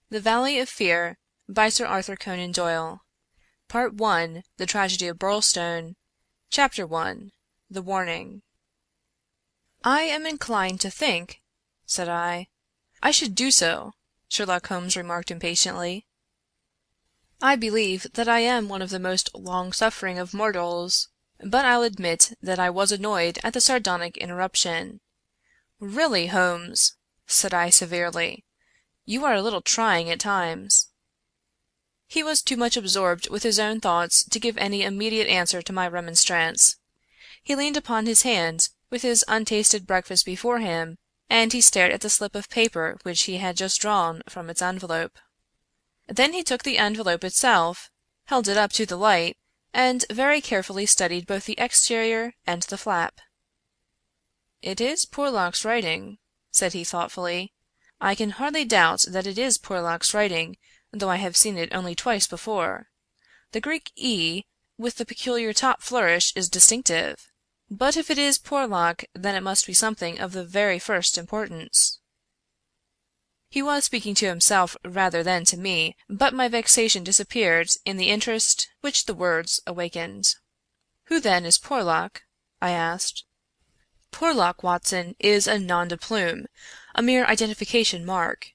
The Valley of Fear by Sir Arthur Conan Doyle. Part 1. The Tragedy of Birlstone. Chapter 1. The Warning. "I am inclined to think," said I. "I should do so," Sherlock Holmes remarked impatiently. "I believe that I am one of the most long-suffering of mortals, but I'll admit that I was annoyed at the sardonic interruption. Really, Holmes," said I severely, "you are a little trying at times." He was too much absorbed with his own thoughts to give any immediate answer to my remonstrance. He leaned upon his hand, with his untasted breakfast before him, and he stared at the slip of paper which he had just drawn from its envelope. Then he took the envelope itself, held it up to the light, and very carefully studied both the exterior and the flap. "It is Porlock's writing," said he thoughtfully. "I can hardly doubt that it is Porlock's writing, though I have seen it only twice before. The Greek E, with the peculiar top flourish, is distinctive. But if it is Porlock, then it must be something of the very first importance." He was speaking to himself rather than to me, but my vexation disappeared in the interest which the words awakened. "Who then is Porlock?" I asked. "Porlock, Watson, is a nom de plume, a mere identification mark.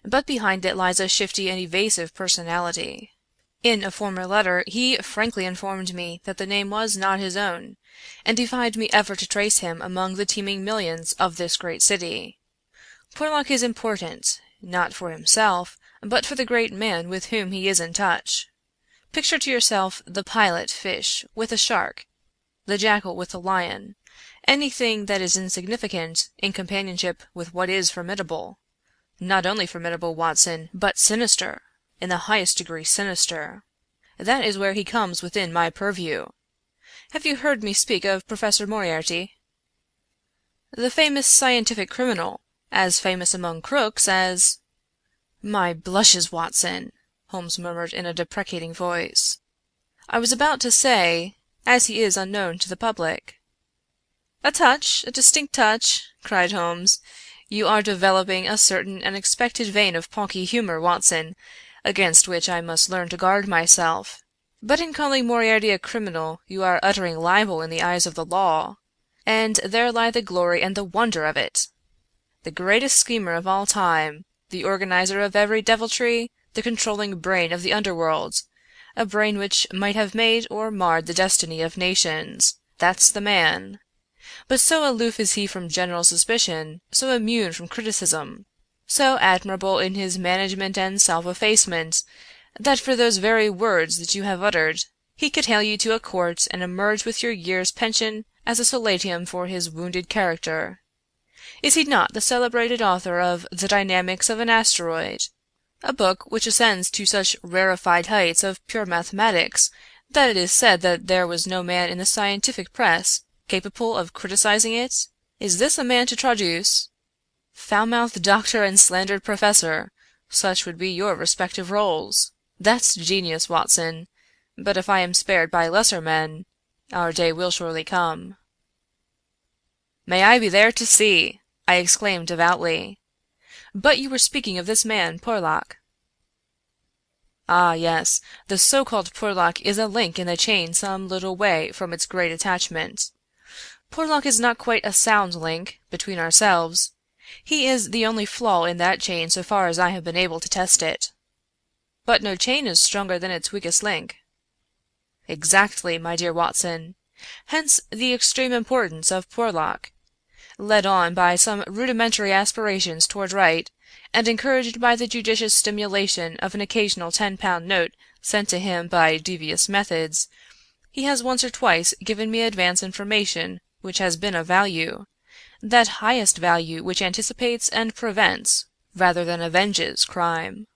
But behind it lies a shifty and evasive personality. In a former letter he frankly informed me that the name was not his own, and defied me ever to trace him among the teeming millions of this great city. Porlock is important, not for himself, but for the great man with whom he is in touch. Picture to yourself the pilot fish with the shark, the jackal with the lion, anything that is insignificant in companionship with what is formidable. Not only formidable, Watson, but sinister, in the highest degree sinister. That is where he comes within my purview. Have you heard me speak of Professor Moriarty?" "The famous scientific criminal, as famous among crooks as—" "My blushes, Watson!" Holmes murmured in a deprecating voice. "I was about to say, as he is unknown to the public." "A touch, a distinct touch!" cried Holmes. "You are developing a certain unexpected vein of pawky humor, Watson, against which I must learn to guard myself. But in calling Moriarty a criminal you are uttering libel in the eyes of the law. And there lie the glory and the wonder of it! The greatest schemer of all time, the organizer of every deviltry, the controlling brain of the underworld, a brain which might have made or marred the destiny of nations. That's the man. But so aloof is he from general suspicion, so immune from criticism, so admirable in his management and self-effacement, that for those very words that you have uttered, he could hale you to a court and emerge with your year's pension as a solatium for his wounded character. Is he not the celebrated author of The Dynamics of an Asteroid, a book which ascends to such rarefied heights of pure mathematics that it is said that there was no man in the scientific press capable of criticizing it? Is this a man to traduce? Foul-mouthed doctor and slandered professor, such would be your respective roles. That's genius, Watson. But if I am spared by lesser men, our day will surely come." "May I be there to see!" I exclaimed devoutly. "But you were speaking of this man Porlock." "Ah, yes, the so-called Porlock is a link in the chain some little way from its great attachment. Porlock is not quite a sound link, between ourselves. He is the only flaw in that chain so far as I have been able to test it." "But no chain is stronger than its weakest link." "Exactly, my dear Watson. Hence the extreme importance of Porlock. Led on by some rudimentary aspirations toward right, and encouraged by the judicious stimulation of an occasional £10 note sent to him by devious methods, he has once or twice given me advance information which has been of value, that highest value which anticipates and prevents, rather than avenges, crime.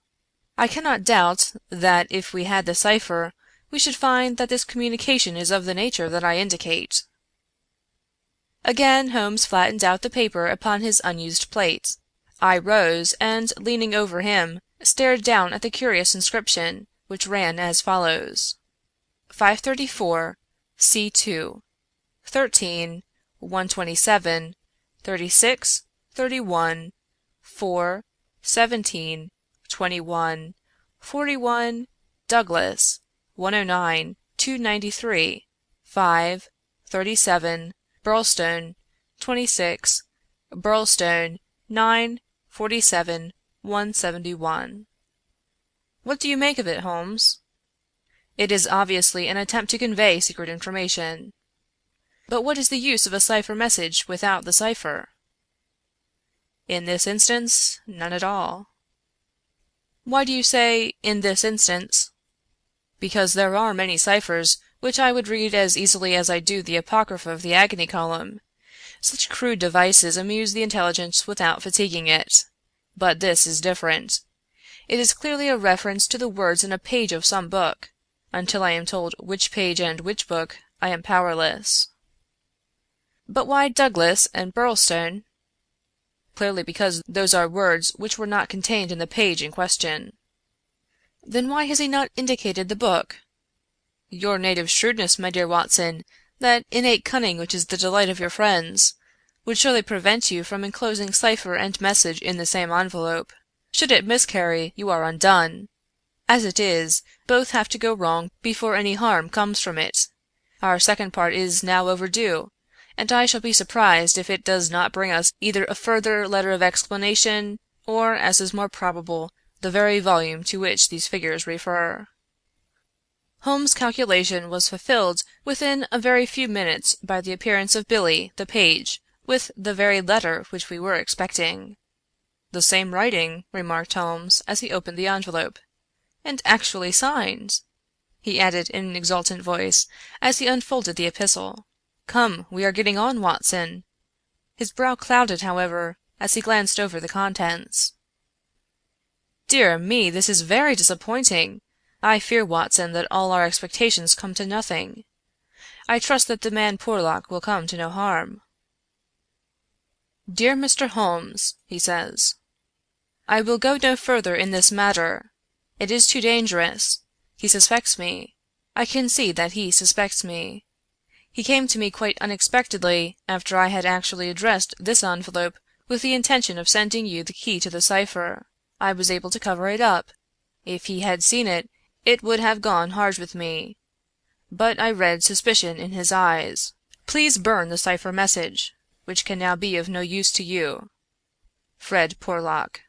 I cannot doubt that if we had the cipher we should find that this communication is of the nature that I indicate." Again Holmes flattened out the paper upon his unused plate. I rose, and leaning over him, stared down at the curious inscription, which ran as follows: 534 C2 13 127 36 31 4 17 21, 41, Douglas, 109, 293, 5, 37, Birlstone, 26, Birlstone, 9, 47, 171. What do you make of it, Holmes? It is obviously an attempt to convey secret information. But what is the use of a cipher message without the cipher? In this instance, none at all. Why do you say, in this instance? Because there are many ciphers which I would read as easily as I do the apocrypha of the agony column. Such crude devices amuse the intelligence without fatiguing it. But this is different. It is clearly a reference to the words in a page of some book. Until I am told which page and which book, I am powerless. But why Douglas and Birlstone? Clearly because those are words which were not contained in the page in question. Then why has he not indicated the book? Your native shrewdness, my dear Watson, that innate cunning which is the delight of your friends, would surely prevent you from enclosing cipher and message in the same envelope. Should it miscarry, you are undone. As it is, both have to go wrong before any harm comes from it. Our second part is now overdue, and I shall be surprised if it does not bring us either a further letter of explanation, or, as is more probable, the very volume to which these figures refer. Holmes' calculation was fulfilled within a very few minutes by the appearance of Billy, the page, with the very letter which we were expecting. "The same writing," remarked Holmes, as he opened the envelope. "And actually signed!" he added in an exultant voice, as he unfolded the epistle. "Come, we are getting on, Watson." His brow clouded, however, as he glanced over the contents. "Dear me, this is very disappointing. I fear, Watson, that all our expectations come to nothing. I trust that the man Porlock will come to no harm." "Dear Mr. Holmes," he says, "I will go no further in this matter. It is too dangerous. He suspects me. I can see that he suspects me. He came to me quite unexpectedly after I had actually addressed this envelope with the intention of sending you the key to the cipher. I was able to cover it up. If he had seen it, it would have gone hard with me. But I read suspicion in his eyes. Please burn the cipher message, which can now be of no use to you. Fred Porlock.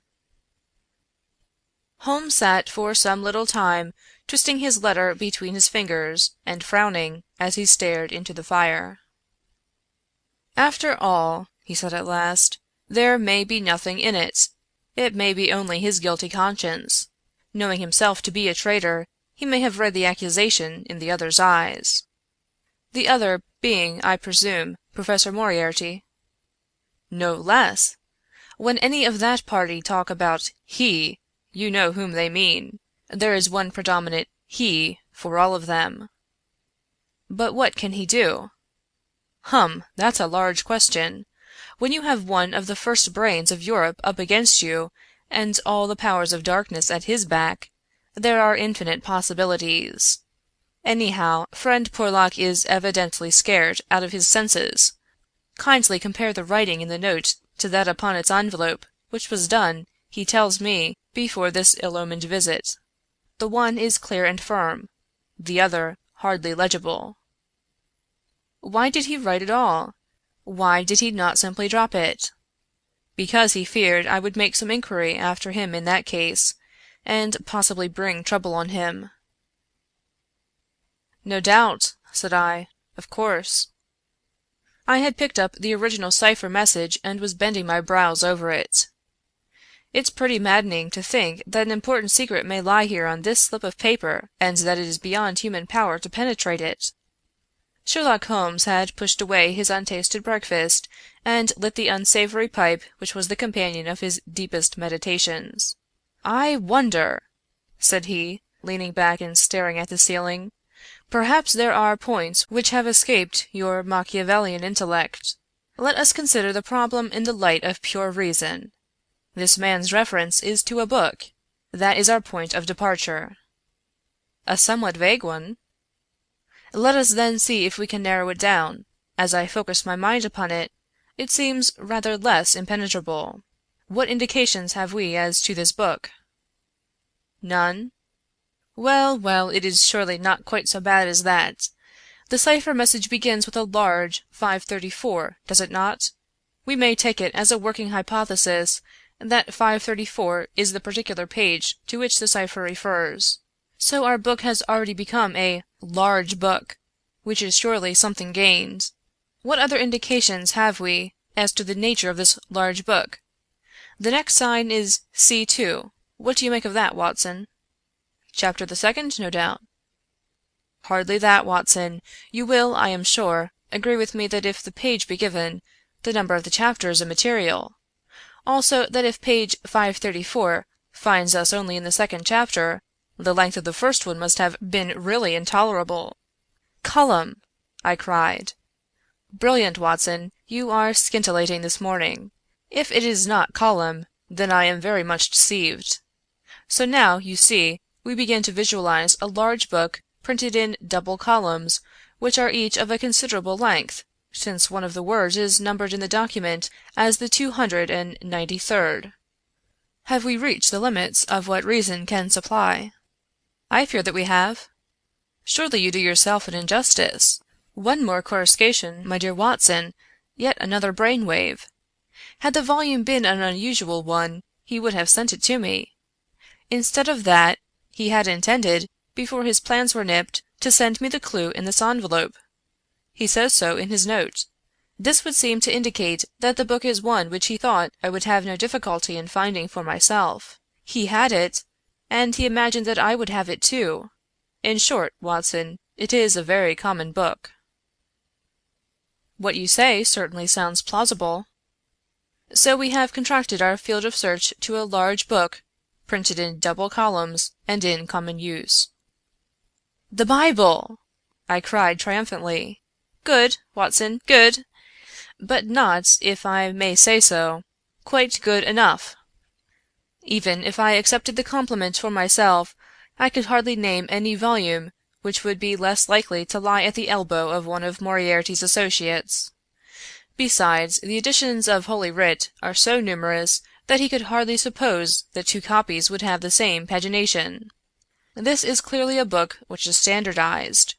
Holmes sat for some little time, twisting his letter between his fingers, and frowning as he stared into the fire. "After all," he said at last, "there may be nothing in it. It may be only his guilty conscience. Knowing himself to be a traitor, he may have read the accusation in the other's eyes. The other being, I presume, Professor Moriarty?" "No less. When any of that party talk about 'he,' you know whom they mean. There is one predominant 'he' for all of them." "But what can he do?" That's a large question. When you have one of the first brains of Europe up against you, and all the powers of darkness at his back, there are infinite possibilities. Anyhow, friend Porlock is evidently scared out of his senses. Kindly compare the writing in the note to that upon its envelope, which was done, he tells me, before this ill-omened visit. The one is clear and firm, the other hardly legible. Why did he write at all? Why did he not simply drop it? Because he feared I would make some inquiry after him in that case, and possibly bring trouble on him. "No doubt," said I. "Of course." I had picked up the original cipher message and was bending my brows over it. It's pretty maddening to think that an important secret may lie here on this slip of paper, and that it is beyond human power to penetrate it. Sherlock Holmes had pushed away his untasted breakfast, and lit the unsavory pipe which was the companion of his deepest meditations. "I wonder," said he, leaning back and staring at the ceiling. "Perhaps there are points which have escaped your Machiavellian intellect. Let us consider the problem in the light of pure reason. This man's reference is to a book. That is our point of departure." "A somewhat vague one." "Let us then see if we can narrow it down. As I focus my mind upon it, it seems rather less impenetrable. What indications have we as to this book?" None? Well, well, it is surely not quite so bad as that. The cipher message begins with a large 534, does it not? We may take it as a working hypothesis that 534 is the particular page to which the cipher refers. So our book has already become a large book, which is surely something gained. What other indications have we as to the nature of this large book? The next sign is C2. What do you make of that, Watson? Chapter the second, no doubt. Hardly that, Watson. You will, I am sure, agree with me that if the page be given, the number of the chapter is immaterial. Also, that if page 534 finds us only in the second chapter, the length of the first one must have been really intolerable. Column! I cried. Brilliant, Watson. You are scintillating this morning. If it is not column, then I am very much deceived. So now, you see, we begin to visualize a large book printed in double columns, which are each of a considerable length, since one of the words is numbered in the document as the 293rd. Have we reached the limits of what reason can supply? I fear that we have. Surely you do yourself an injustice. One more coruscation, my dear Watson, yet another brain-wave. Had the volume been an unusual one, he would have sent it to me. Instead of that, he had intended, before his plans were nipped, to send me the clue in this envelope. He says so in his note. This would seem to indicate that the book is one which he thought I would have no difficulty in finding for myself. He had it, and he imagined that I would have it too. In short, Watson, it is a very common book. What you say certainly sounds plausible. So we have contracted our field of search to a large book, printed in double columns and in common use. The Bible! I cried triumphantly. Good, Watson, good! But not, if I may say so, quite good enough. Even if I accepted the compliment for myself, I could hardly name any volume which would be less likely to lie at the elbow of one of Moriarty's associates. Besides, the editions of Holy Writ are so numerous that he could hardly suppose that two copies would have the same pagination. This is clearly a book which is standardized.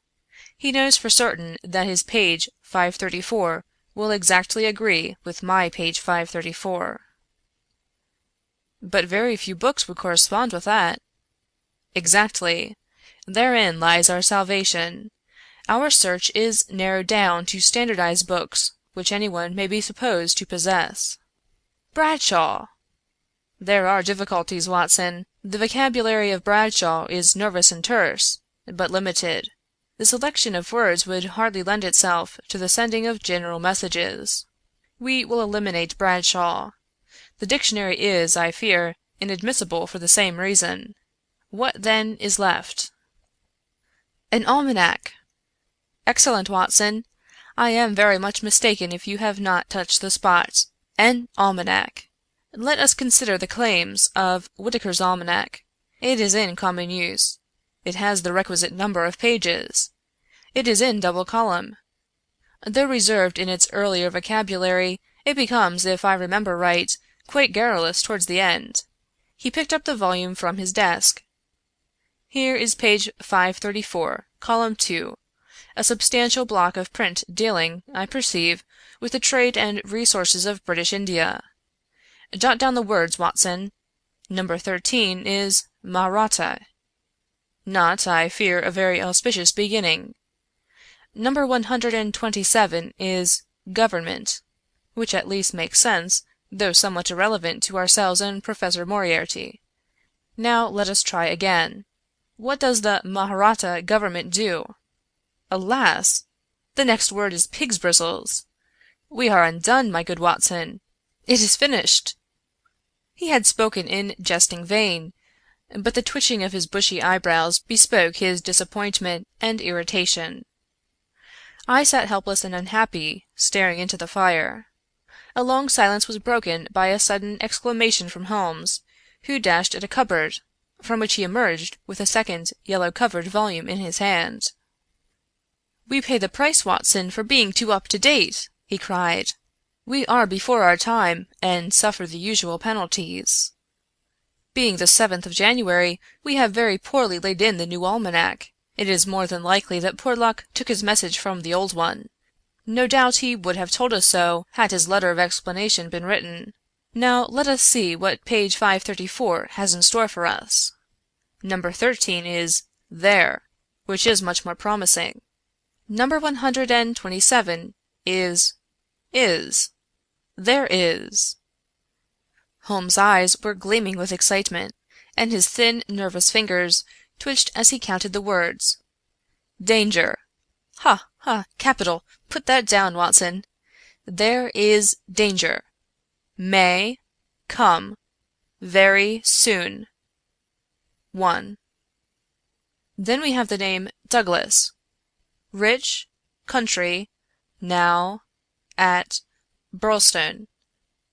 He knows for certain that his page 534 will exactly agree with my page 534. But very few books would correspond with that. Exactly. Therein lies our salvation. Our search is narrowed down to standardized books which anyone may be supposed to possess. Bradshaw! There are difficulties, Watson. The vocabulary of Bradshaw is nervous and terse, but limited. The selection of words would hardly lend itself to the sending of general messages. We will eliminate Bradshaw. The dictionary is, I fear, inadmissible for the same reason. What, then, is left? An almanac! Excellent, Watson. I am very much mistaken if you have not touched the spot. An almanac! Let us consider the claims of Whitaker's Almanac. It is in common use. It has the requisite number of pages. It is in double column. Though reserved in its earlier vocabulary, it becomes, if I remember right, quite garrulous towards the end. He picked up the volume from his desk. Here is page 534, column 2, a substantial block of print dealing, I perceive, with the trade and resources of British India. Jot down the words, Watson. Number 13 is Mahratta. Not, I fear, a very auspicious beginning. Number 127 is Government, which at least makes sense, though somewhat irrelevant to ourselves and Professor Moriarty. Now let us try again. What does the Mahratta government do? Alas! The next word is pig's bristles. We are undone, my good Watson. It is finished. He had spoken in jesting vein, but the twitching of his bushy eyebrows bespoke his disappointment and irritation. I sat helpless and unhappy, staring into the fire. A long silence was broken by a sudden exclamation from Holmes, who dashed at a cupboard, from which he emerged with a second yellow-covered volume in his hand. "We pay the price, Watson, for being too up-to-date!" he cried. "We are before our time, and suffer the usual penalties." Being the 7th of January, we have very poorly laid in the new almanac. It is more than likely that Porlock took his message from the old one. No doubt he would have told us so had his letter of explanation been written. Now let us see what page 534 has in store for us. Number 13 is there, which is much more promising. Number 127 is. There is. Holmes' eyes were gleaming with excitement, and his thin, nervous fingers twitched as he counted the words. Danger. Ha! ha! Capital! Put that down, Watson. There is danger. May come very soon. 1. Then we have the name Douglas. Rich, country, now, at, Birlstone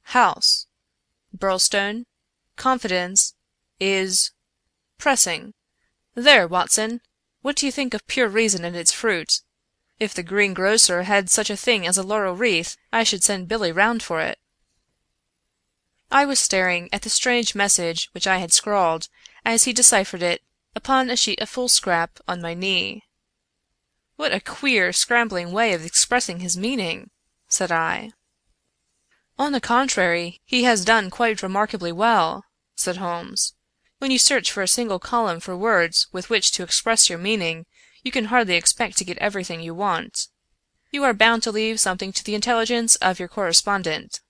House. Birlstone, confidence, is, pressing. There, Watson! What do you think of pure reason and its fruit? If the greengrocer had such a thing as a laurel wreath, I should send Billy round for it. I was staring at the strange message which I had scrawled, as he deciphered it, upon a sheet of foolscap on my knee. "What a queer, scrambling way of expressing his meaning!" said I. "On the contrary, he has done quite remarkably well," said Holmes. "When you search for a single column for words with which to express your meaning, you can hardly expect to get everything you want. You are bound to leave something to the intelligence of your correspondent.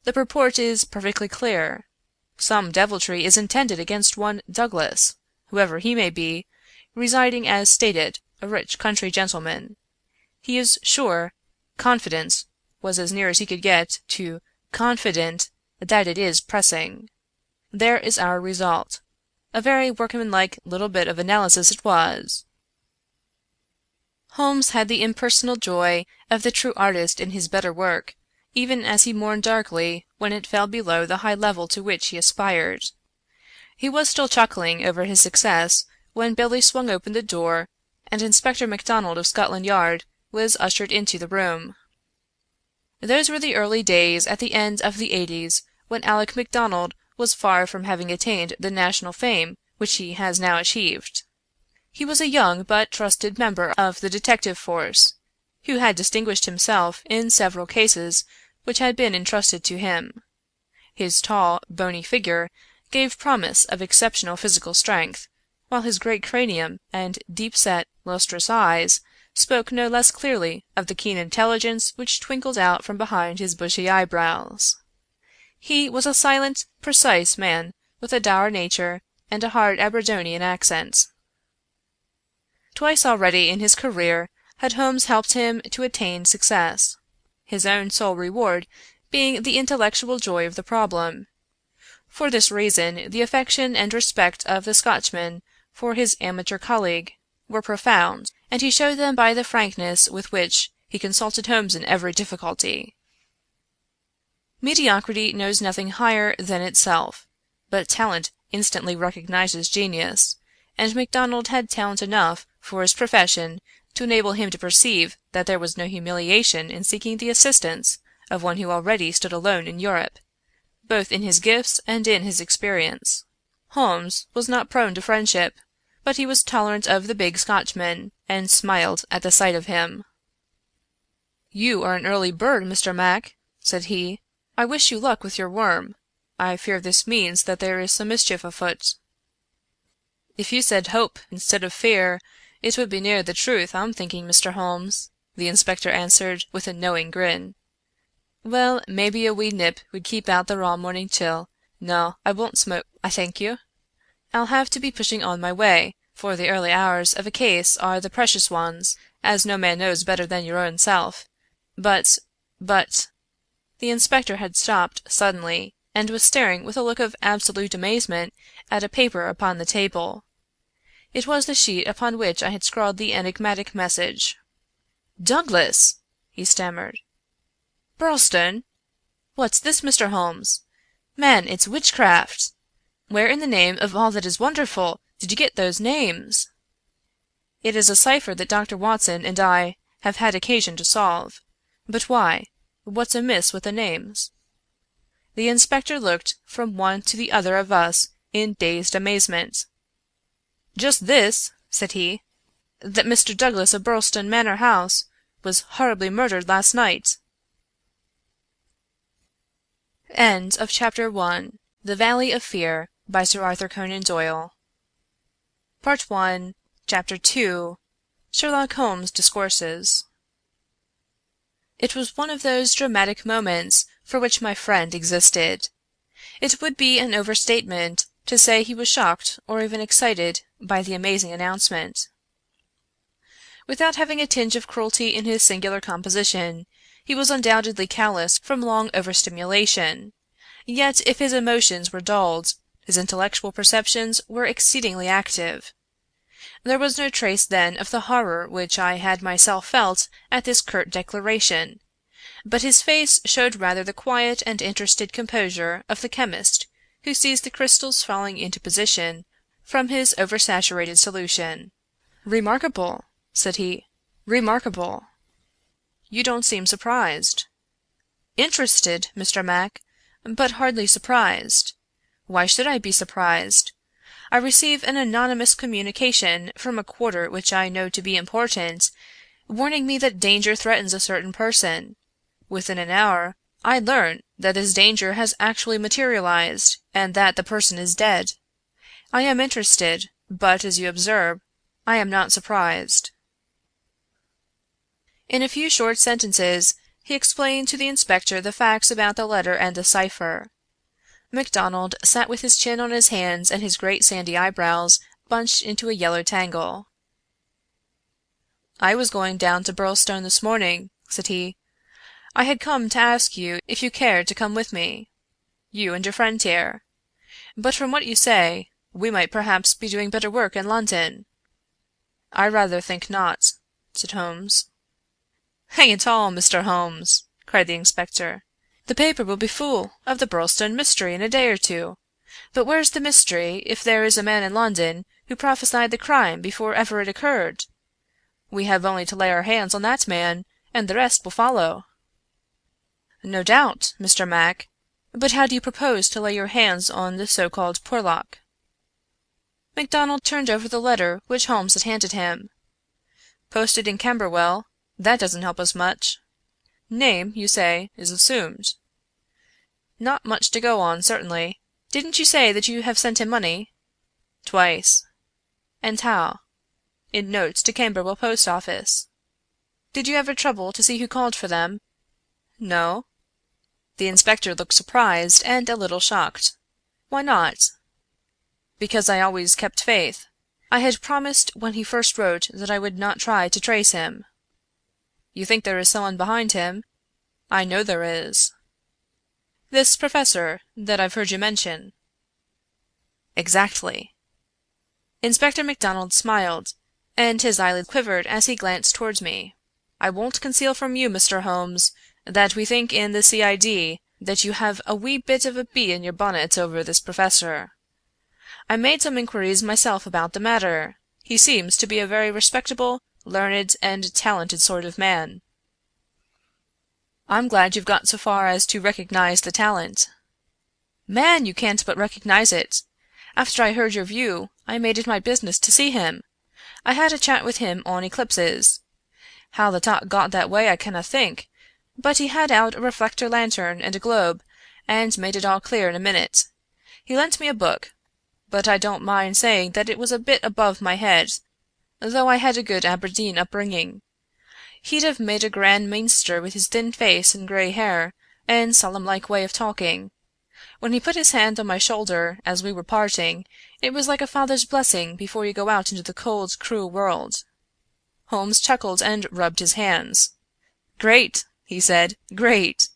The purport is perfectly clear. Some deviltry is intended against one Douglas, whoever he may be, residing as stated, a rich country gentleman. He is sure, confident was as near as he could get to confident that it is pressing. There is our result. A very workmanlike little bit of analysis it was." Holmes had the impersonal joy of the true artist in his better work, even as he mourned darkly when it fell below the high level to which he aspired. He was still chuckling over his success when Billy swung open the door, and Inspector MacDonald of Scotland Yard was ushered into the room. Those were the early days at the end of the '80s, when Alec MacDonald was far from having attained the national fame which he has now achieved. He was a young but trusted member of the detective force, who had distinguished himself in several cases which had been entrusted to him. His tall, bony figure gave promise of exceptional physical strength, while his great cranium and deep-set, lustrous eyes spoke no less clearly of the keen intelligence which twinkled out from behind his bushy eyebrows. He was a silent, precise man, with a dour nature and a hard Aberdonian accent. Twice already in his career had Holmes helped him to attain success, his own sole reward being the intellectual joy of the problem. For this reason the affection and respect of the Scotchman for his amateur colleague were profound, and he showed them by the frankness with which he consulted Holmes in every difficulty. Mediocrity knows nothing higher than itself, but talent instantly recognizes genius, and MacDonald had talent enough for his profession to enable him to perceive that there was no humiliation in seeking the assistance of one who already stood alone in Europe, both in his gifts and in his experience. Holmes was not prone to friendship, but he was tolerant of the big Scotchman, and smiled at the sight of him. "You are an early bird, Mr. Mac," said he. "I wish you luck with your worm. I fear this means that there is some mischief afoot." "If you said hope instead of fear, it would be near the truth, I'm thinking, Mr. Holmes," the inspector answered, with a knowing grin. "Well, maybe a wee nip would keep out the raw morning chill. No, I won't smoke, I thank you. I'll have to be pushing on my way, for the early hours of a case are the precious ones, as no man knows better than your own self. But The inspector had stopped suddenly, and was staring with a look of absolute amazement at a paper upon the table. It was the sheet upon which I had scrawled the enigmatic message. "Douglas!" he stammered. "Birlstone! What's this, Mr. Holmes? Man, it's witchcraft! Where in the name of all that is wonderful did you get those names?" "It is a cipher that Dr. Watson and I have had occasion to solve. But why? What's amiss with the names?" The inspector looked from one to the other of us in dazed amazement. "Just this," said he, "that Mr. Douglas of Birlstone Manor House was horribly murdered last night." Chapter 1 The Valley of Fear by Sir Arthur Conan Doyle Part 1 Chapter 2 Sherlock Holmes Discourses It was one of those dramatic moments for which my friend existed. It would be an overstatement to say he was shocked or even excited by the amazing announcement. Without having a tinge of cruelty in his singular composition, he was undoubtedly callous from long overstimulation. Yet if his emotions were dulled, his intellectual perceptions were exceedingly active. There was no trace then of the horror which I had myself felt at this curt declaration, but his face showed rather the quiet and interested composure of the chemist who sees the crystals falling into position from his oversaturated solution. "Remarkable," said he, "remarkable. You don't seem surprised." "Interested, Mr. Mac, but hardly surprised. Why should I be surprised? I receive an anonymous communication from a quarter which I know to be important, warning me that danger threatens a certain person. Within an hour I learn that this danger has actually materialized, and that the person is dead. I am interested, but, as you observe, I am not surprised." In a few short sentences he explained to the inspector the facts about the letter and the cipher. MacDonald sat with his chin on his hands and his great sandy eyebrows bunched into a yellow tangle. "I was going down to Birlstone this morning," said he. "I had come to ask you if you cared to come with me, you and your friend here. But from what you say, we might perhaps be doing better work in London." "I rather think not," said Holmes. "Hang it all, Mr. Holmes!" cried the inspector. "The paper will be full of the Birlstone mystery in a day or two. But where's the mystery if there is a man in London who prophesied the crime before ever it occurred? We have only to lay our hands on that man, and the rest will follow." "No doubt, Mr. Mac. But how do you propose to lay your hands on the so-called Porlock?" MacDonald turned over the letter which Holmes had handed him. "Posted in Camberwell. That doesn't help us much. Name, you say, is assumed. Not much to go on, certainly. Didn't you say that you have sent him money?" "Twice." "And how?" "In notes to Camberwell post office." "Did you ever trouble to see who called for them?" "No." The inspector looked surprised and a little shocked. "Why not?" "Because I always kept faith. I had promised when he first wrote that I would not try to trace him." "You think there is someone behind him?" "I know there is." "This professor that I've heard you mention?" "Exactly." Inspector MacDonald smiled, and his eyelid quivered as he glanced towards me. "I won't conceal from you, Mr. Holmes, that we think in the C.I.D. that you have a wee bit of a bee in your bonnet over this professor. I made some inquiries myself about the matter. He seems to be a very respectable, learned, and talented sort of man." "I'm glad you've got so far as to recognize the talent." "Man, you can't but recognize it. After I heard your view, I made it my business to see him. I had a chat with him on eclipses. How the talk got that way I canna think, but he had out a reflector lantern and a globe, and made it all clear in a minute. He lent me a book, but I don't mind saying that it was a bit above my head, though I had a good Aberdeen upbringing. He'd have made a grand mainster with his thin face and grey hair, and solemn-like way of talking. When he put his hand on my shoulder as we were parting, it was like a father's blessing before you go out into the cold, cruel world." Holmes chuckled and rubbed his hands. "Great!" he said, "great!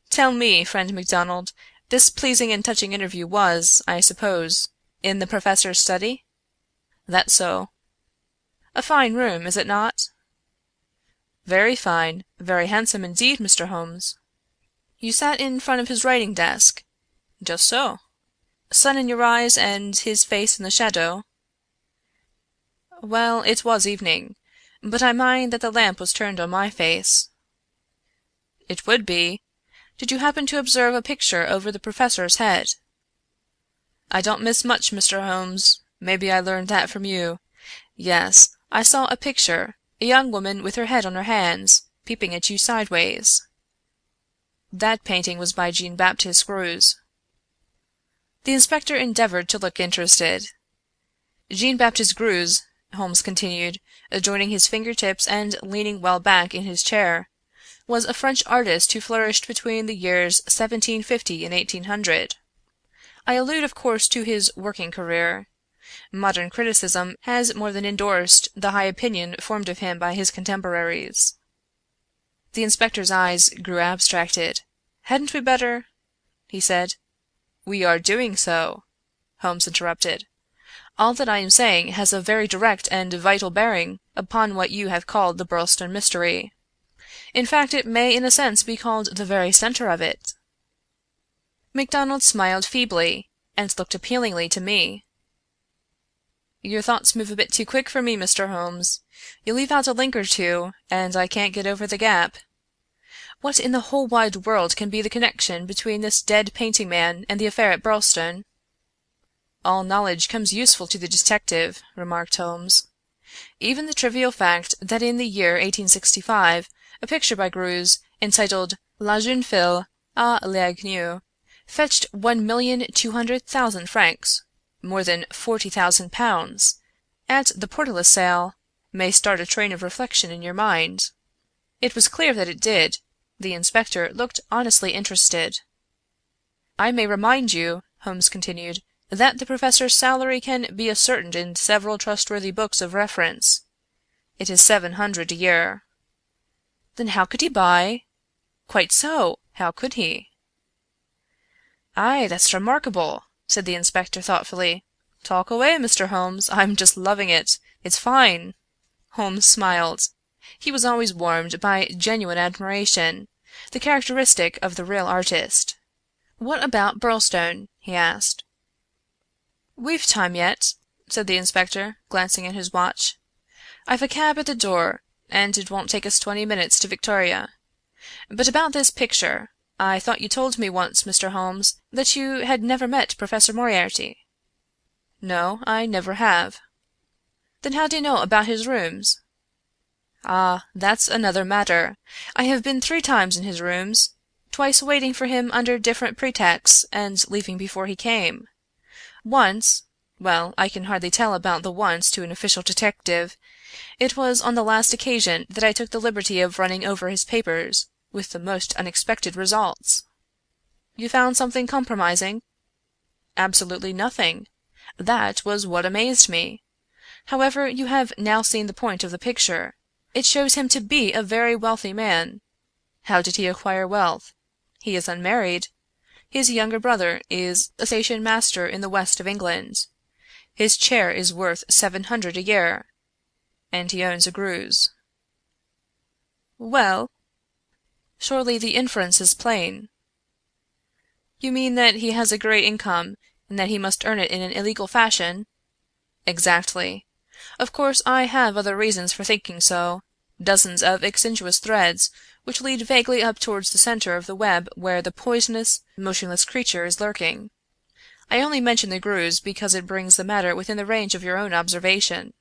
Tell me, friend MacDonald, this pleasing and touching interview was, I suppose, in the professor's study?" "That's so." "A fine room, is it not?" "Very fine, very handsome indeed, Mr. Holmes." "You sat in front of his writing desk?" "Just so." "Sun in your eyes and his face in the shadow?" "Well, it was evening, but I mind that the lamp was turned on my face." "It would be. Did you happen to observe a picture over the professor's head?" I don't miss much, Mr. Holmes. Maybe I learned that from you. Yes, I saw a picture, a young woman with her head on her hands, peeping at you sideways. That painting was by Jean Baptiste Greuze. The inspector endeavored to look interested. Jean Baptiste Greuze, Holmes continued, joining his fingertips and leaning well back in his chair, was a French artist who flourished between the years 1750 and 1800. I allude, of course, to his working career. Modern criticism has more than endorsed the high opinion formed of him by his contemporaries. The inspector's eyes grew abstracted. "Hadn't we better—" he said. "We are doing so," Holmes interrupted. "All that I am saying has a very direct and vital bearing upon what you have called the Birlstone mystery. In fact, it may in a sense be called the very center of it." MacDonald smiled feebly, and looked appealingly to me. "Your thoughts move a bit too quick for me, Mr. Holmes. You leave out a link or two, and I can't get over the gap. What in the whole wide world can be the connection between this dead painting man and the affair at Birlstone?" "All knowledge comes useful to the detective," remarked Holmes. "Even the trivial fact that in the year 1865 a picture by Greuze, entitled La Jeune Fille à l'Agneau, fetched 1,200,000 francs, more than £40,000, at the Portolles sale, may start a train of reflection in your mind." It was clear that it did. The inspector looked honestly interested. "I may remind you," Holmes continued, "that the professor's salary can be ascertained in several trustworthy books of reference. It is 700 a year." "Then how could he buy—" "Quite so. How could he?" "Aye, that's remarkable," said the inspector thoughtfully. "Talk away, Mr. Holmes. I'm just loving it. It's fine." Holmes smiled. He was always warmed by genuine admiration, the characteristic of the real artist. "What about Birlstone?" he asked. "We've time yet," said the inspector, glancing at his watch. "I've a cab at the door, and it won't take us 20 minutes to Victoria. But about this picture. I thought you told me once, Mr. Holmes, that you had never met Professor Moriarty." "No, I never have." "Then how do you know about his rooms?" "Ah, that's another matter. I have been 3 times in his rooms, twice waiting for him under different pretexts, and leaving before he came. Once—well, I can hardly tell about the once to an official detective. It was on the last occasion that I took the liberty of running over his papers, with the most unexpected results." "You found something compromising?" "Absolutely nothing. That was what amazed me. However, you have now seen the point of the picture. It shows him to be a very wealthy man. How did he acquire wealth? He is unmarried. His younger brother is a station master in the west of England. His chair is worth 700 a year. And he owns a Greuze." "Well?" "Surely the inference is plain." "You mean that he has a great income, and that he must earn it in an illegal fashion?" "Exactly. Of course, I have other reasons for thinking so, dozens of exiguous threads which lead vaguely up towards the center of the web where the poisonous, motionless creature is lurking. I only mention the Greuze because it brings the matter within the range of your own observation."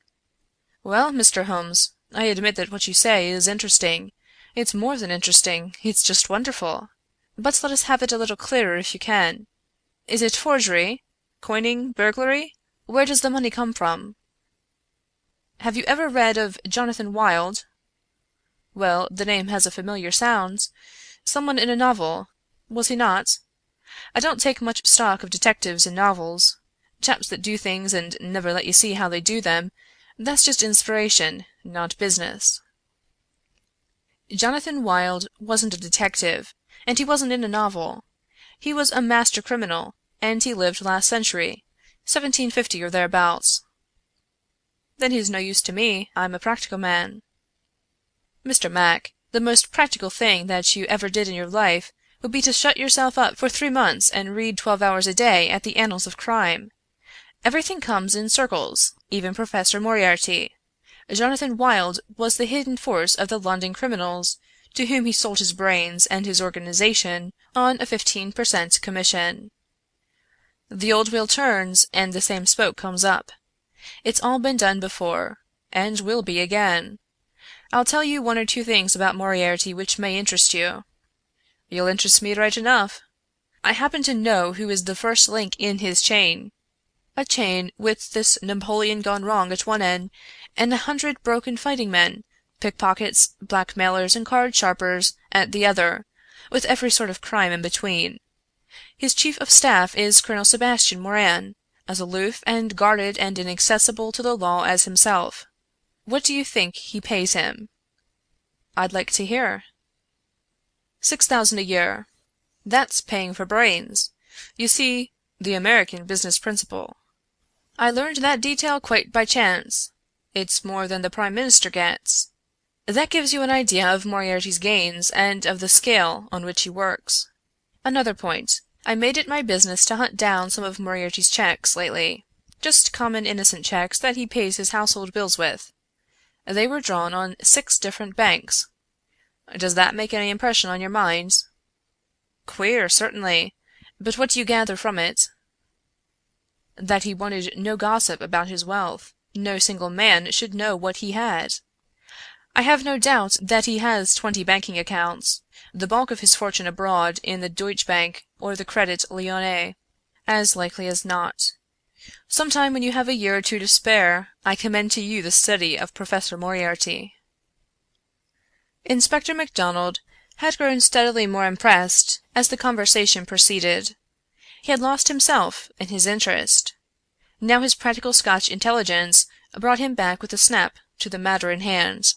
"Well, Mr. Holmes, I admit that what you say is interesting. It's more than interesting, it's just wonderful. But let us have it a little clearer if you can. Is it forgery? Coining? Burglary? Where does the money come from?" "Have you ever read of Jonathan Wild?" "Well, the name has a familiar sound. Someone in a novel, was he not? I don't take much stock of detectives in novels. Chaps that do things and never let you see how they do them, that's just inspiration, not business." "Jonathan Wild wasn't a detective, and he wasn't in a novel. He was a master criminal, and he lived last century, 1750 or thereabouts." "Then he's no use to me. I'm a practical man." "Mr. Mac, the most practical thing that you ever did in your life would be to shut yourself up for 3 months and read 12 hours a day at the annals of crime. Everything comes in circles, even Professor Moriarty. Jonathan Wild was the hidden force of the London criminals, to whom he sold his brains and his organization on a 15 per cent commission." The old wheel turns, and the same spoke comes up. It's all been done before, and will be again. I'll tell you one or two things about Moriarty which may interest you." "You'll interest me right enough. I happen to know who is the first link in his chain a chain with this Napoleon gone wrong at one end, and 100 broken fighting men, pickpockets, blackmailers, and card sharpers at the other, with every sort of crime in between. His chief of staff is Colonel Sebastian Moran, as aloof and guarded and inaccessible to the law as himself. What do you think he pays him?" "I'd like to hear." "6,000 a year. That's paying for brains. You see, the American business principle. I learned that detail quite by chance. It's more than the Prime Minister gets. That gives you an idea of Moriarty's gains and of the scale on which he works. Another point. I made it my business to hunt down some of Moriarty's checks lately. Just common innocent checks that he pays his household bills with. They were drawn on 6 different banks. Does that make any impression on your mind?" "Queer, certainly. But what do you gather from it?" "That he wanted no gossip about his wealth. No single man should know what he had. I have no doubt that he has 20 banking accounts, the bulk of his fortune abroad in the Deutsche Bank or the Credit Lyonnais, as likely as not. Sometime when you have a year or two to spare, I commend to you the study of Professor Moriarty." Inspector MacDonald had grown steadily more impressed as the conversation proceeded. He had lost himself in his interest. Now his practical Scotch intelligence brought him back with a snap to the matter in hand.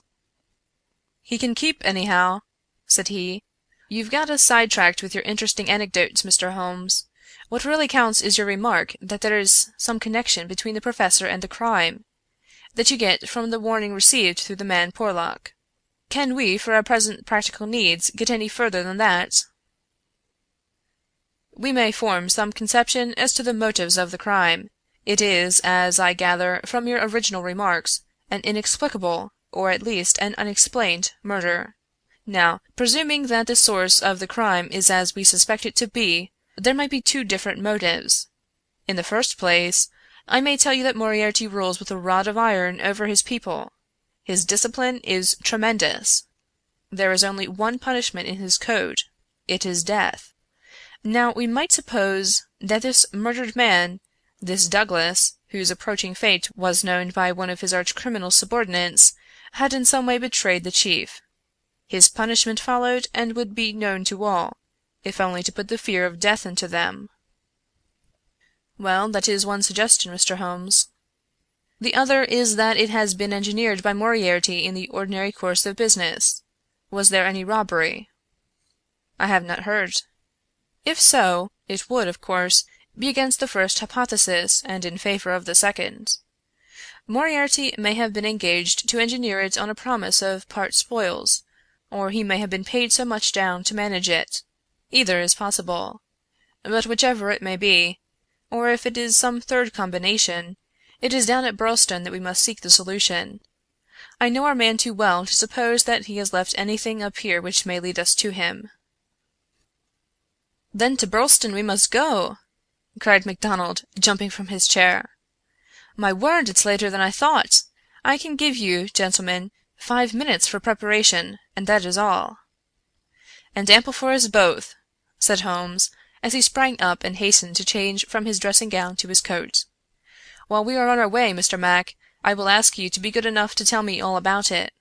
"He can keep, anyhow," said he. "You've got us sidetracked with your interesting anecdotes, Mr. Holmes. What really counts is your remark that there is some connection between the professor and the crime, that you get from the warning received through the man Porlock. Can we, for our present practical needs, get any further than that?" "We may form some conception as to the motives of the crime. It is, as I gather from your original remarks, an inexplicable, or at least an unexplained, murder. Now, presuming that the source of the crime is as we suspect it to be, there might be 2 different motives. In the first place, I may tell you that Moriarty rules with a rod of iron over his people. His discipline is tremendous. There is only one punishment in his code. It is death. Now, we might suppose that this murdered man, this Douglas, whose approaching fate was known by one of his arch-criminal's subordinates, had in some way betrayed the chief. His punishment followed and would be known to all, if only to put the fear of death into them." "Well, that is one suggestion, Mr. Holmes." "The other is that it has been engineered by Moriarty in the ordinary course of business. Was there any robbery?" "I have not heard." "If so, it would, of course, be against the first hypothesis and in favor of the second. Moriarty may have been engaged to engineer it on a promise of part spoils, or he may have been paid so much down to manage it. Either is possible. But whichever it may be, or if it is some third combination, it is down at Birlstone that we must seek the solution. I know our man too well to suppose that he has left anything up here which may lead us to him." "Then to Birlstone we must go!" cried MacDonald, jumping from his chair. "My word, it's later than I thought! I can give you, gentlemen, 5 minutes for preparation, and that is all." "And ample for us both," said Holmes, as he sprang up and hastened to change from his dressing gown to his coat. "While we are on our way, Mr. Mac, I will ask you to be good enough to tell me all about it."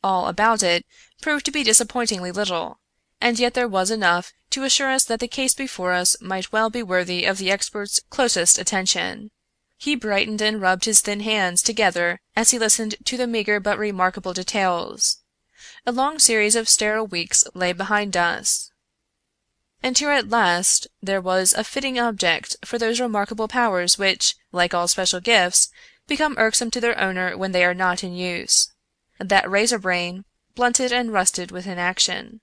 All about it proved to be disappointingly little, and yet there was enough to assure us that the case before us might well be worthy of the expert's closest attention. He brightened and rubbed his thin hands together as he listened to the meagre but remarkable details. A long series of sterile weeks lay behind us, and here at last there was a fitting object for those remarkable powers which, like all special gifts, become irksome to their owner when they are not in use. That razor brain, blunted and rusted with inaction.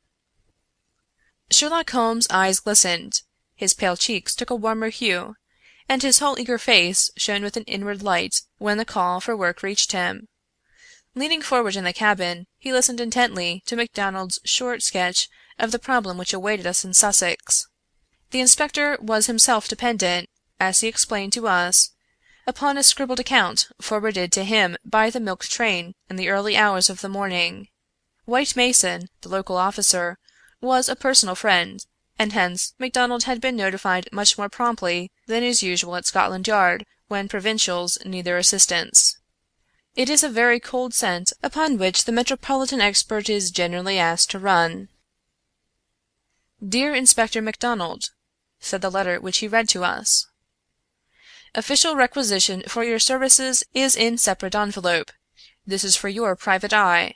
Sherlock Holmes' eyes glistened, his pale cheeks took a warmer hue, and his whole eager face shone with an inward light when the call for work reached him. Leaning forward in the cabin, he listened intently to MacDonald's short sketch of the problem which awaited us in Sussex. The inspector was himself dependent, as he explained to us, upon a scribbled account forwarded to him by the milk train in the early hours of the morning. White Mason, the local officer, was a personal friend, and hence MacDonald had been notified much more promptly than is usual at Scotland Yard when provincials need their assistance. It is a very cold scent upon which the metropolitan expert is generally asked to run. "Dear Inspector MacDonald," said the letter which he read to us, "official requisition for your services is in separate envelope. This is for your private eye.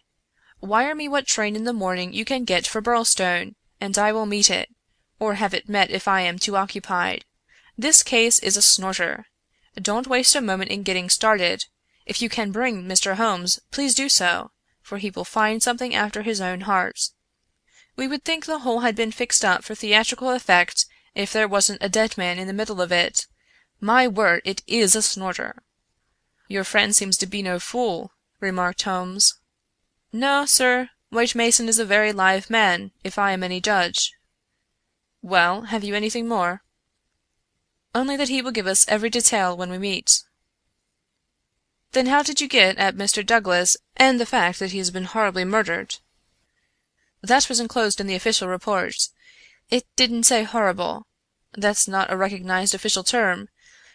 Wire me what train in the morning you can get for Birlstone, and I will meet it, or have it met if I am too occupied. This case is a snorter. Don't waste a moment in getting started. If you can bring Mr. Holmes, please do so, for he will find something after his own heart. We would think the whole had been fixed up for theatrical effect if there wasn't a dead man in the middle of it. My word, it is a snorter." "Your friend seems to be no fool," remarked Holmes. "No, sir. White Mason is a very live man, if I am any judge." "Well, have you anything more?" "Only that he will give us every detail when we meet." "Then how did you get at Mr. Douglas and the fact that he has been horribly murdered?" "That was enclosed in the official report. It didn't say horrible. That's not a recognized official term.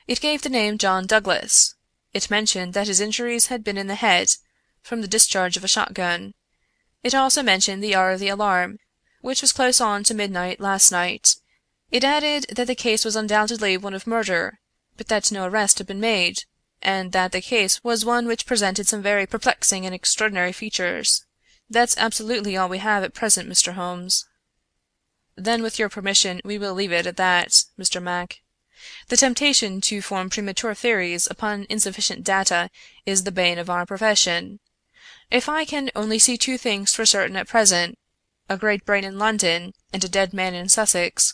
It gave the name John Douglas. It mentioned that his injuries had been in the head, from the discharge of a shotgun. It also mentioned the hour of the alarm, which was close on to midnight last night. It added that the case was undoubtedly one of murder, but that no arrest had been made, and that the case was one which presented some very perplexing and extraordinary features. That's absolutely all we have at present, Mr. Holmes." "Then, with your permission, we will leave it at that, Mr. Mac. The temptation to form premature theories upon insufficient data is the bane of our profession. If I can only see two things for certain at present, a great brain in London and a dead man in Sussex,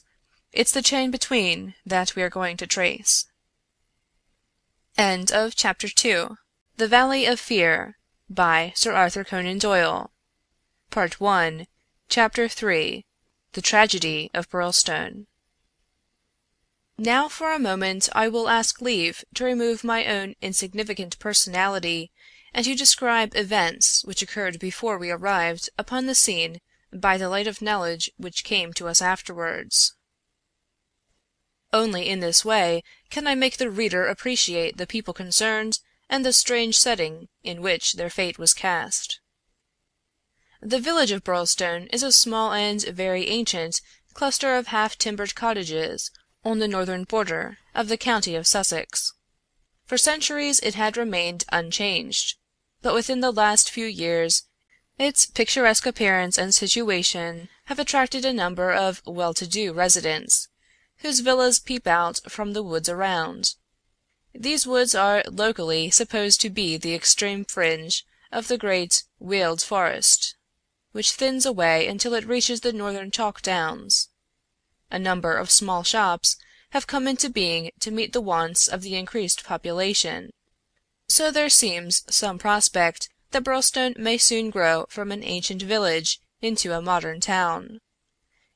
it's the chain between that we are going to trace." Chapter 3 The Valley of Fear by Sir Arthur Conan Doyle Part 1 Chapter 3 The Tragedy of Birlstone. Now for a moment I will ask leave to remove my own insignificant personality and to describe events which occurred before we arrived upon the scene by the light of knowledge which came to us afterwards. Only in this way can I make the reader appreciate the people concerned and the strange setting in which their fate was cast. The village of Birlstone is a small and very ancient cluster of half-timbered cottages on the northern border of the county of Sussex. For centuries it had remained unchanged, but within the last few years its picturesque appearance and situation have attracted a number of well-to-do residents, whose villas peep out from the woods around. These woods are locally supposed to be the extreme fringe of the great Weald forest, which thins away until it reaches the northern chalk downs. A number of small shops have come into being to meet the wants of the increased population, so there seems some prospect that Birlstone may soon grow from an ancient village into a modern town.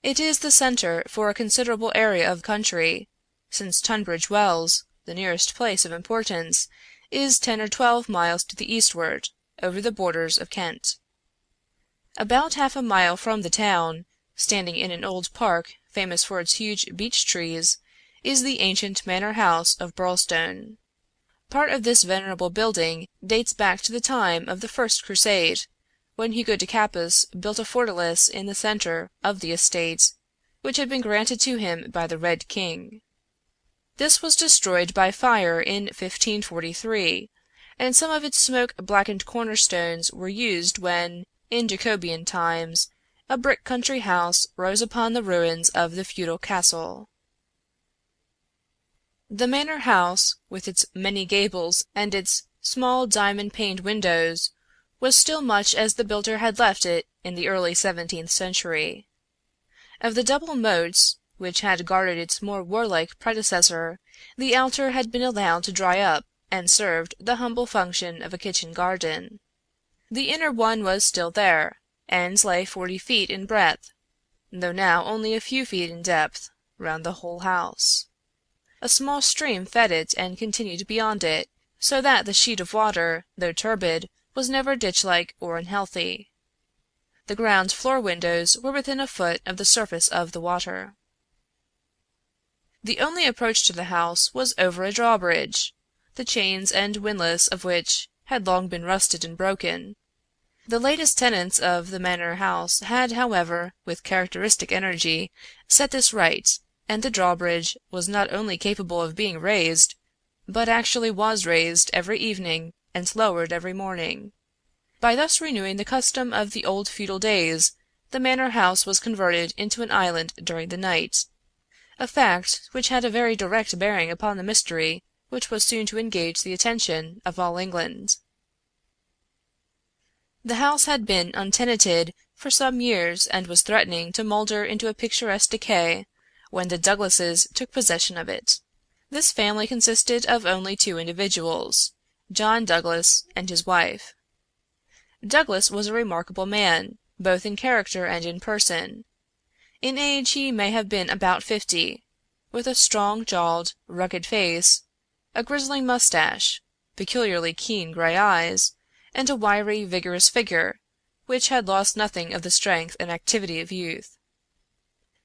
It is the centre for a considerable area of country, since Tunbridge Wells, the nearest place of importance, is 10 or 12 miles to the eastward, over the borders of Kent. About half a mile from the town, standing in an old park famous for its huge beech trees, is the ancient manor house of Birlstone. Part of this venerable building dates back to the time of the First Crusade, when Hugo de Capus built a fortalice in the centre of the estate, which had been granted to him by the Red King. This was destroyed by fire in 1543, and some of its smoke-blackened cornerstones were used when, in Jacobean times, a brick country house rose upon the ruins of the feudal castle. The manor house, with its many gables and its small diamond-paned windows, was still much as the builder had left it in the early 17th century. Of the double moats which had guarded its more warlike predecessor, the outer had been allowed to dry up and served the humble function of a kitchen garden. The inner one was still there, and lay 40 feet in breadth, though now only a few feet in depth. round the whole house. A small stream fed it and continued beyond it, so that the sheet of water, though turbid, was never ditch-like or unhealthy. The ground floor windows were within a foot of the surface of the water. The only approach to the house was over a drawbridge, the chains and windlass of which had long been rusted and broken. The latest tenants of the manor house had, however, with characteristic energy, set this right, and the drawbridge was not only capable of being raised, but actually was raised every evening and lowered every morning. By thus renewing the custom of the old feudal days, the manor house was converted into an island during the night, a fact which had a very direct bearing upon the mystery which was soon to engage the attention of all England. The house had been untenanted for some years and was threatening to moulder into a picturesque decay when the Douglases took possession of it. This family consisted of only two individuals, John Douglas and his wife. Douglas was a remarkable man, both in character and in person. In age he may have been about 50, with a strong-jawed, rugged face, a grizzling mustache, peculiarly keen gray eyes, and a wiry, vigorous figure, which had lost nothing of the strength and activity of youth.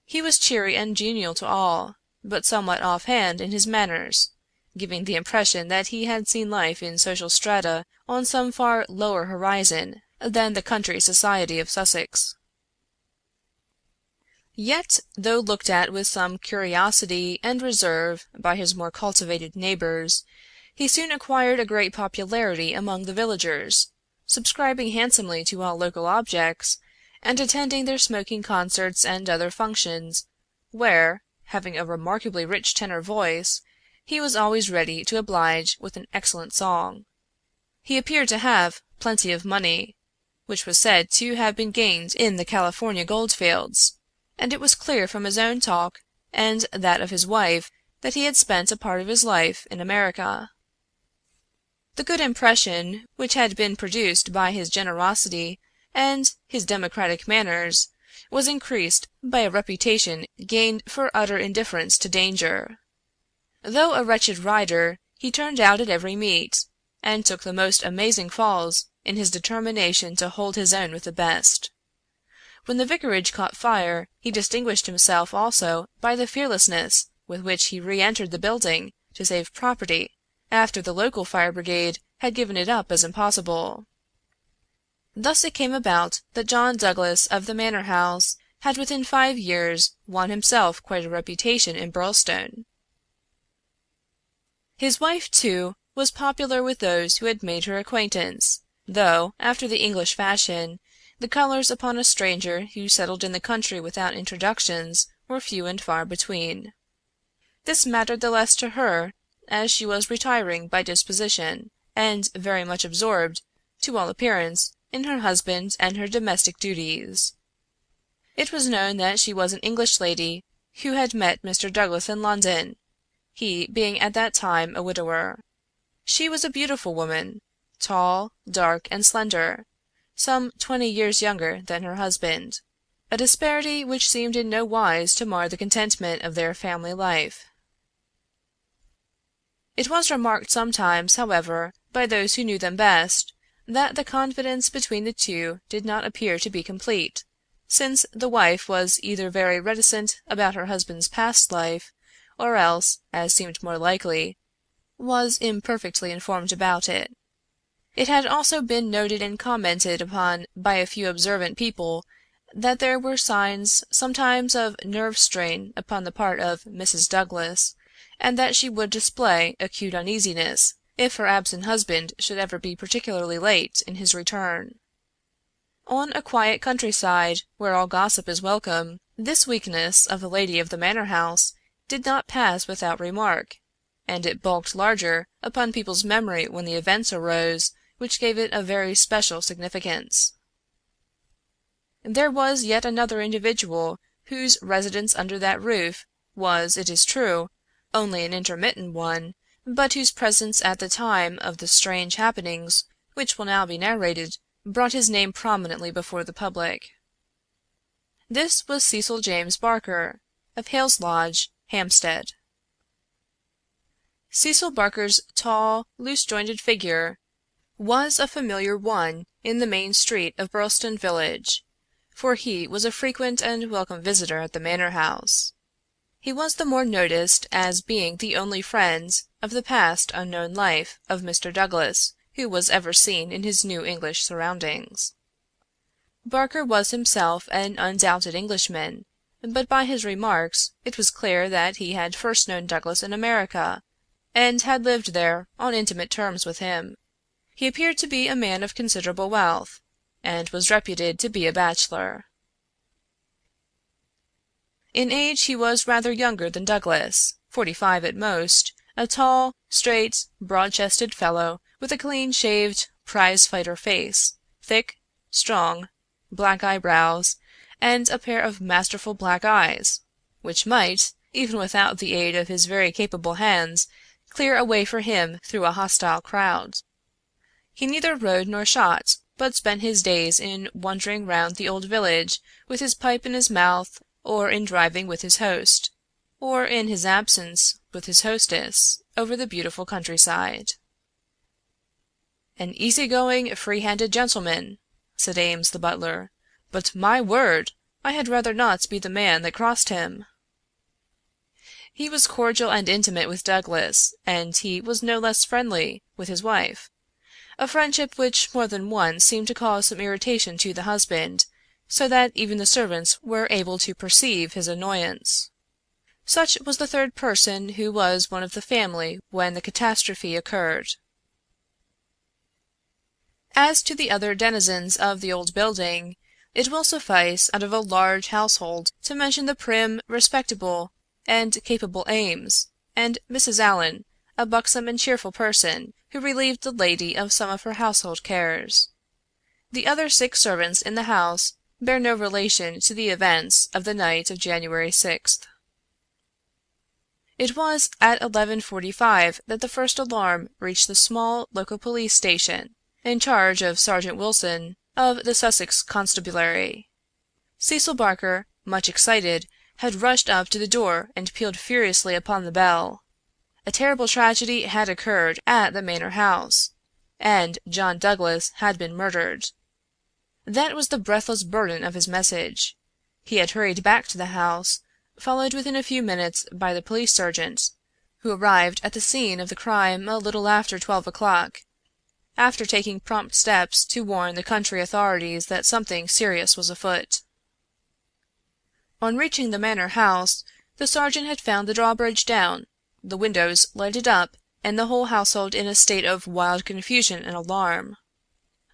He was cheery and genial to all, but somewhat off-hand in his manners, giving the impression that he had seen life in social strata on some far lower horizon than the country society of Sussex. Yet, though looked at with some curiosity and reserve by his more cultivated neighbors, he soon acquired a great popularity among the villagers, subscribing handsomely to all local objects, and attending their smoking concerts and other functions, where, having a remarkably rich tenor voice, he was always ready to oblige with an excellent song. He appeared to have plenty of money, which was said to have been gained in the California goldfields, and it was clear from his own talk and that of his wife that he had spent a part of his life in America. The good impression which had been produced by his generosity and his democratic manners was increased by a reputation gained for utter indifference to danger. Though a wretched rider, he turned out at every meet, and took the most amazing falls in his determination to hold his own with the best. When the vicarage caught fire, he distinguished himself also by the fearlessness with which he re-entered the building to save property after the local fire brigade had given it up as impossible. Thus it came about that John Douglas of the manor house had within 5 years won himself quite a reputation in Birlstone. His wife, too, was popular with those who had made her acquaintance, though, after the English fashion, the colours upon a stranger who settled in the country without introductions were few and far between. This mattered the less to her, as she was retiring by disposition, and very much absorbed, to all appearance, in her husband and her domestic duties. It was known that she was an English lady who had met Mr. Douglas in London, he being at that time a widower. She was a beautiful woman, tall, dark, and slender, some 20 years younger than her husband, a disparity which seemed in no wise to mar the contentment of their family life. It was remarked sometimes, however, by those who knew them best, that the confidence between the two did not appear to be complete, since the wife was either very reticent about her husband's past life, or else, as seemed more likely, was imperfectly informed about it. It had also been noted and commented upon by a few observant people that there were signs sometimes of nerve strain upon the part of Mrs. Douglas, and that she would display acute uneasiness if her absent husband should ever be particularly late in his return. On a quiet countryside, where all gossip is welcome, this weakness of the lady of the manor house did not pass without remark, and it bulked larger upon people's memory when the events arose which gave it a very special significance. There was yet another individual whose residence under that roof was, it is true, only an intermittent one, but whose presence at the time of the strange happenings which will now be narrated brought his name prominently before the public. This was Cecil James Barker, of Hale's Lodge, Hampstead. Cecil Barker's tall, loose-jointed figure was a familiar one in the main street of Birlstone village, for he was a frequent and welcome visitor at the manor house. He was the more noticed as being the only friend of the past unknown life of Mr. Douglas who was ever seen in his new English surroundings. Barker was himself an undoubted Englishman, but by his remarks it was clear that he had first known Douglas in America, and had lived there on intimate terms with him. He appeared to be a man of considerable wealth, and was reputed to be a bachelor. In age he was rather younger than Douglas, 45 at most, a tall, straight, broad-chested fellow with a clean-shaved, prize-fighter face, thick, strong, black eyebrows, and a pair of masterful black eyes, which might, even without the aid of his very capable hands, clear a way for him through a hostile crowd. He neither rode nor shot, but spent his days in wandering round the old village with his pipe in his mouth, or in driving with his host, or in his absence with his hostess, over the beautiful countryside. "An easy-going, free-handed gentleman," said Ames the butler, "but, my word! I had rather not be the man that crossed him." He was cordial and intimate with Douglas, and he was no less friendly with his wife, a friendship which more than once seemed to cause some irritation to the husband, so that even the servants were able to perceive his annoyance. Such was the third person who was one of the family when the catastrophe occurred. As to the other denizens of the old building, it will suffice out of a large household to mention the prim, respectable, and capable Ames, and Mrs. Allen, a buxom and cheerful person, who relieved the lady of some of her household cares. The other 6 servants in the house bear no relation to the events of the night of January 6th. It was at 11:45 that the first alarm reached the small local police station, in charge of Sergeant Wilson, of the Sussex Constabulary. Cecil Barker, much excited, had rushed up to the door and pealed furiously upon the bell. A terrible tragedy had occurred at the manor house, and John Douglas had been murdered. That was the breathless burden of his message. He had hurried back to the house, followed within a few minutes by the police sergeant, who arrived at the scene of the crime a little after 12 o'clock, after taking prompt steps to warn the country authorities that something serious was afoot. On reaching the manor house, the sergeant had found the drawbridge down, the windows lighted up, and the whole household in a state of wild confusion and alarm.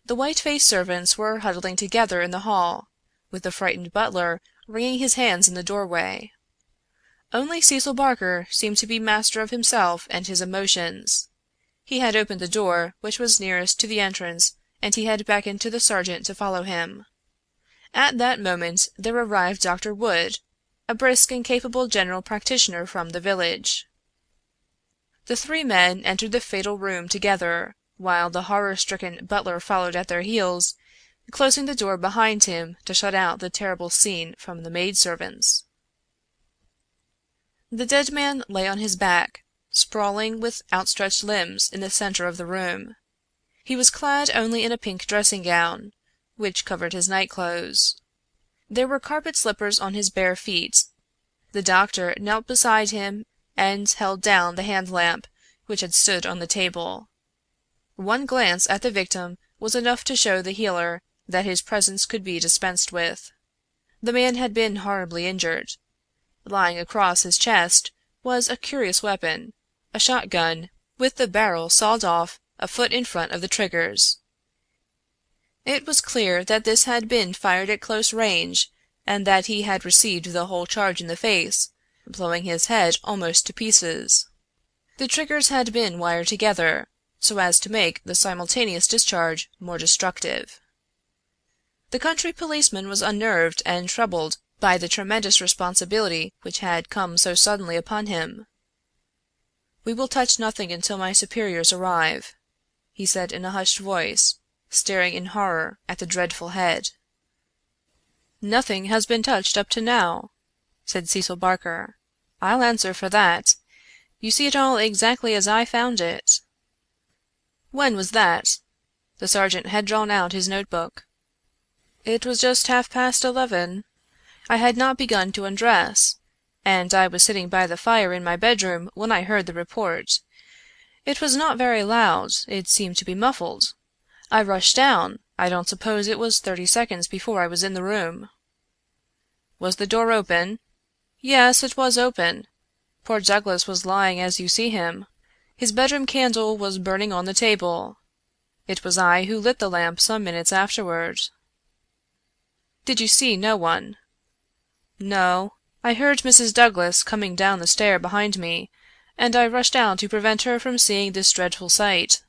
The white-faced servants were huddling together in the hall, with the frightened butler wringing his hands in the doorway. Only Cecil Barker seemed to be master of himself and his emotions. He had opened the door which was nearest to the entrance, and he had beckoned to the sergeant to follow him. At that moment there arrived Dr. Wood, a brisk and capable general practitioner from the village. The 3 men entered the fatal room together, while the horror-stricken butler followed at their heels, closing the door behind him to shut out the terrible scene from the maidservants. The dead man lay on his back, sprawling with outstretched limbs in the center of the room. He was clad only in a pink dressing-gown, which covered his night-clothes. There were carpet slippers on his bare feet. The doctor knelt beside him and held down the hand-lamp which had stood on the table. One glance at the victim was enough to show the healer that his presence could be dispensed with. The man had been horribly injured. Lying across his chest was a curious weapon, a shotgun, with the barrel sawed off a foot in front of the triggers. It was clear that this had been fired at close range, and that he had received the whole charge in the face, blowing his head almost to pieces. The triggers had been wired together, so as to make the simultaneous discharge more destructive. The country policeman was unnerved and troubled by the tremendous responsibility which had come so suddenly upon him. "We will touch nothing until my superiors arrive," he said in a hushed voice, staring in horror at the dreadful head. "Nothing has been touched up to now," said Cecil Barker. "I'll answer for that. You see it all exactly as I found it." "When was that?" The sergeant had drawn out his notebook. "It was just 11:30. I had not begun to undress, and I was sitting by the fire in my bedroom when I heard the report. It was not very loud, it seemed to be muffled. I rushed down. I don't suppose it was 30 seconds before I was in the room." "Was the door open?" "Yes, it was open. Poor Douglas was lying as you see him. His bedroom candle was burning on the table. It was I who lit the lamp some minutes afterward." "Did you see no one?" "No. I heard Mrs. Douglas coming down the stair behind me, and I rushed out to prevent her from seeing this dreadful sight.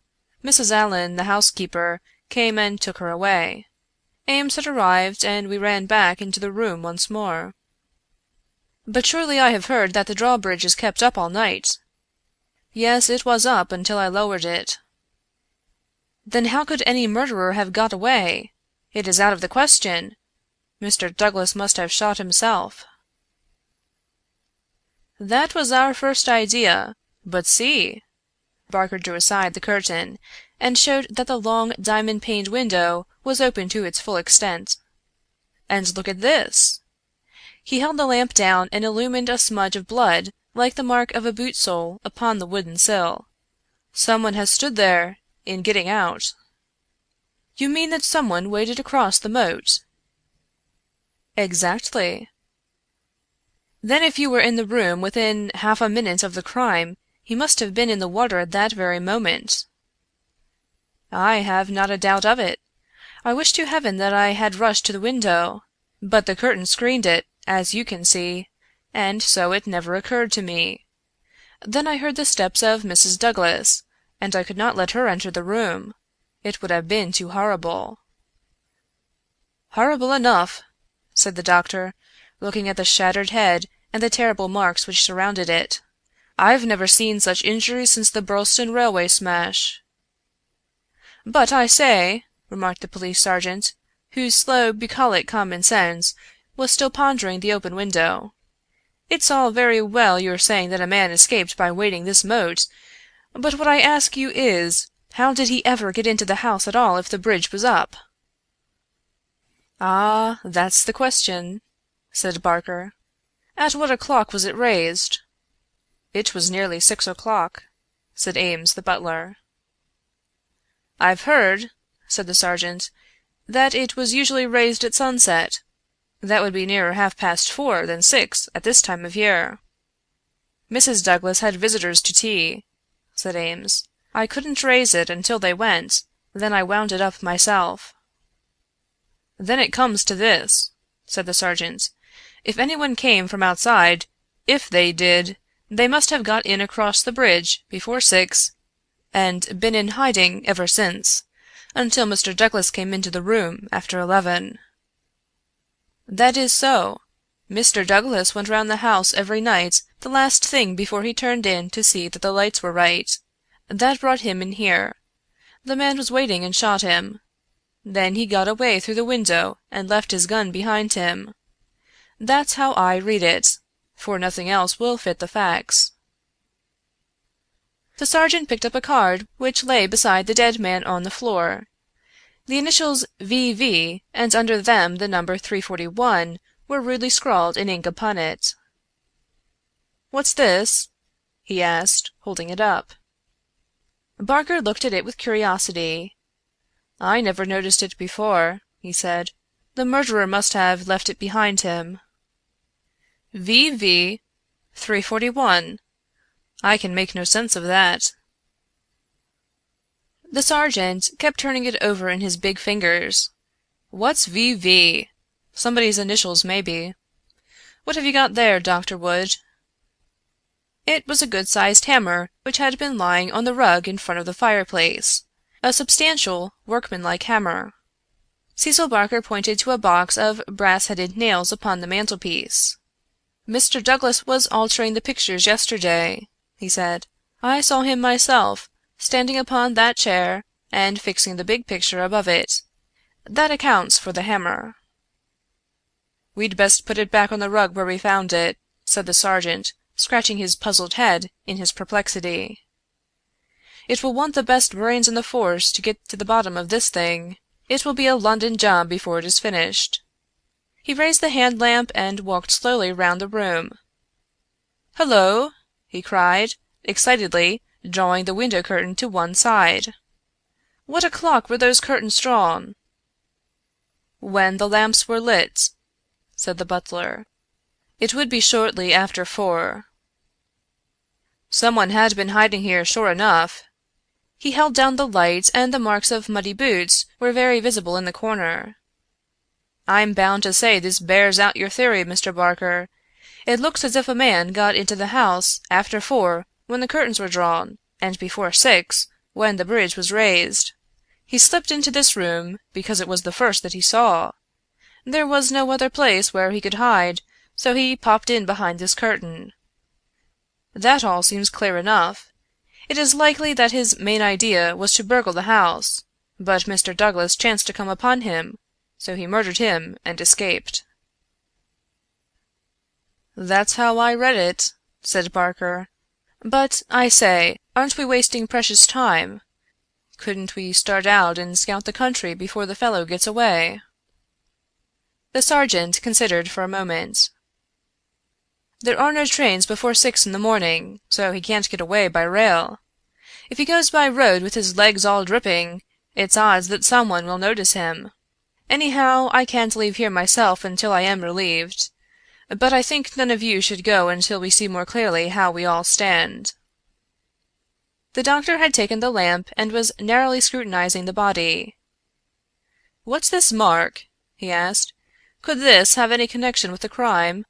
Mrs. Allen, the housekeeper, came and took her away. Ames had arrived, and we ran back into the room once more." "But surely I have heard that the drawbridge is kept up all night." "Yes, it was up until I lowered it." "Then how could any murderer have got away? It is out of the question. Mr. Douglas must have shot himself." "That was our first idea. But see!" Barker drew aside the curtain, and showed that the long diamond-paned window was open to its full extent. "And look at this!" He held the lamp down and illumined a smudge of blood like the mark of a boot sole upon the wooden sill. "Someone has stood there in getting out." "You mean that someone waded across the moat?" "Exactly." "Then if you were in the room within half a minute of the crime, he must have been in the water at that very moment." "I have not a doubt of it. I wish to heaven that I had rushed to the window, but the curtain screened it, as you can see, and so it never occurred to me. Then I heard the steps of Mrs. Douglas, and I could not let her enter the room. It would have been too horrible." "Horrible enough," said the doctor, looking at the shattered head and the terrible marks which surrounded it. "I've never seen such injuries since the Birlstone railway smash." "But I say," remarked the police sergeant, whose slow bucolic common sense was still pondering the open window, "it's all very well your saying that a man escaped by wading this moat, but what I ask you is, how did he ever get into the house at all if the bridge was up?" "Ah, that's the question," said Barker. "At what o'clock was it raised?" "It was nearly 6 o'clock," said Ames, the butler. "I've heard," said the sergeant, "that it was usually raised at sunset. That would be nearer 4:30 than 6 at this time of year." "Mrs. Douglas had visitors to tea," said Ames. "I couldn't raise it until they went, then I wound it up myself." "Then it comes to this," said the sergeant. "If anyone came from outside, if they did, they must have got in across the bridge before 6, and been in hiding ever since, until Mr. Douglas came into the room after 11. "That is so. Mr. Douglas went round the house every night the last thing before he turned in to see that the lights were right. That brought him in here. The man was waiting and shot him. Then he got away through the window and left his gun behind him. That's how I read it, for nothing else will fit the facts." The sergeant picked up a card which lay beside the dead man on the floor. The initials V.V. and under them the number 341 were rudely scrawled in ink upon it. "What's this?" he asked, holding it up. Barker looked at it with curiosity. "I never noticed it before," he said. "The murderer must have left it behind him. V.V. 341. I can make no sense of that." The sergeant kept turning it over in his big fingers. "What's V.V.? Somebody's initials, maybe. What have you got there, Dr. Wood?" It was a good-sized hammer which had been lying on the rug in front of the fireplace, a substantial, workmanlike hammer. Cecil Barker pointed to a box of brass-headed nails upon the mantelpiece. "Mr. Douglas was altering the pictures yesterday," he said. "I saw him myself, standing upon that chair and fixing the big picture above it. That accounts for the hammer." We'd best put it back on the rug where we found it," said the sergeant, scratching his puzzled head in his perplexity. "It will want the best brains in the force to get to the bottom of this thing. It will be a London job before it is finished." He raised the hand lamp and walked slowly round the room. "Hullo!" he cried, excitedly, drawing the window curtain to one side. "What o'clock were those curtains drawn?" "When the lamps were lit," said the butler. "It would be shortly after 4. Someone had been hiding here, sure enough." He held down the light, and the marks of muddy boots were very visible in the corner. "I'm bound to say this bears out your theory, Mr. Barker. It looks as if a man got into the house after 4 when the curtains were drawn, and before 6 when the bridge was raised. He slipped into this room because it was the first that he saw. There was no other place where he could hide, so he popped in behind this curtain. That all seems clear enough. It is likely that his main idea was to burgle the house, but Mr. Douglas chanced to come upon him, so he murdered him and escaped." "That's how I read it," said Barker. "But, I say, aren't we wasting precious time? Couldn't we start out and scout the country before the fellow gets away?" The sergeant considered for a moment. "There are no trains before 6 in the morning, so he can't get away by rail. If he goes by road with his legs all dripping, it's odds that someone will notice him. Anyhow, I can't leave here myself until I am relieved. But I think none of you should go until we see more clearly how we all stand." The doctor had taken the lamp and was narrowly scrutinizing the body. "What's this mark?" he asked. "Could this have any connection with the crime?"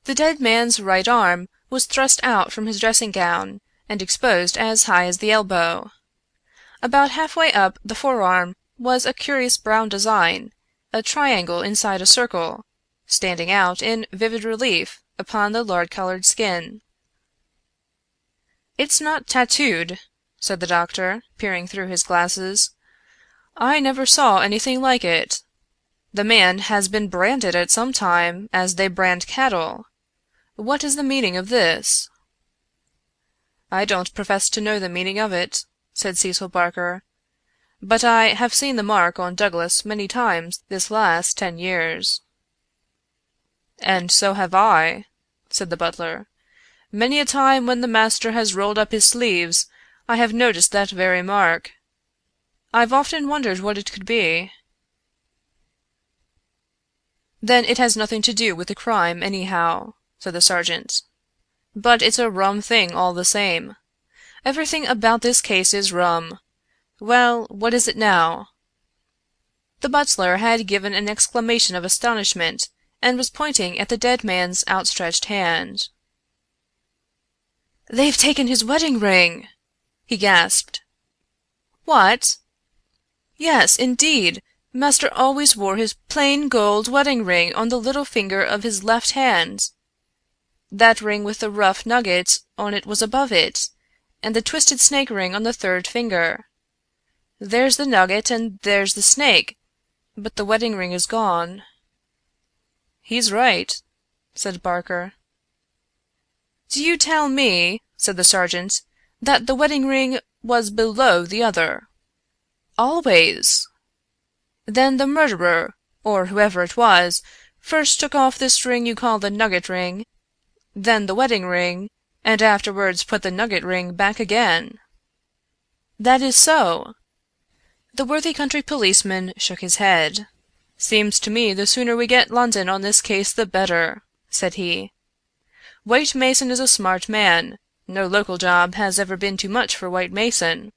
The dead man's right arm was thrust out from his dressing gown, and exposed as high as the elbow. About halfway up the forearm was a curious brown design, a triangle inside a circle, standing out in vivid relief upon the lard-colored skin. "It's not tattooed," said the doctor, peering through his glasses. "I never saw anything like it. The man has been branded at some time, as they brand cattle. What is the meaning of this?" "I don't profess to know the meaning of it," said Cecil Barker, "but I have seen the mark on Douglas many times this last 10 years." "And so have I," said the butler. "Many a time when the master has rolled up his sleeves I have noticed that very mark. I've often wondered what it could be." "Then it has nothing to do with the crime, anyhow," said the sergeant. "But it's a rum thing all the same. Everything about this case is rum. Well, what is it now?" The butler had given an exclamation of astonishment, and was pointing at the dead man's outstretched hand. "They've taken his wedding ring!" he gasped. "What?" "Yes, indeed! Master always wore his plain gold wedding ring on the little finger of his left hand. That ring with the rough nugget on it was above it, and the twisted snake ring on the third finger. There's the nugget and there's the snake, but the wedding ring is gone." "He's right," said Barker. "Do you tell me," said the sergeant, "that the wedding ring was below the other?" "Always." "Then the murderer, or whoever it was, first took off this ring you call the nugget ring, then the wedding ring, and afterwards put the nugget ring back again?" "That is so." The worthy country policeman shook his head. "Seems to me the sooner we get London on this case the better," said he. "White Mason is a smart man. No local job has ever been too much for White Mason.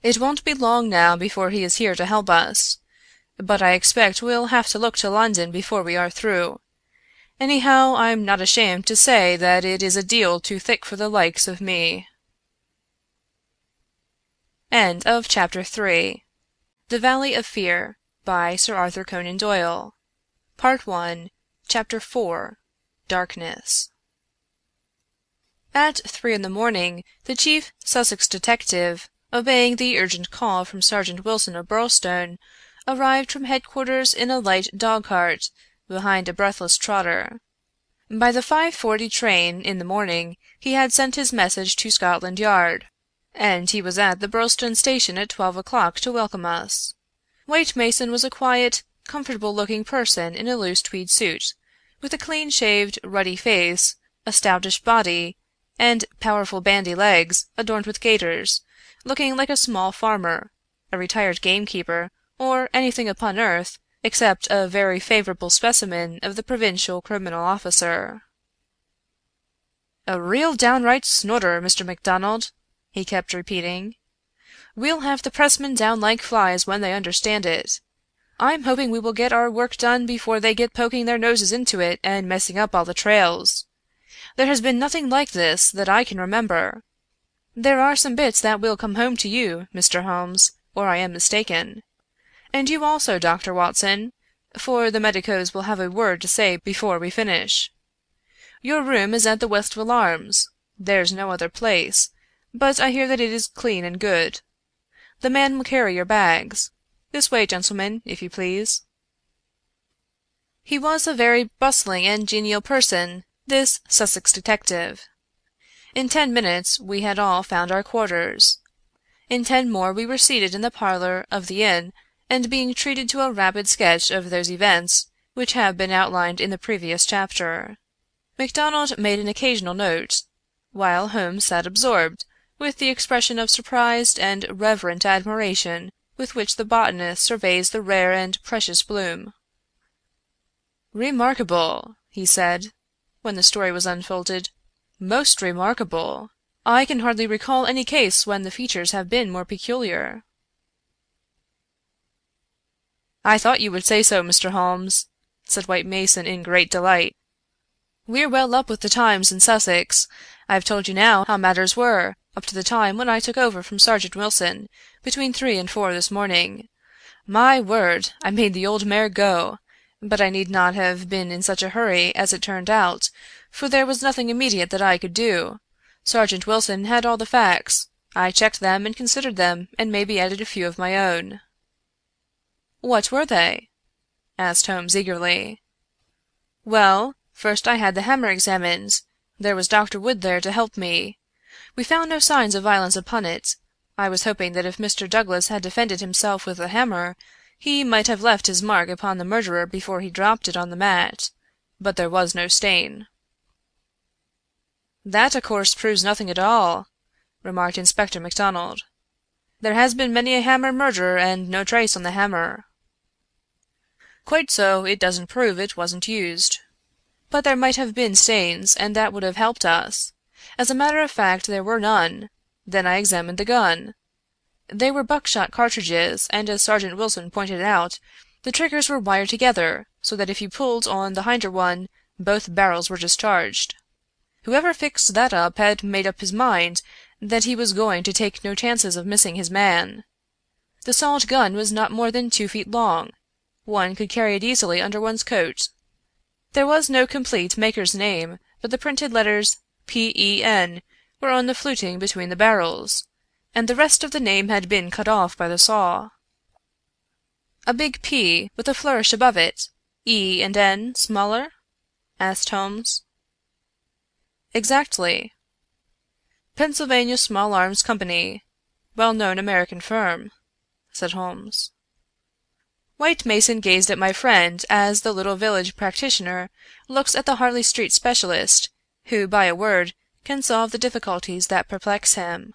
It won't be long now before he is here to help us. But I expect we'll have to look to London before we are through. Anyhow, I'm not ashamed to say that it is a deal too thick for the likes of me." End of Chapter 3. The Valley of Fear, by Sir Arthur Conan Doyle. Part 1, Chapter 4. Darkness. At 3 in the morning, the chief Sussex detective, obeying the urgent call from Sergeant Wilson of Birlstone, arrived from headquarters in a light dog-cart, behind a breathless trotter. By the 5:40 train in the morning he had sent his message to Scotland Yard, and he was at the Birlstone station at 12 o'clock to welcome us. White Mason was a quiet, comfortable-looking person in a loose tweed suit, with a clean-shaved, ruddy face, a stoutish body, and powerful bandy legs adorned with gaiters, looking like a small farmer, a retired gamekeeper, or anything upon earth except a very favorable specimen of the provincial criminal officer. "A real downright snorter, Mr. MacDonald," he kept repeating. "We'll have the pressmen down like flies when they understand it. I'm hoping we will get our work done before they get poking their noses into it and messing up all the trails. There has been nothing like this that I can remember. There are some bits that will come home to you, Mr. Holmes, or I am mistaken. And you also, Dr. Watson, for the medicos will have a word to say before we finish. Your room is at the Westville Arms. There's no other place, but I hear that it is clean and good. The man will carry your bags. This way, gentlemen, if you please." He was a very bustling and genial person, this Sussex detective. In 10 minutes we had all found our quarters. In 10 more we were seated in the parlor of the inn and being treated to a rapid sketch of those events which have been outlined in the previous chapter. MacDonald made an occasional note, while Holmes sat absorbed, with the expression of surprised and reverent admiration with which the botanist surveys the rare and precious bloom. "Remarkable," he said, when the story was unfolded. "Most remarkable. I can hardly recall any case when the features have been more peculiar." "I thought you would say so, Mr. Holmes," said White Mason in great delight. "We're well up with the times in Sussex. I've told you now how matters were, up to the time when I took over from Sergeant Wilson, between 3 and 4 this morning. My word, I made the old mare go, but I need not have been in such a hurry as it turned out, for there was nothing immediate that I could do. Sergeant Wilson had all the facts. I checked them and considered them, and maybe added a few of my own." "What were they?" asked Holmes eagerly. "Well, first I had the hammer examined. There was Dr. Wood there to help me. We found no signs of violence upon it. I was hoping that if Mr. Douglas had defended himself with the hammer, he might have left his mark upon the murderer before he dropped it on the mat. But there was no stain." "That, of course, proves nothing at all," remarked Inspector MacDonald. "There has been many a hammer murder and no trace on the hammer." "Quite so, it doesn't prove it wasn't used. But there might have been stains, and that would have helped us. As a matter of fact, there were none. Then I examined the gun. They were buckshot cartridges, and as Sergeant Wilson pointed out, the triggers were wired together, so that if you pulled on the hinder one, both barrels were discharged. Whoever fixed that up had made up his mind that he was going to take no chances of missing his man. The sawed gun was not more than 2 feet long. One could carry it easily under one's coat. There was no complete maker's name, but the printed letters P.E.N. were on the fluting between the barrels, and the rest of the name had been cut off by the saw." "A big P with a flourish above it, E and N smaller?" asked Holmes. "Exactly. Pennsylvania Small Arms Company, well-known American firm," said Holmes. White Mason gazed at my friend as the little village practitioner looks at the Harley Street specialist, who by a word can solve the difficulties that perplex him.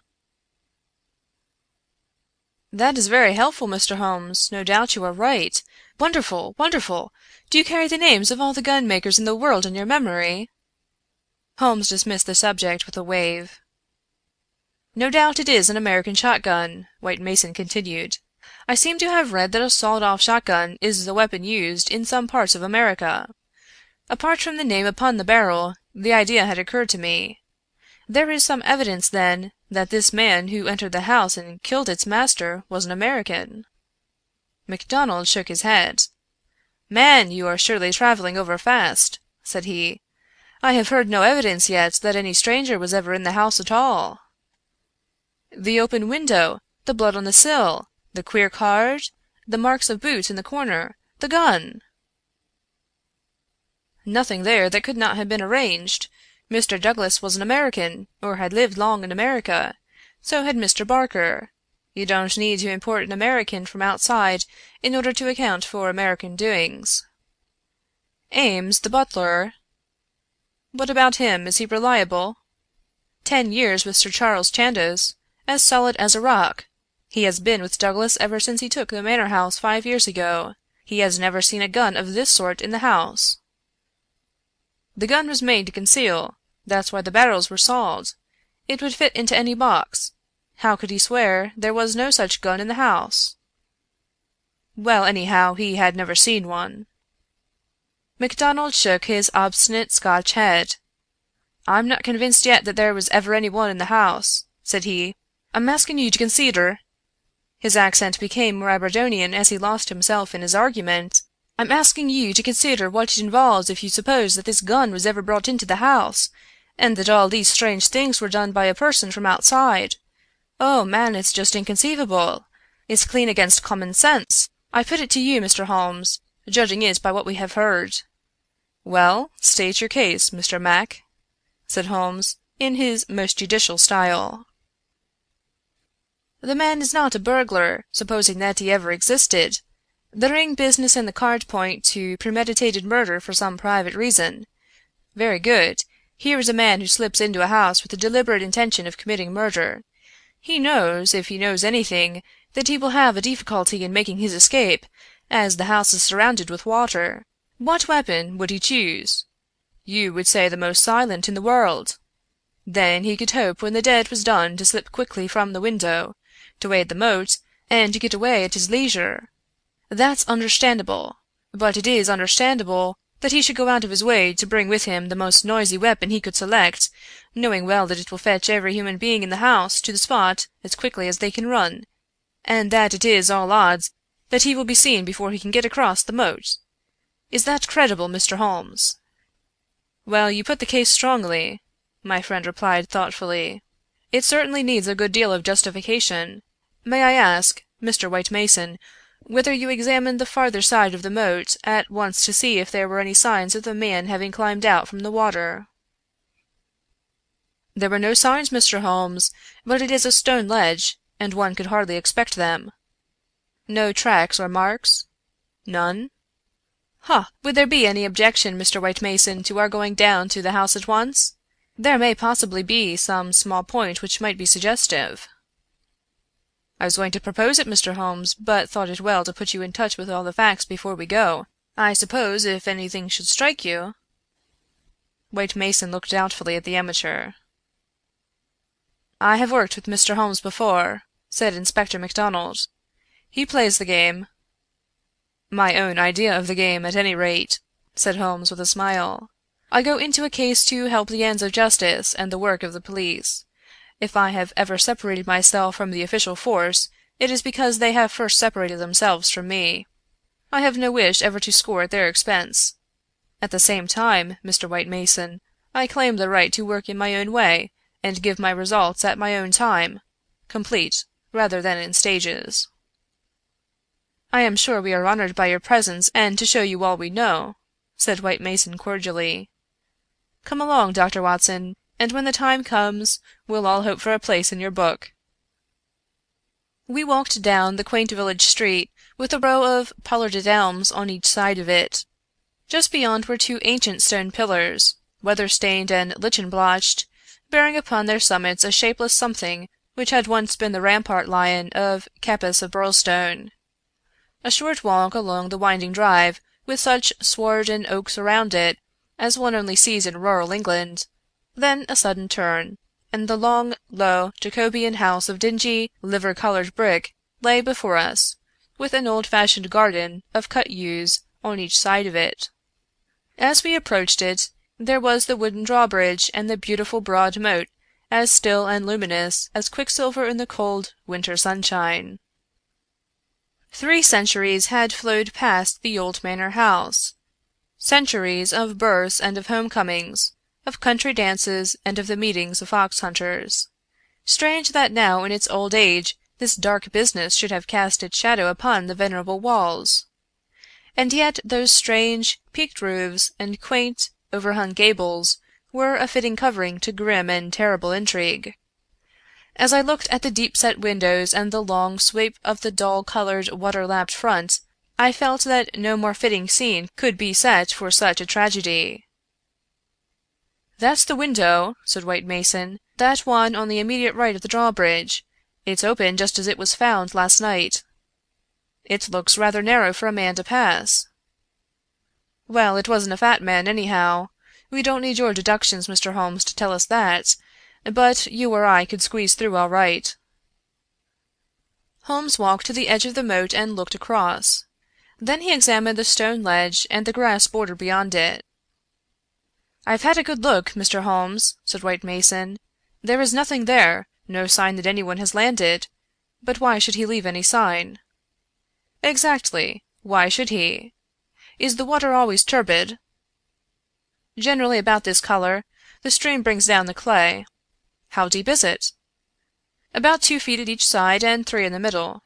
"That is very helpful, Mr. Holmes. No doubt you are right. Wonderful! Wonderful! Do you carry the names of all the gun makers in the world in your memory?" Holmes dismissed the subject with a wave. "No doubt it is an American shotgun," White Mason continued. "I seem to have read that a sawed-off shotgun is the weapon used in some parts of America. Apart from the name upon the barrel, the idea had occurred to me. There is some evidence, then, that this man who entered the house and killed its master was an American." MacDonald shook his head. "Man, you are surely traveling over fast," said he. "I have heard no evidence yet that any stranger was ever in the house at all." "The open window, the blood on the sill, the queer card, the marks of boots in the corner, the gun!" Nothing there that could not have been arranged. Mr. Douglas was an American, or had lived long in America. So had Mr. Barker. You don't need to import an American from outside in order to account for American doings. Ames, the butler. What about him? Is he reliable? 10 years with Sir Charles Chandos, as solid as a rock. He has been with Douglas ever since he took the manor house 5 years ago. He has never seen a gun of this sort in the house. The gun was made to conceal. That's why the barrels were sawed. It would fit into any box. How could he swear there was no such gun in the house? Well, anyhow, he had never seen one. MacDonald shook his obstinate Scotch head. "I'm not convinced yet that there was ever any one in the house," said he. "I'm asking you to consider—" His accent became more Aberdonian as he lost himself in his argument. "I'm asking you to consider what it involves if you suppose that this gun was ever brought into the house, and that all these strange things were done by a person from outside. Oh, man, it's just inconceivable. It's clean against common sense. I put it to you, Mr. Holmes, judging it by what we have heard." "Well, state your case, Mr. Mac," said Holmes, in his most judicial style. "The man is not a burglar, supposing that he ever existed. The ring business and the card point to premeditated murder for some private reason. Very good. Here is a man who slips into a house with the deliberate intention of committing murder. He knows, if he knows anything, that he will have a difficulty in making his escape, as the house is surrounded with water. What weapon would he choose? You would say the most silent in the world. Then he could hope when the deed was done to slip quickly from the window, to wade the moat, and to get away at his leisure. That's understandable. But it is understandable that he should go out of his way to bring with him the most noisy weapon he could select, knowing well that it will fetch every human being in the house to the spot as quickly as they can run, and that it is all odds that he will be seen before he can get across the moat. Is that credible, Mr. Holmes?" "Well, you put the case strongly," my friend replied thoughtfully. "It certainly needs a good deal of justification. May I ask, Mr. White Mason, whether you examined the farther side of the moat at once to see if there were any signs of the man having climbed out from the water?" "There were no signs, Mr. Holmes, but it is a stone ledge, and one could hardly expect them." "No tracks or marks?" "None." "Ha! Would there be any objection, Mr. White Mason, to our going down to the house at once? There may possibly be some small point which might be suggestive." "I was going to propose it, Mr. Holmes, but thought it well to put you in touch with all the facts before we go. I suppose if anything should strike you—" White Mason looked doubtfully at the amateur. "I have worked with Mr. Holmes before," said Inspector MacDonald. "He plays the game." "My own idea of the game, at any rate," said Holmes with a smile. "I go into a case to help the ends of justice and the work of the police. If I have ever separated myself from the official force, it is because they have first separated themselves from me. I have no wish ever to score at their expense. At the same time, Mr. White Mason, I claim the right to work in my own way and give my results at my own time, complete, rather than in stages." "I am sure we are honored by your presence and to show you all we know," said White Mason cordially. "Come along, Dr. Watson, and when the time comes, we'll all hope for a place in your book." We walked down the quaint village street, with a row of pollarded elms on each side of it. Just beyond were two ancient stone pillars, weather-stained and lichen-blotched, bearing upon their summits a shapeless something which had once been the rampart lion of Capus of Birlstone. A short walk along the winding drive, with such sward and oaks around it as one only sees in rural England, then a sudden turn, and the long, low, Jacobean house of dingy, liver-colored brick lay before us, with an old-fashioned garden of cut yews on each side of it. As we approached it, there was the wooden drawbridge and the beautiful broad moat, as still and luminous as quicksilver in the cold winter sunshine. 3 centuries had flowed past the old manor house. Centuries of births and of homecomings, of country dances and of the meetings of fox hunters. Strange that now in its old age this dark business should have cast its shadow upon the venerable walls. and yet those strange, peaked roofs and quaint, overhung gables were a fitting covering to grim and terrible intrigue. As I looked at the deep-set windows and the long sweep of the dull-colored, water-lapped front, I felt that no more fitting scene could be set for such a tragedy. "That's the window," said White Mason, "that one on the immediate right of the drawbridge. It's open just as it was found last night. It looks rather narrow for a man to pass." "Well, it wasn't a fat man, anyhow. We don't need your deductions, Mr. Holmes, to tell us that, but you or I could squeeze through all right." Holmes walked to the edge of the moat and looked across. Then he examined the stone ledge and the grass border beyond it. "I've had a good look, Mr. Holmes," said White Mason. "There is nothing there, no sign that anyone has landed. But why should he leave any sign?" "Exactly. Why should he? Is the water always turbid?" "Generally about this color. The stream brings down the clay." "How deep is it?" "About 2 feet at each side and 3 in the middle."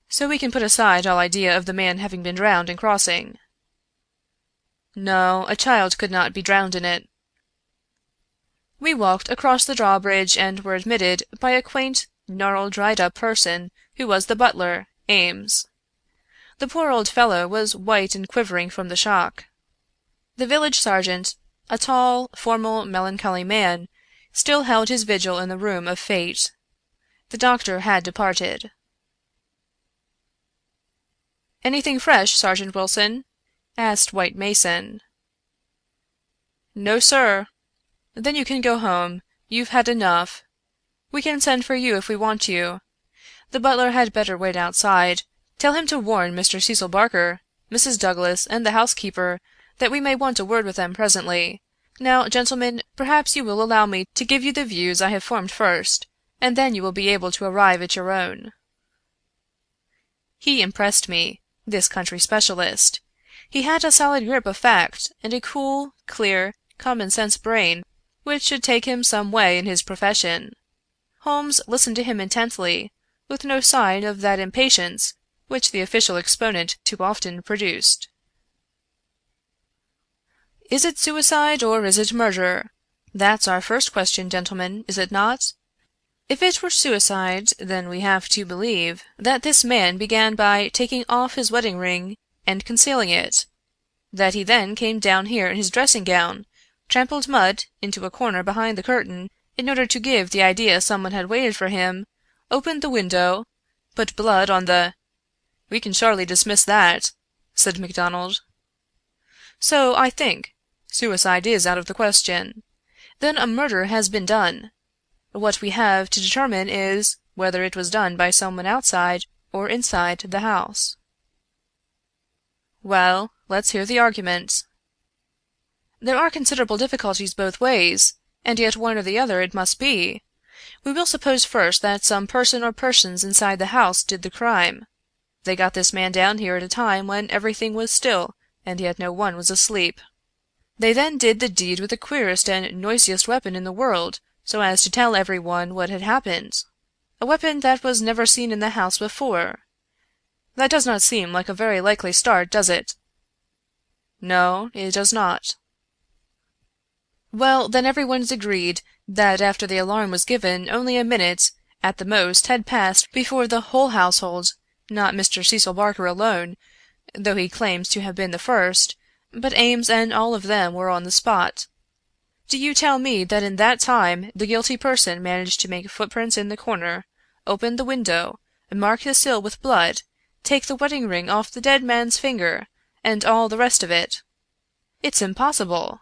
"So we can put aside all idea of the man having been drowned in crossing." "No, a child could not be drowned in it." We walked across the drawbridge and were admitted by a quaint, gnarled, dried-up person who was the butler, Ames. The poor old fellow was white and quivering from the shock. The village sergeant, a tall, formal, melancholy man, still held his vigil in the room of fate. The doctor had departed. "Anything fresh, Sergeant Wilson?" asked White Mason. "No, sir." "Then you can go home. You've had enough. We can send for you if we want you. The butler had better wait outside. Tell him to warn Mr. Cecil Barker, Mrs. Douglas, and the housekeeper that we may want a word with them presently. Now, gentlemen, perhaps you will allow me to give you the views I have formed first, and then you will be able to arrive at your own." He impressed me, this country specialist. He had a solid grip of fact, and a cool, clear, common-sense brain which should take him some way in his profession. Holmes listened to him intently, with no sign of that impatience which the official exponent too often produced. "Is it suicide or is it murder? That's our first question, gentlemen, is it not? If it were suicide, then we have to believe that this man began by taking off his wedding ring and concealing it, that he then came down here in his dressing gown, trampled mud into a corner behind the curtain in order to give the idea someone had waited for him, opened the window, put blood on the—" "We can surely dismiss that," said MacDonald. "So I think. Suicide is out of the question. Then a murder has been done. What we have to determine is, whether it was done by someone outside or inside the house." "Well, let's hear the argument." "There are considerable difficulties both ways, and yet one or the other it must be. We will suppose first that some person or persons inside the house did the crime. They got this man down here at a time when everything was still and yet no one was asleep. They then did the deed with the queerest and noisiest weapon in the world, so as to tell everyone what had happened. A weapon that was never seen in the house before. That does not seem like a very likely start, does it?" "No, it does not." "Well, then everyone is agreed that after the alarm was given only a minute, at the most, had passed before the whole household, not Mr. Cecil Barker alone, though he claims to have been the first, but Ames and all of them were on the spot. Do you tell me that in that time the guilty person managed to make footprints in the corner, open the window, mark the sill with blood, take the wedding ring off the dead man's finger, and all the rest of it? It's impossible."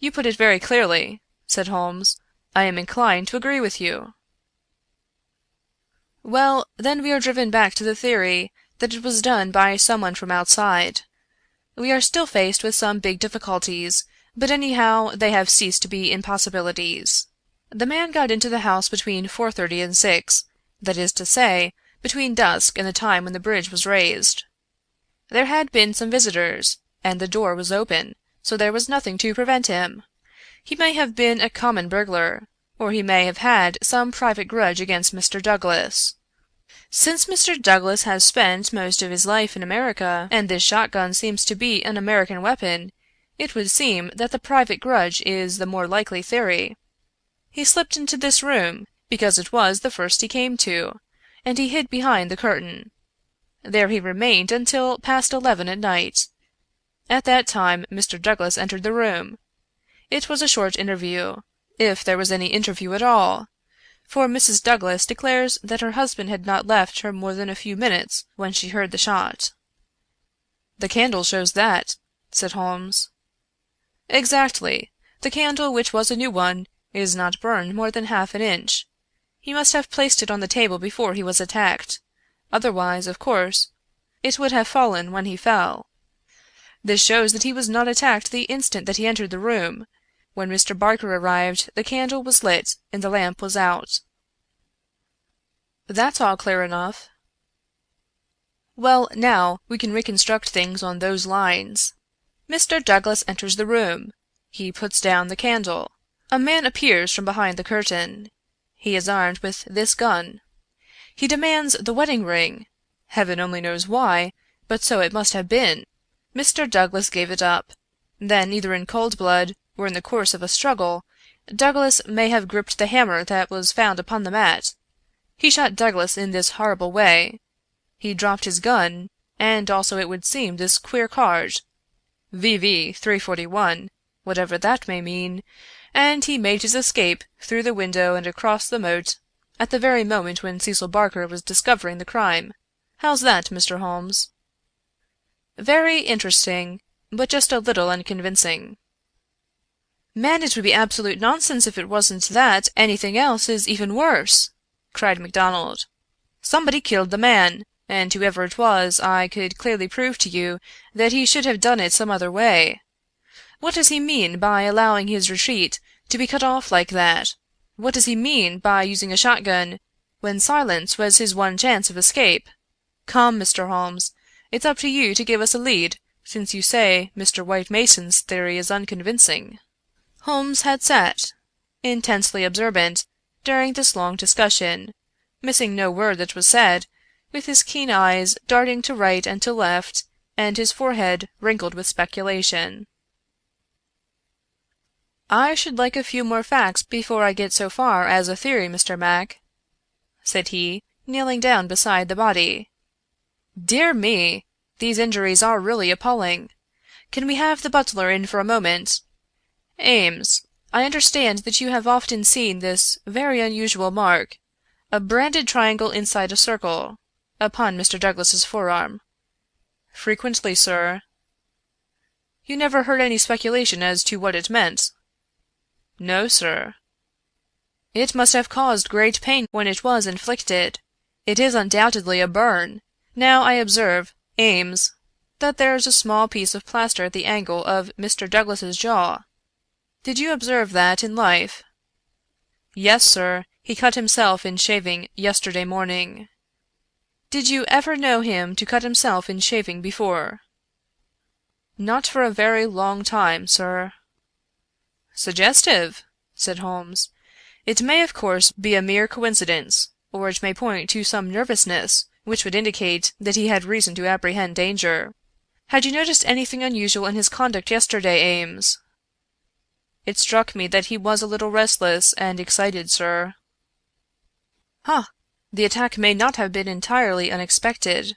"You put it very clearly," said Holmes. "I am inclined to agree with you." "Well, then we are driven back to the theory that it was done by someone from outside. We are still faced with some big difficulties, but anyhow they have ceased to be impossibilities. The man got into the house between 4:30 and 6, that is to say, between dusk and the time when the bridge was raised. There had been some visitors, and the door was open, so there was nothing to prevent him. He may have been a common burglar, or he may have had some private grudge against Mr. Douglas. Since Mr. Douglas has spent most of his life in America, and this shotgun seems to be an American weapon, it would seem that the private grudge is the more likely theory. He slipped into this room, because it was the first he came to, and he hid behind the curtain. There he remained until past 11 at night. At that time Mr. Douglas entered the room. It was a short interview, if there was any interview at all, for Mrs. Douglas declares that her husband had not left her more than a few minutes when she heard the shot. "The candle shows that," said Holmes. "Exactly. The candle, which was a new one, is not burned more than half an inch. He must have placed it on the table before he was attacked. Otherwise, of course, it would have fallen when he fell. This shows that he was not attacked the instant that he entered the room. When Mr. Barker arrived, the candle was lit and the lamp was out." "That's all clear enough." "Well, now, we can reconstruct things on those lines. Mr. Douglas enters the room. He puts down the candle. A man appears from behind the curtain. He is armed with this gun. He demands the wedding ring. Heaven only knows why, but so it must have been. Mr. Douglas gave it up. Then, either in cold blood, or in the course of a struggle, Douglas may have gripped the hammer that was found upon the mat. He shot Douglas in this horrible way. He dropped his gun, and also it would seem this queer card, VV 341, whatever that may mean, and he made his escape through the window and across the moat at the very moment when Cecil Barker was discovering the crime. How's that, Mr. Holmes?" "Very interesting, but just a little unconvincing." "Man, it would be absolute nonsense if it wasn't that; anything else is even worse!" cried MacDonald. "Somebody killed the man, and whoever it was, I could clearly prove to you that he should have done it some other way. What does he mean by allowing his retreat to be cut off like that? What does he mean by using a shotgun when silence was his one chance of escape? Come, Mr. Holmes, it's up to you to give us a lead, since you say Mr. White Mason's theory is unconvincing." Holmes had sat, intensely observant, during this long discussion, missing no word that was said, with his keen eyes darting to right and to left, and his forehead wrinkled with speculation. "I should like a few more facts before I get so far as a theory, Mr. Mac," said he, kneeling down beside the body. "Dear me! These injuries are really appalling. Can we have the butler in for a moment? Ames, I understand that you have often seen this very unusual mark, a branded triangle inside a circle, upon Mr. Douglas's forearm." "Frequently, sir." "You never heard any speculation as to what it meant?" "No, sir." "It must have caused great pain when it was inflicted. It is undoubtedly a burn. Now I observe, Ames, that there's a small piece of plaster at the angle of Mr. Douglas's jaw. Did you observe that in life?" "Yes, sir. He cut himself in shaving yesterday morning." "Did you ever know him to cut himself in shaving before?" "Not for a very long time, sir." "Suggestive!" said Holmes. "It may, of course, be a mere coincidence, or it may point to some nervousness which would indicate that he had reason to apprehend danger. Had you noticed anything unusual in his conduct yesterday, Ames?" "It struck me that he was a little restless and excited, sir." "Ha! The attack may not have been entirely unexpected.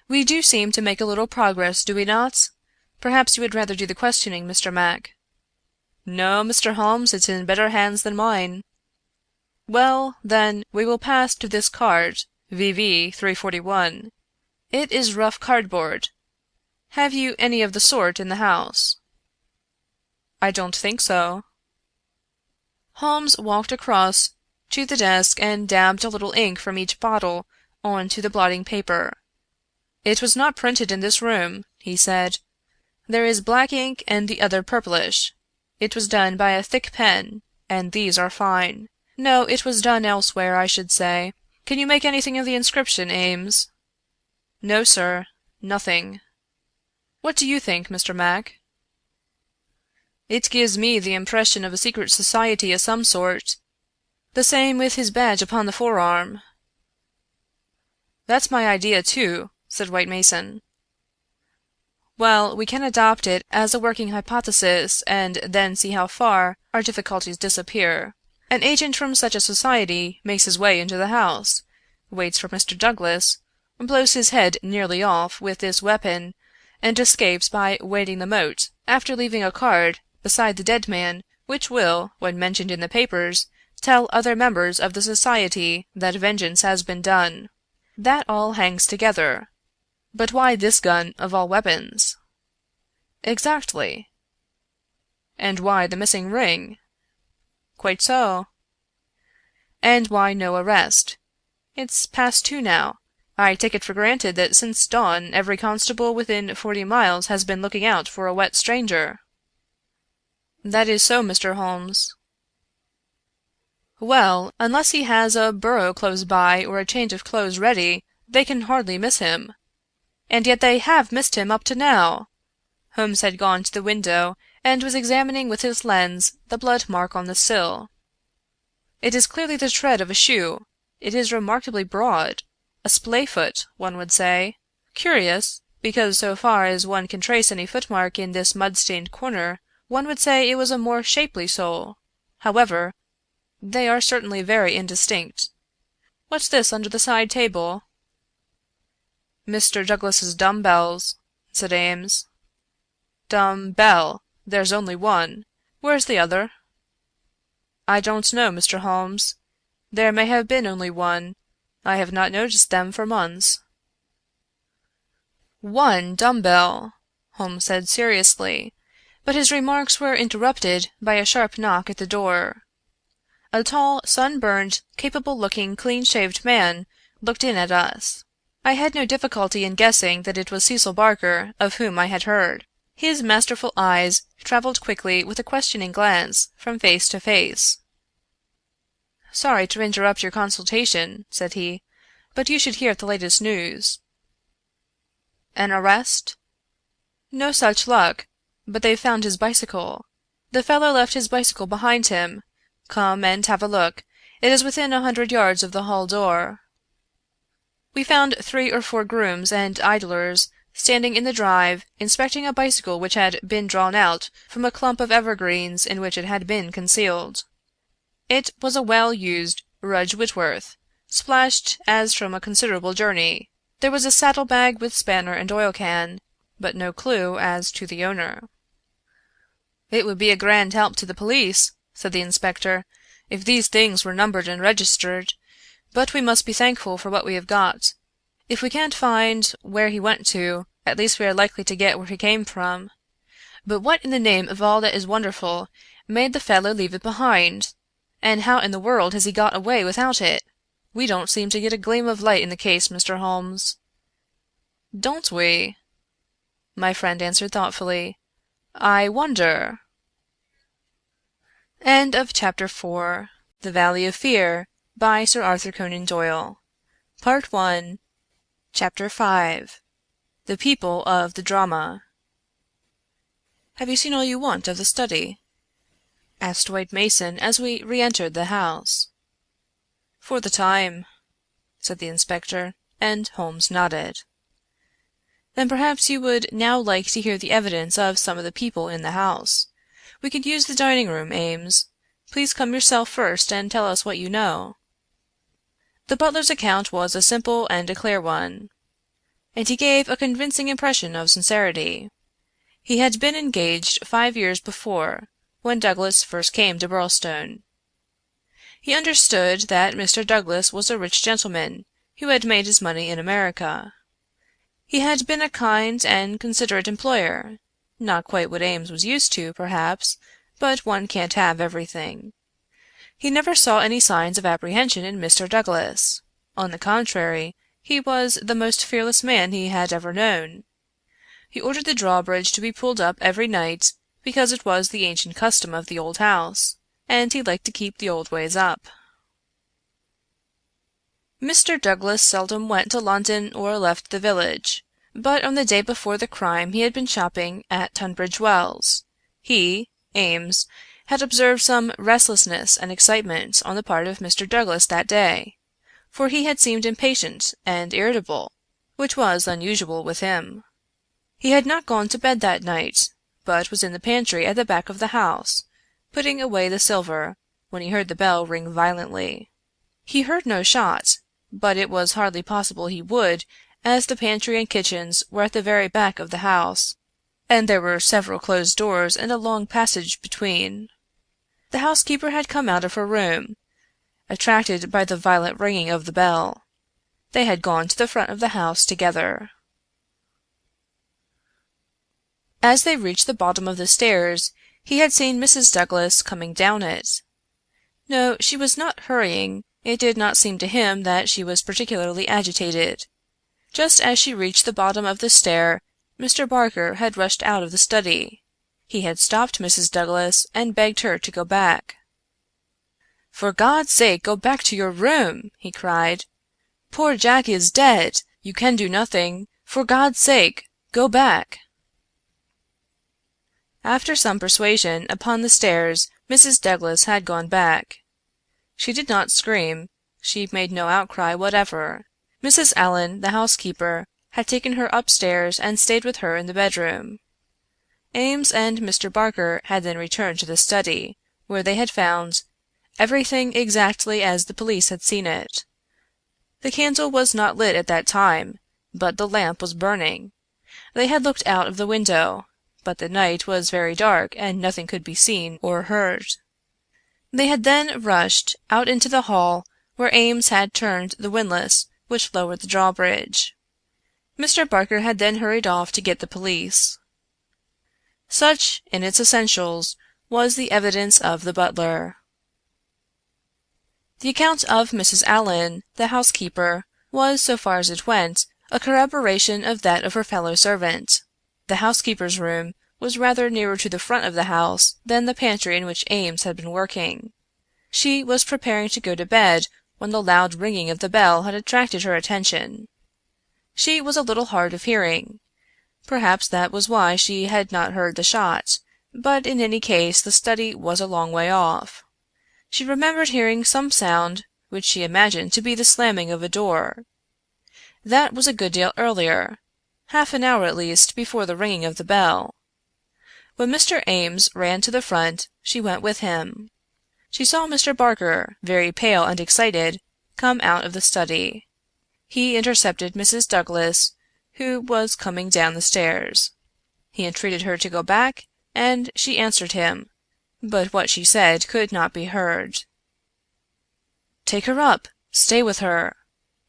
We do seem to make a little progress, do we not? Perhaps you would rather do the questioning, Mr. Mac?" "No, Mr. Holmes, it's in better hands than mine." "Well, then, we will pass to this card, VV 341. It is rough cardboard. Have you any of the sort in the house?" "I don't think so." Holmes walked across to the desk and dabbed a little ink from each bottle on to the blotting paper. "It was not printed in this room," he said. "There is black ink and the other purplish. It was done by a thick pen, and these are fine. No, it was done elsewhere, I should say. Can you make anything of the inscription, Ames?" "No, sir, nothing." "What do you think, Mr. Mac?" "It gives me the impression of a secret society of some sort. The same with his badge upon the forearm." "That's my idea, too," said White Mason. "Well, we can adopt it as a working hypothesis, and then see how far our difficulties disappear. An agent from such a society makes his way into the house, waits for Mr. Douglas, blows his head nearly off with this weapon, and escapes by wading the moat, after leaving a card beside the dead man, which will, when mentioned in the papers, tell other members of the society that vengeance has been done. That all hangs together. But why this gun of all weapons?" "Exactly." "And why the missing ring?" "Quite so." "And why no arrest? It's past 2 now. I take it for granted that since dawn every constable within 40 miles has been looking out for a wet stranger." "That is so, Mr. Holmes." "Well, unless he has a burro close by or a change of clothes ready, they can hardly miss him. And yet they have missed him up to now!" Holmes had gone to the window, and was examining with his lens the blood mark on the sill. "It is clearly the tread of a shoe. It is remarkably broad. A splay foot, one would say. Curious, because so far as one can trace any footmark in this mud-stained corner, one would say it was a more shapely sole. However, they are certainly very indistinct. What's this under the side table?" "Mr. Douglas's dumb bells," said Ames. "Dumb bell! There's only one. Where's the other?" "I don't know, Mr. Holmes. There may have been only one. I have not noticed them for months." "One dumb bell!" Holmes said seriously, but his remarks were interrupted by a sharp knock at the door. A tall, sunburned, capable-looking, clean-shaved man looked in at us. I had no difficulty in guessing that it was Cecil Barker, of whom I had heard. His masterful eyes traveled quickly with a questioning glance from face to face. "Sorry to interrupt your consultation," said he, "but you should hear the latest news." "An arrest?" "No such luck, but they've found his bicycle. The fellow left his bicycle behind him. Come and have a look. It is within 100 yards of the hall door." We found 3 or 4 grooms and idlers standing in the drive inspecting a bicycle which had been drawn out from a clump of evergreens in which it had been concealed. It was a well-used Rudge Whitworth, splashed as from a considerable journey. There was a saddle-bag with spanner and oil can, but no clue as to the owner. "It would be a grand help to the police," said the inspector, "if these things were numbered and registered, but we must be thankful for what we have got. If we can't find where he went to, at least we are likely to get where he came from. But what in the name of all that is wonderful made the fellow leave it behind? And how in the world has he got away without it? We don't seem to get a gleam of light in the case, Mr. Holmes." "Don't we?" my friend answered thoughtfully. "I wonder." End of Chapter 4. The Valley of Fear, by Sir Arthur Conan Doyle. Part 1. Chapter 5. The People of the Drama. "Have you seen all you want of the study?" asked White Mason as we re-entered the house. "For the time," said the inspector, and Holmes nodded. "Then perhaps you would now like to hear the evidence of some of the people in the house. We could use the dining room, Ames. Please come yourself first and tell us what you know." The butler's account was a simple and a clear one, and he gave a convincing impression of sincerity. He had been engaged 5 years before, when Douglas first came to Birlstone. He understood that Mr. Douglas was a rich gentleman who had made his money in America. He had been a kind and considerate employer, not quite what Ames was used to, perhaps, but one can't have everything. He never saw any signs of apprehension in Mr. Douglas. On the contrary, he was the most fearless man he had ever known. He ordered the drawbridge to be pulled up every night, because it was the ancient custom of the old house, and he liked to keep the old ways up. Mr. Douglas seldom went to London or left the village, but on the day before the crime he had been shopping at Tunbridge Wells. He, Ames, had observed some restlessness and excitement on the part of Mr. Douglas that day, for he had seemed impatient and irritable, which was unusual with him. He had not gone to bed that night, but was in the pantry at the back of the house, putting away the silver, when he heard the bell ring violently. He heard no shot, but it was hardly possible he would, as the pantry and kitchens were at the very back of the house, and there were several closed doors and a long passage between. The housekeeper had come out of her room, attracted by the violent ringing of the bell. They had gone to the front of the house together. As they reached the bottom of the stairs, he had seen Mrs. Douglas coming down it. No, she was not hurrying. It did not seem to him that she was particularly agitated. Just as she reached the bottom of the stair, Mr. Barker had rushed out of the study. He had stopped Mrs. Douglas and begged her to go back. "For God's sake, go back to your room!" he cried. "Poor Jack is dead! You can do nothing. For God's sake, go back!" After some persuasion upon the stairs, Mrs. Douglas had gone back. She did not scream. She made no outcry whatever. Mrs. Allen, the housekeeper, had taken her upstairs and stayed with her in the bedroom. Ames and Mr. Barker had then returned to the study, where they had found everything exactly as the police had seen it. The candle was not lit at that time, but the lamp was burning. They had looked out of the window, but the night was very dark and nothing could be seen or heard. They had then rushed out into the hall, where Ames had turned the windlass which lowered the drawbridge. Mr. Barker had then hurried off to get the police. Such, in its essentials, was the evidence of the butler. The account of Mrs. Allen, the housekeeper, was, so far as it went, a corroboration of that of her fellow servant. The housekeeper's room was rather nearer to the front of the house than the pantry in which Ames had been working. She was preparing to go to bed when the loud ringing of the bell had attracted her attention. She was a little hard of hearing. Perhaps that was why she had not heard the shot, but in any case the study was a long way off. She remembered hearing some sound which she imagined to be the slamming of a door. That was a good deal earlier, half an hour at least before the ringing of the bell. When Mr. Ames ran to the front, she went with him. She saw Mr. Barker, very pale and excited, come out of the study. He intercepted Mrs. Douglas, who was coming down the stairs. He entreated her to go back, and she answered him, but what she said could not be heard. "Take her up! Stay with her!"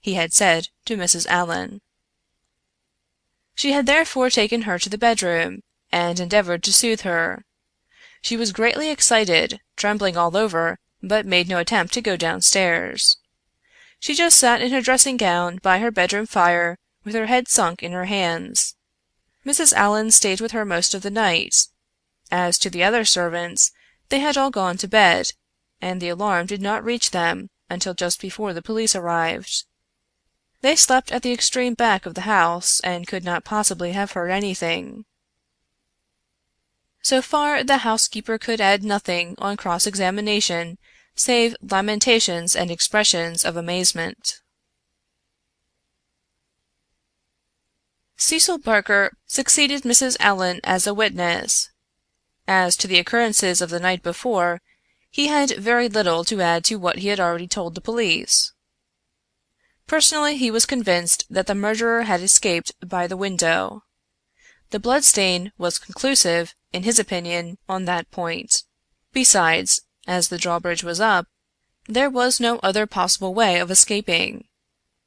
he had said to Mrs. Allen. She had therefore taken her to the bedroom, and endeavored to soothe her. She was greatly excited, trembling all over, but made no attempt to go downstairs. She just sat in her dressing gown by her bedroom fire, with her head sunk in her hands. Mrs. Allen stayed with her most of the night. As to the other servants, they had all gone to bed, and the alarm did not reach them until just before the police arrived. They slept at the extreme back of the house, and could not possibly have heard anything. So far the housekeeper could add nothing on cross-examination save lamentations and expressions of amazement. Cecil Barker succeeded Mrs. Allen as a witness. As to the occurrences of the night before, he had very little to add to what he had already told the police. Personally, he was convinced that the murderer had escaped by the window. The bloodstain was conclusive, in his opinion, on that point. Besides, as the drawbridge was up, there was no other possible way of escaping.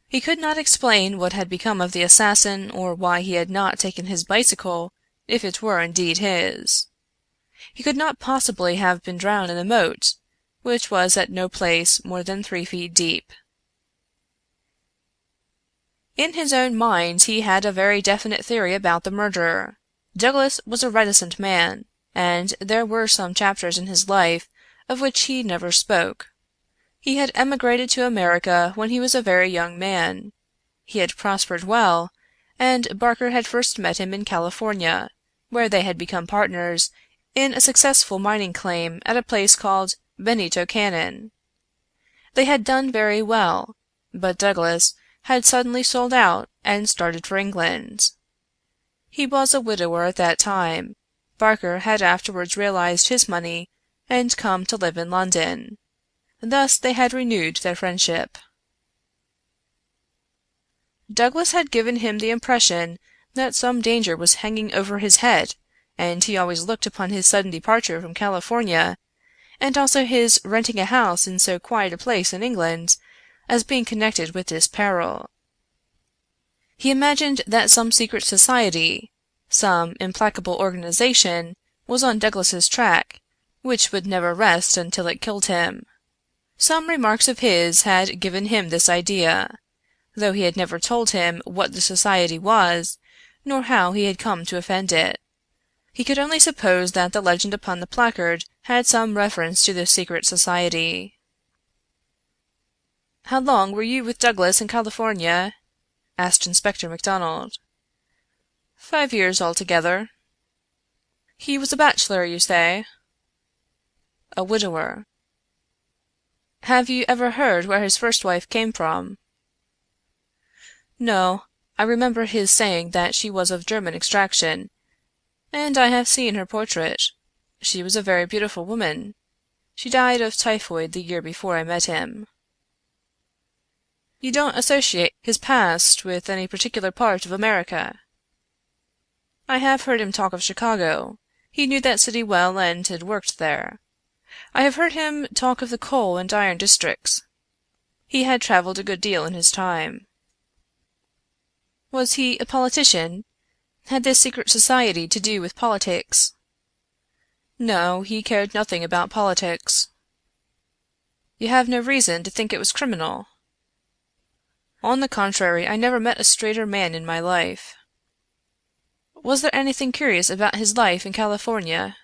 He could not explain what had become of the assassin, or why he had not taken his bicycle, if it were indeed his. He could not possibly have been drowned in the moat, which was at no place more than 3 feet deep. In his own mind he had a very definite theory about the murder. Douglas was a reticent man, and there were some chapters in his life of which he never spoke. He had emigrated to America when he was a very young man. He had prospered well, and Barker had first met him in California, where they had become partners in a successful mining claim at a place called Benito Canyon. They had done very well, but Douglas had suddenly sold out and started for England. He was a widower at that time. Barker had afterwards realized his money and come to live in London. Thus they had renewed their friendship. Douglas had given him the impression that some danger was hanging over his head, and he always looked upon his sudden departure from California, and also his renting a house in so quiet a place in England, as being connected with this peril. He imagined that some secret society, some implacable organization, was on Douglas's track, which would never rest until it killed him. Some remarks of his had given him this idea, though he had never told him what the society was, nor how he had come to offend it. He could only suppose that the legend upon the placard had some reference to this secret society. "How long were you with Douglas in California?" asked Inspector MacDonald. 5 years altogether." "He was a bachelor, you say?" "A widower." "Have you ever heard where his first wife came from?" "No. I remember his saying that she was of German extraction, and I have seen her portrait. She was a very beautiful woman. She died of typhoid the year before I met him." "You don't associate his past with any particular part of America?" "I have heard him talk of Chicago. He knew that city well and had worked there. I have heard him talk of the coal and iron districts. He had traveled a good deal in his time." "Was he a politician? Had this secret society to do with politics?" "No, he cared nothing about politics." "You have no reason to think it was criminal?" "On the contrary, I never met a straighter man in my life." "Was there anything curious about his life in California?"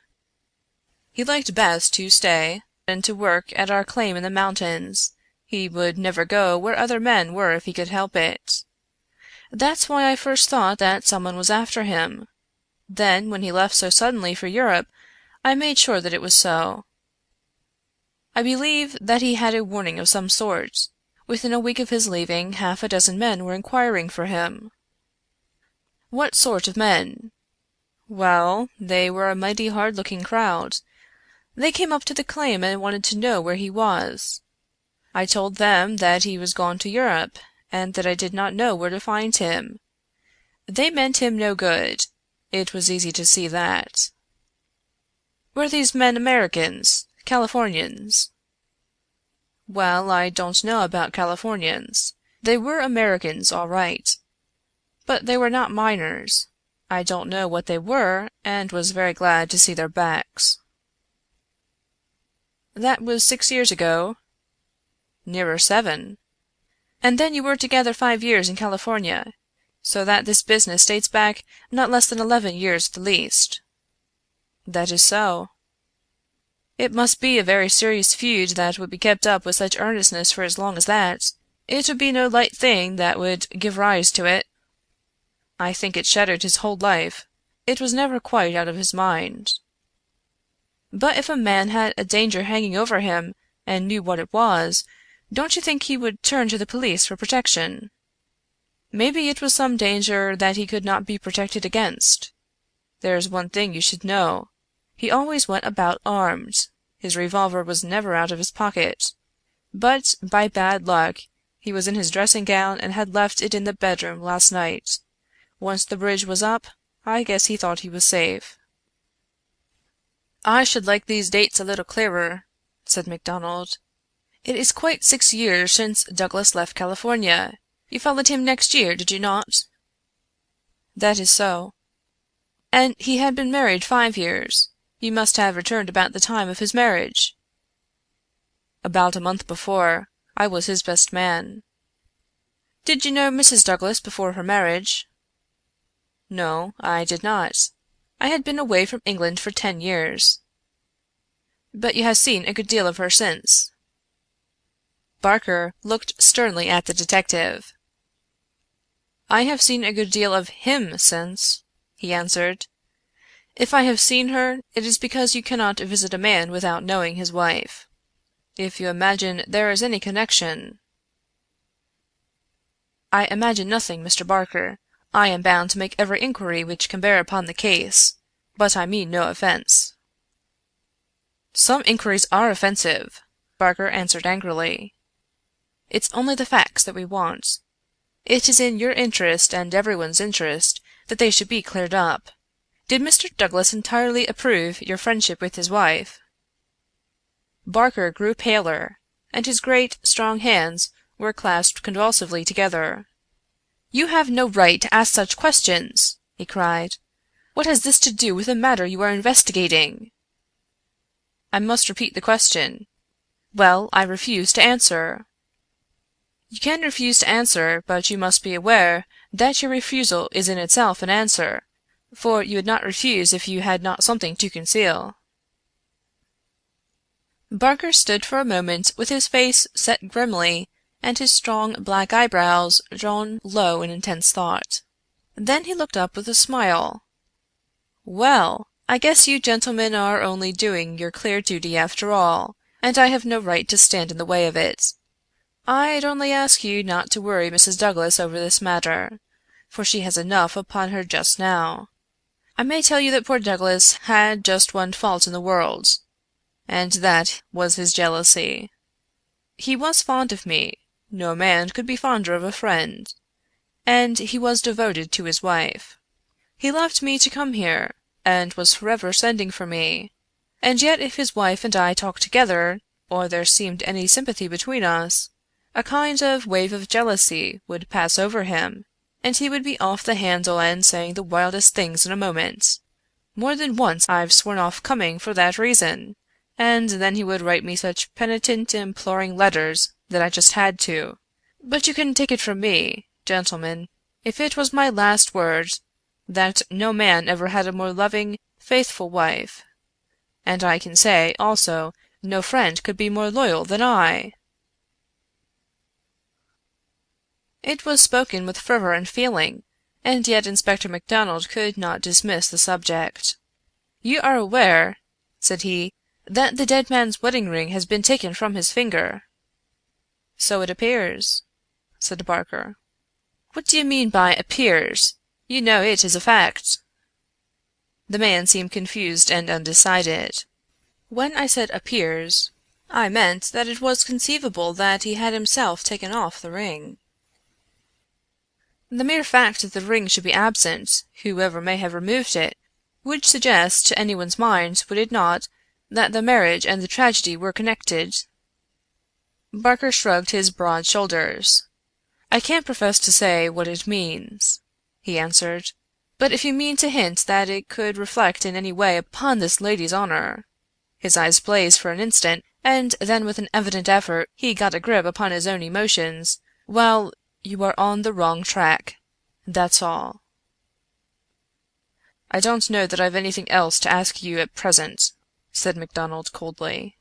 "He liked best to stay and to work at our claim in the mountains. He would never go where other men were if he could help it. That's why I first thought that someone was after him. Then, when he left so suddenly for Europe, I made sure that it was so. I believe that he had a warning of some sort. Within a week of his leaving, half a dozen men were inquiring for him." "What sort of men?" "Well, they were a mighty hard-looking crowd. They came up to the claim and wanted to know where he was. I told them that he was gone to Europe, and that I did not know where to find him. They meant him no good. It was easy to see that." "Were these men Americans? Californians?" "Well, I don't know about Californians. They were Americans, all right. But they were not miners. I don't know what they were, and was very glad to see their backs." "That was 6 years ago?" "Nearer 7. "And then you were together 5 years in California, so that this business dates back not less than 11 years at the least." "That is so." "It must be a very serious feud that would be kept up with such earnestness for as long as that. It would be no light thing that would give rise to it." "I think it shattered his whole life. It was never quite out of his mind." "But if a man had a danger hanging over him, and knew what it was, don't you think he would turn to the police for protection?" "Maybe it was some danger that he could not be protected against. There's one thing you should know. He always went about armed. His revolver was never out of his pocket. But, by bad luck, he was in his dressing gown and had left it in the bedroom last night. Once the bridge was up, I guess he thought he was safe." "I should like these dates a little clearer," said MacDonald. "It is quite 6 years since Douglas left California. You followed him next year, did you not?" "That is so." "And he had been married 5 years. You must have returned about the time of his marriage." "About a month before. I was his best man." "Did you know Mrs. Douglas before her marriage?" "No, I did not. I had been away from England for 10 years." "But you have seen a good deal of her since?" Barker looked sternly at the detective. "I have seen a good deal of him since," he answered. "If I have seen her, it is because you cannot visit a man without knowing his wife. If you imagine there is any connection I imagine nothing, Mr. Barker. I am bound to make every inquiry which can bear upon the case, but I mean no offense." "Some inquiries are offensive," Barker answered angrily. "It's only the facts that we want. It is in your interest and everyone's interest that they should be cleared up. Did Mr. Douglas entirely approve your friendship with his wife?" Barker grew paler, and his great, strong hands were clasped convulsively together. "You have no right to ask such questions!" he cried. "What has this to do with the matter you are investigating?" "I must repeat the question." "Well, I refuse to answer." "You can refuse to answer, but you must be aware that your refusal is in itself an answer, for you would not refuse if you had not something to conceal." Barker stood for a moment with his face set grimly and his strong black eyebrows drawn low in intense thought. Then he looked up with a smile. "Well, I guess you gentlemen are only doing your clear duty after all, and I have no right to stand in the way of it. I'd only ask you not to worry Mrs. Douglas over this matter, for she has enough upon her just now. I may tell you that poor Douglas had just one fault in the world, and that was his jealousy. He was fond of me, no man could be fonder of a friend, and he was devoted to his wife. He left me to come here, and was forever sending for me, and yet if his wife and I talked together, or there seemed any sympathy between us, a kind of wave of jealousy would pass over him, and he would be off the handle and saying the wildest things in a moment. More than once I've sworn off coming for that reason, and then he would write me such penitent, imploring letters that I just had to. But you can take it from me, gentlemen, if it was my last word, that no man ever had a more loving, faithful wife. And I can say, also, no friend could be more loyal than I." It was spoken with fervor and feeling, and yet Inspector MacDonald could not dismiss the subject. "You are aware," said he, "that the dead man's wedding ring has been taken from his finger?" "So it appears," said Barker. "What do you mean by 'appears'? You know it is a fact." The man seemed confused and undecided. "When I said 'appears,' I meant that it was conceivable that he had himself taken off the ring." "The mere fact that the ring should be absent, whoever may have removed it, would suggest to anyone's mind, would it not, that the marriage and the tragedy were connected?" Barker shrugged his broad shoulders. "I can't profess to say what it means," he answered. "But if you mean to hint that it could reflect in any way upon this lady's honor—" His eyes blazed for an instant, and then with an evident effort he got a grip upon his own emotions. "Well, you are on the wrong track. That's all." "I don't know that I've anything else to ask you at present," said MacDonald coldly.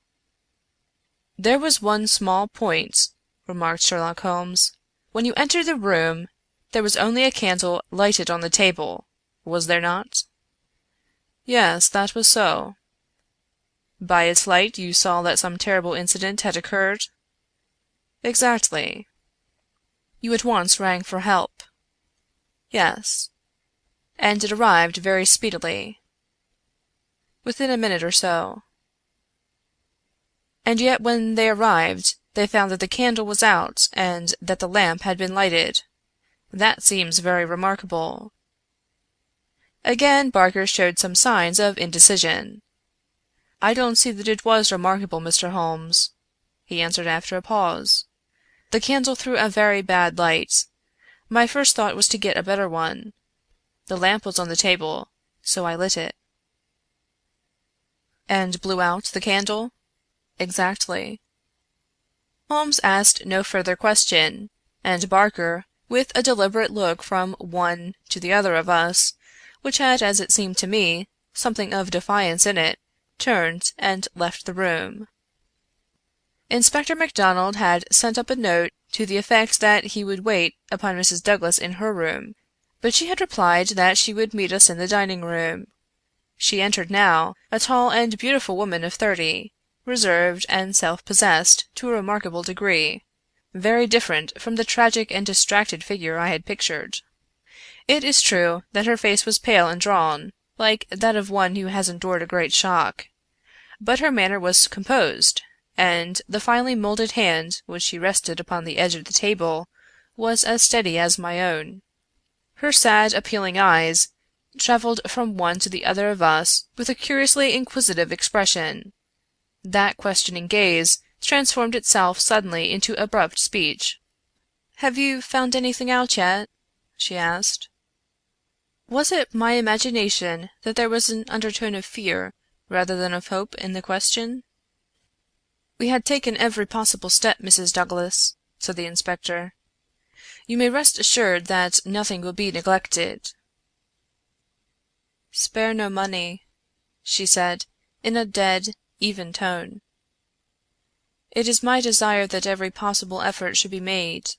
"There was one small point," remarked Sherlock Holmes. "When you entered the room, there was only a candle lighted on the table, was there not?" "Yes, that was so." "By its light you saw that some terrible incident had occurred?" "Exactly." "You at once rang for help?" "Yes." "And it arrived very speedily?" "Within a minute or so." "And yet when they arrived they found that the candle was out and that the lamp had been lighted. That seems very remarkable." Again Barker showed some signs of indecision. "I don't see that it was remarkable, Mr. Holmes," he answered after a pause. "The candle threw a very bad light. My first thought was to get a better one. The lamp was on the table, so I lit it." "And blew out the candle?" "Exactly." Holmes asked no further question, and Barker, with a deliberate look from one to the other of us, which had, as it seemed to me, something of defiance in it, turned and left the room. Inspector MacDonald had sent up a note to the effect that he would wait upon Mrs. Douglas in her room, but she had replied that she would meet us in the dining room. She entered now, a tall and beautiful woman of 30, reserved and self-possessed to a remarkable degree, very different from the tragic and distracted figure I had pictured. It is true that her face was pale and drawn, like that of one who has endured a great shock, but her manner was composed, and the finely molded hand which she rested upon the edge of the table was as steady as my own. Her sad, appealing eyes traveled from one to the other of us with a curiously inquisitive expression. That questioning gaze transformed itself suddenly into abrupt speech. "Have you found anything out yet?" she asked. Was it my imagination that there was an undertone of fear rather than of hope in the question? "We had taken every possible step, Mrs. Douglas," said the inspector. "You may rest assured that nothing will be neglected." "Spare no money," she said, in a dead, even tone. "It is my desire that every possible effort should be made."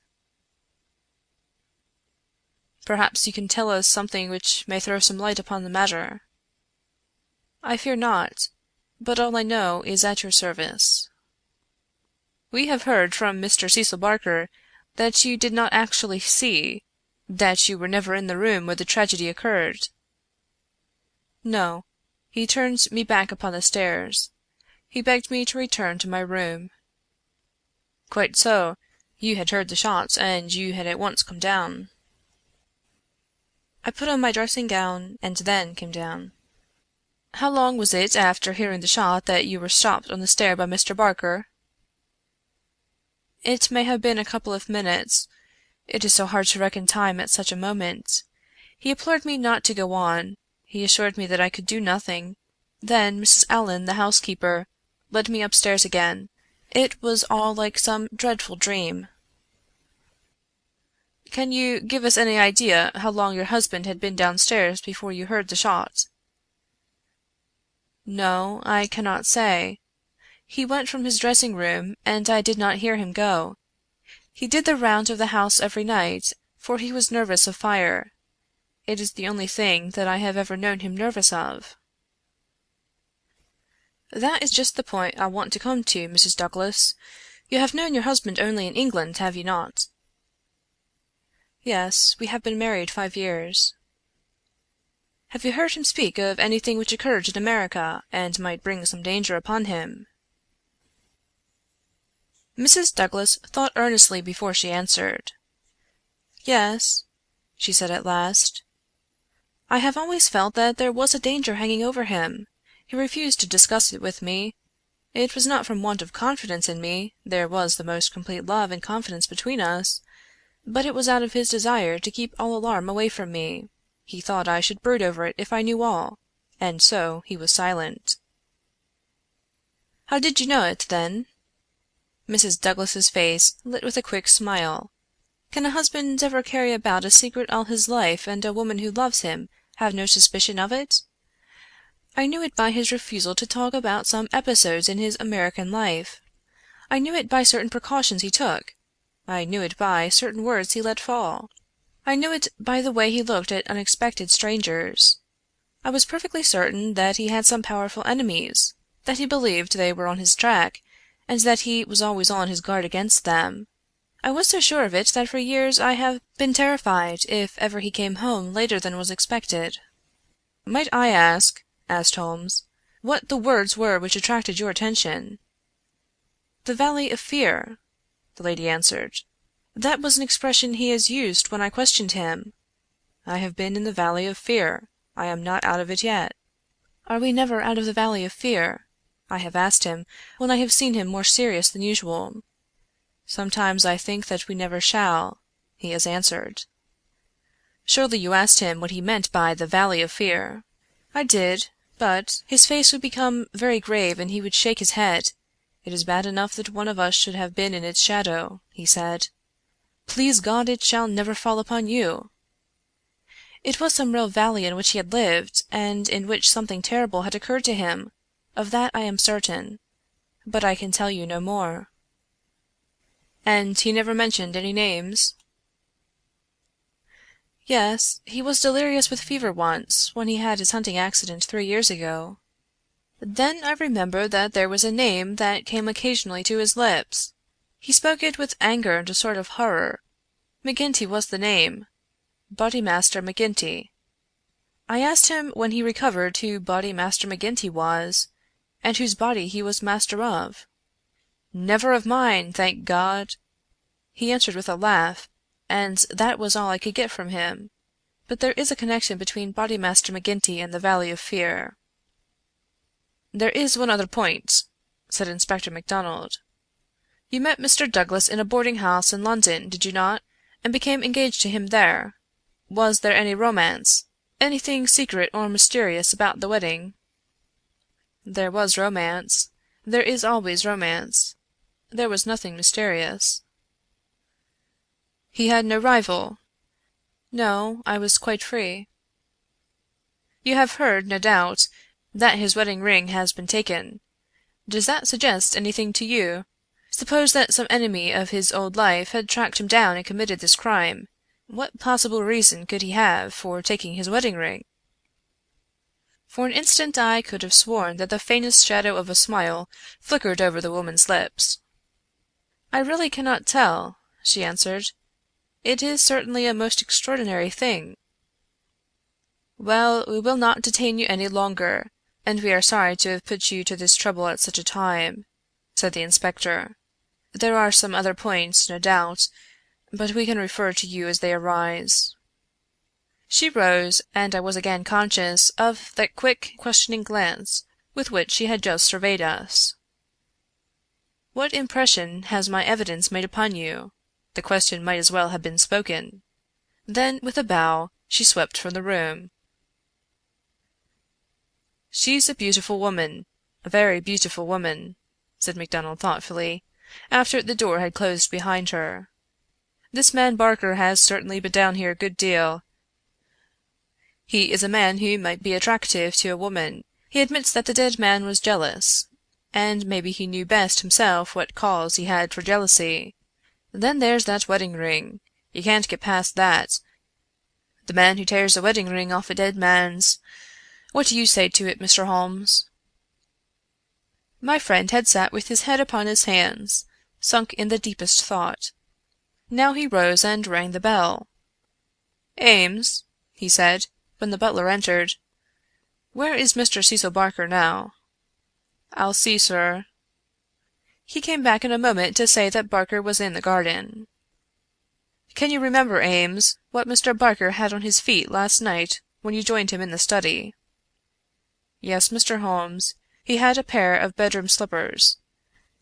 "Perhaps you can tell us something which may throw some light upon the matter." "I fear not, but all I know is at your service." "We have heard from Mr. Cecil Barker that you did not actually see, that you were never in the room where the tragedy occurred." "No. He turned me back upon the stairs. He begged me to return to my room." "Quite so. You had heard the shots, and you had at once come down." "I put on my dressing gown, and then came down." "How long was it after hearing the shot that you were stopped on the stair by Mr. Barker?" "It may have been a couple of minutes. It is so hard to reckon time at such a moment. He implored me not to go on. He assured me that I could do nothing. Then Mrs. Allen, the housekeeper, led me upstairs again. It was all like some dreadful dream." "Can you give us any idea how long your husband had been downstairs before you heard the shot?" "No, I cannot say. He went from his dressing room, and I did not hear him go. He did the round of the house every night, for he was nervous of fire. It is the only thing that I have ever known him nervous of." "That is just the point I want to come to, Mrs. Douglas. You have known your husband only in England, have you not?" "Yes, we have been married 5 years." "Have you heard him speak of anything which occurred in America, and might bring some danger upon him?" Mrs. Douglas thought earnestly before she answered. "Yes," she said at last. "I have always felt that there was a danger hanging over him. He refused to discuss it with me. It was not from want of confidence in me, there was the most complete love and confidence between us, but it was out of his desire to keep all alarm away from me. He thought I should brood over it if I knew all, and so he was silent." "How did you know it, then?" Mrs. Douglas's face lit with a quick smile. "Can a husband ever carry about a secret all his life, and a woman who loves him have no suspicion of it? I knew it by his refusal to talk about some episodes in his American life. I knew it by certain precautions he took. I knew it by certain words he let fall. I knew it by the way he looked at unexpected strangers. I was perfectly certain that he had some powerful enemies, that he believed they were on his track, and that he was always on his guard against them. I was so sure of it that for years I have been terrified if ever he came home later than was expected." "Might I ask," asked Holmes, "what the words were which attracted your attention?" "The Valley of Fear," the lady answered. "That was an expression he has used when I questioned him. I have been in the Valley of Fear. I am not out of it yet." "Are we never out of the Valley of Fear?" I have asked him, when I have seen him more serious than usual. "Sometimes I think that we never shall," he has answered. "Surely you asked him what he meant by the Valley of Fear?" "I did, but his face would become very grave and he would shake his head. 'It is bad enough that one of us should have been in its shadow,' he said. 'Please God it shall never fall upon you!' It was some real valley in which he had lived, and in which something terrible had occurred to him, of that I am certain. But I can tell you no more." "And he never mentioned any names?" "Yes, he was delirious with fever once, when he had his hunting accident 3 years ago. Then I remember that there was a name that came occasionally to his lips. He spoke it with anger and a sort of horror. McGinty was the name. Bodymaster McGinty. I asked him when he recovered who Bodymaster McGinty was, and whose body he was master of. Never of mine, thank God! He answered with a laugh, and that was all I could get from him. But there is a connection between Bodymaster McGinty and the Valley of Fear. "There is one other point," said Inspector MacDonald. "You met Mr. Douglas in a boarding house in London, did you not, and became engaged to him there? Was there any romance? Anything secret or mysterious about the wedding?" "There was romance. There is always romance. There was nothing mysterious." "He had no rival?" "No, I was quite free." "You have heard, no doubt, that his wedding ring has been taken. Does that suggest anything to you? Suppose that some enemy of his old life had tracked him down and committed this crime, what possible reason could he have for taking his wedding ring?" For an instant I could have sworn that the faintest shadow of a smile flickered over the woman's lips. "I really cannot tell," she answered. "It is certainly a most extraordinary thing." "Well, we will not detain you any longer, and we are sorry to have put you to this trouble at such a time," said the inspector. "There are some other points, no doubt, but we can refer to you as they arise." She rose, and I was again conscious of that quick, questioning glance with which she had just surveyed us. "What impression has my evidence made upon you?" The question might as well have been spoken. Then, with a bow, she swept from the room. "She's a beautiful woman, a very beautiful woman," said MacDonald thoughtfully, after the door had closed behind her. "This man Barker has certainly been down here a good deal. He is a man who might be attractive to a woman. He admits that the dead man was jealous, and maybe he knew best himself what cause he had for jealousy. Then there's that wedding ring. You can't get past that. The man who tears a wedding ring off a dead man's— What do you say to it, Mr. Holmes?" My friend had sat with his head upon his hands, sunk in the deepest thought. Now he rose and rang the bell. "Ames," he said, when the butler entered, "where is Mr. Cecil Barker now?" "I'll see, sir." He came back in a moment to say that Barker was in the garden. "Can you remember, Ames, what Mr. Barker had on his feet last night when you joined him in the study?" "Yes, Mr. Holmes, he had a pair of bedroom slippers.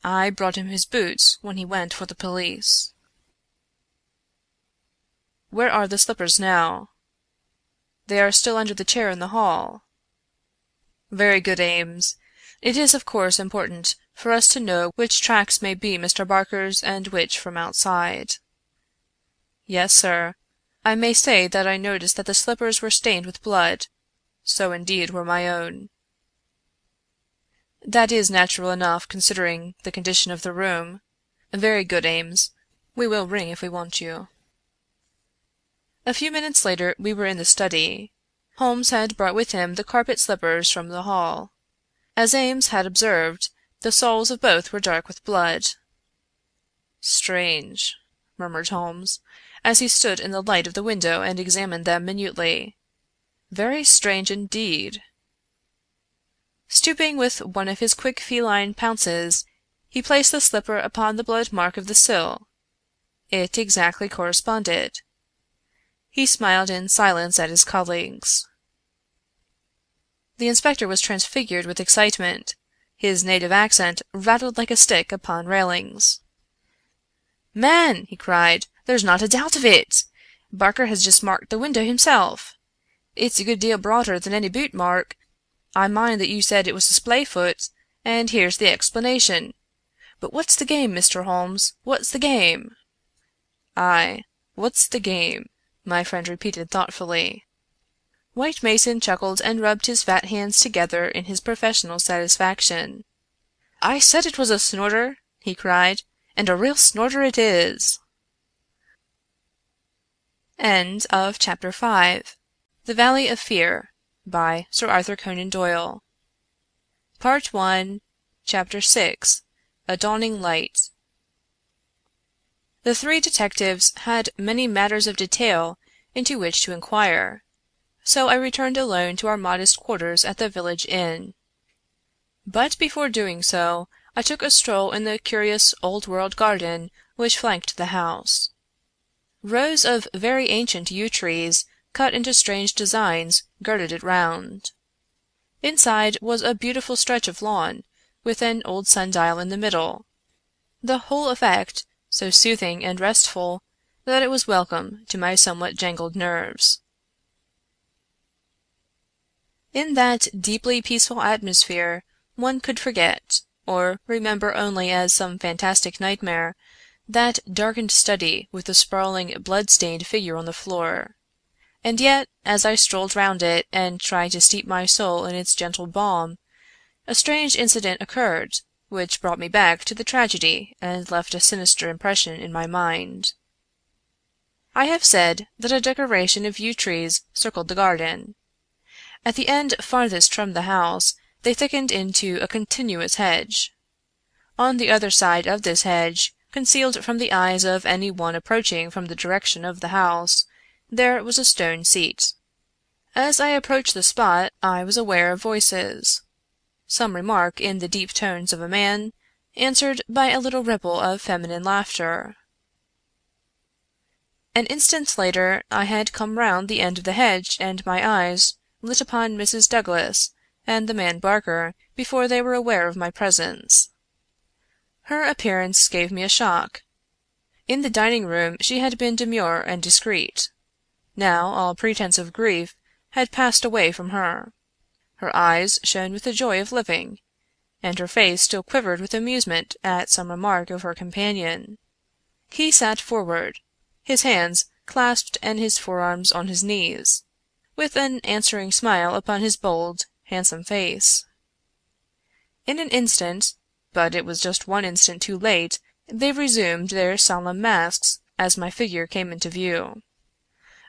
I brought him his boots when he went for the police." "Where are the slippers now?" "They are still under the chair in the hall." "Very good, Ames. It is of course important for us to know which tracks may be Mr. Barker's and which from outside." "Yes, sir. I may say that I noticed that the slippers were stained with blood. So indeed were my own." "That is natural enough, considering the condition of the room. Very good, Ames. We will ring if we want you." A few minutes later we were in the study. Holmes had brought with him the carpet slippers from the hall. As Ames had observed, the soles of both were dark with blood. "Strange," murmured Holmes, as he stood in the light of the window and examined them minutely. "Very strange indeed." Stooping with one of his quick feline pounces, he placed the slipper upon the blood mark of the sill. It exactly corresponded. He smiled in silence at his colleagues. The inspector was transfigured with excitement. His native accent rattled like a stick upon railings. "Man," he cried, "there's not a doubt of it! Barker has just marked the window himself. It's a good deal broader than any boot mark. I mind that you said it was a splay foot, and here's the explanation. But what's the game, Mr. Holmes? What's the game?" "Aye, what's the game?" my friend repeated thoughtfully. White Mason chuckled and rubbed his fat hands together in his professional satisfaction. "I said it was a snorter!" he cried, "and a real snorter it is!" Chapter 6 The Valley of Fear by Sir Arthur Conan Doyle Part 1 Chapter 6 A Dawning Light The three detectives had many matters of detail into which to inquire, so I returned alone to our modest quarters at the village inn. But before doing so, I took a stroll in the curious old world garden which flanked the house. Rows of very ancient yew trees, cut into strange designs, girded it round. Inside was a beautiful stretch of lawn, with an old sundial in the middle, the whole effect so soothing and restful that it was welcome to my somewhat jangled nerves. In that deeply peaceful atmosphere one could forget, or remember only as some fantastic nightmare, that darkened study with the sprawling blood-stained figure on the floor. And yet, as I strolled round it and tried to steep my soul in its gentle balm, a strange incident occurred which brought me back to the tragedy and left a sinister impression in my mind. I have said that a decoration of yew trees circled the garden. At the end farthest from the house they thickened into a continuous hedge. On the other side of this hedge, concealed from the eyes of any one approaching from the direction of the house, there was a stone seat. As I approached the spot I was aware of voices. Some remark in the deep tones of a man, answered by a little ripple of feminine laughter. An instant later I had come round the end of the hedge and my eyes lit upon Mrs. Douglas and the man Barker before they were aware of my presence. Her appearance gave me a shock. In the dining room she had been demure and discreet. Now all pretense of grief had passed away from her. Her eyes shone with the joy of living, and her face still quivered with amusement at some remark of her companion. He sat forward, his hands clasped and his forearms on his knees, with an answering smile upon his bold, handsome face. In an instant, but it was just one instant too late, they resumed their solemn masks as my figure came into view.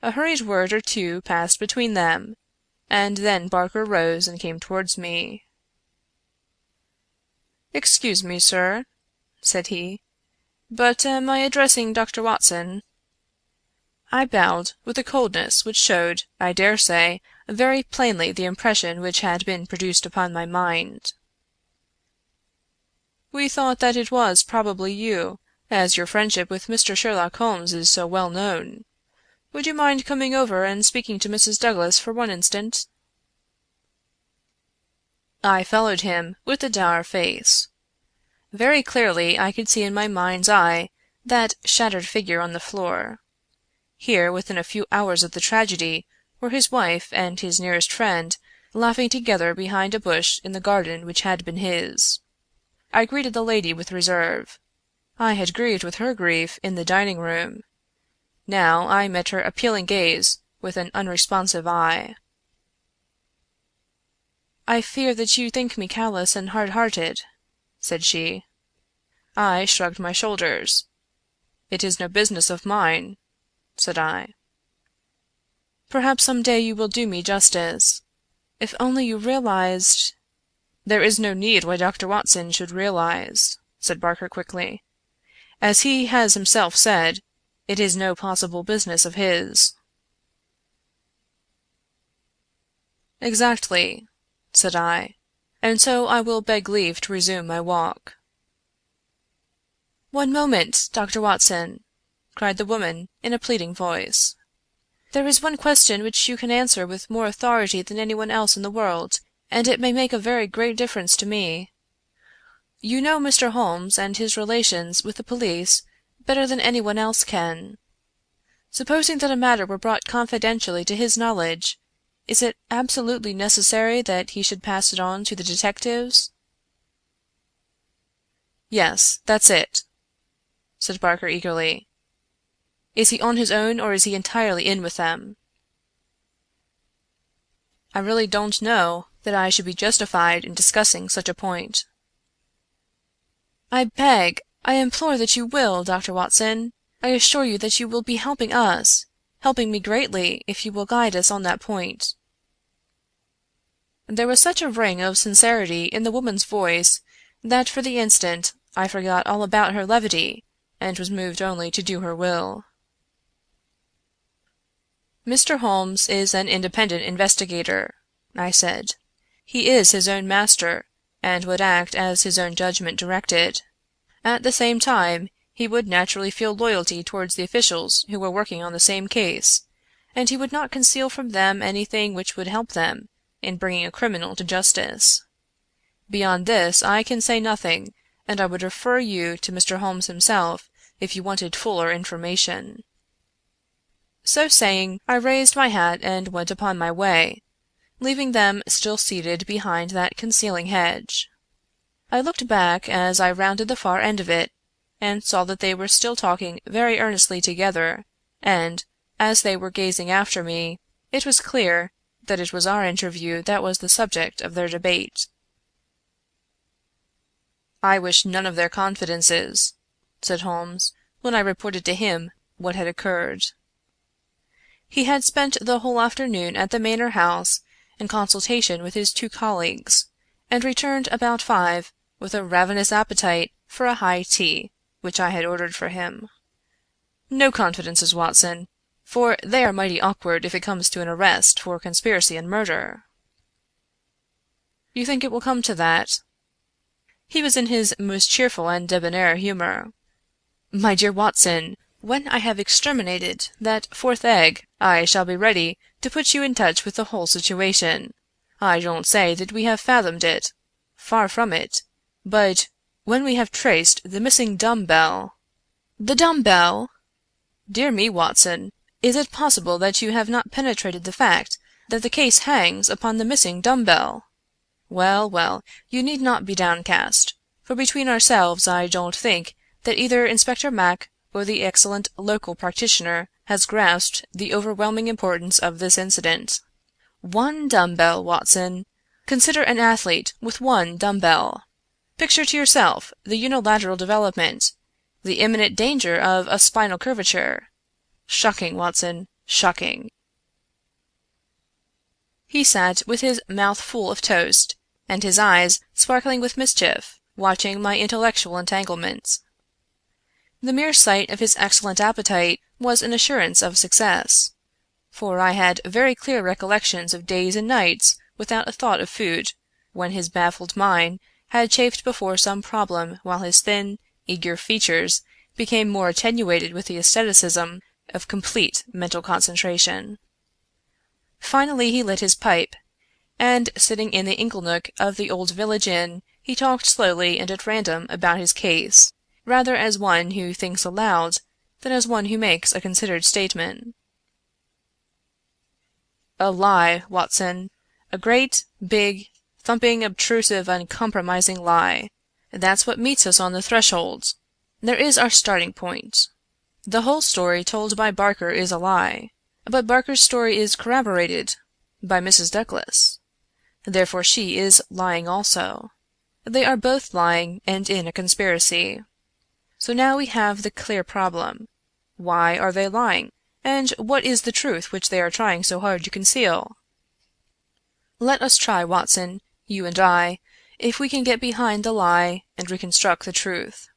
A hurried word or two passed between them, and then Barker rose and came towards me. "Excuse me, sir," said he, "but am I addressing Dr. Watson?" I bowed with a coldness which showed, I dare say, very plainly the impression which had been produced upon my mind. "We thought that it was probably you, as your friendship with Mr. Sherlock Holmes is so well known. Would you mind coming over and speaking to Mrs. Douglas for one instant?" I followed him with a dour face. Very clearly I could see in my mind's eye that shattered figure on the floor. Here, within a few hours of the tragedy, were his wife and his nearest friend laughing together behind a bush in the garden which had been his. I greeted the lady with reserve. I had grieved with her grief in the dining room. Now I met her appealing gaze with an unresponsive eye. "I fear that you think me callous and hard-hearted," said she. I shrugged my shoulders. "It is no business of mine," said I. "Perhaps some day you will do me justice. If only you realized—" "There is no need why Dr. Watson should realize," said Barker quickly. "As he has himself said, it is no possible business of his." "Exactly," said I, "and so I will beg leave to resume my walk." "One moment, Dr. Watson," cried the woman in a pleading voice. "There is one question which you can answer with more authority than anyone else in the world, and it may make a very great difference to me. You know Mr. Holmes and his relations with the police better than anyone else can. Supposing that a matter were brought confidentially to his knowledge, is it absolutely necessary that he should pass it on to the detectives?" "Yes, that's it," said Barker eagerly. "Is he on his own, or is he entirely in with them?" "I really don't know that I should be justified in discussing such a point." "I beg, I implore that you will, Dr. Watson. I assure you that you will be helping us, helping me greatly, if you will guide us on that point." There was such a ring of sincerity in the woman's voice that for the instant I forgot all about her levity and was moved only to do her will. "Mr. Holmes is an independent investigator," I said. "He is his own master, and would act as his own judgment directed. At the same time, he would naturally feel loyalty towards the officials who were working on the same case, and he would not conceal from them anything which would help them in bringing a criminal to justice. Beyond this I can say nothing, and I would refer you to Mr. Holmes himself if you wanted fuller information." So saying, I raised my hat and went upon my way, leaving them still seated behind that concealing hedge. I looked back as I rounded the far end of it, and saw that they were still talking very earnestly together, and, as they were gazing after me, it was clear that it was our interview that was the subject of their debate. "I wish none of their confidences," said Holmes, when I reported to him what had occurred. He had spent the whole afternoon at the Manor House in consultation with his two colleagues, and returned about 5 with a ravenous appetite for a high tea which I had ordered for him. "No confidences, Watson, for they are mighty awkward if it comes to an arrest for conspiracy and murder." "You think it will come to that?" He was in his most cheerful and debonair humor. "My dear Watson, when I have exterminated that fourth egg, I shall be ready to put you in touch with the whole situation. I don't say that we have fathomed it. Far from it. But when we have traced the missing dumb bell—" "The dumb bell? Dear me, Watson, is it possible that you have not penetrated the fact that the case hangs upon the missing dumb bell? Well, well, you need not be downcast, for between ourselves I don't think that either Inspector Mac or the excellent local practitioner has grasped the overwhelming importance of this incident. One dumb bell, Watson! Consider an athlete with one dumb bell. Picture to yourself the unilateral development, the imminent danger of a spinal curvature. Shocking, Watson, shocking." He sat with his mouth full of toast, and his eyes sparkling with mischief, watching my intellectual entanglements. The mere sight of his excellent appetite was an assurance of success, for I had very clear recollections of days and nights without a thought of food, when his baffled mind had chafed before some problem while his thin, eager features became more attenuated with the asceticism of complete mental concentration. Finally he lit his pipe, and sitting in the inglenook of the old village inn, he talked slowly and at random about his case, rather as one who thinks aloud than as one who makes a considered statement. "A lie, Watson. A great, big, thumping, obtrusive, uncompromising lie. That's what meets us on the threshold. There is our starting point. The whole story told by Barker is a lie, but Barker's story is corroborated by Mrs. Douglas. Therefore she is lying also. They are both lying and in a conspiracy. So now we have the clear problem. Why are they lying, and what is the truth which they are trying so hard to conceal? Let us try, Watson, you and I, if we can get behind the lie and reconstruct the truth.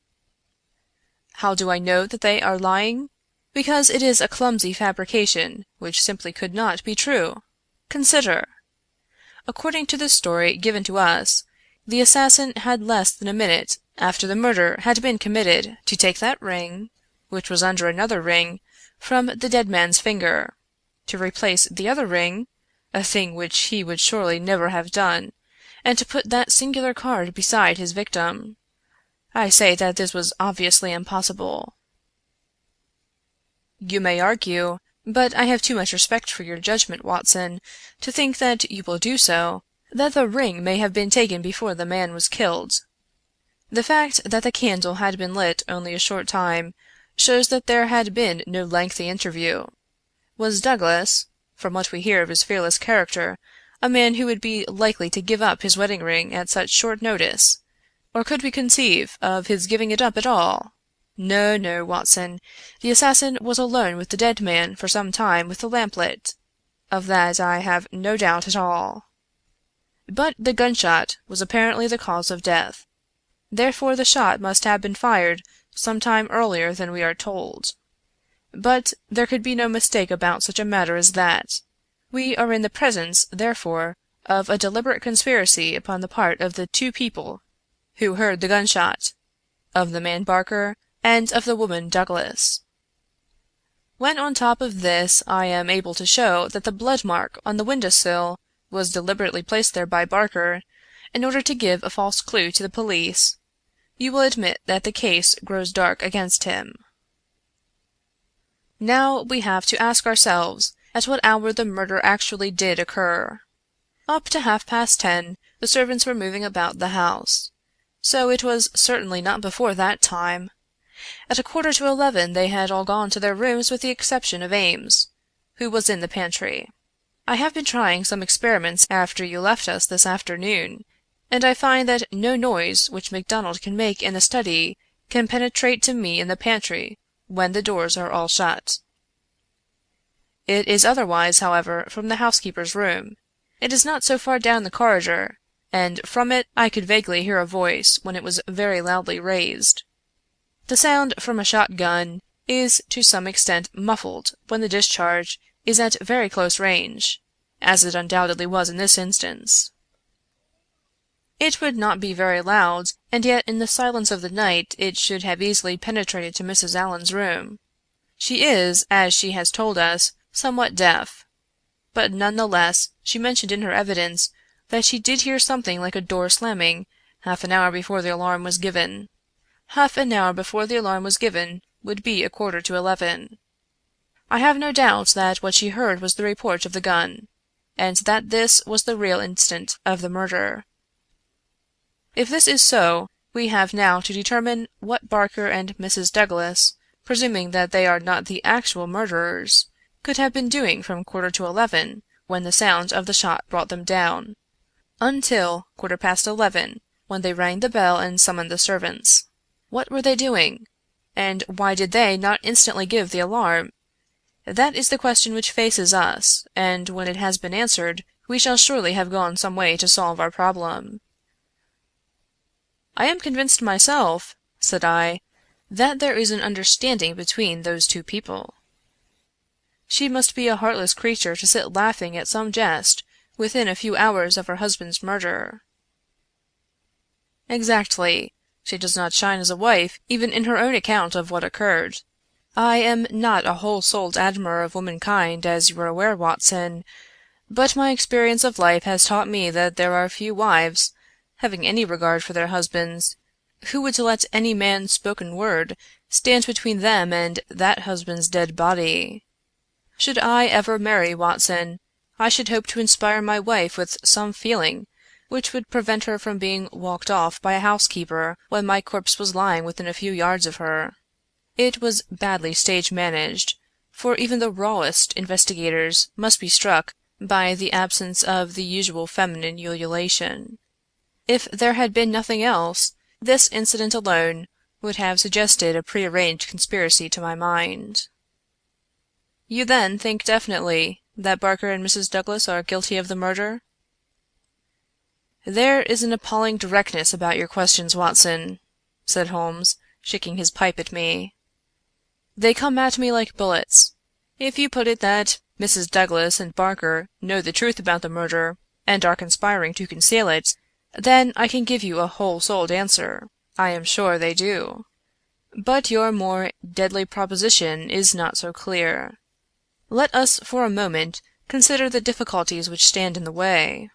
How do I know that they are lying? Because it is a clumsy fabrication which simply could not be true. Consider. According to the story given to us, the assassin had less than a minute after the murder had been committed to take that ring, which was under another ring, from the dead man's finger, to replace the other ring, a thing which he would surely never have done, and to put that singular card beside his victim. I say that this was obviously impossible. You may argue, but I have too much respect for your judgment, Watson, to think that you will do so, that the ring may have been taken before the man was killed. The fact that the candle had been lit only a short time shows that there had been no lengthy interview. Was Douglas, from what we hear of his fearless character, a man who would be likely to give up his wedding ring at such short notice, or could we conceive of his giving it up at all? No, no, Watson, the assassin was alone with the dead man for some time with the lamp lit. Of that I have no doubt at all. But the gunshot was apparently the cause of death. Therefore the shot must have been fired some time earlier than we are told. But there could be no mistake about such a matter as that. We are in the presence, therefore, of a deliberate conspiracy upon the part of the two people who heard the gunshot, of the man Barker and of the woman Douglas. When on top of this I am able to show that the blood mark on the window sill was deliberately placed there by Barker in order to give a false clue to the police, you will admit that the case grows dark against him. Now we have to ask ourselves at what hour the murder actually did occur. Up to 10:30 the servants were moving about the house, so it was certainly not before that time. At 11:15 they had all gone to their rooms with the exception of Ames, who was in the pantry. I have been trying some experiments after you left us this afternoon, and I find that no noise which MacDonald can make in the study can penetrate to me in the pantry when the doors are all shut. It is otherwise, however, from the housekeeper's room. It is not so far down the corridor, and from it I could vaguely hear a voice when it was very loudly raised. The sound from a shotgun is to some extent muffled when the discharge is at very close range, as it undoubtedly was in this instance. It would not be very loud, and yet in the silence of the night it should have easily penetrated to Mrs. Allen's room. She is, as she has told us, somewhat deaf, but none the less she mentioned in her evidence that she did hear something like a door slamming half an hour before the alarm was given. Half an hour before the alarm was given would be 11:15. I have no doubt that what she heard was the report of the gun, and that this was the real instant of the murder. If this is so, we have now to determine what Barker and Mrs. Douglas, presuming that they are not the actual murderers, could have been doing from 11:15, when the sound of the shot brought them down, until 11:15, when they rang the bell and summoned the servants. What were they doing? And why did they not instantly give the alarm? That is the question which faces us, and when it has been answered, we shall surely have gone some way to solve our problem. I am convinced myself, said I, that there is an understanding between those two people. She must be a heartless creature to sit laughing at some jest within a few hours of her husband's murder. Exactly. She does not shine as a wife even in her own account of what occurred. I am not a whole-souled admirer of womankind, as you are aware, Watson, but my experience of life has taught me that there are few wives, having any regard for their husbands, who would let any man's spoken word stand between them and that husband's dead body. Should I ever marry, Watson, I should hope to inspire my wife with some feeling which would prevent her from being walked off by a housekeeper when my corpse was lying within a few yards of her. It was badly stage managed, for even the rawest investigators must be struck by the absence of the usual feminine ululation. If there had been nothing else, this incident alone would have suggested a prearranged conspiracy to my mind. You then think definitely that Barker and Mrs. Douglas are guilty of the murder? There is an appalling directness about your questions, Watson, said Holmes, shaking his pipe at me. They come at me like bullets. If you put it that Mrs. Douglas and Barker know the truth about the murder, and are conspiring to conceal it, then I can give you a whole-souled answer. I am sure they do. But your more deadly proposition is not so clear. Let us for a moment consider the difficulties which stand in the way.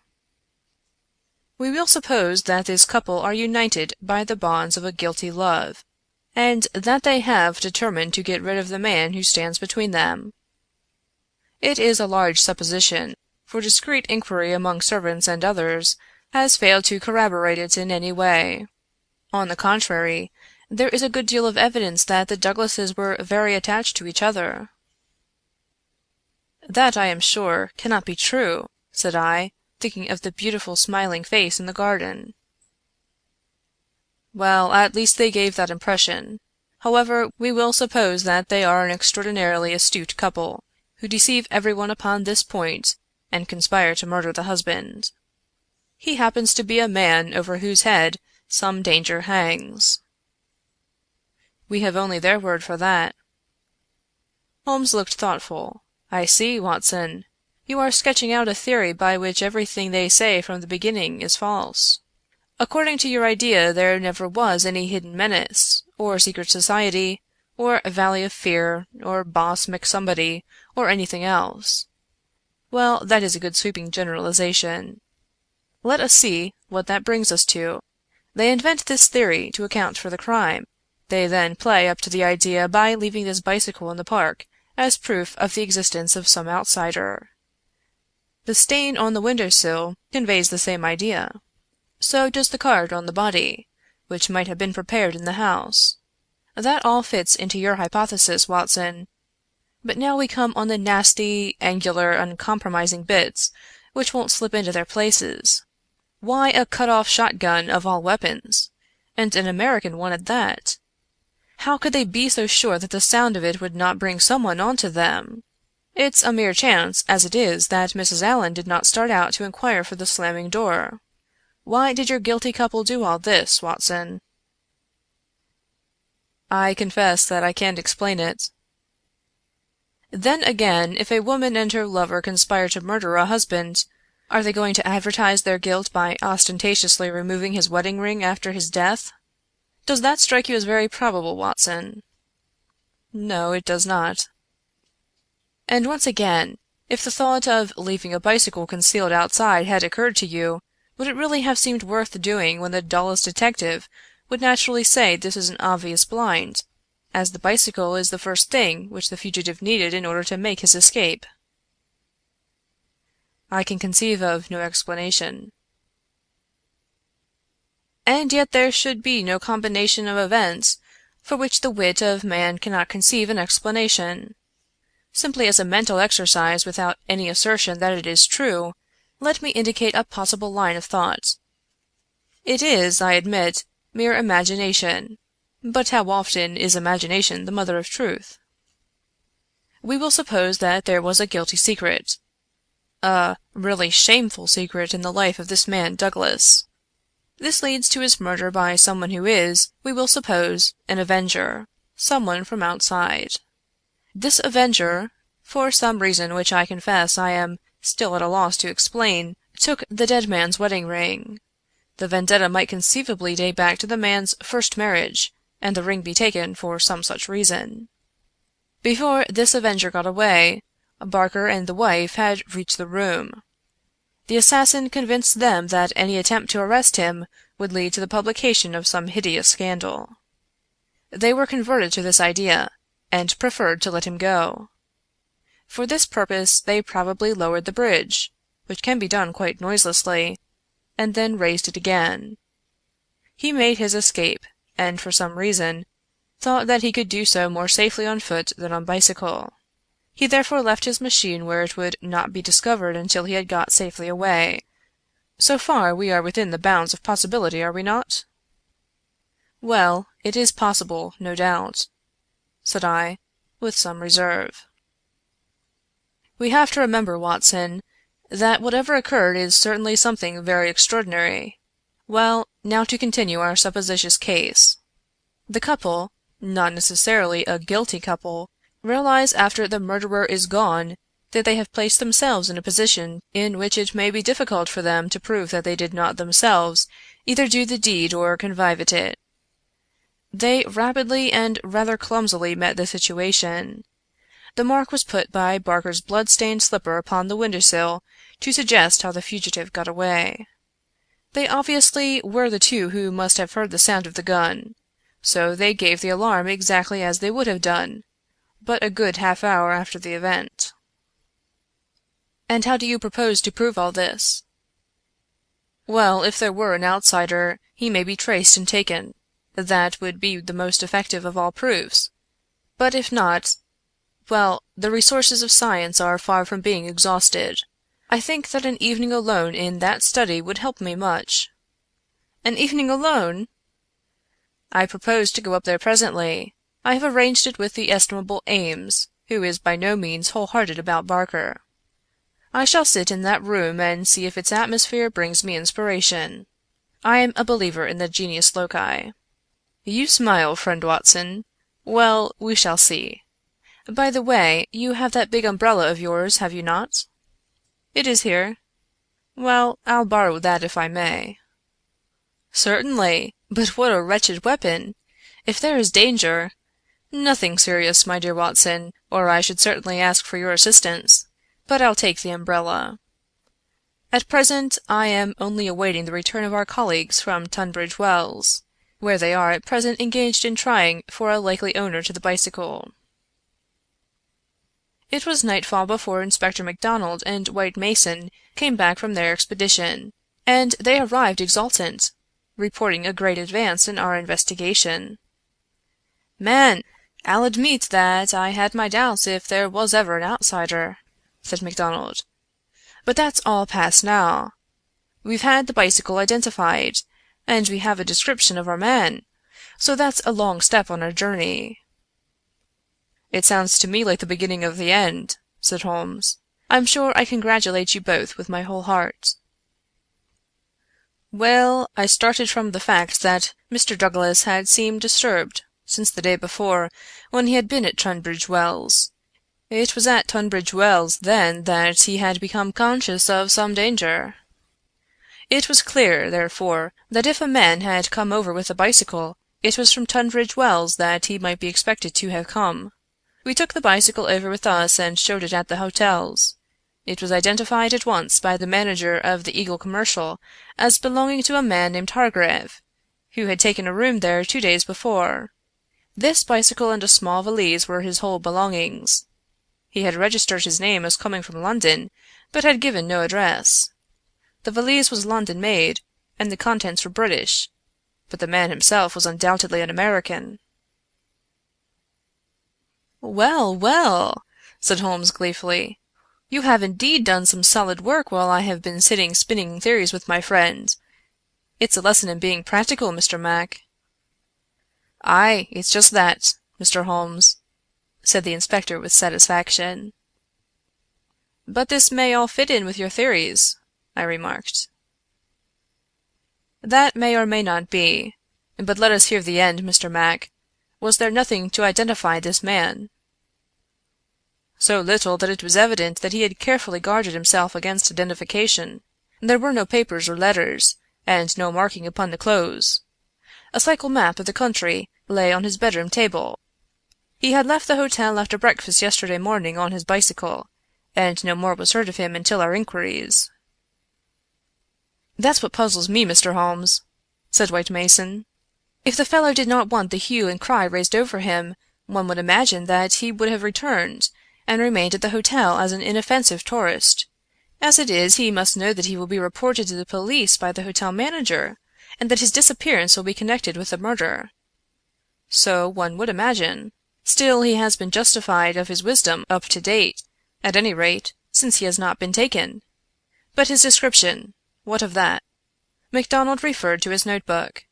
We will suppose that this couple are united by the bonds of a guilty love, and that they have determined to get rid of the man who stands between them. It is a large supposition, for discreet inquiry among servants and others has failed to corroborate it in any way. On the contrary, there is a good deal of evidence that the Douglases were very attached to each other. That, I am sure, cannot be true, said I, thinking of the beautiful smiling face in the garden. Well, at least they gave that impression. However, we will suppose that they are an extraordinarily astute couple, who deceive everyone upon this point, and conspire to murder the husband. He happens to be a man over whose head some danger hangs. We have only their word for that." Holmes looked thoughtful. "I see, Watson. You are sketching out a theory by which everything they say from the beginning is false. According to your idea there never was any hidden menace, or secret society, or Valley of Fear, or Boss McSomebody, or anything else. Well, that is a good sweeping generalization. Let us see what that brings us to. They invent this theory to account for the crime. They then play up to the idea by leaving this bicycle in the park as proof of the existence of some outsider. The stain on the window sill conveys the same idea. So does the card on the body, which might have been prepared in the house. That all fits into your hypothesis, Watson. But now we come on the nasty, angular, uncompromising bits, which won't slip into their places. Why a cut-off shotgun of all weapons? And an American one at that? How could they be so sure that the sound of it would not bring someone on to them? It's a mere chance, as it is, that Mrs. Allen did not start out to inquire for the slamming door. Why did your guilty couple do all this, Watson?" "I confess that I can't explain it." "Then again, if a woman and her lover conspire to murder a husband, are they going to advertise their guilt by ostentatiously removing his wedding ring after his death? Does that strike you as very probable, Watson?" "No, it does not." "And once again, if the thought of leaving a bicycle concealed outside had occurred to you, would it really have seemed worth doing when the dullest detective would naturally say this is an obvious blind, as the bicycle is the first thing which the fugitive needed in order to make his escape?" "I can conceive of no explanation." "And yet there should be no combination of events for which the wit of man cannot conceive an explanation. Simply as a mental exercise without any assertion that it is true, let me indicate a possible line of thought. It is, I admit, mere imagination, but how often is imagination the mother of truth? We will suppose that there was a guilty secret, a really shameful secret in the life of this man Douglas. This leads to his murder by someone who is, we will suppose, an avenger, someone from outside. This avenger, for some reason which I confess I am still at a loss to explain, took the dead man's wedding ring. The vendetta might conceivably date back to the man's first marriage, and the ring be taken for some such reason. Before this avenger got away, Barker and the wife had reached the room. The assassin convinced them that any attempt to arrest him would lead to the publication of some hideous scandal. They were converted to this idea, and preferred to let him go. For this purpose they probably lowered the bridge, which can be done quite noiselessly, and then raised it again. He made his escape, and for some reason thought that he could do so more safely on foot than on bicycle. He therefore left his machine where it would not be discovered until he had got safely away. So far we are within the bounds of possibility, are we not?" "Well, it is possible, no doubt," said I, with some reserve. "We have to remember, Watson, that whatever occurred is certainly something very extraordinary. Well, now to continue our supposititious case. The couple, not necessarily a guilty couple, realize after the murderer is gone that they have placed themselves in a position in which it may be difficult for them to prove that they did not themselves either do the deed or connive at it. They rapidly and rather clumsily met the situation. The mark was put by Barker's blood-stained slipper upon the window-sill to suggest how the fugitive got away. They obviously were the two who must have heard the sound of the gun, so they gave the alarm exactly as they would have done, but a good half-hour after the event." "And how do you propose to prove all this?" "Well, if there were an outsider, he may be traced and taken. That would be the most effective of all proofs. But if not, well, the resources of science are far from being exhausted. I think that an evening alone in that study would help me much." "An evening alone?" "I propose to go up there presently. I have arranged it with the estimable Ames, who is by no means whole-hearted about Barker. I shall sit in that room and see if its atmosphere brings me inspiration. I am a believer in the genius loci." "You smile, friend Watson. Well, we shall see. By the way, you have that big umbrella of yours, have you not? It is here. Well, I'll borrow that if I may. Certainly, but what a wretched weapon! If there is danger— Nothing serious, my dear Watson, or I should certainly ask for your assistance, but I'll take the umbrella. At present, I am only awaiting the return of our colleagues from Tunbridge Wells, where they are at present engaged in trying for a likely owner to the bicycle. It was nightfall before Inspector MacDonald and White Mason came back from their expedition, and they arrived exultant, reporting a great advance in our investigation. "Man, I'll admit that I had my doubts if there was ever an outsider," said MacDonald. "But that's all past now. We've had the bicycle identified, and we have a description of our man, so that's a long step on our journey." "It sounds to me like the beginning of the end," said Holmes. "I'm sure I congratulate you both with my whole heart." "Well, I started from the fact that Mr. Douglas had seemed disturbed since the day before, when he had been at Tunbridge Wells. It was at Tunbridge Wells, then, that he had become conscious of some danger. It was clear, therefore, that if a man had come over with a bicycle, it was from Tunbridge Wells that he might be expected to have come. We took the bicycle over with us and showed it at the hotels. It was identified at once by the manager of the Eagle Commercial as belonging to a man named Hargrave, who had taken a room there 2 days before. This bicycle and a small valise were his whole belongings. He had registered his name as coming from London, but had given no address. The valise was London made, and the contents were British, but the man himself was undoubtedly an American." "Well, well!" said Holmes gleefully. "You have indeed done some solid work while I have been sitting spinning theories with my friend. It's a lesson in being practical, Mr. Mac." "Aye, it's just that, Mr. Holmes," said the inspector with satisfaction. "But this may all fit in with your theories," I remarked. "That may or may not be. But let us hear the end, Mr. Mac. Was there nothing to identify this man?" "So little that it was evident that he had carefully guarded himself against identification. There were no papers or letters, and no marking upon the clothes. A cycle map of the country lay on his bedroom table. He had left the hotel after breakfast yesterday morning on his bicycle, and no more was heard of him until our inquiries." "That's what puzzles me, Mr. Holmes," said White Mason. "If the fellow did not want the hue and cry raised over him, one would imagine that he would have returned, and remained at the hotel as an inoffensive tourist. As it is, he must know that he will be reported to the police by the hotel manager, and that his disappearance will be connected with the murder. So one would imagine. Still, he has been justified of his wisdom up to date, at any rate, since he has not been taken. But his description, what of that?" MacDonald referred to his notebook.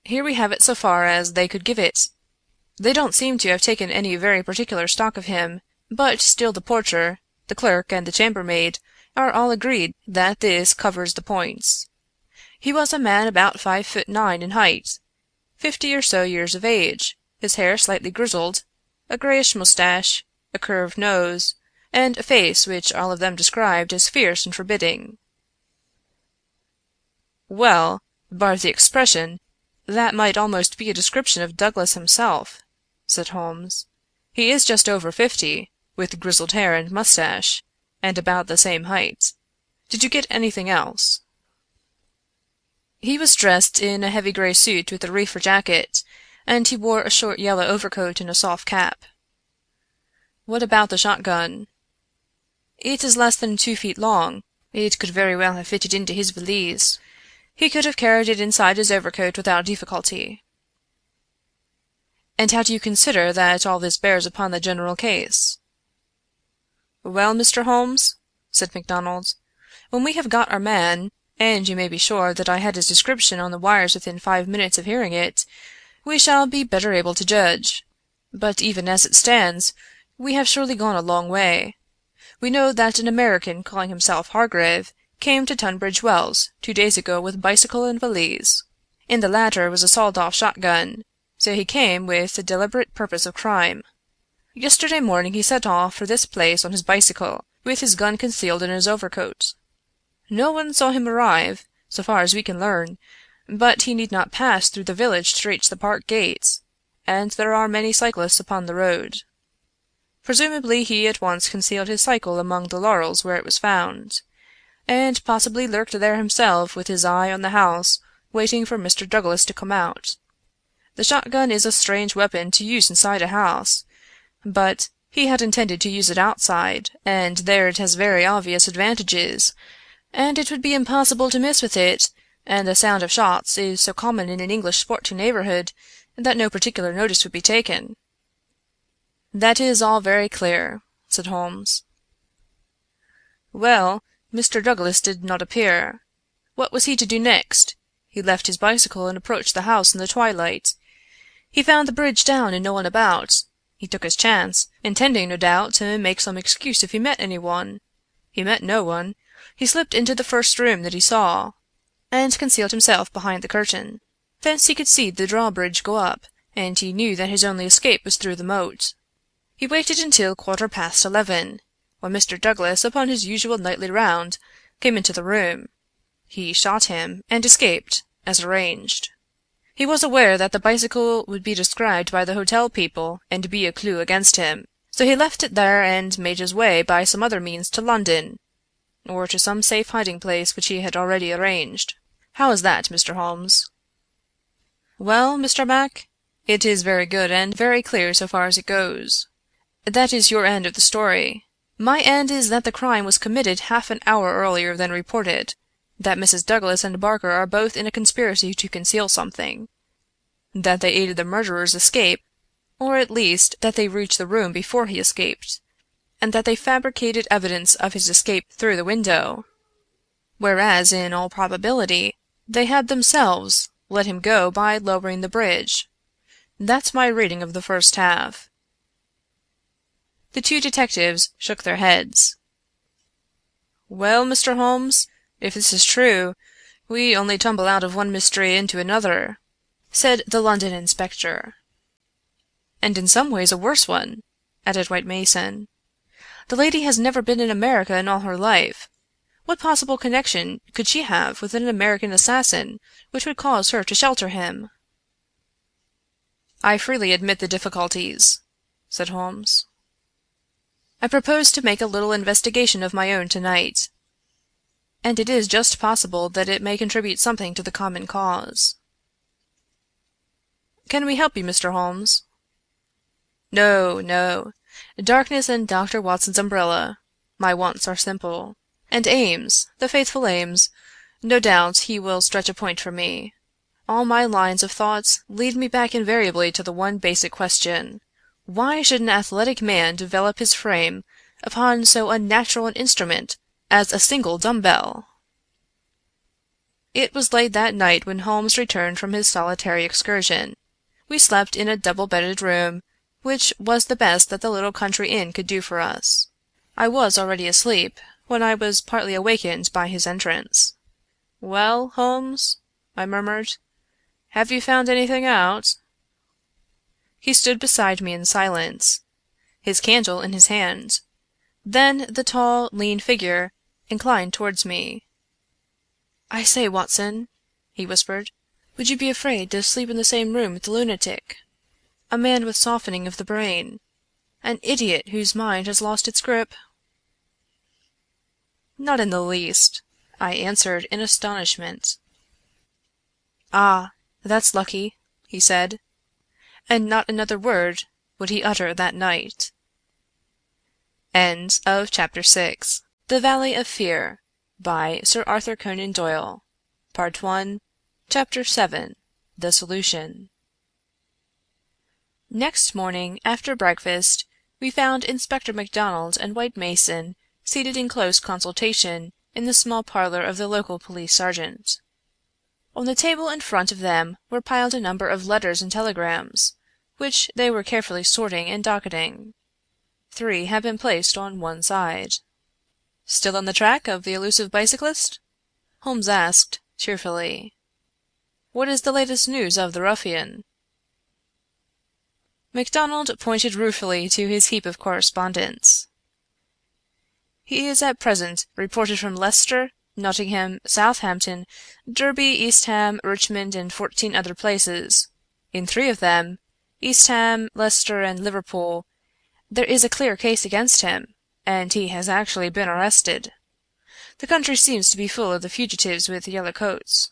"Here we have it so far as they could give it. They don't seem to have taken any very particular stock of him, but still the porter, the clerk, and the chambermaid are all agreed that this covers the points. He was a man about 5'9" in height, 50 or so years of age, his hair slightly grizzled, a greyish moustache, a curved nose, and a face which all of them described as fierce and forbidding." "Well, bar the expression, that might almost be a description of Douglas himself," said Holmes. "He is just over 50, with grizzled hair and moustache, and about the same height. Did you get anything else?" "He was dressed in a heavy grey suit with a reefer jacket, and he wore a short yellow overcoat and a soft cap." "What about the shotgun?" "It is less than 2 feet long. It could very well have fitted into his valise. He could have carried it inside his overcoat without difficulty." "And how do you consider that all this bears upon the general case?" "Well, Mr. Holmes," said MacDonald, "when we have got our man, and you may be sure that I had his description on the wires within 5 minutes of hearing it, we shall be better able to judge. But even as it stands, we have surely gone a long way. We know that an American calling himself Hargrave came to Tunbridge Wells 2 days ago with bicycle and valise. In the latter was a sawed-off shotgun, So he came with the deliberate purpose of crime. Yesterday morning he set off for this place on his bicycle, with his gun concealed in his overcoat. No one saw him arrive, so far as we can learn, but he need not pass through the village to reach the park gates, and there are many cyclists upon the road. Presumably he at once concealed his cycle among the laurels where it was found, and possibly lurked there himself with his eye on the house, waiting for Mr. Douglas to come out. The shotgun is a strange weapon to use inside a house, but he had intended to use it outside, and there it has very obvious advantages, and it would be impossible to miss with it, and the sound of shots is so common in an English sporting neighborhood that no particular notice would be taken." "That is all very clear," said Holmes. "Well, Mr. Douglas did not appear. What was he to do next? He left his bicycle and approached the house in the twilight. He found the bridge down and no one about. He took his chance, intending, no doubt, to make some excuse if he met anyone. He met no one. He slipped into the first room that he saw, and concealed himself behind the curtain. Thence he could see the drawbridge go up, and he knew that his only escape was through the moat. He waited until 11:15, when Mr. Douglas, upon his usual nightly round, came into the room. He shot him, and escaped, as arranged. He was aware that the bicycle would be described by the hotel people and be a clue against him, so he left it there and made his way by some other means to London, or to some safe hiding-place which he had already arranged. How is that, Mr. Holmes?" "Well, Mr. Mac, it is very good and very clear so far as it goes. That is your end of the story. My end is that the crime was committed half an hour earlier than reported, that Mrs. Douglas and Barker are both in a conspiracy to conceal something, that they aided the murderer's escape, or at least that they reached the room before he escaped, and that they fabricated evidence of his escape through the window, whereas, in all probability, they had themselves let him go by lowering the bridge. That's my reading of the first half." The two detectives shook their heads. "Well, Mr. Holmes, if this is true, we only tumble out of one mystery into another," said the London inspector. "And in some ways a worse one," added White Mason. "The lady has never been in America in all her life. What possible connection could she have with an American assassin which would cause her to shelter him?" "I freely admit the difficulties," said Holmes. "I propose to make a little investigation of my own tonight, and it is just possible that it may contribute something to the common cause." "Can we help you, Mr. Holmes?" "No, no. Darkness and Dr. Watson's umbrella. My wants are simple. And Ames, the faithful Ames, no doubt he will stretch a point for me. All my lines of thought lead me back invariably to the one basic question. Why should an athletic man develop his frame upon so unnatural an instrument as a single dumb-bell?" It was late that night when Holmes returned from his solitary excursion. We slept in a double-bedded room, which was the best that the little country inn could do for us. I was already asleep, when I was partly awakened by his entrance. "Well, Holmes," I murmured, "have you found anything out?" He stood beside me in silence, his candle in his hand. Then the tall, lean figure inclined towards me. "I say, Watson," he whispered, "would you be afraid to sleep in the same room with the lunatic? A man with softening of the brain. An idiot whose mind has lost its grip?" "Not in the least," I answered in astonishment. "Ah, that's lucky," he said, and not another word would he utter that night. Chapter 6 The Valley of Fear by Sir Arthur Conan Doyle Part 1 Chapter 7 The Solution Next morning, after breakfast, we found Inspector MacDonald and White Mason seated in close consultation in the small parlor of the local police sergeant. On the table in front of them were piled a number of letters and telegrams, which they were carefully sorting and docketing. 3 had been placed on one side. "Still on the track of the elusive bicyclist?" Holmes asked, cheerfully. "What is the latest news of the ruffian?" MacDonald pointed ruefully to his heap of correspondence. "He is at present reported from Leicester, Nottingham, Southampton, Derby, East Ham, Richmond, and 14 other places. In 3 of them, East Ham, Leicester, and Liverpool, there is a clear case against him, and he has actually been arrested. The country seems to be full of the fugitives with yellow coats."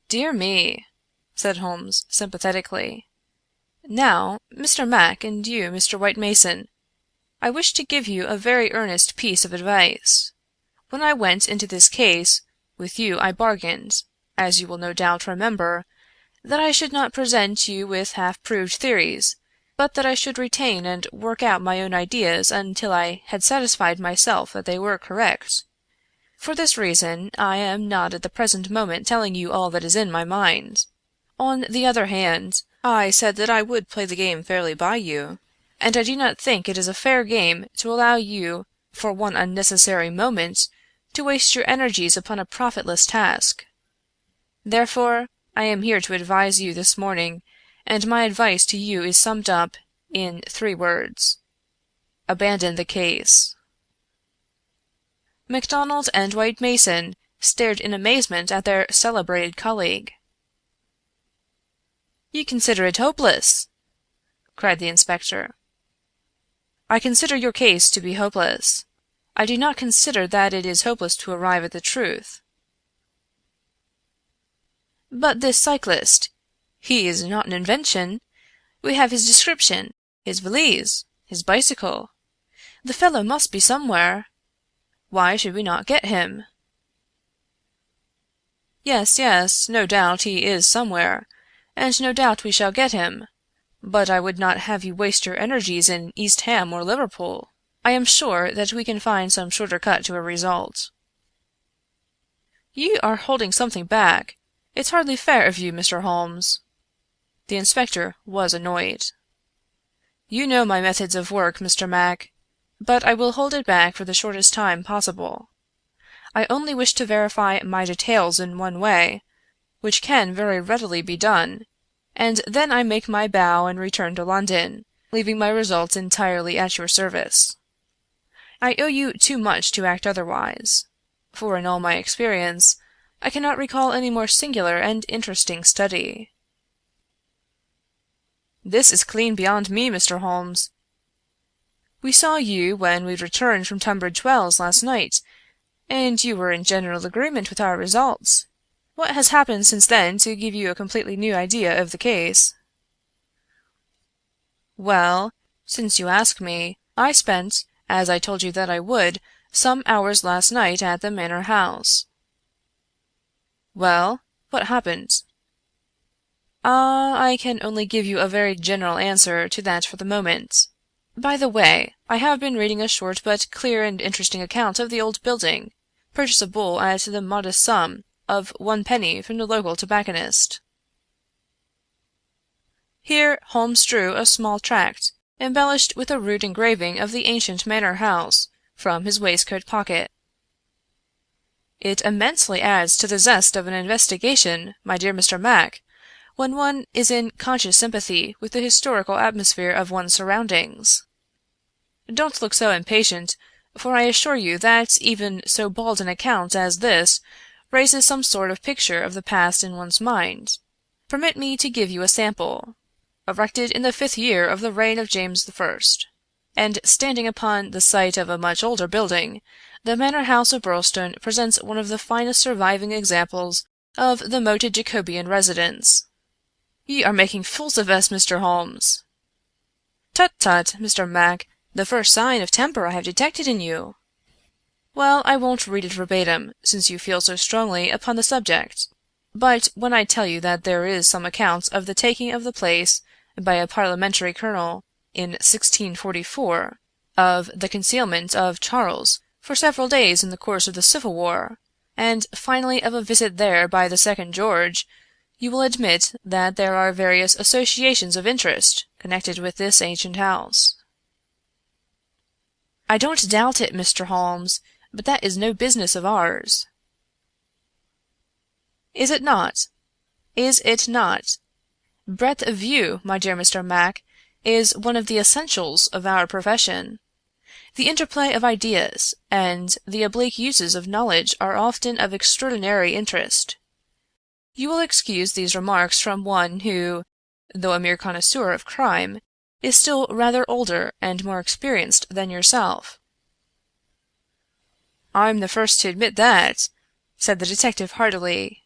"Dear me," said Holmes, sympathetically. "Now, Mr. Mac, and you, Mr. White Mason, I wish to give you a very earnest piece of advice. When I went into this case, with you I bargained, as you will no doubt remember, that I should not present you with half-proved theories, but that I should retain and work out my own ideas until I had satisfied myself that they were correct. For this reason, I am not at the present moment telling you all that is in my mind. On the other hand, I said that I would play the game fairly by you, and I do not think it is a fair game to allow you for one unnecessary moment to waste your energies upon a profitless task. Therefore, I am here to advise you this morning, and my advice to you is summed up in 3 words. Abandon the case." MacDonald and White Mason stared in amazement at their celebrated colleague. "You consider it hopeless?" cried the inspector. "I consider your case to be hopeless. I do not consider that it is hopeless to arrive at the truth." "But this cyclist, he is not an invention. We have his description, his valise, his bicycle. The fellow must be somewhere. Why should we not get him?" "Yes, yes, no doubt he is somewhere, and no doubt we shall get him. But I would not have you waste your energies in East Ham or Liverpool. I am sure that we can find some shorter cut to a result." "You are holding something back. It's hardly fair of you, Mr. Holmes." The inspector was annoyed. "You know my methods of work, Mr. Mac, but I will hold it back for the shortest time possible. I only wish to verify my details in one way, which can very readily be done, and then I make my bow and return to London, leaving my results entirely at your service. I owe you too much to act otherwise, for in all my experience I cannot recall any more singular and interesting study." "This is clean beyond me, Mr. Holmes. We saw you when we returned from Tunbridge Wells last night, and you were in general agreement with our results. What has happened since then to give you a completely new idea of the case?" "Well, since you ask me, I spent, as I told you that I would, some hours last night at the Manor House." "Well, what happened?" I can only give you a very general answer to that for the moment. By the way, I have been reading a short but clear and interesting account of the old building, purchasable at the modest sum of 1 penny from the local tobacconist." Here Holmes drew a small tract, embellished with a rude engraving of the ancient manor house, from his waistcoat pocket. "It immensely adds to the zest of an investigation, my dear Mr. Mac, when one is in conscious sympathy with the historical atmosphere of one's surroundings. Don't look so impatient, for I assure you that even so bald an account as this raises some sort of picture of the past in one's mind. Permit me to give you a sample. Erected in the 5th year of the reign of James I, and standing upon the site of a much older building, the manor house of Birlstone presents one of the finest surviving examples of the moated Jacobean residence." "Ye are making fools of us, Mr. Holmes." "Tut, tut, Mr. Mac, the first sign of temper I have detected in you." "Well, I won't read it verbatim, since you feel so strongly upon the subject. But when I tell you that there is some account of the taking of the place by a parliamentary colonel in 1644, of the concealment of Charles for several days in the course of the Civil War, and finally of a visit there by the second George, you will admit that there are various associations of interest connected with this ancient house." "I don't doubt it, Mr. Holmes, but that is no business of ours." "Is it not? Is it not? Breadth of view, my dear Mr. Mac, is one of the essentials of our profession. The interplay of ideas and the oblique uses of knowledge are often of extraordinary interest. You will excuse these remarks from one who, though a mere connoisseur of crime, is still rather older and more experienced than yourself." "I'm the first to admit that," said the detective heartily.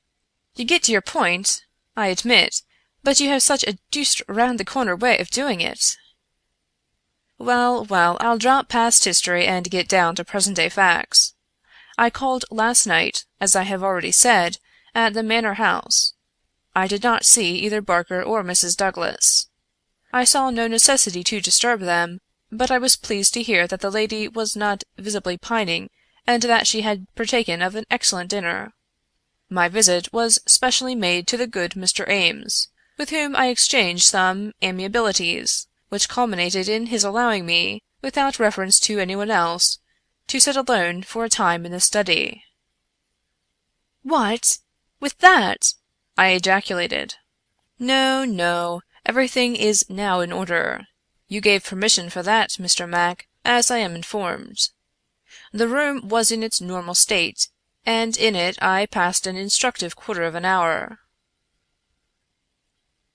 "You get to your point, I admit, but you have such a deuced round the corner way of doing it." "Well, well, I'll drop past history and get down to present day facts. I called last night, as I have already said, at the Manor House. I did not see either Barker or Mrs. Douglas. I saw no necessity to disturb them, but I was pleased to hear that the lady was not visibly pining, and that she had partaken of an excellent dinner. My visit was specially made to the good Mr. Ames, with whom I exchanged some amiabilities, which culminated in his allowing me, without reference to anyone else, to sit alone for a time in the study." "What! With that?" I ejaculated. "No, no, everything is now in order. You gave permission for that, Mr. Mac, as I am informed. The room was in its normal state, and in it I passed an instructive quarter of an hour."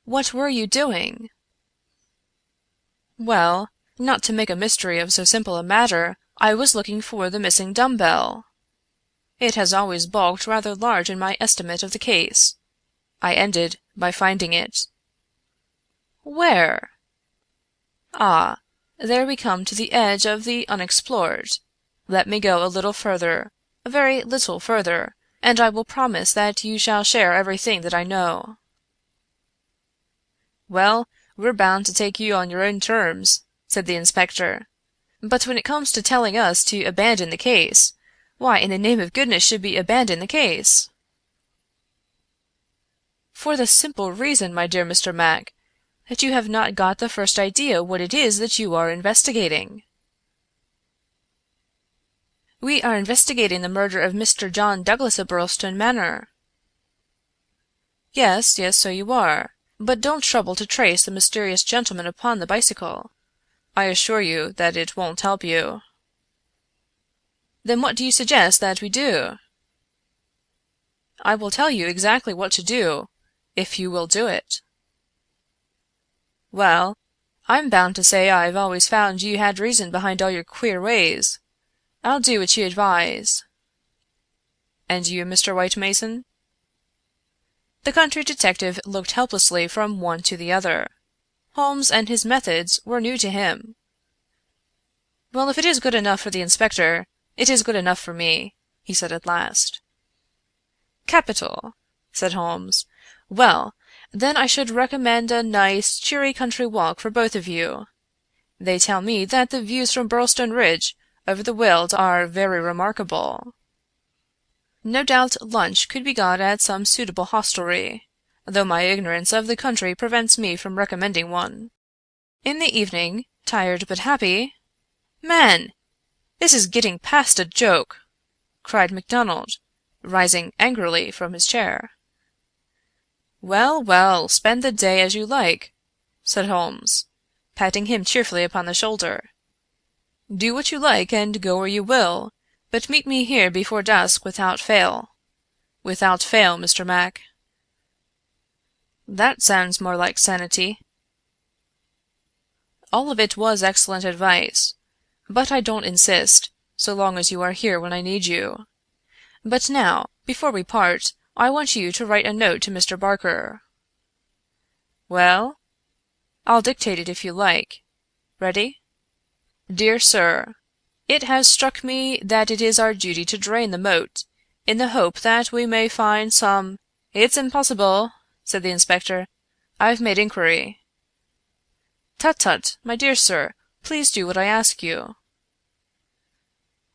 "What were you doing?" "Well, not to make a mystery of so simple a matter, I was looking for the missing dumb bell. It has always bulked rather large in my estimate of the case. I ended by finding it." "Where?" "Ah, there we come to the edge of the unexplored. Let me go a little further, a very little further, and I will promise that you shall share everything that I know." "Well, we're bound to take you on your own terms," said the inspector. "But when it comes to telling us to abandon the case, why in the name of goodness should we abandon the case?" "For the simple reason, my dear Mr. Mac, that you have not got the first idea what it is that you are investigating." "We are investigating the murder of Mr. John Douglas of Birlstone Manor." "Yes, yes, so you are. But don't trouble to trace the mysterious gentleman upon the bicycle. I assure you that it won't help you." "Then what do you suggest that we do?" "I will tell you exactly what to do, if you will do it." "Well, I'm bound to say I've always found you had reason behind all your queer ways. I'll do what you advise." "And you, Mr. White Mason?" The country detective looked helplessly from one to the other. Holmes and his methods were new to him. "Well, if it is good enough for the inspector, it is good enough for me," he said at last. "Capital!" said Holmes. "Well, then I should recommend a nice, cheery country walk for both of you. They tell me that the views from Birlstone Ridge over the Weald are very remarkable. No doubt lunch could be got at some suitable hostelry, though my ignorance of the country prevents me from recommending one. In the evening, tired but happy—" "Man! This is getting past a joke!" cried MacDonald, rising angrily from his chair. "Well, well, spend the day as you like," said Holmes, patting him cheerfully upon the shoulder. "Do what you like and go where you will, but meet me here before dusk without fail. Without fail, Mr. Mac." "That sounds more like sanity." "All of it was excellent advice, but I don't insist, so long as you are here when I need you. But now, before we part, I want you to write a note to Mr. Barker." "Well?" "I'll dictate it if you like. Ready? Dear Sir, it has struck me that it is our duty to drain the moat, in the hope that we may find some—" "It's impossible," said the inspector. "I've made inquiry." "Tut, tut, my dear sir, please do what I ask you."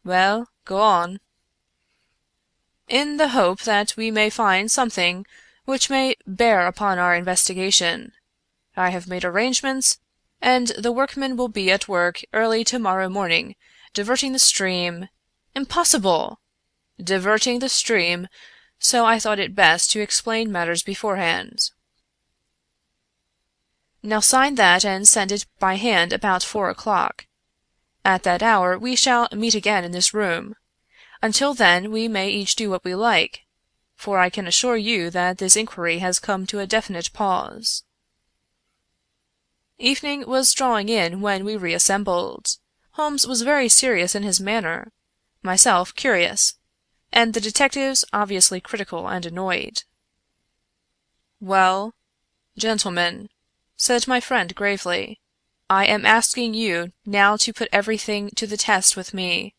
"Well, go on." "In the hope that we may find something which may bear upon our investigation. I have made arrangements, and the workmen will be at work early to morrow morning, diverting the stream—" "Impossible!" "Diverting the stream, so I thought it best to explain matters beforehand." Now sign that and send it by hand about 4 o'clock. At that hour we shall meet again in this room. Until then we may each do what we like, for I can assure you that this inquiry has come to a definite pause." Evening was drawing in when we reassembled. Holmes was very serious in his manner, myself curious, and the detectives obviously critical and annoyed. "Well, gentlemen," said my friend gravely, "I am asking you now to put everything to the test with me,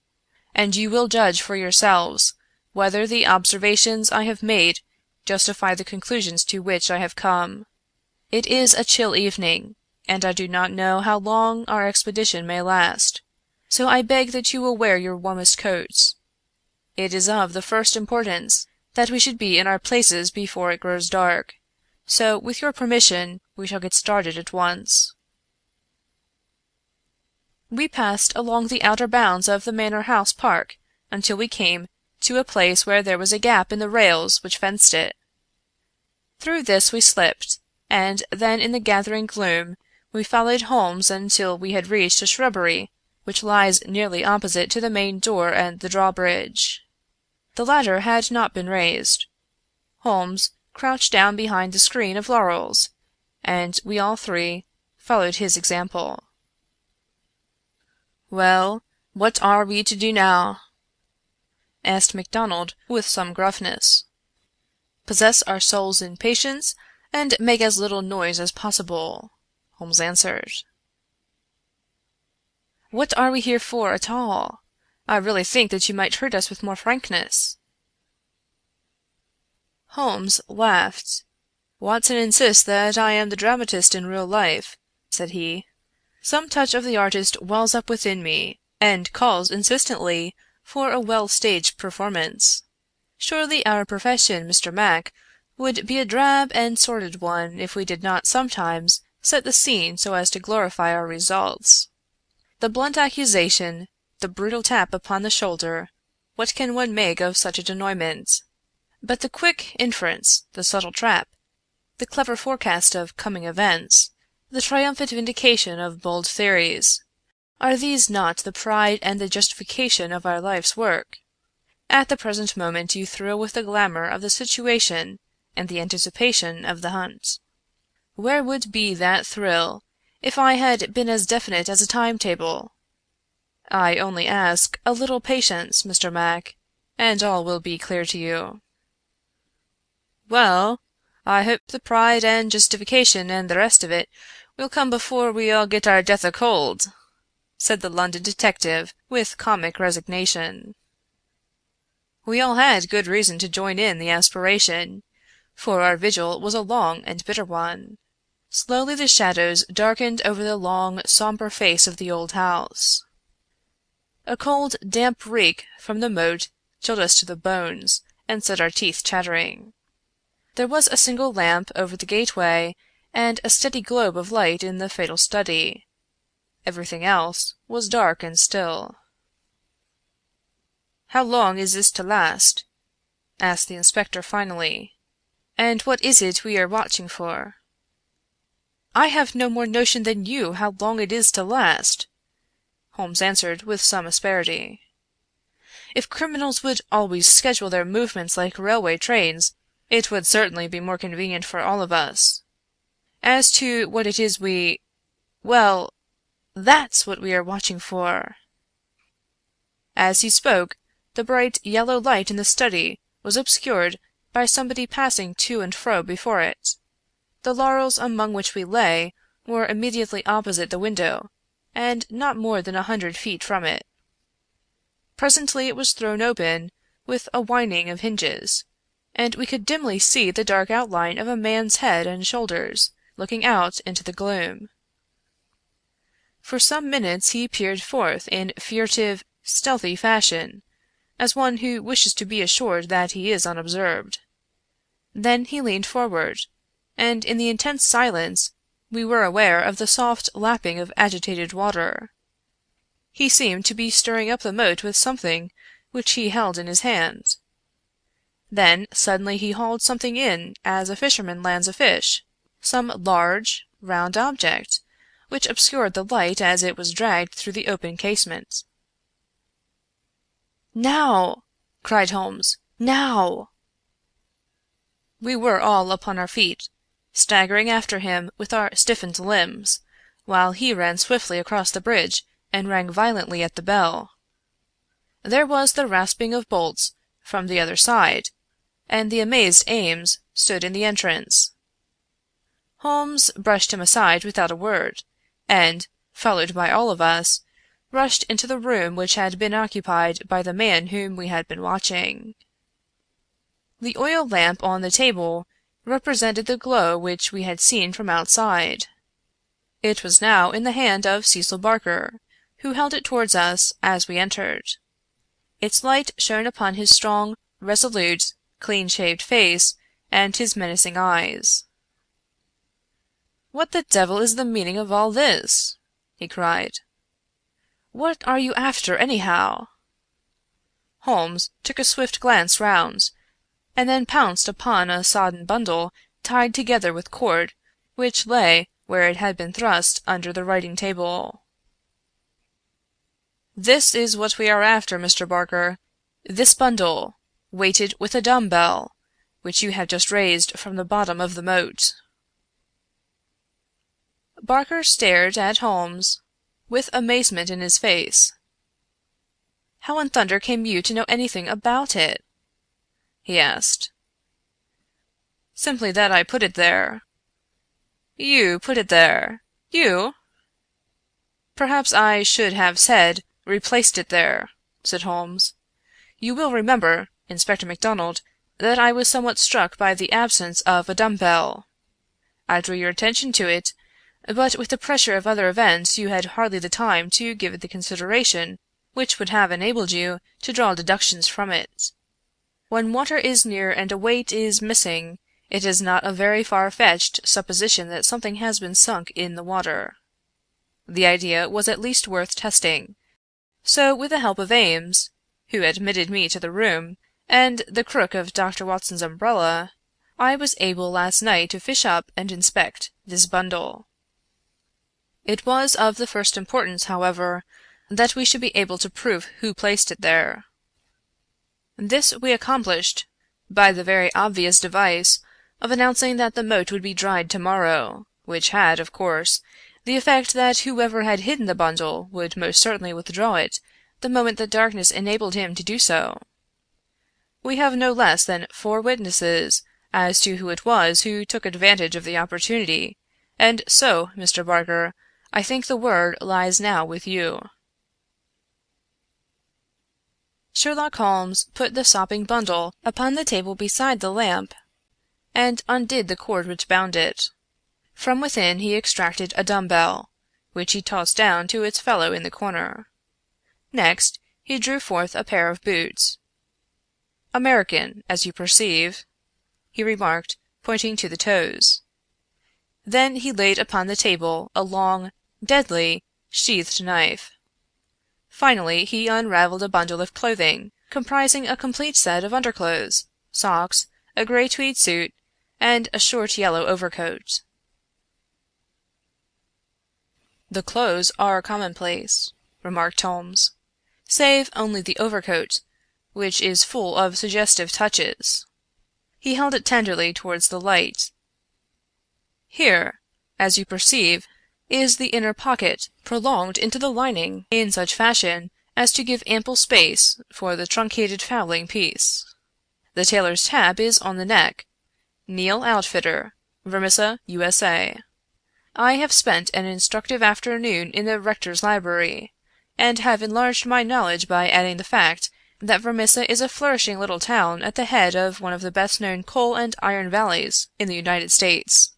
and you will judge for yourselves whether the observations I have made justify the conclusions to which I have come. It is a chill evening, and I do not know how long our expedition may last, so I beg that you will wear your warmest coats. It is of the first importance that we should be in our places before it grows dark, so with your permission we shall get started at once." We passed along the outer bounds of the Manor House park until we came to a place where there was a gap in the rails which fenced it. Through this we slipped, and then in the gathering gloom we followed Holmes until we had reached a shrubbery which lies nearly opposite to the main door and the drawbridge. The latter had not been raised. Holmes crouched down behind the screen of laurels, and we all three followed his example. "Well, what are we to do now?" asked MacDonald with some gruffness. "Possess our souls in patience, and make as little noise as possible," Holmes answered. "What are we here for at all? I really think that you might treat us with more frankness." Holmes laughed. "Watson insists that I am the dramatist in real life," said he. "Some touch of the artist wells up within me, and calls insistently for a well-staged performance. Surely our profession, Mr. Mac, would be a drab and sordid one if we did not sometimes set the scene so as to glorify our results. The blunt accusation, the brutal tap upon the shoulder, what can one make of such a denouement? But the quick inference, the subtle trap, the clever forecast of coming events, the triumphant vindication of bold theories, are these not the pride and the justification of our life's work? At the present moment you thrill with the glamour of the situation and the anticipation of the hunt. Where would be that thrill if I had been as definite as a timetable? I only ask a little patience, Mr. Mac, and all will be clear to you." "Well, I hope the pride and justification and the rest of it will come before we all get our death o' cold," said the London detective with comic resignation. We all had good reason to join in the aspiration, for our vigil was a long and bitter one. Slowly the shadows darkened over the long, sombre face of the old house. A cold, damp reek from the moat chilled us to the bones, and set our teeth chattering. There was a single lamp over the gateway, and a steady globe of light in the fatal study. Everything else was dark and still. "How long is this to last?" asked the inspector finally. "And what is it we are watching for?" "I have no more notion than you how long it is to last," Holmes answered with some asperity. "If criminals would always schedule their movements like railway trains, it would certainly be more convenient for all of us. As to what it is well, that's what we are watching for." As he spoke, the bright yellow light in the study was obscured by somebody passing to and fro before it. The laurels among which we lay were immediately opposite the window, and not more than 100 feet from it. Presently it was thrown open with a whining of hinges, and we could dimly see the dark outline of a man's head and shoulders looking out into the gloom. For some minutes he peered forth in furtive, stealthy fashion, as one who wishes to be assured that he is unobserved. Then he leaned forward, and in the intense silence we were aware of the soft lapping of agitated water. He seemed to be stirring up the moat with something which he held in his hand. Then suddenly he hauled something in as a fisherman lands a fish, some large, round object, which obscured the light as it was dragged through the open casement. "Now!" cried Holmes. "Now!" We were all upon our feet, staggering after him with our stiffened limbs, while he ran swiftly across the bridge and rang violently at the bell. There was the rasping of bolts from the other side, and the amazed Ames stood in the entrance. Holmes brushed him aside without a word, and, followed by all of us, rushed into the room which had been occupied by the man whom we had been watching. The oil lamp on the table represented the glow which we had seen from outside. It was now in the hand of Cecil Barker, who held it towards us as we entered. Its light shone upon his strong, resolute, clean-shaved face and his menacing eyes. "What the devil is the meaning of all this?" he cried. "What are you after, anyhow?" Holmes took a swift glance round, and then pounced upon a sodden bundle tied together with cord, which lay where it had been thrust under the writing-table. "This is what we are after, Mr. Barker. This bundle, weighted with a dumb-bell, which you have just raised from the bottom of the moat." Barker stared at Holmes with amazement in his face. "How in thunder came you to know anything about it?" he asked. "Simply that I put it there." "You put it there? You?" "Perhaps I should have said replaced it there," said Holmes. "You will remember, Inspector MacDonald, that I was somewhat struck by the absence of a dumb-bell. I drew your attention to it, but with the pressure of other events you had hardly the time to give it the consideration which would have enabled you to draw deductions from it. When water is near and a weight is missing, it is not a very far-fetched supposition that something has been sunk in the water. The idea was at least worth testing, so with the help of Ames, who admitted me to the room, and the crook of Dr. Watson's umbrella, I was able last night to fish up and inspect this bundle. It was of the first importance, however, that we should be able to prove who placed it there. This we accomplished by the very obvious device of announcing that the moat would be dried to-morrow, which had, of course, the effect that whoever had hidden the bundle would most certainly withdraw it the moment that darkness enabled him to do so. We have no less than 4 witnesses as to who it was who took advantage of the opportunity, and so, Mr. Barker, I think the word lies now with you." Sherlock Holmes put the sopping bundle upon the table beside the lamp, and undid the cord which bound it. From within he extracted a dumb-bell, which he tossed down to its fellow in the corner. Next, he drew forth a pair of boots. "American, as you perceive," he remarked, pointing to the toes. Then he laid upon the table a long, deadly, sheathed knife. Finally, he unraveled a bundle of clothing, comprising a complete set of underclothes, socks, a grey tweed suit, and a short yellow overcoat. "The clothes are commonplace," remarked Holmes, "save only the overcoat, which is full of suggestive touches." He held it tenderly towards the light. "Here, as you perceive, is the inner pocket prolonged into the lining in such fashion as to give ample space for the truncated fowling piece. The tailor's tab is on the neck. Neil Outfitter, Vermissa, USA. I have spent an instructive afternoon in the rector's library, and have enlarged my knowledge by adding the fact that Vermissa is a flourishing little town at the head of one of the best-known coal and iron valleys in the United States.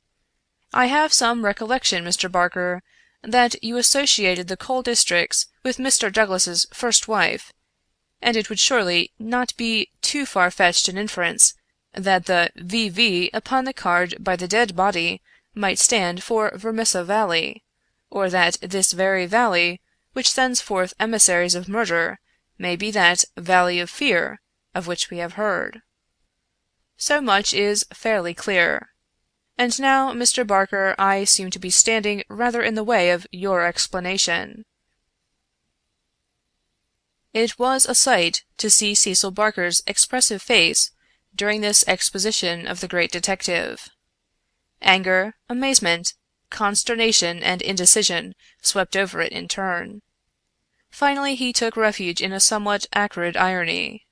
I have some recollection, Mr. Barker, that you associated the coal districts with Mr. Douglas's first wife, and it would surely not be too far-fetched an inference that the V.V. upon the card by the dead body might stand for Vermissa Valley, or that this very valley, which sends forth emissaries of murder, may be that Valley of Fear of which we have heard. So much is fairly clear. And now, Mr. Barker, I seem to be standing rather in the way of your explanation." It was a sight to see Cecil Barker's expressive face during this exposition of the great detective. Anger, amazement, consternation, and indecision swept over it in turn. Finally he took refuge in a somewhat acrid irony.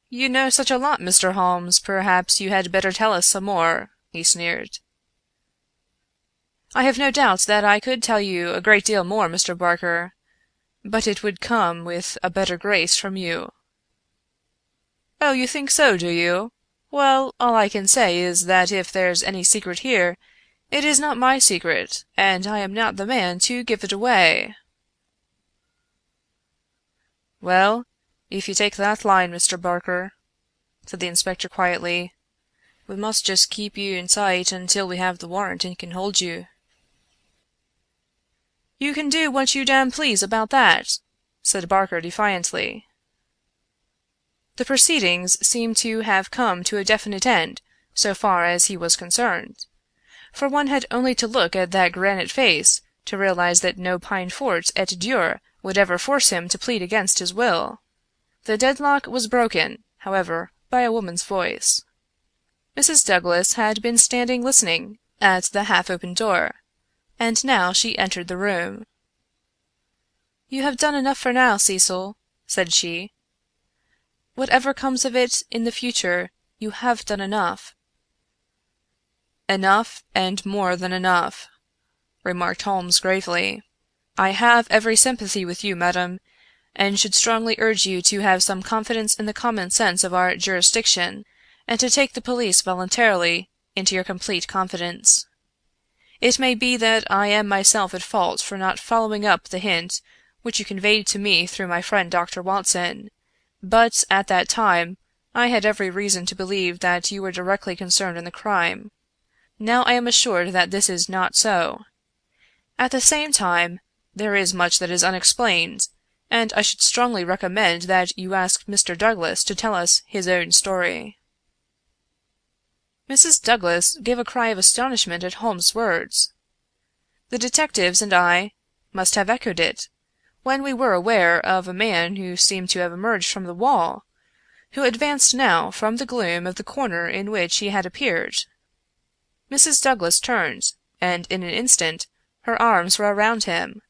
"You know such a lot, Mr. Holmes, perhaps you had better tell us some more," he sneered. "I have no doubt that I could tell you a great deal more, Mr. Barker, but it would come with a better grace from you." "Oh, you think so, do you? Well, all I can say is that if there's any secret here, it is not my secret, and I am not the man to give it away." "Well, if you take that line, Mr. Barker," said the inspector quietly, "we must just keep you in sight until we have the warrant and can hold you." "You can do what you damn please about that," said Barker defiantly. The proceedings seemed to have come to a definite end so far as he was concerned, for one had only to look at that granite face to realize that no peine forte et dure would ever force him to plead against his will. The deadlock was broken, however, by a woman's voice. Mrs. Douglas had been standing listening at the half-open door, and now she entered the room. "You have done enough for now, Cecil," said she. "Whatever comes of it in the future, you have done enough." "Enough, and more than enough," remarked Holmes gravely. "I have every sympathy with you, madam, and should strongly urge you to have some confidence in the common sense of our jurisdiction, and to take the police voluntarily into your complete confidence. It may be that I am myself at fault for not following up the hint which you conveyed to me through my friend Dr. Watson, but at that time I had every reason to believe that you were directly concerned in the crime. Now I am assured that this is not so. At the same time, there is much that is unexplained, and I should strongly recommend that you ask Mr. Douglas to tell us his own story." Mrs. Douglas gave a cry of astonishment at Holmes' words. The detectives and I must have echoed it, when we were aware of a man who seemed to have emerged from the wall, who advanced now from the gloom of the corner in which he had appeared. Mrs. Douglas turned, and in an instant her arms were around him.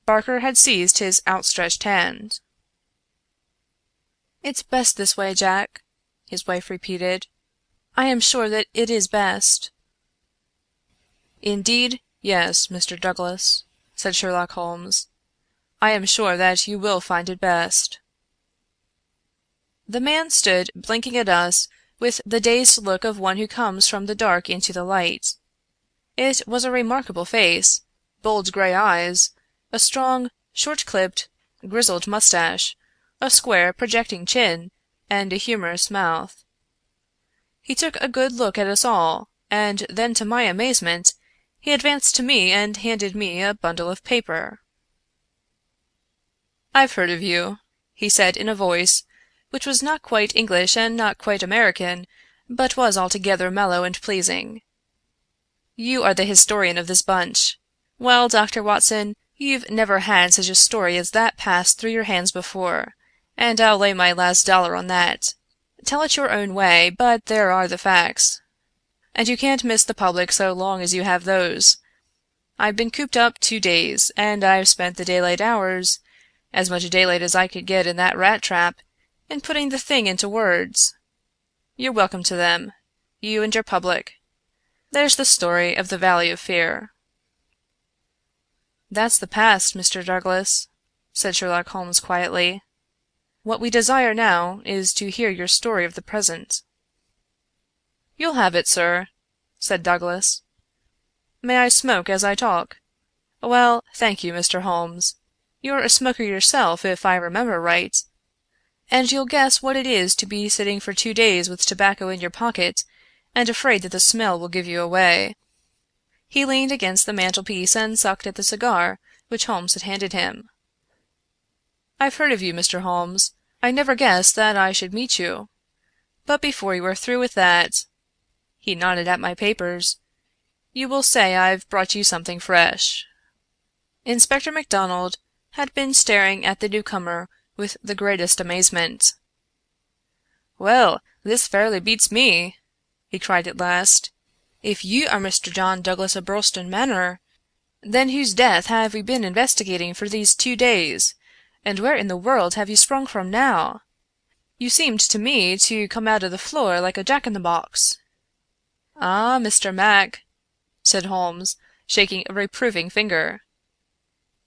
Barker had seized his outstretched hand. "It's best this way, Jack," his wife repeated. "I am sure that it is best." "Indeed, yes, Mr. Douglas," said Sherlock Holmes. "I am sure that you will find it best." The man stood blinking at us with the dazed look of one who comes from the dark into the light. It was a remarkable face, bold gray eyes, a strong, short-clipped, grizzled mustache, a square, projecting chin, and a humorous mouth. He took a good look at us all, and then to my amazement he advanced to me and handed me a bundle of paper. "I've heard of you," he said in a voice which was not quite English and not quite American, but was altogether mellow and pleasing. "You are the historian of this bunch. Well, Dr. Watson, you've never had such a story as that pass through your hands before, and I'll lay my last dollar on that. Tell it your own way, but there are the facts. And you can't miss the public so long as you have those. I've been cooped up 2 days, and I've spent the daylight hours, as much daylight as I could get in that rat trap, in putting the thing into words. You're welcome to them, you and your public. There's the story of the Valley of Fear." "That's the past, Mr. Douglas," said Sherlock Holmes quietly. "What we desire now is to hear your story of the present." "You'll have it, sir," said Douglas. "May I smoke as I talk? Well, thank you, Mr. Holmes. You're a smoker yourself, if I remember right. And you'll guess what it is to be sitting for 2 days with tobacco in your pocket, and afraid that the smell will give you away." He leaned against the mantelpiece and sucked at the cigar which Holmes had handed him. "I've heard of you, Mr. Holmes. I never guessed that I should meet you. But before you are through with that," He nodded at my papers. "You will say I've brought you something fresh." Inspector MacDonald had been staring at the newcomer with the greatest amazement. "Well, this fairly beats me!" he cried at last. "If you are Mr. John Douglas of Birlstone Manor, then whose death have we been investigating for these 2 days, and where in the world have you sprung from now? You seemed to me to come out of the floor like a jack-in-the-box." "Ah, Mr. Mac," said Holmes, shaking a reproving finger,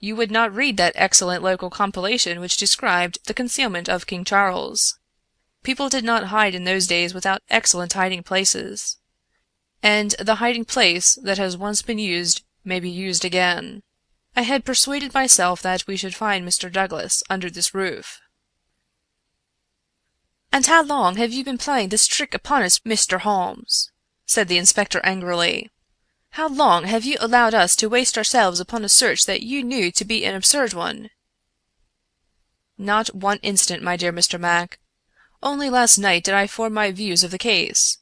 "you would not read that excellent local compilation which described the concealment of King Charles. People did not hide in those days without excellent hiding places. And the hiding place that has once been used may be used again. I had persuaded myself that we should find Mr. Douglas under this roof." "And how long have you been playing this trick upon us, Mr. Holmes?" said the inspector angrily. "How long have you allowed us to waste ourselves upon a search that you knew to be an absurd one?" "Not 1 instant, my dear Mr. Mac. Only last night did I form my views of the case.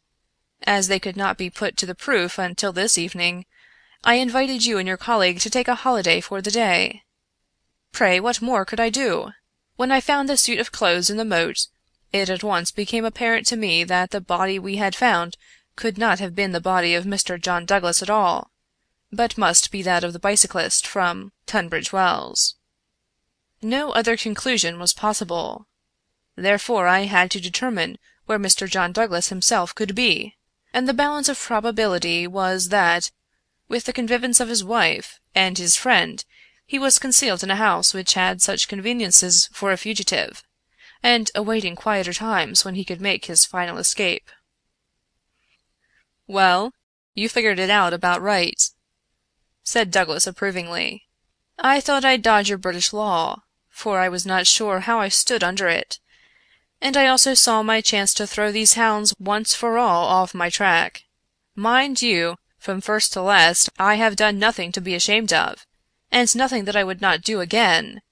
As they could not be put to the proof until this evening, I invited you and your colleague to take a holiday for the day. Pray, what more could I do? When I found the suit of clothes in the moat, it at once became apparent to me that the body we had found could not have been the body of Mr. John Douglas at all, but must be that of the bicyclist from Tunbridge Wells. No other conclusion was possible. Therefore I had to determine where Mr. John Douglas himself could be, and the balance of probability was that, with the connivance of his wife and his friend, he was concealed in a house which had such conveniences for a fugitive, and awaiting quieter times when he could make his final escape." "Well, you figured it out about right," said Douglas approvingly. "I thought I'd dodge your British law, for I was not sure how I stood under it, and I also saw my chance to throw these hounds once for all off my track. Mind you, from first to last I have done nothing to be ashamed of, and nothing that I would not do again,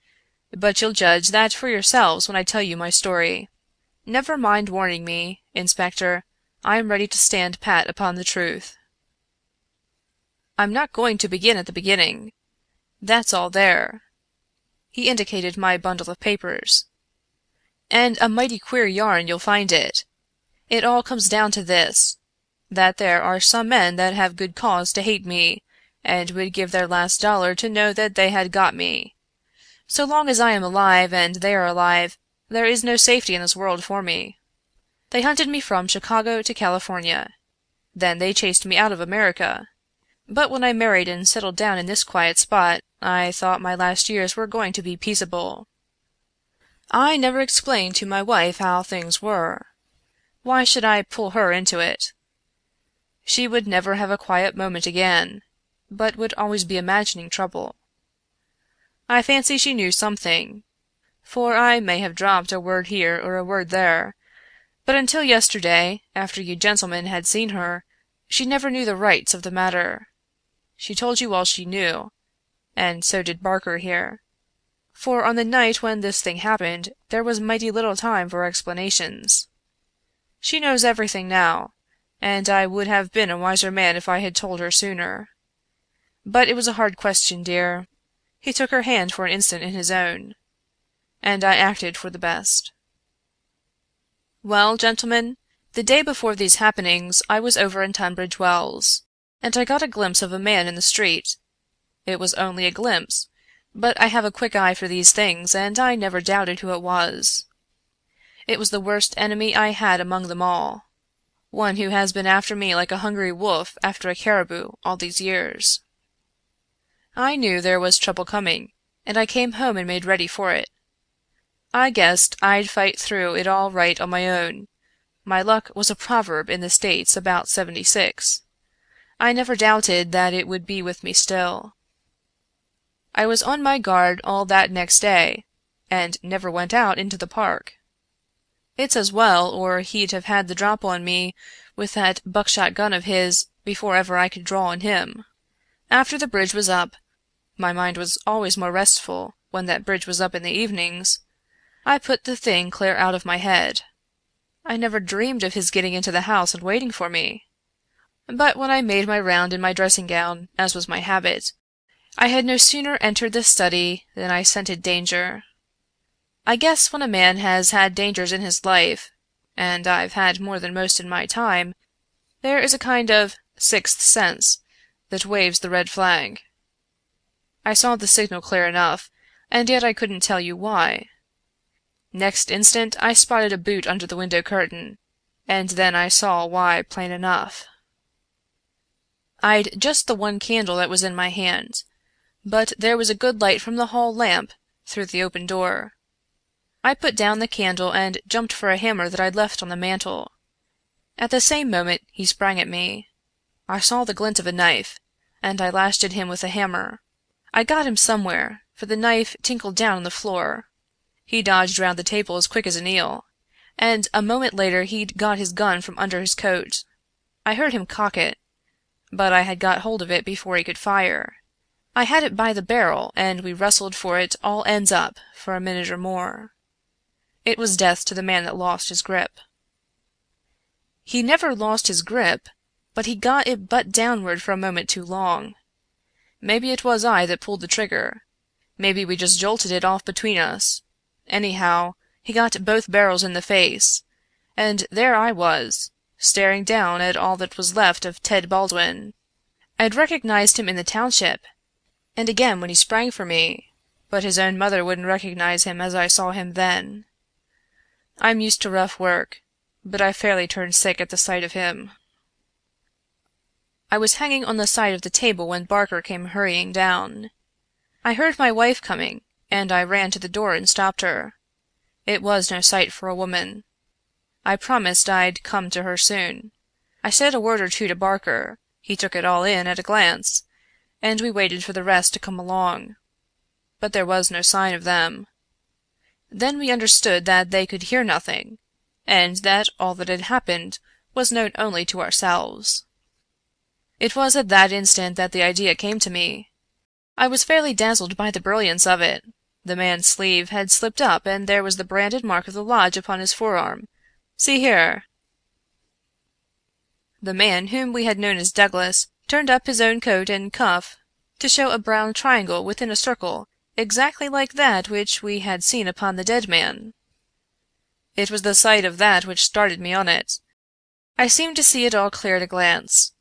but you'll judge that for yourselves when I tell you my story. Never mind warning me, Inspector, I am ready to stand pat upon the truth. I'm not going to begin at the beginning. That's all there." He indicated my bundle of papers. "And a mighty queer yarn you'll find it. It all comes down to this, that there are some men that have good cause to hate me, and would give their last dollar to know that they had got me. So long as I am alive and they are alive, there is no safety in this world for me. They hunted me from Chicago to California. Then they chased me out of America. But when I married and settled down in this quiet spot, I thought my last years were going to be peaceable. I never explained to my wife how things were. Why should I pull her into it? She would never have a quiet moment again, but would always be imagining trouble. I fancy she knew something, for I may have dropped a word here or a word there, but until yesterday, after you gentlemen had seen her, she never knew the rights of the matter. She told you all she knew, and so did Barker here. For on the night when this thing happened there was mighty little time for explanations. She knows everything now, and I would have been a wiser man if I had told her sooner. But it was a hard question, dear." He took her hand for an instant in his own. "And I acted for the best." "Well, gentlemen, the day before these happenings I was over in Tunbridge Wells, and I got a glimpse of a man in the street. It was only a glimpse, but I have a quick eye for these things, and I never doubted who it was. It was the worst enemy I had among them all, one who has been after me like a hungry wolf after a caribou all these years. I knew there was trouble coming, and I came home and made ready for it. I guessed I'd fight through it all right on my own. My luck was a proverb in the States about '76. I never doubted that it would be with me still. I was on my guard all that next day, and never went out into the park. It's as well, or he'd have had the drop on me with that buckshot gun of his before ever I could draw on him. After the bridge was up, my mind was always more restful when that bridge was up in the evenings, I put the thing clear out of my head. I never dreamed of his getting into the house and waiting for me. But when I made my round in my dressing-gown, as was my habit, I had no sooner entered the study than I scented danger. I guess when a man has had dangers in his life, and I've had more than most in my time, there is a kind of sixth sense that waves the red flag. I saw the signal clear enough, and yet I couldn't tell you why. Next instant I spotted a boot under the window curtain, and then I saw why plain enough. I'd just the one candle that was in my hand, but there was a good light from the hall lamp through the open door. I put down the candle and jumped for a hammer that I'd left on the mantel. At the same moment he sprang at me. I saw the glint of a knife, and I lashed at him with the hammer. I got him somewhere, for the knife tinkled down on the floor. He dodged round the table as quick as an eel, and a moment later he'd got his gun from under his coat. I heard him cock it, but I had got hold of it before he could fire. I had it by the barrel, and we wrestled for it all ends up for a minute or more. It was death to the man that lost his grip. He never lost his grip, but he got it butt downward for a moment too long. Maybe it was I that pulled the trigger. Maybe we just jolted it off between us. Anyhow, he got both barrels in the face, and there I was, staring down at all that was left of Ted Baldwin. I'd recognized him in the township, and again when he sprang for me, but his own mother wouldn't recognize him as I saw him then. I'm used to rough work, but I fairly turned sick at the sight of him. I was hanging on the side of the table when Barker came hurrying down. I heard my wife coming, and I ran to the door and stopped her. It was no sight for a woman. I promised I'd come to her soon. I said a word or two to Barker. He took it all in at a glance, and we waited for the rest to come along. But there was no sign of them. Then we understood that they could hear nothing, and that all that had happened was known only to ourselves. It was at that instant that the idea came to me. I was fairly dazzled by the brilliance of it. The man's sleeve had slipped up, and there was the branded mark of the lodge upon his forearm. See here. The man, whom we had known as Douglas, turned up his own coat and cuff to show a brown triangle within a circle exactly like that which we had seen upon the dead man. It was the sight of that which started me on it. I seemed to see it all clear at a glance.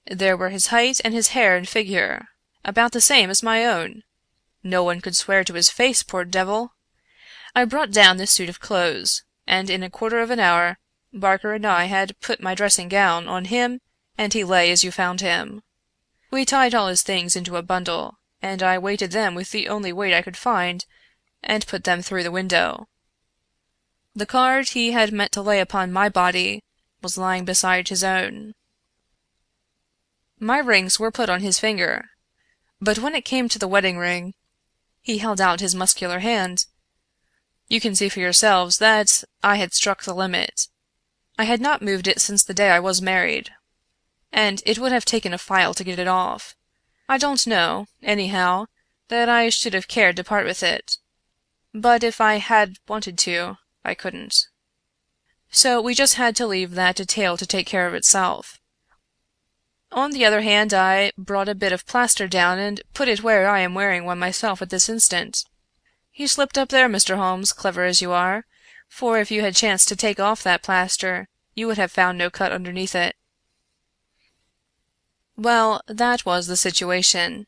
There were his height and his hair and figure, about the same as my own. No one could swear to his face, poor devil. I brought down this suit of clothes, and in a quarter of an hour Barker and I had put my dressing-gown on him, and he lay as you found him. We tied all his things into a bundle, and I weighted them with the only weight I could find, and put them through the window. The card he had meant to lay upon my body was lying beside his own. My rings were put on his finger, but when it came to the wedding ring, he held out his muscular hand. You can see for yourselves that I had struck the limit. I had not moved it since the day I was married, and it would have taken a file to get it off. I don't know, anyhow, that I should have cared to part with it, but if I had wanted to, I couldn't. So we just had to leave that detail to take care of itself. On the other hand, I brought a bit of plaster down and put it where I am wearing one myself at this instant. You slipped up there, Mr. Holmes, clever as you are, for if you had chanced to take off that plaster, you would have found no cut underneath it. Well, that was the situation.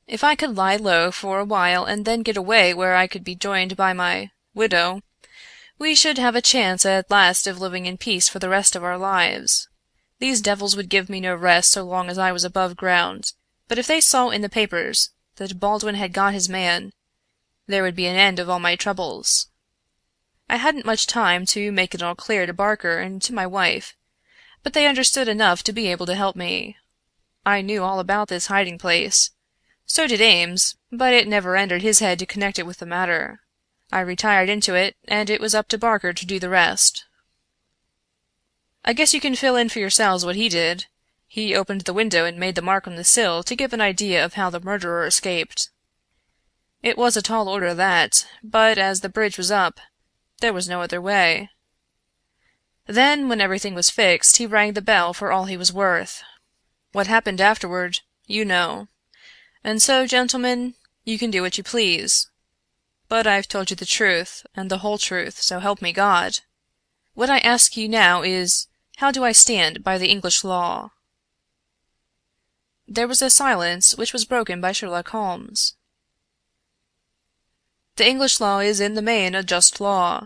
If I could lie low for a while and then get away where I could be joined by my widow, we should have a chance at last of living in peace for the rest of our lives. These devils would give me no rest so long as I was above ground, but if they saw in the papers that Baldwin had got his man, there would be an end of all my troubles. I hadn't much time to make it all clear to Barker and to my wife, but they understood enough to be able to help me. I knew all about this hiding place. So did Ames, but it never entered his head to connect it with the matter. I retired into it, and it was up to Barker to do the rest. I guess you can fill in for yourselves what he did. He opened the window and made the mark on the sill to give an idea of how the murderer escaped. It was a tall order that, but as the bridge was up, there was no other way. Then, when everything was fixed, he rang the bell for all he was worth. What happened afterward, you know. And so, gentlemen, you can do what you please. But I've told you the truth, and the whole truth, so help me God. What I ask you now is, how do I stand by the English law?" There was a silence which was broken by Sherlock Holmes. "The English law is in the main a just law.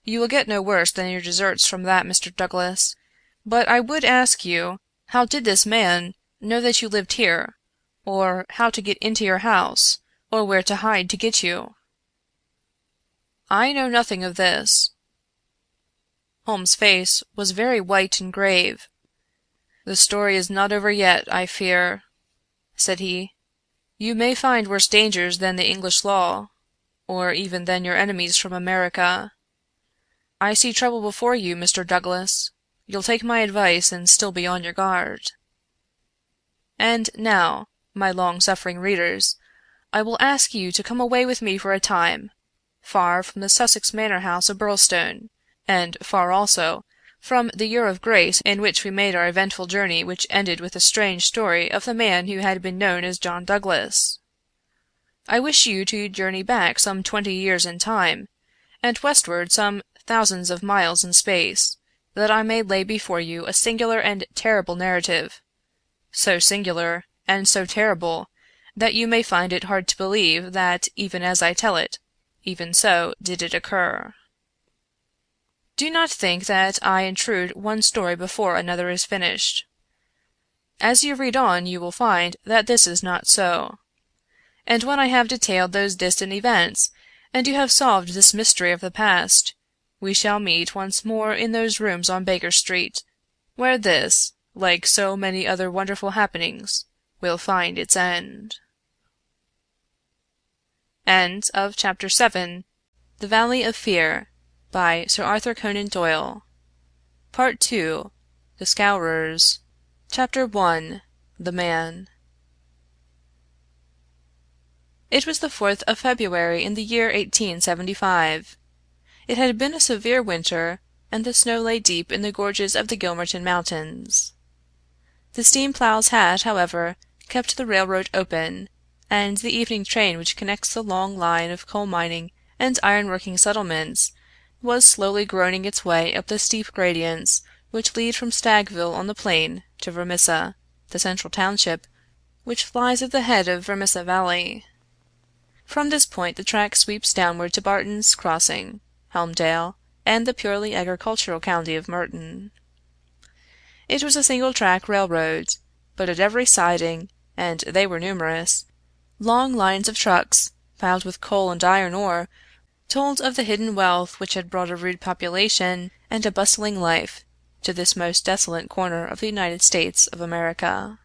You will get no worse than your deserts from that, Mr. Douglas. But I would ask you, how did this man know that you lived here, or how to get into your house, or where to hide to get you?" "I know nothing of this." Holmes' face was very white and grave. "The story is not over yet, I fear," said he. "You may find worse dangers than the English law, or even than your enemies from America. I see trouble before you, Mr. Douglas. You'll take my advice and still be on your guard. And now, my long-suffering readers, I will ask you to come away with me for a time, far from the Sussex manor house of Birlstone, and far also from the year of grace in which we made our eventful journey which ended with the strange story of the man who had been known as John Douglas. I wish you to journey back some 20 years in time, and westward some thousands of miles in space, that I may lay before you a singular and terrible narrative, so singular and so terrible that you may find it hard to believe that even as I tell it, even so did it occur. Do not think that I intrude one story before another is finished. As you read on you will find that this is not so. And when I have detailed those distant events, and you have solved this mystery of the past, we shall meet once more in those rooms on Baker Street, where this, like so many other wonderful happenings, will find its end. End of Chapter 7 The Valley of Fear by Sir Arthur Conan Doyle. Part 2 The Scourers. Chapter 1 The Man. It was the 4th of February in the year 1875. It had been a severe winter, and the snow lay deep in the gorges of the Gilmerton Mountains. The steam ploughs had, however, kept the railroad open, and the evening train which connects the long line of coal mining and iron-working settlements was slowly groaning its way up the steep gradients which lead from Stagville on the plain to Vermissa, the central township, which lies at the head of Vermissa Valley. From this point the track sweeps downward to Barton's Crossing, Helmdale, and the purely agricultural county of Merton. It was a single-track railroad, but at every siding, and they were numerous, long lines of trucks, piled with coal and iron ore, told of the hidden wealth which had brought a rude population and a bustling life to this most desolate corner of the United States of America.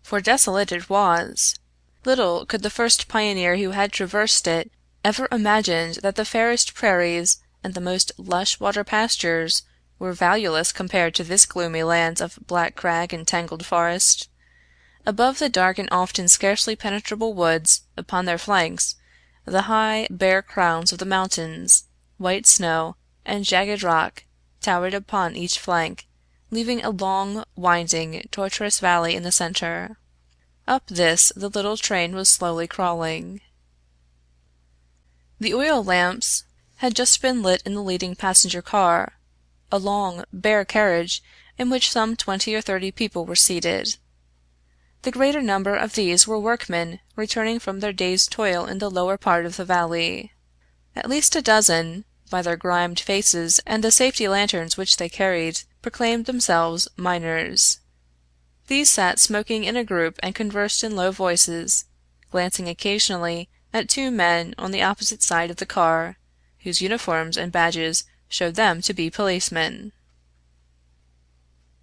For desolate it was. Little could the first pioneer who had traversed it ever imagined that the fairest prairies and the most lush water pastures were valueless compared to this gloomy land of black crag and tangled forest. Above the dark and often scarcely penetrable woods, upon their flanks, the high, bare crowns of the mountains, white snow, and jagged rock, towered upon each flank, leaving a long, winding, tortuous valley in the center. Up this the little train was slowly crawling. The oil lamps had just been lit in the leading passenger car, a long, bare carriage in which some 20 or 30 people were seated. The greater number of these were workmen returning from their day's toil in the lower part of the valley. At least a dozen, by their grimed faces and the safety lanterns which they carried, proclaimed themselves miners. These sat smoking in a group and conversed in low voices, glancing occasionally at 2 men on the opposite side of the car, whose uniforms and badges showed them to be policemen.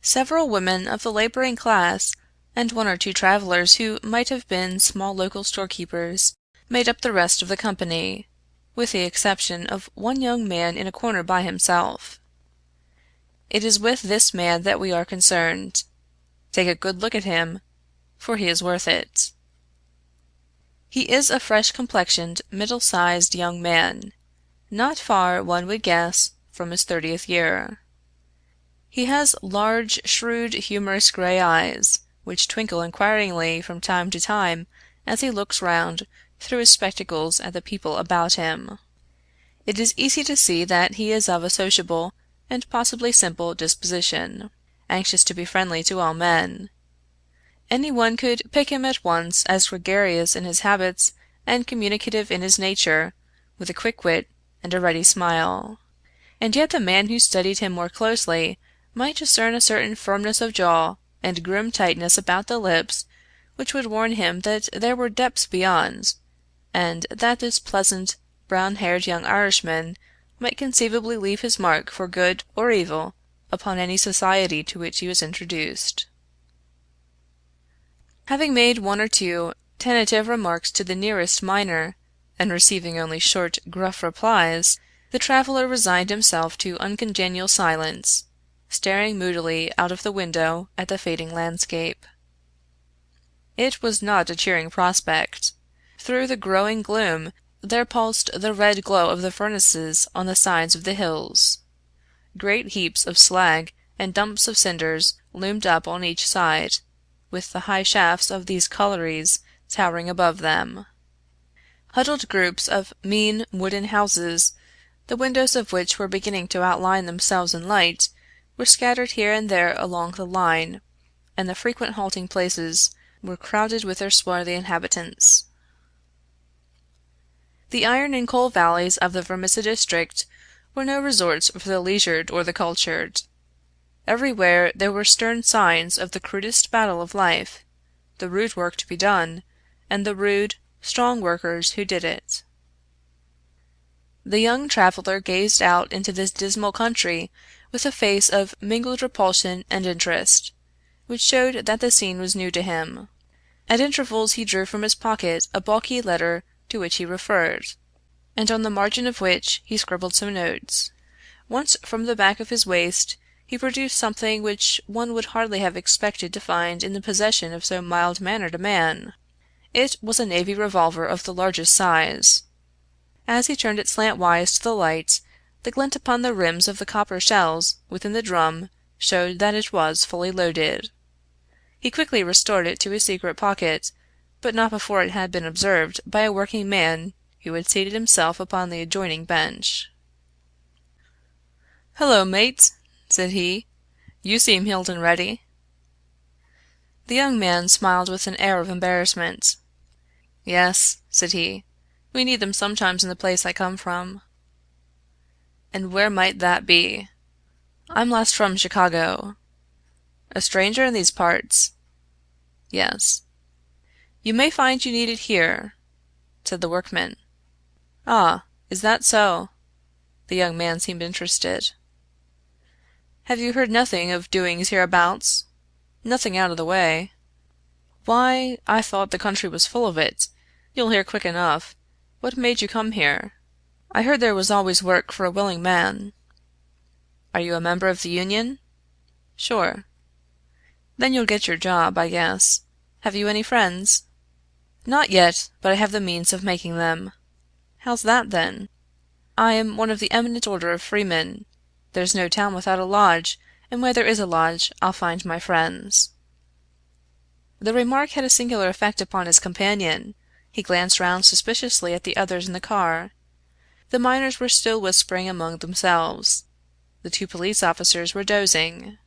Several women of the laboring class and 1 or 2 travelers who might have been small local storekeepers made up the rest of the company, with the exception of one young man in a corner by himself. It is with this man that we are concerned. Take a good look at him, for he is worth it. He is a fresh-complexioned, middle-sized young man, not far, one would guess, from his 30th year. He has large, shrewd, humorous gray eyes, which twinkle inquiringly from time to time as he looks round through his spectacles at the people about him. It is easy to see that he is of a sociable and possibly simple disposition, anxious to be friendly to all men. Any one could pick him at once as gregarious in his habits and communicative in his nature, with a quick wit and a ready smile. And yet the man who studied him more closely might discern a certain firmness of jaw and grim tightness about the lips which would warn him that there were depths beyond, and that this pleasant, brown-haired young Irishman might conceivably leave his mark for good or evil upon any society to which he was introduced. Having made one or two tentative remarks to the nearest miner, and receiving only short, gruff replies, the traveller resigned himself to uncongenial silence, staring moodily out of the window at the fading landscape. It was not a cheering prospect. Through the growing gloom there pulsed the red glow of the furnaces on the sides of the hills. Great heaps of slag and dumps of cinders loomed up on each side, with the high shafts of these collieries towering above them. Huddled groups of mean wooden houses, the windows of which were beginning to outline themselves in light, were scattered here and there along the line, and the frequent halting places were crowded with their swarthy inhabitants. The iron and coal valleys of the Vermissa district were no resorts for the leisured or the cultured. Everywhere there were stern signs of the crudest battle of life, the rude work to be done, and the rude, strong workers who did it. The young traveller gazed out into this dismal country with a face of mingled repulsion and interest, which showed that the scene was new to him. At intervals he drew from his pocket a bulky letter to which he referred, and on the margin of which he scribbled some notes. Once from the back of his waist he produced something which one would hardly have expected to find in the possession of so mild-mannered a man. It was a navy revolver of the largest size. As he turned it slantwise to the light, the glint upon the rims of the copper shells within the drum showed that it was fully loaded. He quickly restored it to his secret pocket, but not before it had been observed by a working man who had seated himself upon the adjoining bench. "Hello, mate," said he. "You seem heeled and ready." The young man smiled with an air of embarrassment. "Yes," said he, "we need them sometimes in the place I come from." "And where might that be?" "I'm last from Chicago." "A stranger in these parts?" "Yes." "You may find you need it here," said the workman. "Ah, is that so?" The young man seemed interested. "Have you heard nothing of doings hereabouts? Nothing out of the way?" "Why, I thought the country was full of it. You'll hear quick enough. What made you come here?" "I heard there was always work for a willing man." "Are you a member of the union?" "Sure." "Then you'll get your job, I guess. Have you any friends?" "Not yet, but I have the means of making them." "How's that, then?" "I am one of the eminent order of freemen. There's no town without a lodge, and where there is a lodge I'll find my friends." The remark had a singular effect upon his companion. He glanced round suspiciously at the others in the car. The miners were still whispering among themselves. The two police officers were dozing.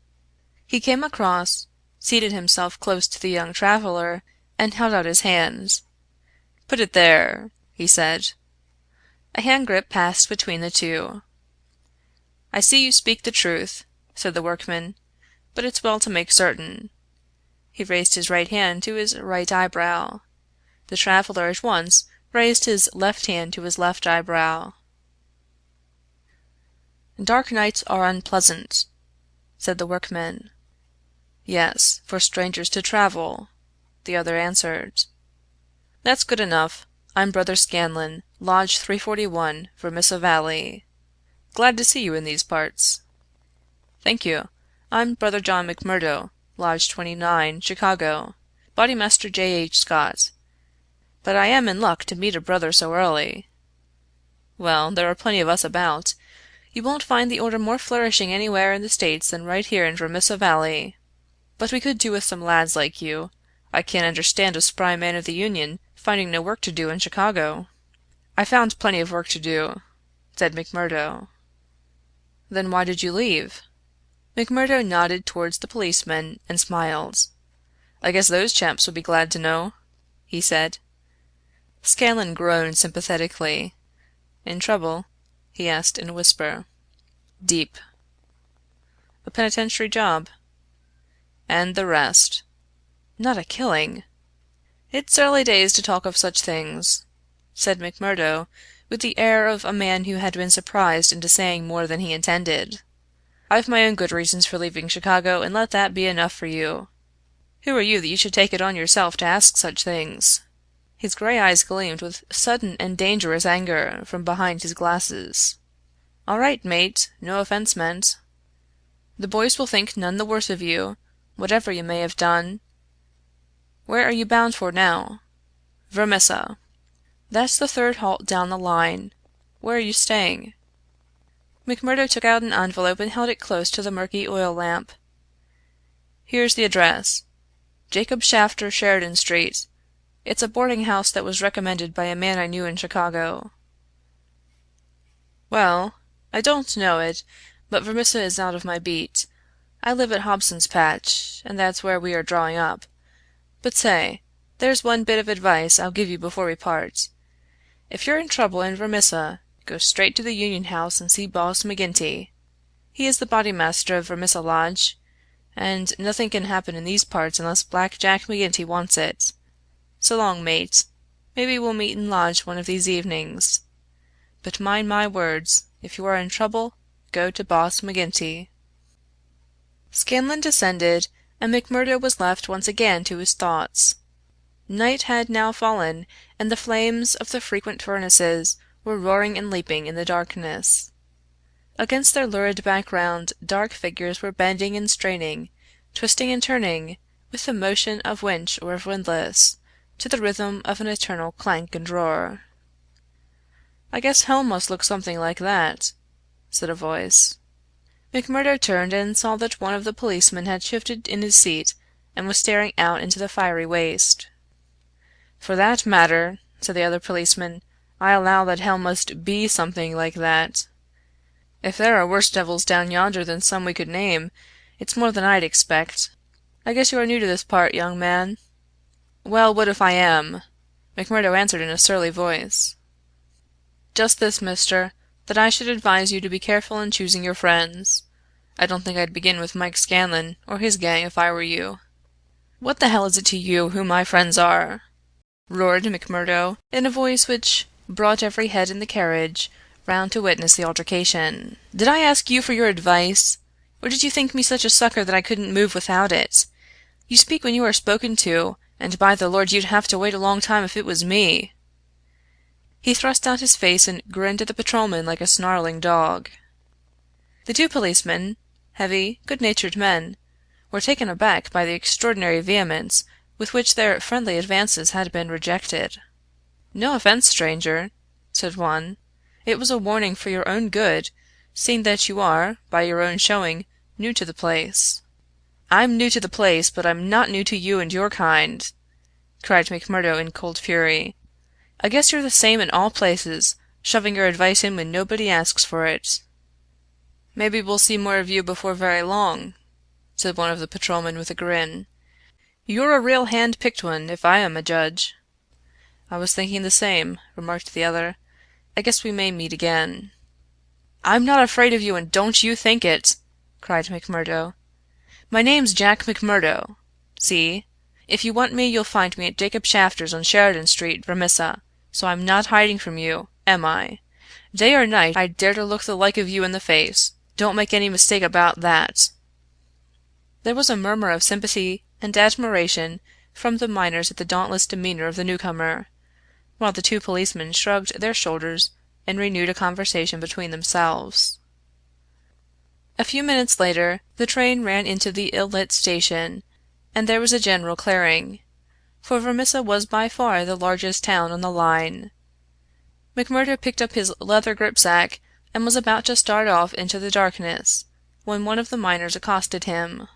He came across, seated himself close to the young traveller, and held out his hand. "Put it there," he said. A hand grip passed between the two. "I see you speak the truth," said the workman, "but it's well to make certain." He raised his right hand to his right eyebrow. The traveller at once raised his left hand to his left eyebrow. "Dark nights are unpleasant," said the workman. "Yes, for strangers to travel," the other answered. "That's good enough. I'm Brother Scanlon, Lodge 341, Vermissa Valley. Glad to see you in these parts." "Thank you. I'm Brother John McMurdo, Lodge 29, Chicago. Bodymaster J. H. Scott. But I am in luck to meet a brother so early." "Well, there are plenty of us about. You won't find the order more flourishing anywhere in the States than right here in Vermissa Valley. But we could do with some lads like you. I can't understand a spry man of the Union finding no work to do in Chicago." "I found plenty of work to do," said McMurdo. "Then why did you leave?" McMurdo nodded towards the policeman and smiled. "I guess those chaps would be glad to know," he said. Scanlan groaned sympathetically. "In trouble?" he asked in a whisper. "Deep." "A penitentiary job?" "And the rest." "Not a killing?" "It's early days to talk of such things," said McMurdo, with the air of a man who had been surprised into saying more than he intended. "I've my own good reasons for leaving Chicago, and let that be enough for you. Who are you that you should take it on yourself to ask such things?" His gray eyes gleamed with sudden and dangerous anger from behind his glasses. "All right, mate. No offense meant. The boys will think none the worse of you, whatever you may have done. Where are you bound for now?" "Vermissa." "That's the third halt down the line. Where are you staying?" McMurdo took out an envelope and held it close to the murky oil lamp. "Here's the address. Jacob Shafter, Sheridan Street. It's a boarding house that was recommended by a man I knew in Chicago." "Well, I don't know it, but Vermissa is out of my beat. I live at Hobson's Patch, and that's where we are drawing up. But say, there's one bit of advice I'll give you before we part. If you're in trouble in Vermissa, go straight to the Union House and see Boss McGinty. He is the bodymaster of Vermissa Lodge, and nothing can happen in these parts unless Black Jack McGinty wants it. So long, mate. Maybe we'll meet in Lodge one of these evenings. But mind my words, if you are in trouble, go to Boss McGinty." Scanlan descended, and McMurdo was left once again to his thoughts. Night had now fallen, and the flames of the frequent furnaces were roaring and leaping in the darkness. Against their lurid background dark figures were bending and straining, twisting and turning, with the motion of winch or of windlass, to the rhythm of an eternal clank and roar. "I guess hell must look something like that," said a voice. McMurdo turned and saw that one of the policemen had shifted in his seat and was staring out into the fiery waste. "For that matter," said the other policeman, "I allow that hell must be something like that. If there are worse devils down yonder than some we could name, it's more than I'd expect. I guess you are new to this part, young man?" "Well, what if I am?" McMurdo answered in a surly voice. "Just this, mister, that I should advise you to be careful in choosing your friends. I don't think I'd begin with Mike Scanlan or his gang if I were you." "What the hell is it to you who my friends are?" roared McMurdo, in a voice which brought every head in the carriage round to witness the altercation. "Did I ask you for your advice? Or did you think me such a sucker that I couldn't move without it? You speak when you are spoken to, and by the Lord you'd have to wait a long time if it was me." He thrust out his face and grinned at the patrolman like a snarling dog. The two policemen, heavy, good-natured men, were taken aback by the extraordinary vehemence with which their friendly advances had been rejected. "No offense, stranger," said one. "It was a warning for your own good, seeing that you are, by your own showing, new to the place." "I'm new to the place, but I'm not new to you and your kind," cried McMurdo in cold fury. "I guess you're the same in all places, shoving your advice in when nobody asks for it." "Maybe we'll see more of you before very long," said one of the patrolmen with a grin. "You're a real hand-picked one, if I am a judge." "I was thinking the same," remarked the other. "I guess we may meet again." "I'm not afraid of you, and don't you think it!" cried McMurdo. "My name's Jack McMurdo. See? If you want me, you'll find me at Jacob Shafter's on Sheridan Street, Vermissa, so I'm not hiding from you, am I? Day or night I'd dare to look the like of you in the face. Don't make any mistake about that." There was a murmur of sympathy and admiration from the miners at the dauntless demeanor of the newcomer, while the two policemen shrugged their shoulders and renewed a conversation between themselves. A few minutes later the train ran into the ill-lit station, and there was a general clearing, for Vermissa was by far the largest town on the line. McMurdo picked up his leather gripsack and was about to start off into the darkness, when one of the miners accosted him.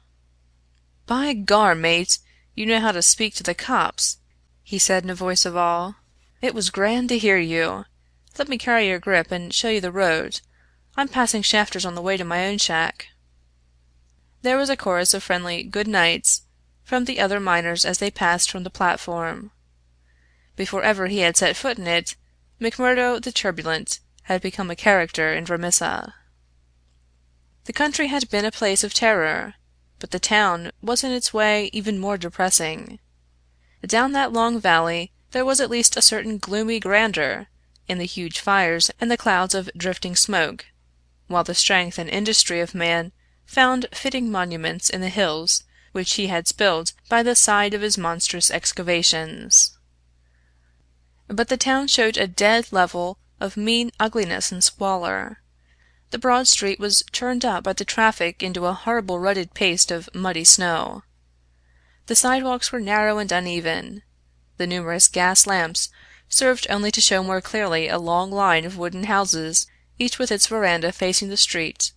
"By gar, mate, you know how to speak to the cops," he said in a voice of awe. "It was grand to hear you. Let me carry your grip and show you the road. I'm passing shafters on the way to my own shack." There was a chorus of friendly "good nights" from the other miners as they passed from the platform. Before ever he had set foot in it, McMurdo the turbulent had become a character in Vermissa. The country had been a place of terror, but the town was in its way even more depressing. Down that long valley there was at least a certain gloomy grandeur in the huge fires and the clouds of drifting smoke, while the strength and industry of man found fitting monuments in the hills which he had spilled by the side of his monstrous excavations. But the town showed a dead level of mean ugliness and squalor. The broad street was churned up by the traffic into a horrible rutted paste of muddy snow. The sidewalks were narrow and uneven. The numerous gas lamps served only to show more clearly a long line of wooden houses, each with its veranda facing the street,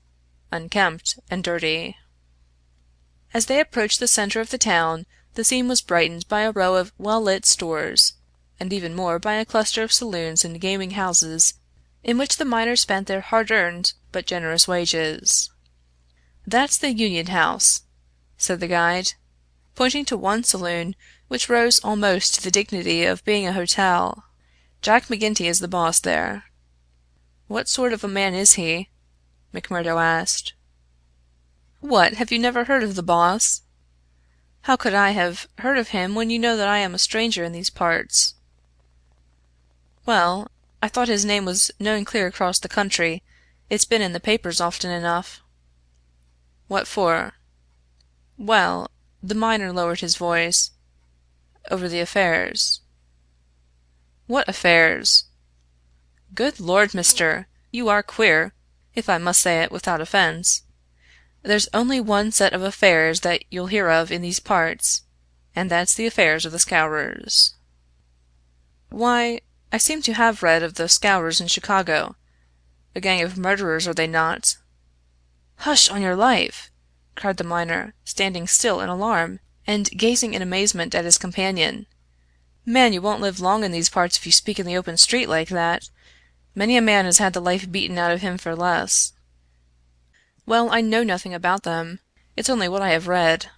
unkempt and dirty. As they approached the center of the town, the scene was brightened by a row of well-lit stores, and even more by a cluster of saloons and gaming houses in which the miners spent their hard-earned but generous wages. "That's the Union House," said the guide, pointing to one saloon which rose almost to the dignity of being a hotel. "Jack McGinty is the boss there." "What sort of a man is he?" McMurdo asked. "What, have you never heard of the boss?" "How could I have heard of him when you know that I am a stranger in these parts?" "Well, I thought his name was known clear across the country. It's been in the papers often enough." "What for?" "Well," the miner lowered his voice, "over the affairs." "What affairs?" "Good Lord, mister, you are queer, if I must say it without offense. There's only one set of affairs that you'll hear of in these parts, and that's the affairs of the Scowrers." "Why, I seem to have read of the Scowrers in Chicago. A gang of murderers, are they not?" "Hush, on your life!" cried the miner, standing still in alarm, and gazing in amazement at his companion. "Man, you won't live long in these parts if you speak in the open street like that. Many a man has had the life beaten out of him for less." "Well, I know nothing about them. It's only what I have read."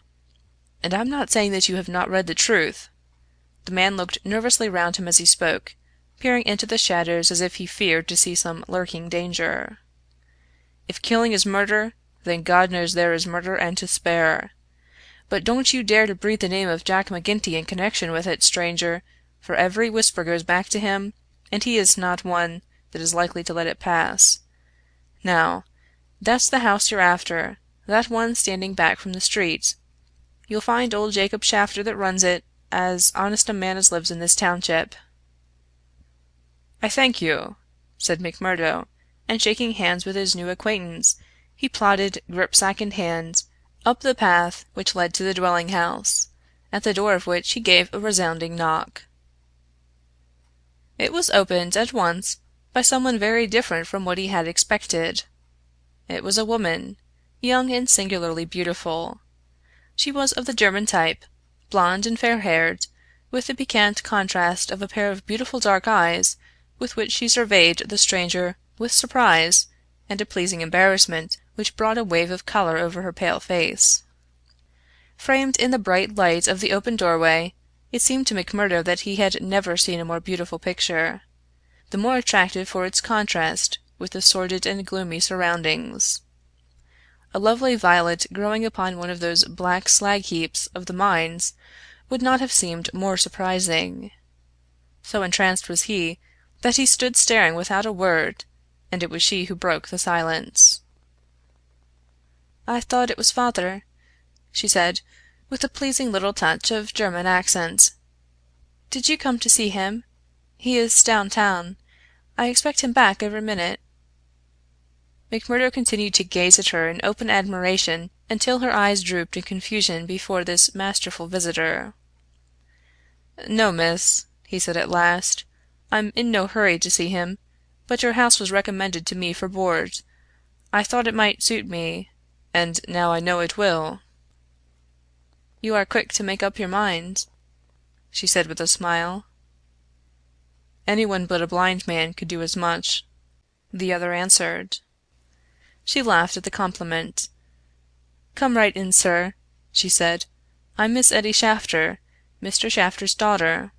"And I'm not saying that you have not read the truth." The man looked nervously round him as he spoke, peering into the shadows as if he feared to see some lurking danger. "If killing is murder, then God knows there is murder and to spare. But don't you dare to breathe the name of Jack McGinty in connection with it, stranger, for every whisper goes back to him, and he is not one that is likely to let it pass. Now, that's the house you're after, that one standing back from the street. You'll find old Jacob Shafter that runs it, as honest a man as lives in this township." "I thank you," said McMurdo, and shaking hands with his new acquaintance, he plodded, gripsack in hand, up the path which led to the dwelling house, at the door of which he gave a resounding knock. It was opened at once by someone very different from what he had expected. It was a woman, young and singularly beautiful. She was of the German type, blonde and fair-haired, with the piquant contrast of a pair of beautiful dark eyes with which she surveyed the stranger with surprise and a pleasing embarrassment which brought a wave of color over her pale face. Framed in the bright light of the open doorway, it seemed to McMurdo that he had never seen a more beautiful picture, the more attractive for its contrast with the sordid and gloomy surroundings. A lovely violet growing upon one of those black slag heaps of the mines would not have seemed more surprising. So entranced was he that he stood staring without a word, and it was she who broke the silence. "I thought it was father," she said, with a pleasing little touch of German accent. "Did you come to see him? He is downtown. I expect him back every minute." McMurdo continued to gaze at her in open admiration until her eyes drooped in confusion before this masterful visitor. "No, miss," he said at last. "I'm in no hurry to see him. but your house was recommended to me for board. I thought it might suit me, and now I know it will." "You are quick to make up your mind," she said with a smile. "Anyone but a blind man could do as much," the other answered. She laughed at the compliment. "Come right in, sir," she said. "I'm Miss Etty Shafter, Mr. Shafter's daughter.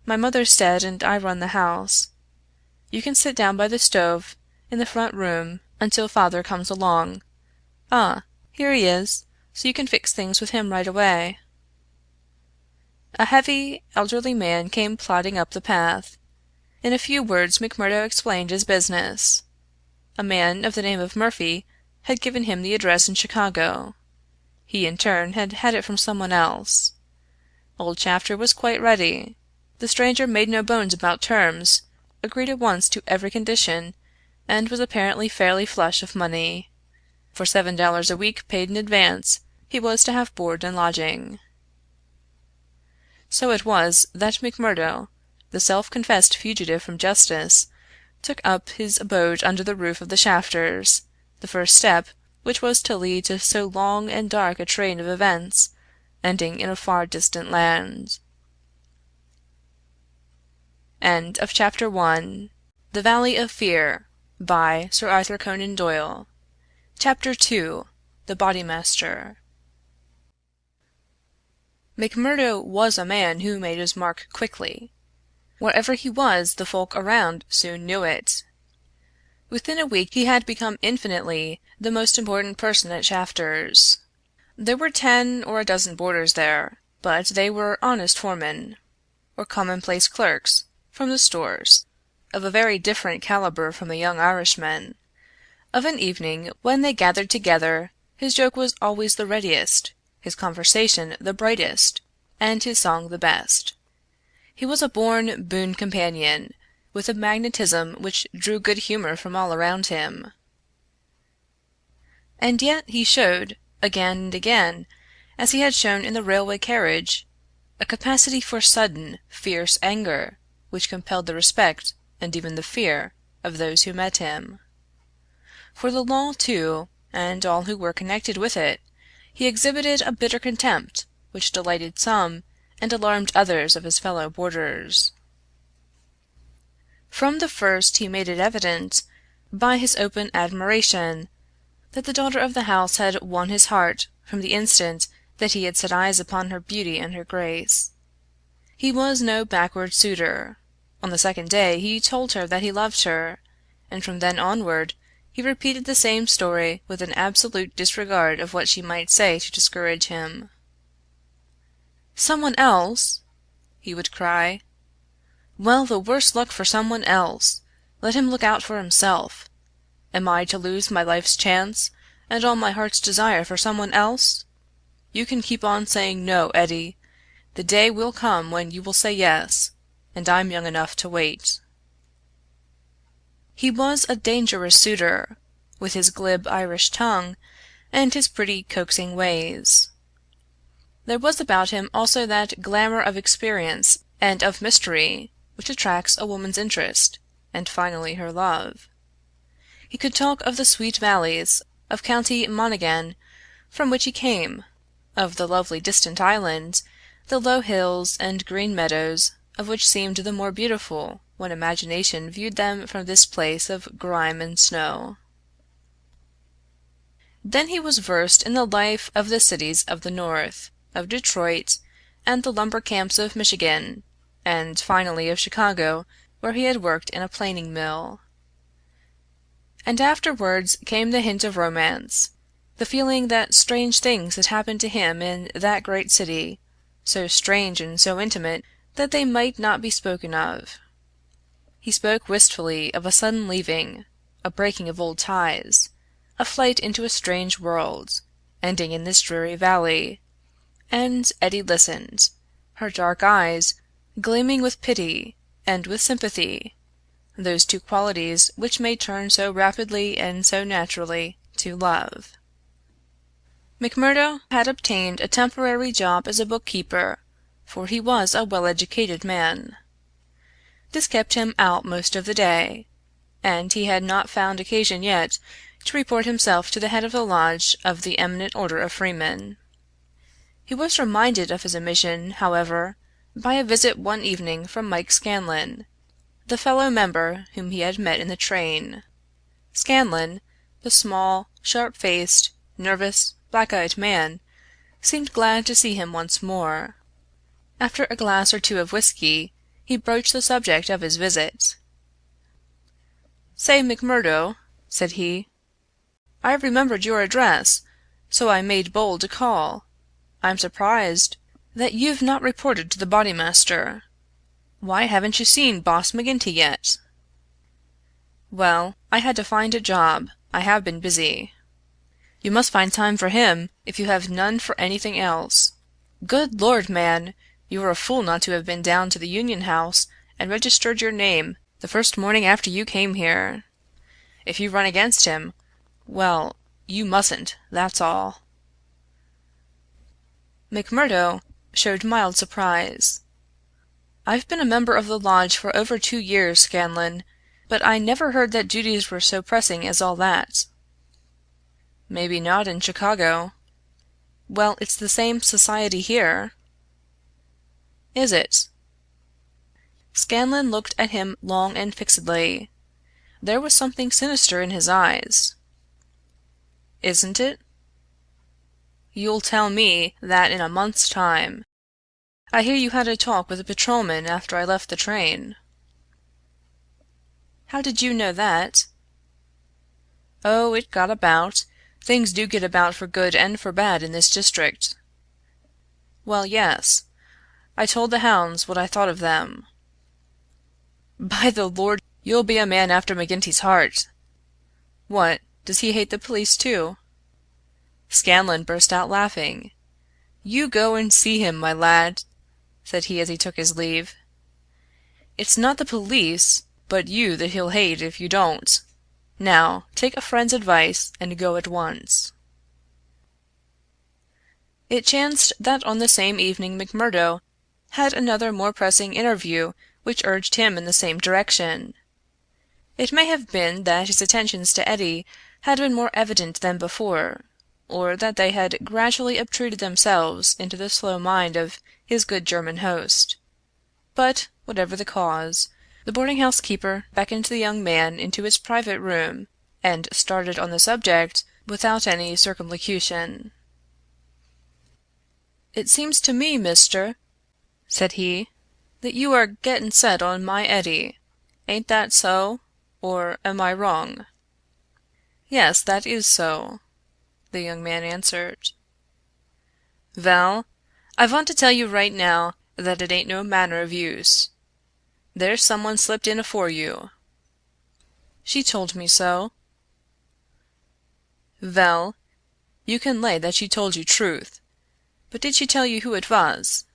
My mother's dead and I run the house. You can sit down by the stove in the front room until father comes along. Ah, here he is, so you can fix things with him right away." A heavy, elderly man came plodding up the path. In a few words McMurdo explained his business. A man of the name of Murphy had given him the address in Chicago. He in turn had had it from someone else. Old Shafter was quite ready. The stranger made no bones about terms, agreed at once to every condition, and was apparently fairly flush of money. For $7 a week paid in advance, he was to have board and lodging. So it was that McMurdo, the self-confessed fugitive from justice, took up his abode under the roof of the Shafters, the first step which was to lead to so long and dark a train of events, ending in a far distant land. End of Chapter 1. The Valley of Fear, by Sir Arthur Conan Doyle. Chapter 2. The Bodymaster. McMurdo was a man who made his mark quickly. Wherever he was, the folk around soon knew it. Within a week he had become infinitely the most important person at Shafters. There were 10 or a dozen boarders there, but they were honest foremen, or commonplace clerks, from the stores, of a very different caliber from the young Irishman. Of an evening, when they gathered together, his joke was always the readiest, his conversation the brightest, and his song the best. He was a born boon companion, with a magnetism which drew good humor from all around him. And yet he showed, again and again, as he had shown in the railway carriage, a capacity for sudden, fierce anger, which compelled the respect, and even the fear, of those who met him. For the law, too, and all who were connected with it, he exhibited a bitter contempt, which delighted some, and alarmed others of his fellow boarders. From the first he made it evident, by his open admiration, that the daughter of the house had won his heart from the instant that he had set eyes upon her beauty and her grace. He was no backward suitor. On the second day he told her that he loved her, and from then onward he repeated the same story with an absolute disregard of what she might say to discourage him. "Someone else?" he would cry. "Well, the worse luck for someone else. Let him look out for himself. Am I to lose my life's chance, and all my heart's desire for someone else? You can keep on saying no, Eddie. The day will come when you will say yes, and I'm young enough to wait." He was a dangerous suitor, with his glib Irish tongue, and his pretty coaxing ways. There was about him also that glamour of experience and of mystery which attracts a woman's interest, and finally her love. He could talk of the sweet valleys of County Monaghan, from which he came, of the lovely distant island, the low hills and green meadows of which seemed the more beautiful when imagination viewed them from this place of grime and snow. Then he was versed in the life of the cities of the North, of Detroit, and the lumber camps of Michigan, and finally of Chicago, where he had worked in a planing mill. And afterwards came the hint of romance, the feeling that strange things had happened to him in that great city, so strange and so intimate that they might not be spoken of. He spoke wistfully of a sudden leaving, a breaking of old ties, a flight into a strange world, ending in this dreary valley, and Etty listened, her dark eyes gleaming with pity and with sympathy, those two qualities which may turn so rapidly and so naturally to love. McMurdo had obtained a temporary job as a bookkeeper, for he was a well-educated man. This kept him out most of the day, and he had not found occasion yet to report himself to the head of the lodge of the Eminent Order of Freemen. He was reminded of his omission, however, by a visit one evening from Mike Scanlon, the fellow member whom he had met in the train. Scanlon, the small, sharp-faced, nervous, black-eyed man, seemed glad to see him once more. After a glass or two of whiskey, he broached the subject of his visit. "Say, McMurdo," said he, "I remembered your address, so I made bold to call. I'm surprised that you've not reported to the Bodymaster. Why haven't you seen Boss McGinty yet?" "Well, I had to find a job. I have been busy." "You must find time for him, if you have none for anything else. Good Lord, man, you were a fool not to have been down to the Union House and registered your name the first morning after you came here. If you run against him, well, you mustn't, that's all." McMurdo showed mild surprise. "I've been a member of the lodge for over 2 years, Scanlon, but I never heard that duties were so pressing as all that." "Maybe not in Chicago." "Well, it's the same society here." "Is it?" Scanlon looked at him long and fixedly. There was something sinister in his eyes. "Isn't it?" "You'll tell me that in a month's time. I hear you had a talk with a patrolman after I left the train." "How did you know that?" "Oh, it got about. Things do get about for good and for bad in this district." "Well, yes. I told the hounds what I thought of them." "By the Lord, you'll be a man after McGinty's heart. What, does he hate the police too?" Scanlon burst out laughing. "You go and see him, my lad," said he as he took his leave. "It's not the police, but you that he'll hate if you don't. Now, take a friend's advice and go at once." It chanced that on the same evening McMurdo had another more pressing interview which urged him in the same direction. It may have been that his attentions to Eddie had been more evident than before, or that they had gradually obtruded themselves into the slow mind of his good German host. But, whatever the cause, the boarding-house keeper beckoned the young man into his private room, and started on the subject without any circumlocution. "It seems to me, mister," said he, "that you are gettin' set on my Eddie. Ain't that so, or am I wrong?" "Yes, that is so," the young man answered. "Vell, I want to tell you right now that it ain't no manner of use. There's someone slipped in afore you." "She told me so." "Vell, you can lay that she told you truth. But did she tell you who it was?"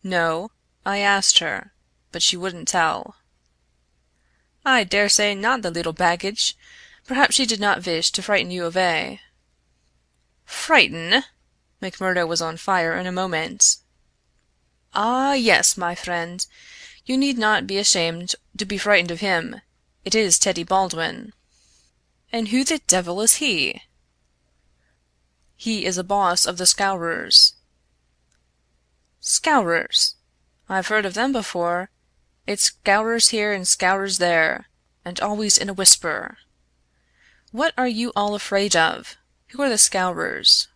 "No, I asked her, but she wouldn't tell." "I dare say not, the leetle baggage. Perhaps she did not wish to frighten you away." "Frighten!" McMurdo was on fire in a moment. "Ah, yes, my friend. You need not be ashamed to be frightened of him. It is Teddy Baldwin." "And who the devil is he?" "He is a boss of the Scourers." "Scourers! I've heard of them before. It's Scourers here and Scourers there, and always in a whisper. What are you all afraid of? Who are the Scourers?"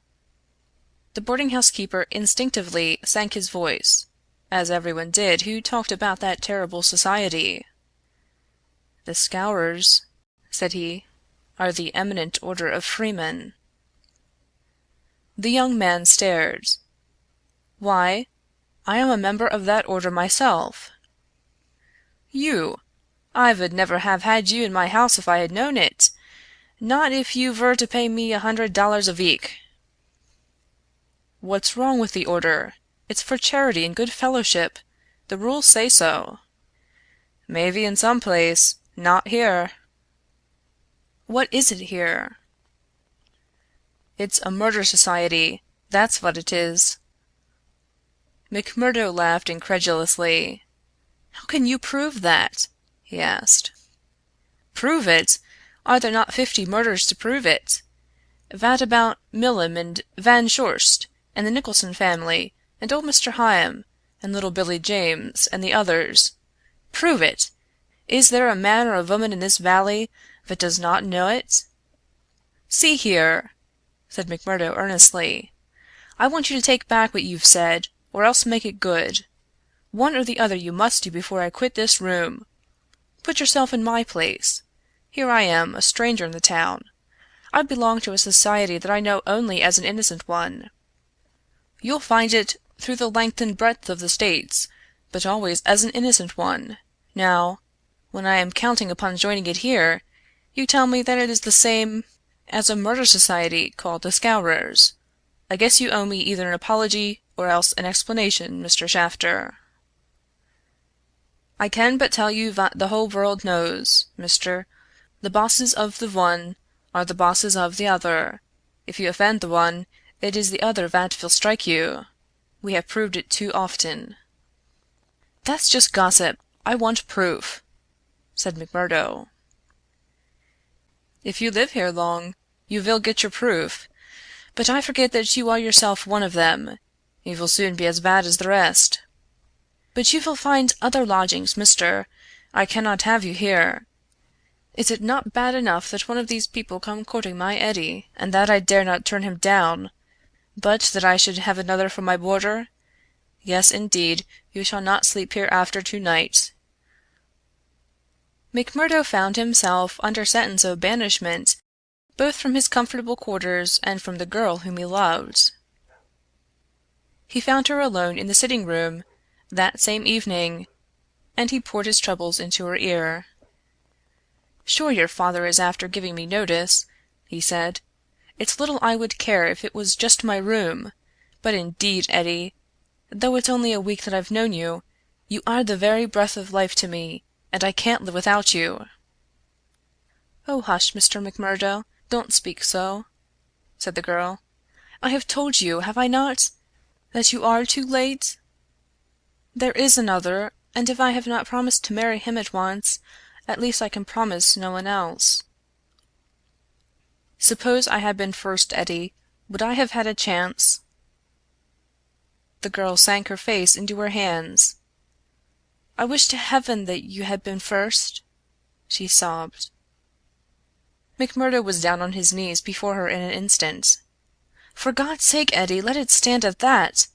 The boarding-house keeper instinctively sank his voice, as everyone did who talked about that terrible society. "The Scourers," said he, "are the Eminent Order of Freemen." The young man stared. "Why, I am a member of that order myself." "You! I vould never have had you in my house if I had known it. Not if you vere to pay me $100 a week." "What's wrong with the order? It's for charity and good fellowship. The rules say so." "Maybe in some place, not here." "What is it here?" "It's a murder society, that's what it is." McMurdo laughed incredulously. "How can you prove that?" he asked. Prove it? Are there not 50 murders to prove it? Vat about Millum and Van Shorst, and the Nicholson family, and old Mr. Hyam, and little Billy James, and the others? Prove it? Is there a man or a woman in this valley that does not know it? See here," said McMurdo earnestly, "I want you to take back what you've said, or else make it good. One or the other you must do before I quit this room. Put yourself in my place. Here I am, a stranger in the town. I belong to a society that I know only as an innocent one. You'll find it through the length and breadth of the States, but always as an innocent one. Now, when I am counting upon joining it here, you tell me that it is the same as a murder society called the Scourers. I guess you owe me either an apology or else an explanation, Mr. Shafter." "I can but tell you vat the whole world knows, mister. The bosses of the one are the bosses of the other. If you offend the one, it is the other vat will strike you. We have proved it too often." "That's just gossip. I want proof," said McMurdo. "If you live here long, you will get your proof. But I forget that you are yourself one of them. You will soon be as bad as the rest." "But you will find other lodgings, mister. I cannot have you here. Is it not bad enough that one of these people come courting my Eddy, and that I dare not turn him down, but that I should have another for my boarder? Yes, indeed, you shall not sleep here after to-night." McMurdo found himself under sentence of banishment, both from his comfortable quarters and from the girl whom he loved. He found her alone in the sitting-room that same evening, and he poured his troubles into her ear. "Sure your father is after giving me notice," he said. "It's little I would care if it was just my room, but indeed, Eddy, though it's only a week that I've known you, you are the very breath of life to me, and I can't live without you." "Oh, hush, Mr. McMurdo, don't speak so," said the girl. "I have told you, have I not, that you are too late? There is another, and if I have not promised to marry him at once, at least I can promise no one else." "Suppose I had been first, Eddy, would I have had a chance?" The girl sank her face into her hands. "I wish to heaven that you had been first," she sobbed. McMurdo was down on his knees before her in an instant. "For God's sake, Eddy, let it stand at that!"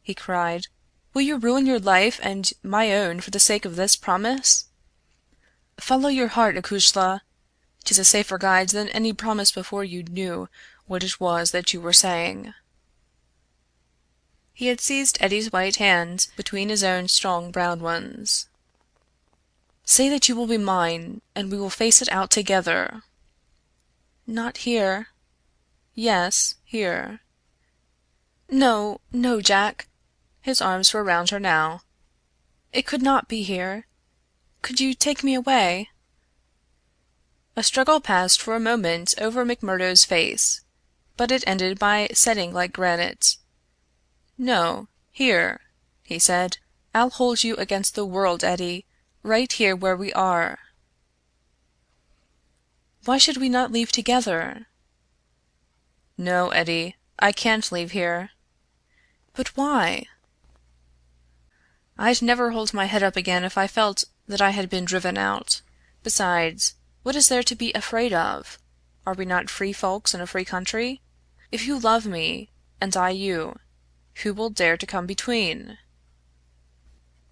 he cried. "Will you ruin your life and my own for the sake of this promise? Follow your heart, acushla. 'Tis a safer guide than any promise before you knew what it was that you were saying." He had seized Eddy's white hand between his own strong brown ones. "Say that you will be mine, and we will face it out together." "Not here." "Yes, here." "No, no, Jack." His arms were round her now. "It could not be here. Could you take me away?" A struggle passed for a moment over McMurdo's face, but it ended by setting like granite. "No, here," he said. "I'll hold you against the world, Eddy, right here where we are." "Why should we not leave together?" "No, Eddy, I can't leave here." "But why?" "I'd never hold my head up again if I felt that I had been driven out. Besides, what is there to be afraid of? Are we not free folks in a free country? If you love me, and I you, who will dare to come between?"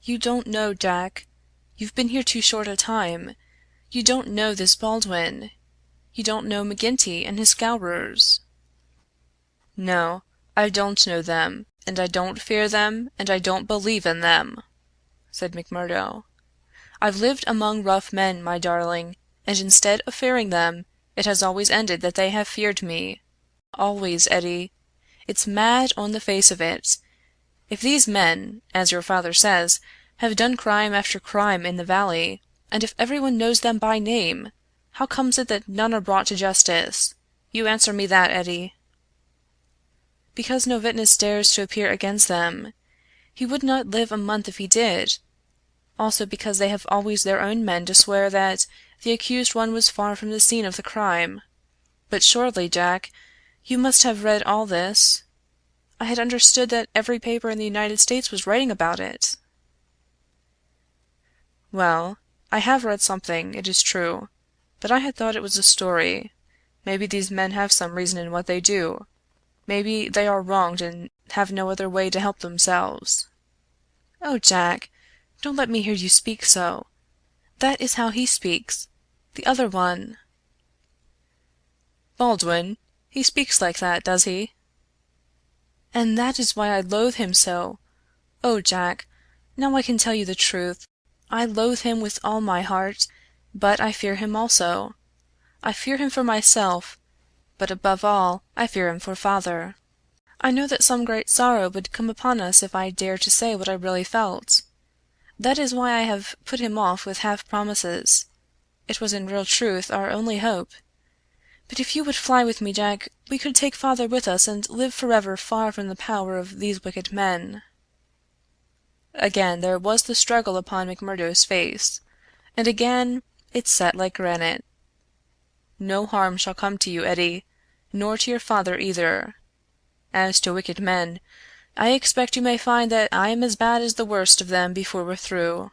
"You don't know, Jack. You've been here too short a time. You don't know this Baldwin. You don't know McGinty and his Scourers." "No, I don't know them, and I don't fear them, and I don't believe in them," said McMurdo. "I've lived among rough men, my darling, and instead of fearing them, it has always ended that they have feared me. Always, Eddy. It's mad on the face of it. If these men, as your father says, have done crime after crime in the valley, and if everyone knows them by name, how comes it that none are brought to justice? You answer me that, Eddy." "Because no witness dares to appear against them. He would not live a month if he did. Also because they have always their own men to swear that the accused one was far from the scene of the crime. But surely, Jack, you must have read all this? I had understood that every paper in the United States was writing about it." "Well, I have read something, it is true, but I had thought it was a story. Maybe these men have some reason in what they do. Maybe they are wronged and have no other way to help themselves." "Oh, Jack, don't let me hear you speak so. That is how he speaks. The other one." "Baldwin? He speaks like that, does he?" "And that is why I loathe him so. Oh, Jack, now I can tell you the truth. I loathe him with all my heart, but I fear him also. I fear him for myself, but above all I fear him for father. I know that some great sorrow would come upon us if I dared to say what I really felt. That is why I have put him off with half promises. It was in real truth our only hope. But if you would fly with me, Jack, we could take father with us and live forever far from the power of these wicked men." Again there was the struggle upon McMurdo's face, and again it set like granite. "No harm shall come to you, Eddy, nor to your father either. As to wicked men, I expect you may find that I am as bad as the worst of them before we're through."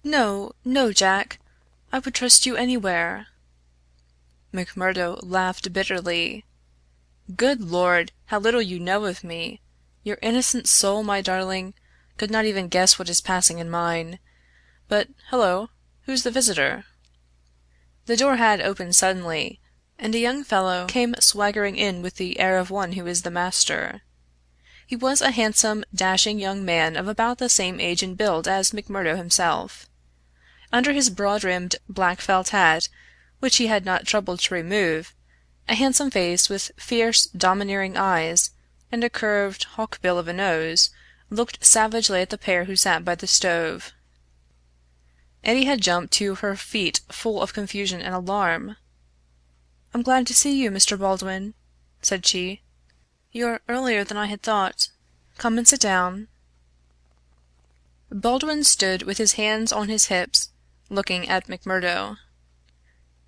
"No, no, Jack. I would trust you anywhere." McMurdo laughed bitterly. "Good Lord, how little you know of me! Your innocent soul, my darling, could not even guess what is passing in mine. But, hullo, who's the visitor?" The door had opened suddenly, and a young fellow came swaggering in with the air of one who is the master. He was a handsome, dashing young man of about the same age and build as McMurdo himself. Under his broad-brimmed black felt hat, which he had not troubled to remove, a handsome face with fierce, domineering eyes, and a curved hawk-bill of a nose, looked savagely at the pair who sat by the stove. Eddy had jumped to her feet full of confusion and alarm. "I'm glad to see you, Mr. Baldwin," said she. "You're earlier than I had thought. Come and sit down." Baldwin stood with his hands on his hips, looking at McMurdo.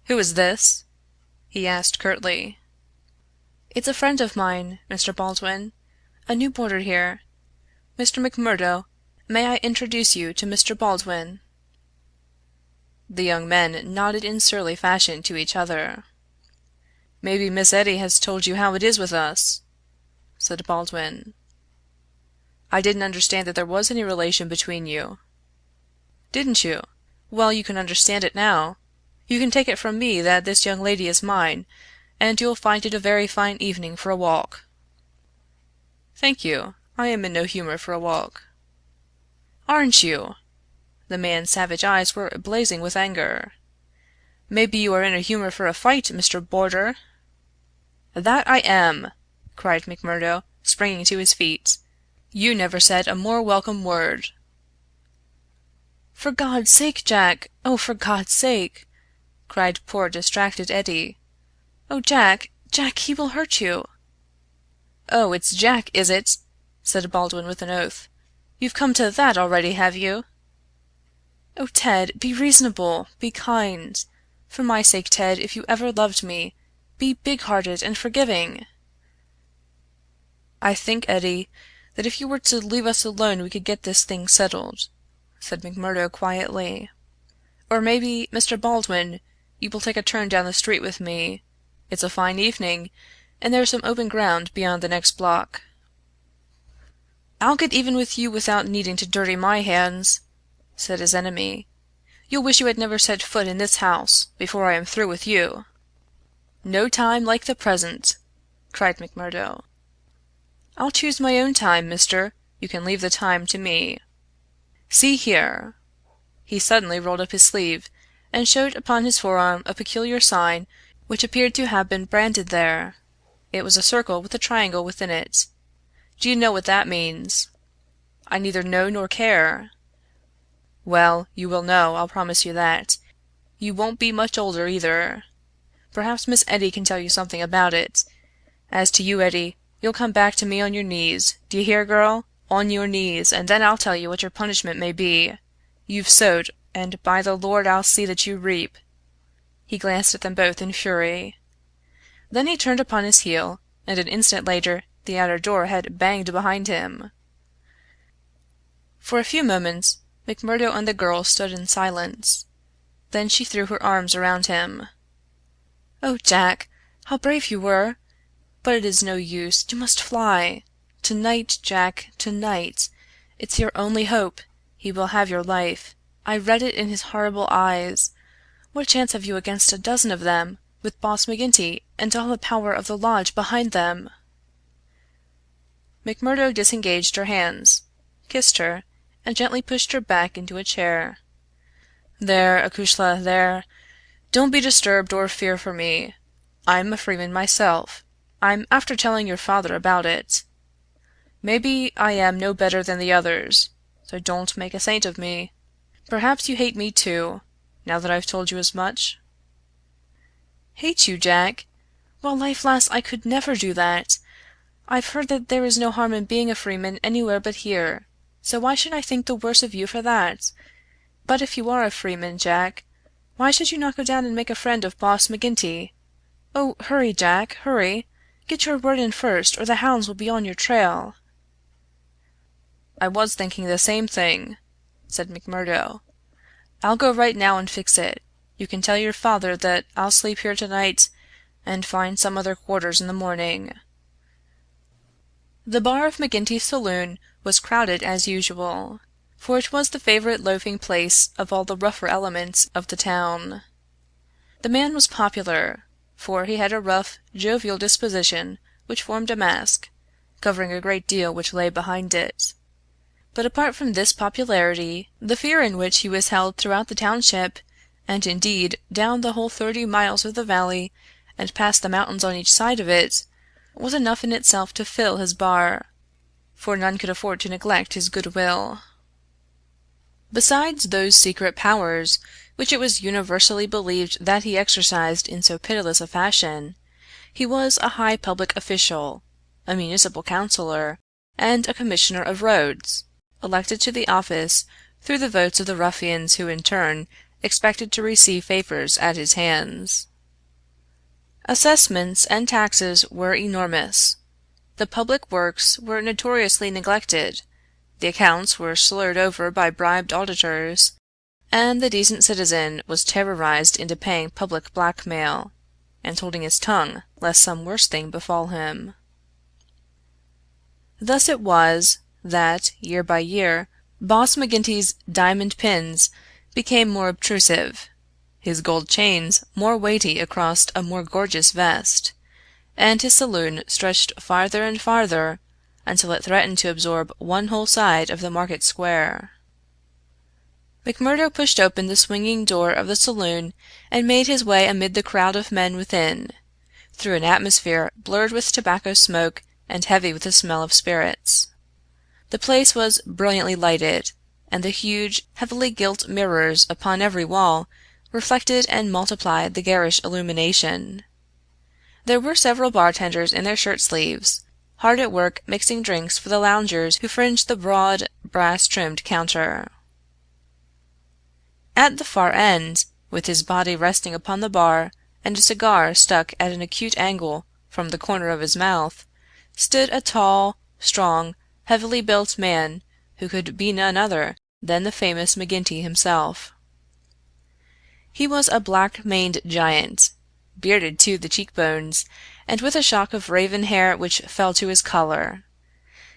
"Who is this?" he asked curtly. "It's a friend of mine, Mr. Baldwin. A new boarder here. Mr. McMurdo, may I introduce you to Mr. Baldwin?" The young men nodded in surly fashion to each other. "Maybe Miss Eddy has told you how it is with us," said Baldwin. "I didn't understand that there was any relation between you." "Didn't you? Well, you can understand it now. You can take it from me that this young lady is mine, and you'll find it a very fine evening for a walk." "Thank you. I am in no humor for a walk." "Aren't you?" The man's savage eyes were blazing with anger. "Maybe you are in a humor for a fight, Mr. Boarder." "That I am!" cried McMurdo, springing to his feet. "You never said a more welcome word." "For God's sake, Jack! Oh, for God's sake!" cried poor distracted Eddy. "Oh, Jack, Jack, he will hurt you!" "Oh, it's Jack, is it?" said Baldwin with an oath. "You've come to that already, have you?" "Oh, Ted, be reasonable, be kind. For my sake, Ted, if you ever loved me, be big-hearted and forgiving." "I think, Eddy, that if you were to leave us alone we could get this thing settled," said McMurdo quietly. "Or maybe, Mr. Baldwin, you will take a turn down the street with me. It's a fine evening, and there's some open ground beyond the next block." "I'll get even with you without needing to dirty my hands," said his enemy. "You'll wish you had never set foot in this house before I am through with you." "No time like the present," cried McMurdo. "I'll choose my own time, mister. You can leave the time to me. See here." He suddenly rolled up his sleeve, and showed upon his forearm a peculiar sign which appeared to have been branded there. It was a circle with a triangle within it. "Do you know what that means?" "I neither know nor care." "Well, you will know, I'll promise you that. You won't be much older either. Perhaps Miss Eddy can tell you something about it. As to you, Eddy, you'll come back to me on your knees, d'ye hear, girl? On your knees, and then I'll tell you what your punishment may be. You've sowed, and by the Lord I'll see that you reap." He glanced at them both in fury. Then he turned upon his heel, and an instant later the outer door had banged behind him. For a few moments McMurdo and the girl stood in silence. Then she threw her arms around him. "Oh, Jack, how brave you were! But it is no use. You must fly. Tonight, Jack, tonight. It's your only hope. He will have your life. I read it in his horrible eyes. What chance have you against a dozen of them, with Boss McGinty and all the power of the lodge behind them?" McMurdo disengaged her hands, kissed her, and gently pushed her back into a chair. "There, acushla, there. Don't be disturbed or fear for me. I'm a freeman myself. I'm after telling your father about it. Maybe I am no better than the others, so don't make a saint of me. Perhaps you hate me too, now that I've told you as much?" "Hate you, Jack? While life lasts I could never do that. I've heard that there is no harm in being a freeman anywhere but here, so why should I think the worse of you for that? But if you are a freeman, Jack, why should you not go down and make a friend of Boss McGinty? Oh, hurry, Jack, hurry! Get your word in first, or the hounds will be on your trail." "I was thinking the same thing," said McMurdo. "I'll go right now and fix it. You can tell your father that I'll sleep here tonight and find some other quarters in the morning." The bar of McGinty's saloon was crowded as usual, for it was the favorite loafing place of all the rougher elements of the town. The man was popular, for he had a rough, jovial disposition which formed a mask, covering a great deal which lay behind it. But apart from this popularity, the fear in which he was held throughout the township, and indeed down the whole 30 miles of the valley and past the mountains on each side of it, was enough in itself to fill his bar, for none could afford to neglect his goodwill. Besides those secret powers which it was universally believed that he exercised in so pitiless a fashion, he was a high public official, a municipal councillor, and a commissioner of roads, elected to the office through the votes of the ruffians who in turn expected to receive favors at his hands. Assessments and taxes were enormous. The public works were notoriously neglected, the accounts were slurred over by bribed auditors, and the decent citizen was terrorized into paying public blackmail, and holding his tongue lest some worse thing befall him. Thus it was that, year by year, Boss McGinty's diamond pins became more obtrusive, his gold chains more weighty across a more gorgeous vest, and his saloon stretched farther and farther until it threatened to absorb one whole side of the market square. McMurdo pushed open the swinging door of the saloon and made his way amid the crowd of men within, through an atmosphere blurred with tobacco smoke and heavy with the smell of spirits. The place was brilliantly lighted, and the huge, heavily gilt mirrors upon every wall reflected and multiplied the garish illumination. There were several bartenders in their shirt sleeves, hard at work mixing drinks for the loungers who fringed the broad, brass-trimmed counter. At the far end, with his body resting upon the bar and a cigar stuck at an acute angle from the corner of his mouth, stood a tall, strong, heavily built man who could be none other than the famous McGinty himself. He was a black-maned giant, bearded to the cheekbones, and with a shock of raven hair which fell to his collar.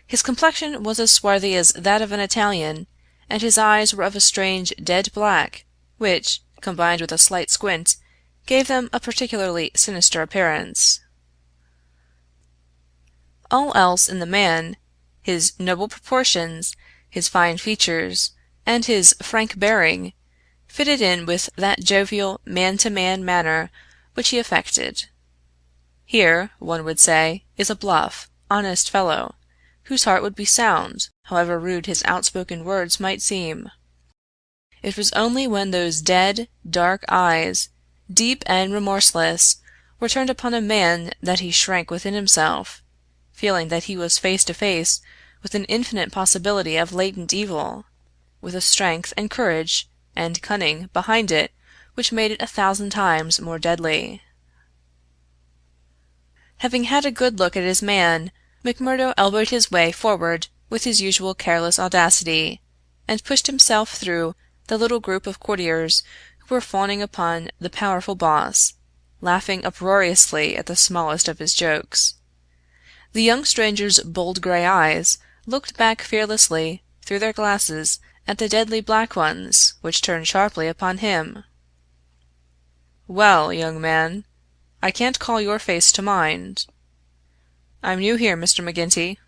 His complexion was as swarthy as that of an Italian, and his eyes were of a strange dead black, which, combined with a slight squint, gave them a particularly sinister appearance. All else in the man, his noble proportions, his fine features, and his frank bearing, fitted in with that jovial man-to-man manner which he affected. Here, one would say, is a bluff, honest fellow, whose heart would be sound, however rude his outspoken words might seem. It was only when those dead, dark eyes, deep and remorseless, were turned upon a man that he shrank within himself, feeling that he was face to face with an infinite possibility of latent evil, with a strength and courage and cunning behind it which made it 1,000 times more deadly. Having had a good look at his man, McMurdo elbowed his way forward with his usual careless audacity, and pushed himself through the little group of courtiers who were fawning upon the powerful boss, laughing uproariously at the smallest of his jokes. The young stranger's bold gray eyes looked back fearlessly through their glasses at the deadly black ones which turned sharply upon him. "Well, young man, I can't call your face to mind. I'm new here, Mr. McGinty."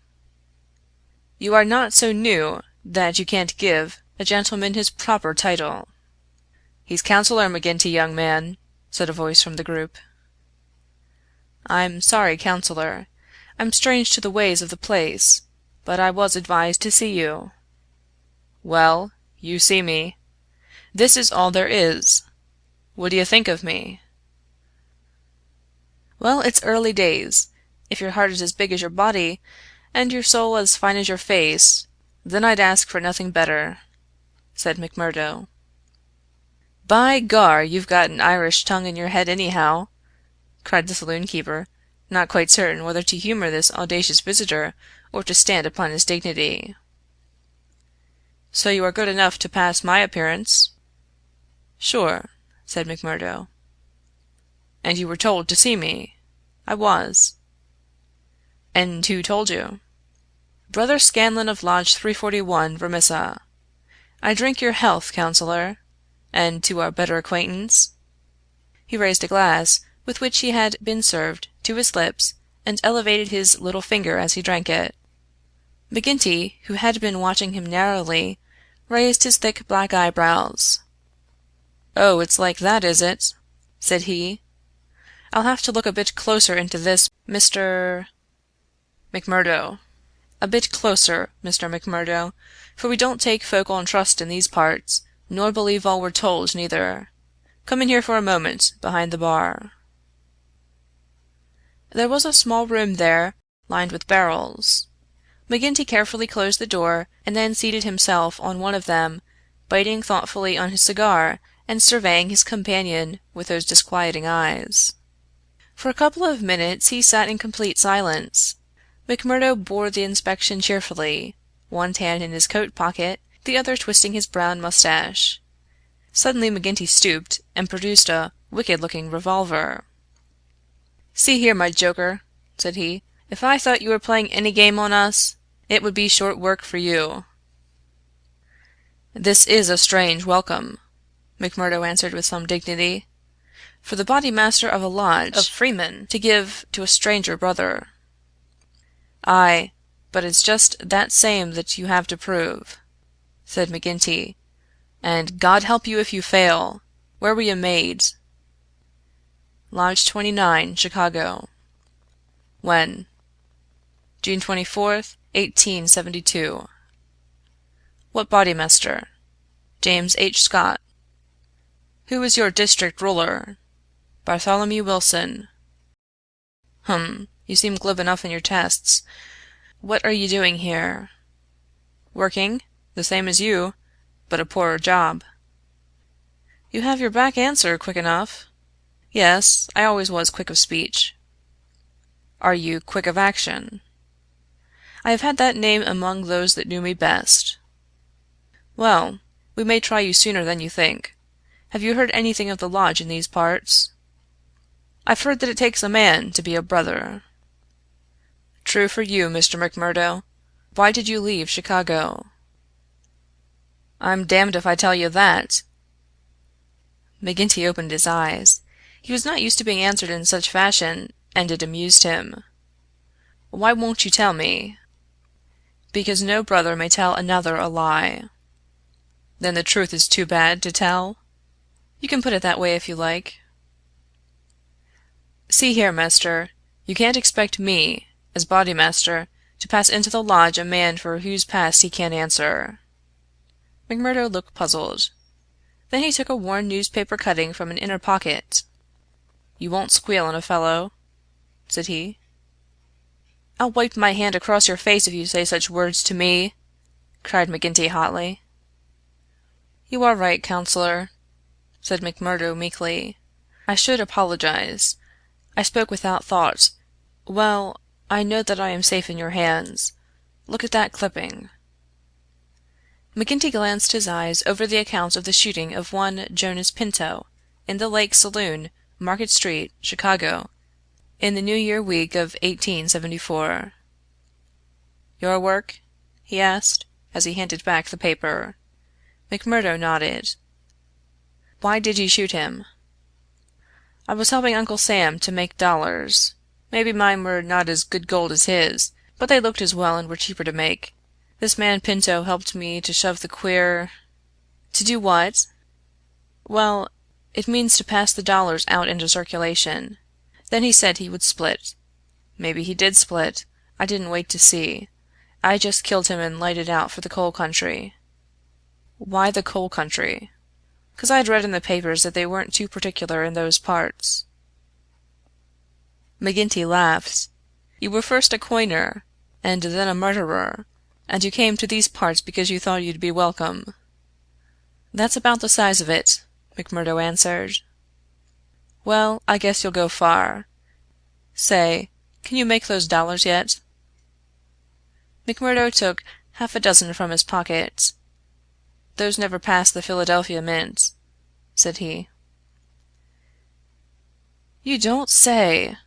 "You are not so new that you can't give a gentleman his proper title." "He's Counselor McGinty, young man," said a voice from the group. "I'm sorry, Counselor. I'm strange to the ways of the place, but I was advised to see you." "Well, you see me. This is all there is. What do you think of me?" "Well, it's early days. If your heart is as big as your body, and your soul as fine as your face, then I'd ask for nothing better," said McMurdo. "By gar, you've got an Irish tongue in your head anyhow," cried the saloon keeper, not quite certain whether to humor this audacious visitor or to stand upon his dignity. "So you are good enough to pass my appearance?" "Sure," said McMurdo. "And you were told to see me?" "I was." "And who told you?" "Brother Scanlon of Lodge 341, Vermissa. I drink your health, Counselor, and to our better acquaintance." He raised a glass with which he had been served to his lips and elevated his little finger as he drank it. McGinty, who had been watching him narrowly, raised his thick black eyebrows. "Oh, it's like that, is it?" said he. "I'll have to look a bit closer into this, Mr. McMurdo. A bit closer, Mr. McMurdo, for we don't take folk on trust in these parts, nor believe all we're told, neither. Come in here for a moment, behind the bar." There was a small room there, lined with barrels. McGinty carefully closed the door and then seated himself on one of them, biting thoughtfully on his cigar and surveying his companion with those disquieting eyes. For a couple of minutes he sat in complete silence. McMurdo bore the inspection cheerfully, one hand in his coat pocket, the other twisting his brown mustache. Suddenly McGinty stooped and produced a wicked-looking revolver. "See here, my joker," said he, "if I thought you were playing any game on us, it would be short work for you." "This is a strange welcome," McMurdo answered with some dignity, "for the body master of a lodge of freemen to give to a stranger brother." "Aye, but it's just that same that you have to prove," said McGinty, "and God help you if you fail. Where were you made?" "Lodge 29, Chicago." "When?" "June 24th, 1872." "What bodymaster?" "James H. Scott." "Who is your district ruler?" "Bartholomew Wilson." You seem glib enough in your tests. What are you doing here?" "Working, the same as you, but a poorer job." "You have your back answer quick enough." "Yes, I always was quick of speech." "Are you quick of action?" "I have had that name among those that knew me best." "Well, we may try you sooner than you think. Have you heard anything of the lodge in these parts?" "I've heard that it takes a man to be a brother." "True for you, Mr. McMurdo. Why did you leave Chicago?" "I'm damned if I tell you that." McGinty opened his eyes. He was not used to being answered in such fashion, and it amused him. "Why won't you tell me?" "Because no brother may tell another a lie." "Then the truth is too bad to tell?" "You can put it that way if you like." "See here, Mester, you can't expect me, as bodymaster, to pass into the lodge a man for whose past he can't answer." McMurdo looked puzzled. Then he took a worn newspaper cutting from an inner pocket. "You won't squeal on a fellow?" said he. I'll wipe my hand across your face if you say such words to me," cried McGinty hotly. "You are right, counselor," said McMurdo meekly. "I should apologize. I spoke without thought. Well, I know that I am safe in your hands. Look at that clipping." McGinty glanced his eyes over the account of the shooting of one Jonas Pinto in the Lake Saloon, Market Street, Chicago, in the New Year week of 1874. "Your work?" he asked, as he handed back the paper. McMurdo nodded. "Why did you shoot him?" "I was helping Uncle Sam to make dollars. Maybe mine were not as good gold as his, but they looked as well and were cheaper to make. This man Pinto helped me to shove the queer—" "To do what?" "Well, it means to pass the dollars out into circulation. Then he said he would split. Maybe he did split. I didn't wait to see. I just killed him and lighted out for the coal country." "Why the coal country?" "'Cause I'd read in the papers that they weren't too particular in those parts." McGinty laughed. "You were first a coiner, and then a murderer, and you came to these parts because you thought you'd be welcome." "That's about the size of it," McMurdo answered. "Well, I guess you'll go far. Say, can you make those dollars yet?" McMurdo took half a dozen from his pocket. "Those never pass the Philadelphia mint," said he. "You don't say!"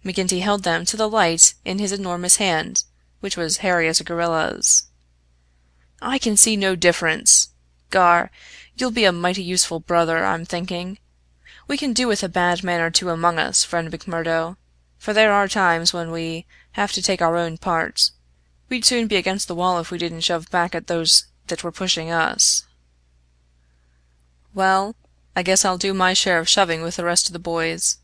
McGinty held them to the light in his enormous hand, which was hairy as a gorilla's. "I can see no difference. Gar, you'll be a mighty useful brother, I'm thinking. We can do with a bad man or two among us, friend McMurdo, for there are times when we have to take our own part. We'd soon be against the wall if we didn't shove back at those that were pushing us." "Well, I guess I'll do my share of shoving with the rest of the boys."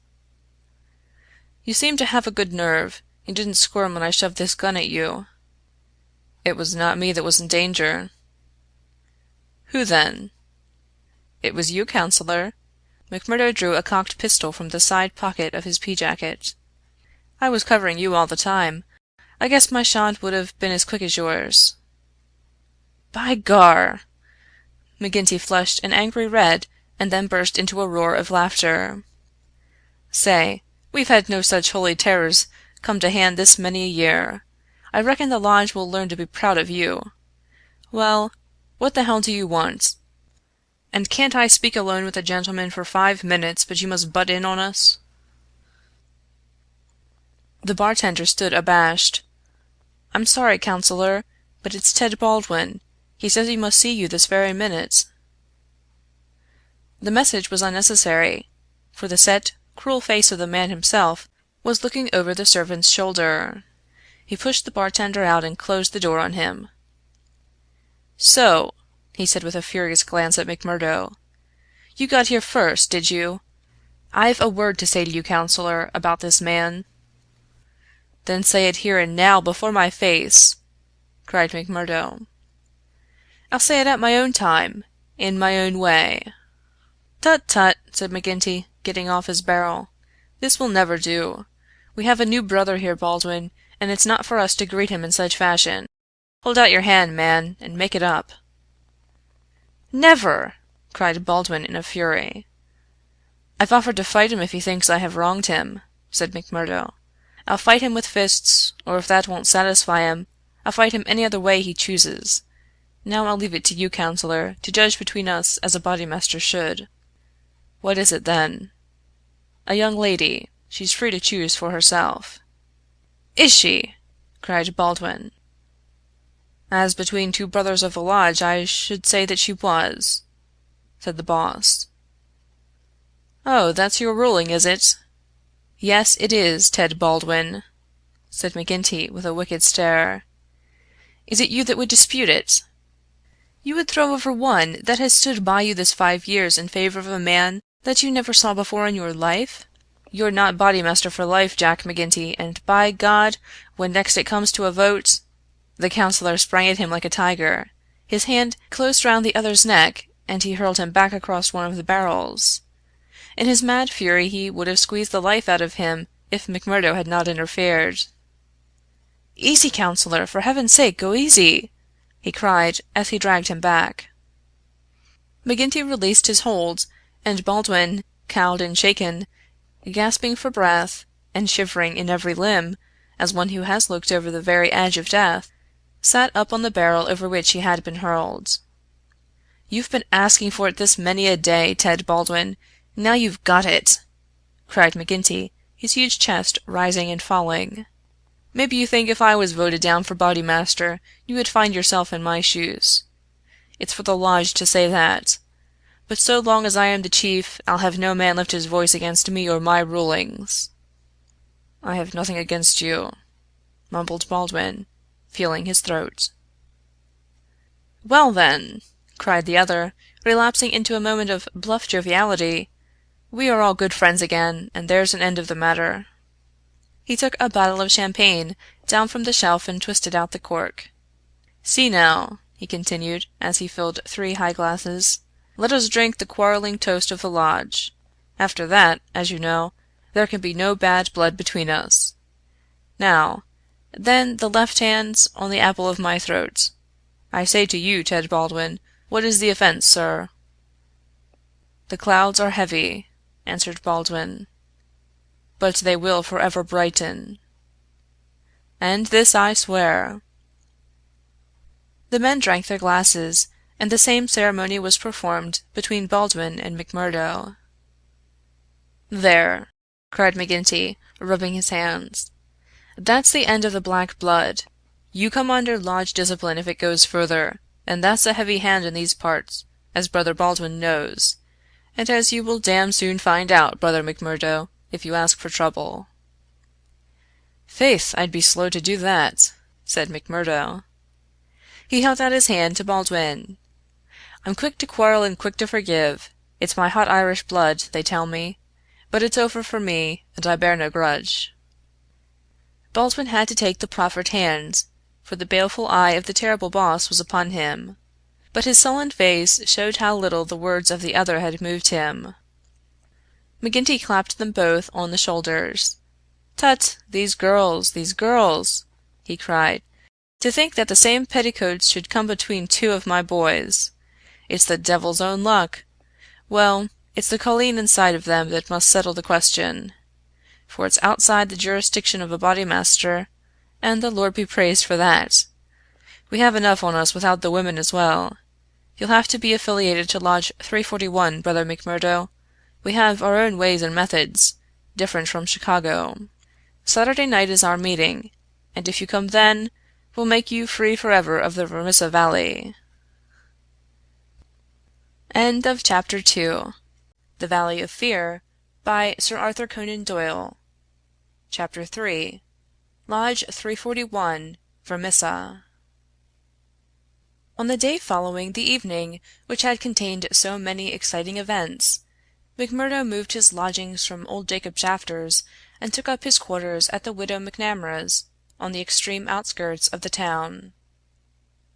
"You seem to have a good nerve. You didn't squirm when I shoved this gun at you." "It was not me that was in danger." "Who then?" "It was you, counselor." McMurdo drew a cocked pistol from the side pocket of his pea-jacket. "I was covering you all the time. I guess my shot would have been as quick as yours." "By gar!" McGinty flushed an angry red and then burst into a roar of laughter. "Say, we've had no such holy terrors come to hand this many a year. I reckon the lodge will learn to be proud of you. Well, what the hell do you want? And can't I speak alone with a gentleman for 5 minutes, but you must butt in on us?" The bartender stood abashed. "I'm sorry, counselor, but it's Ted Baldwin. He says he must see you this very minute." The message was unnecessary, for the set, cruel face of the man himself was looking over the servant's shoulder. He pushed the bartender out and closed the door on him. "So," he said with a furious glance at McMurdo, "you got here first, did you? I've a word to say to you, counselor, about this man." "Then say it here and now before my face," cried McMurdo. "I'll say it at my own time, in my own way." "Tut, tut," said McGinty, getting off his barrel. "This will never do. We have a new brother here, Baldwin, and it's not for us to greet him in such fashion. Hold out your hand, man, and make it up." "Never!" cried Baldwin in a fury. "I've offered to fight him if he thinks I have wronged him," said McMurdo. "I'll fight him with fists, or if that won't satisfy him, I'll fight him any other way he chooses. Now I'll leave it to you, counselor, to judge between us as a bodymaster should." "What is it, then?" "A young lady. She's free to choose for herself." "Is she?" cried Baldwin. "As between two brothers of the lodge, I should say that she was," said the boss. "Oh, that's your ruling, is it?" "Yes, it is, Ted Baldwin," said McGinty with a wicked stare. "Is it you that would dispute it? You would throw over one that has stood by you this 5 years in favor of a man that you never saw before in your life? You're not bodymaster for life, Jack McGinty, and by God, when next it comes to a vote—" The counselor sprang at him like a tiger. His hand closed round the other's neck, and he hurled him back across one of the barrels. In his mad fury he would have squeezed the life out of him if McMurdo had not interfered. Easy, counselor! For heaven's sake, go easy!" he cried, as he dragged him back. McGinty released his hold, and Baldwin, cowed and shaken, gasping for breath, and shivering in every limb, as one who has looked over the very edge of death, sat up on the barrel over which he had been hurled. "You've been asking for it this many a day, Ted Baldwin. Now you've got it!" cried McGinty, his huge chest rising and falling. "Maybe you think if I was voted down for Bodymaster you would find yourself in my shoes. It's for the lodge to say that. But so long as I am the chief, I'll have no man lift his voice against me or my rulings." "I have nothing against you," mumbled Baldwin, feeling his throat. "Well, then," cried the other, relapsing into a moment of bluff joviality, "we are all good friends again, and there's an end of the matter." He took a bottle of champagne down from the shelf and twisted out the cork. "See now," he continued, as he filled 3 high glasses, "let us drink the quarreling toast of the lodge. After that, as you know, there can be no bad blood between us. Now, then, the left hand on the apple of my throat. I say to you, Ted Baldwin, what is the offense, sir?" "The clouds are heavy," answered Baldwin. "But they will forever brighten." "And this I swear." The men drank their glasses, and the same ceremony was performed between Baldwin and McMurdo. "There!" cried McGinty, rubbing his hands. "That's the end of the black blood. You come under lodge discipline if it goes further, and that's a heavy hand in these parts, as Brother Baldwin knows, and as you will damn soon find out, Brother McMurdo, if you ask for trouble." "Faith, I'd be slow to do that," said McMurdo. He held out his hand to Baldwin. "I'm quick to quarrel and quick to forgive. It's my hot Irish blood, they tell me. But it's over for me, and I bear no grudge." Baldwin had to take the proffered hand, for the baleful eye of the terrible boss was upon him. But his sullen face showed how little the words of the other had moved him. McGinty clapped them both on the shoulders. "Tut, these girls, these girls!" he cried. "To think that the same petticoats should come between 2 of my boys! It's the devil's own luck. Well, it's the colleen inside of them that must settle the question. For it's outside the jurisdiction of a Bodymaster, and the Lord be praised for that. We have enough on us without the women as well. You'll have to be affiliated to Lodge 341, Brother McMurdo. We have our own ways and methods, different from Chicago. Saturday night is our meeting, and if you come then, we'll make you free forever of the Vermissa Valley." End of Chapter 2. The Valley of Fear, by Sir Arthur Conan Doyle. Chapter 3. Lodge 341, Vermissa. On the day following the evening which had contained so many exciting events, McMurdo moved his lodgings from old Jacob Shafter's and took up his quarters at the widow McNamara's, on the extreme outskirts of the town.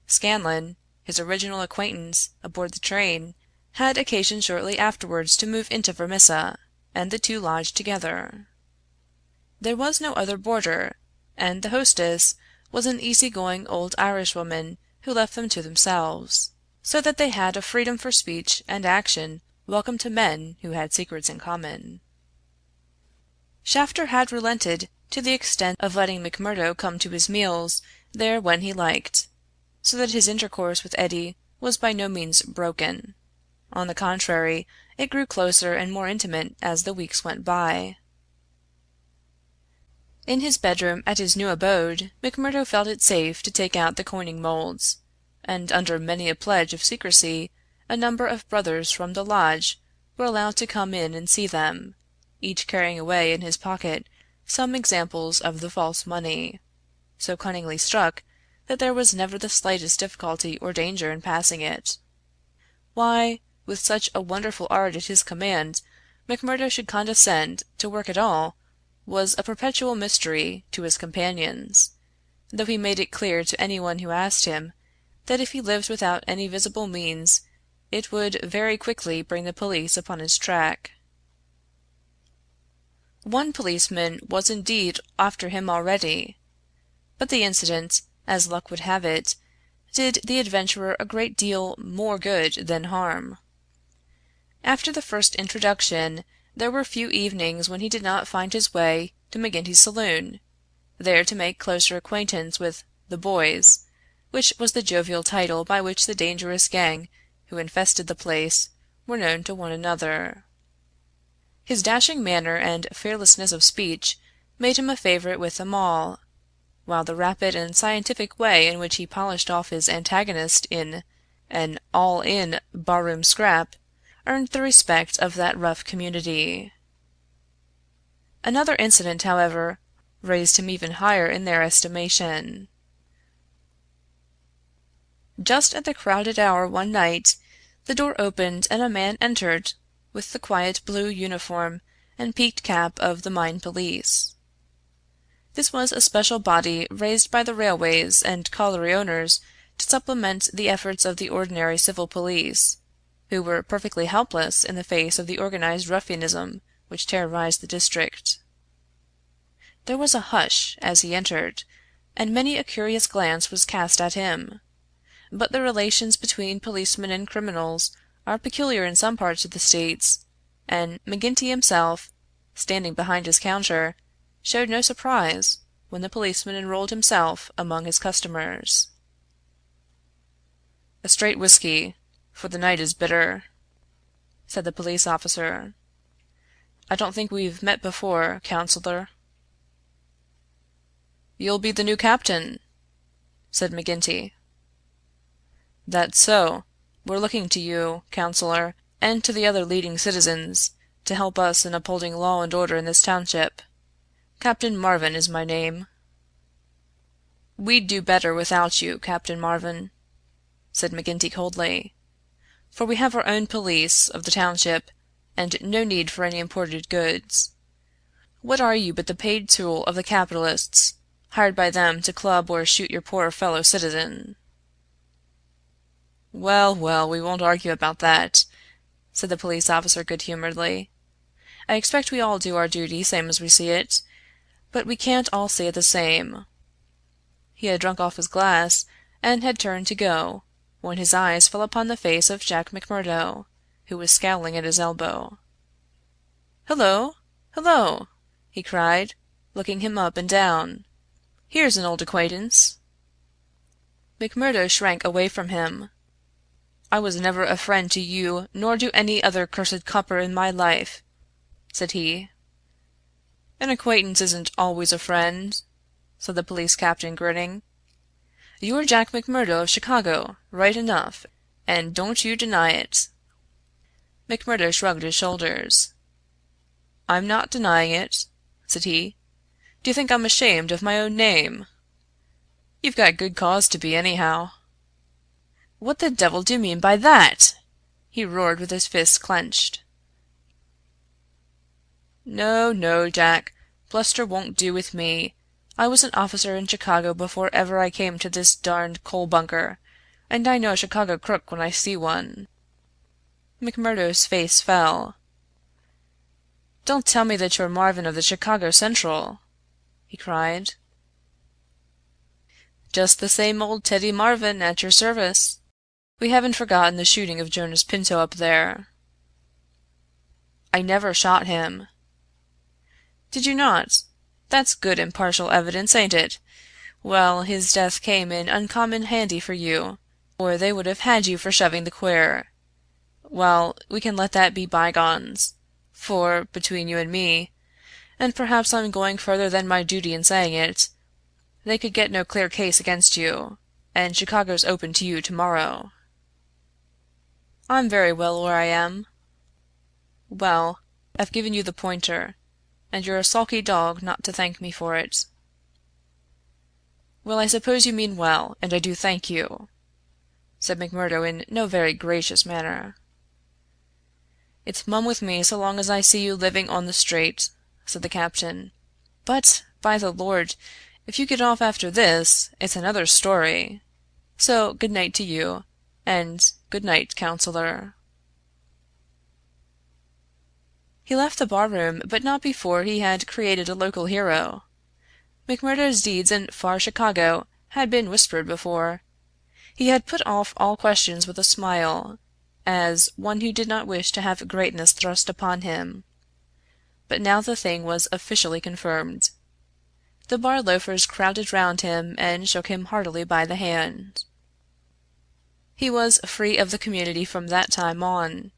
Scanlan, his original acquaintance aboard the train, had occasion shortly afterwards to move into Vermissa, and the 2 lodged together. There was no other boarder, and the hostess was an easy-going old Irishwoman who left them to themselves, so that they had a freedom for speech and action welcome to men who had secrets in common. Shafter had relented to the extent of letting McMurdo come to his meals there when he liked, so that his intercourse with Edie was by no means broken. On the contrary, it grew closer and more intimate as the weeks went by. In his bedroom at his new abode, McMurdo felt it safe to take out the coining molds, and under many a pledge of secrecy, a number of brothers from the lodge were allowed to come in and see them, each carrying away in his pocket some examples of the false money, so cunningly struck that there was never the slightest difficulty or danger in passing it. Why, with such a wonderful art at his command, McMurdo should condescend to work at all was a perpetual mystery to his companions, though he made it clear to anyone who asked him that if he lived without any visible means it would very quickly bring the police upon his track. One policeman was indeed after him already. But the incident, as luck would have it, did the adventurer a great deal more good than harm. After the first introduction, there were few evenings when he did not find his way to McGinty's saloon, there to make closer acquaintance with the "boys," which was the jovial title by which the dangerous gang who infested the place were known to one another. His dashing manner and fearlessness of speech made him a favorite with them all, while the rapid and scientific way in which he polished off his antagonist in an all-in barroom scrap earned the respect of that rough community. Another incident, however, raised him even higher in their estimation. Just at the crowded hour one night, the door opened and a man entered with the quiet blue uniform and peaked cap of the mine police. This was a special body raised by the railways and colliery owners to supplement the efforts of the ordinary civil police, who were perfectly helpless in the face of the organized ruffianism which terrorized the district. There was a hush as he entered, and many a curious glance was cast at him. But the relations between policemen and criminals are peculiar in some parts of the States, and McGinty himself, standing behind his counter, showed no surprise when the policeman enrolled himself among his customers. "A straight whiskey, for the night is bitter," said the police officer. "I don't think we've met before, counselor." "You'll be the new captain," said McGinty. "That's so. We're looking to you, counselor, and to the other leading citizens, to help us in upholding law and order in this township. Captain Marvin is my name." "We'd do better without you, Captain Marvin," said McGinty coldly, "for we have our own police of the township, and no need for any imported goods. What are you but the paid tool of the capitalists, hired by them to club or shoot your poor fellow citizen?" "Well, well, we won't argue about that," said the police officer good-humoredly. "I expect we all do our duty same as we see it, but we can't all see it the same." He had drunk off his glass, and had turned to go, when his eyes fell upon the face of Jack McMurdo, who was scowling at his elbow. "Hullo! Hullo!" he cried, looking him up and down. "Here's an old acquaintance." McMurdo shrank away from him. "I was never a friend to you nor to any other cursed copper in my life," said he. "An acquaintance isn't always a friend," said the police captain, grinning. "You're Jack McMurdo of Chicago, right enough, and don't you deny it." McMurdo shrugged his shoulders. "I'm not denying it," said he. "Do you think I'm ashamed of my own name?" "You've got good cause to be, anyhow." "What the devil do you mean by that?" he roared with his fists clenched. "No, no, Jack, bluster won't do with me. I was an officer in Chicago before ever I came to this darned coal bunker, and I know a Chicago crook when I see one." McMurdo's face fell. "Don't tell me that you're Marvin of the Chicago Central!" he cried. "Just the same old Teddy Marvin, at your service. We haven't forgotten the shooting of Jonas Pinto up there." "I never shot him." "Did you not? That's good impartial evidence, ain't it? Well, his death came in uncommon handy for you, or they would have had you for shoving the queer. Well, we can let that be bygones, for, between you and me, and perhaps I'm going further than my duty in saying it, they could get no clear case against you, and Chicago's open to you tomorrow." "I'm very well where I am." "Well, I've given you the pointer, and you're a sulky dog not to thank me for it." "Well, I suppose you mean well, and I do thank you," said McMurdo in no very gracious manner. "It's mum with me so long as I see you living on the straight," said the captain. "But, by the Lord, if you get off after this, it's another story. So good night to you, and good night, counselor." He left the barroom, but not before he had created a local hero. McMurdo's deeds in far Chicago had been whispered before. He had put off all questions with a smile, as one who did not wish to have greatness thrust upon him. But now the thing was officially confirmed. The bar loafers crowded round him and shook him heartily by the hand. He was free of the community from that time on.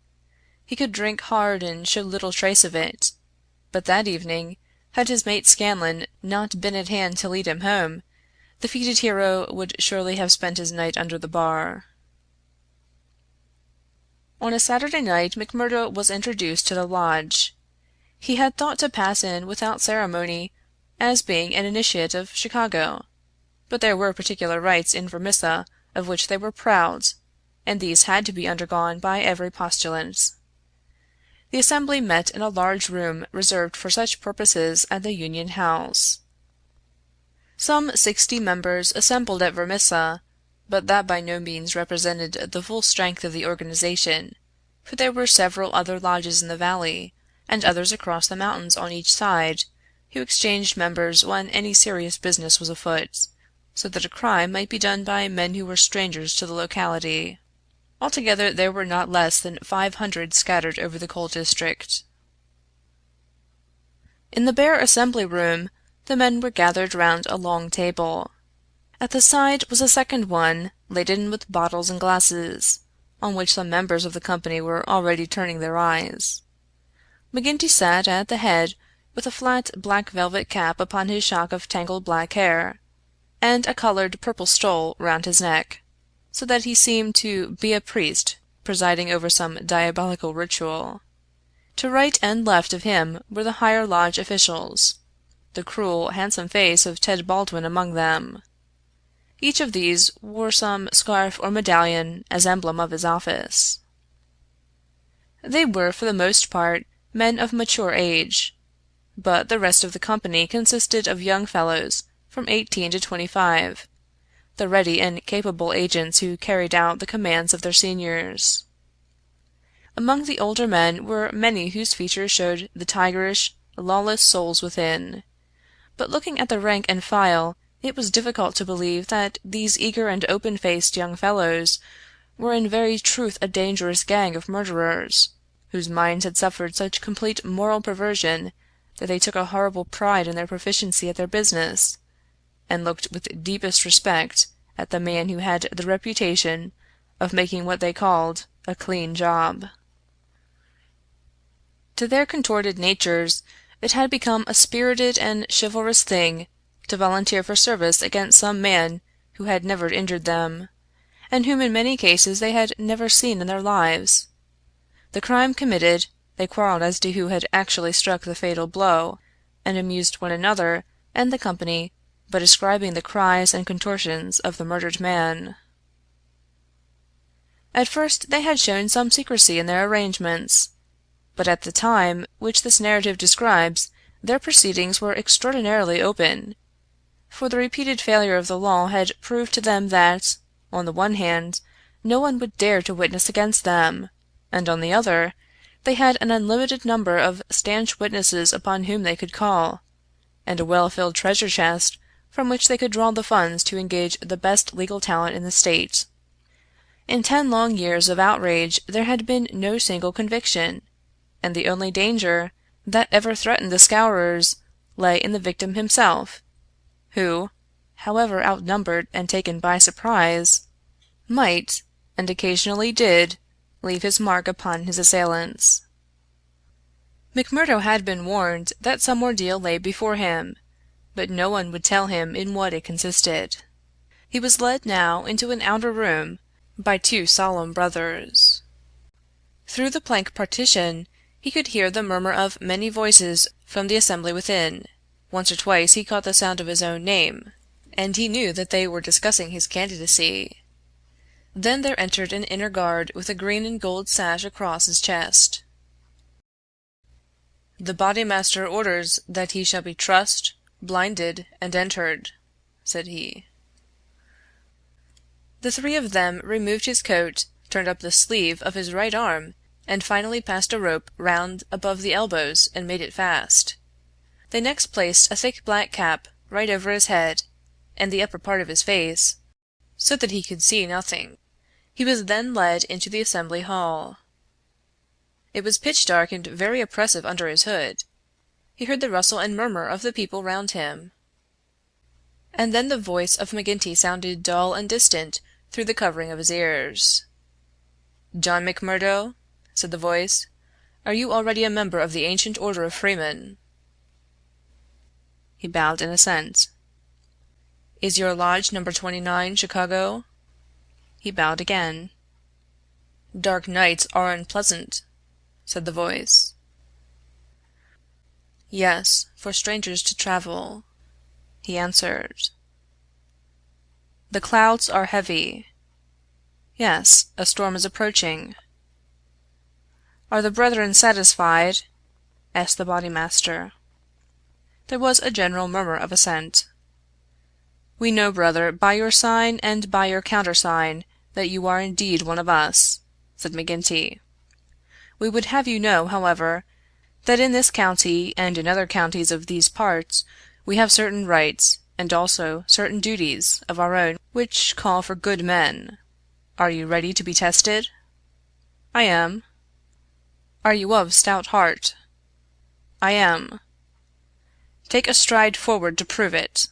He could drink hard and show little trace of it, but that evening, had his mate Scanlan not been at hand to lead him home, the feated hero would surely have spent his night under the bar. On a Saturday night McMurdo was introduced to the lodge. He had thought to pass in without ceremony, as being an initiate of Chicago, but there were particular rites in Vermissa of which they were proud, and these had to be undergone by every postulant. The assembly met in a large room reserved for such purposes at the Union House. Some 60 members assembled at Vermissa, but that by no means represented the full strength of the organization, for there were several other lodges in the valley, and others across the mountains on each side, who exchanged members when any serious business was afoot, so that a crime might be done by men who were strangers to the locality. Altogether there were not less than 500 scattered over the coal district. In the bare assembly room the men were gathered round a long table. At the side was a second one, laden with bottles and glasses, on which some members of the company were already turning their eyes. McGinty sat at the head with a flat black velvet cap upon his shock of tangled black hair, and a coloured purple stole round his neck, so that he seemed to be a priest presiding over some diabolical ritual. To right and left of him were the higher lodge officials, the cruel, handsome face of Ted Baldwin among them. Each of these wore some scarf or medallion as emblem of his office. They were, for the most part, men of mature age, but the rest of the company consisted of young fellows from 18 to 25, the ready and capable agents who carried out the commands of their seniors. Among the older men were many whose features showed the tigerish, lawless souls within, but looking at the rank and file it was difficult to believe that these eager and open-faced young fellows were in very truth a dangerous gang of murderers, whose minds had suffered such complete moral perversion that they took a horrible pride in their proficiency at their business, and looked with deepest respect at the man who had the reputation of making what they called a clean job. To their contorted natures it had become a spirited and chivalrous thing to volunteer for service against some man who had never injured them, and whom in many cases they had never seen in their lives. The crime committed, they quarrelled as to who had actually struck the fatal blow, and amused one another and the company by describing the cries and contortions of the murdered man. At first they had shown some secrecy in their arrangements, but at the time which this narrative describes their proceedings were extraordinarily open, for the repeated failure of the law had proved to them that, on the one hand, no one would dare to witness against them, and on the other, they had an unlimited number of stanch witnesses upon whom they could call, and a well-filled treasure chest from which they could draw the funds to engage the best legal talent in the state. In 10 long years of outrage there had been no single conviction, and the only danger that ever threatened the Scourers lay in the victim himself, who, however outnumbered and taken by surprise, might, and occasionally did, leave his mark upon his assailants. McMurdo had been warned that some ordeal lay before him, but no one would tell him in what it consisted. He was led now into an outer room by 2 solemn brothers. Through the plank partition he could hear the murmur of many voices from the assembly within. Once or twice he caught the sound of his own name, and he knew that they were discussing his candidacy. Then there entered an inner guard with a green and gold sash across his chest. "The bodymaster orders that he shall be trussed, blinded, and entered," said he. The 3 of them removed his coat, turned up the sleeve of his right arm, and finally passed a rope round above the elbows and made it fast. They next placed a thick black cap right over his head and the upper part of his face, so that he could see nothing. He was then led into the assembly hall. It was pitch dark and very oppressive under his hood. He heard the rustle and murmur of the people round him. And then the voice of McGinty sounded dull and distant through the covering of his ears. "John McMurdo," said the voice, "are you already a member of the ancient order of freemen?" He bowed in assent. "Is your lodge number 29, Chicago?" He bowed again. "Dark nights are unpleasant," said the voice. "Yes, for strangers to travel," he answered. "The clouds are heavy." "Yes, a storm is approaching." "Are the brethren satisfied?" asked the bodymaster. There was a general murmur of assent. "We know, brother, by your sign and by your countersign, that you are indeed one of us," said McGinty. "We would have you know, however, that in this county and in other counties of these parts we have certain rights and also certain duties of our own which call for good men. Are you ready to be tested?" "I am." "Are you of stout heart?" "I am." "Take a stride forward to prove it."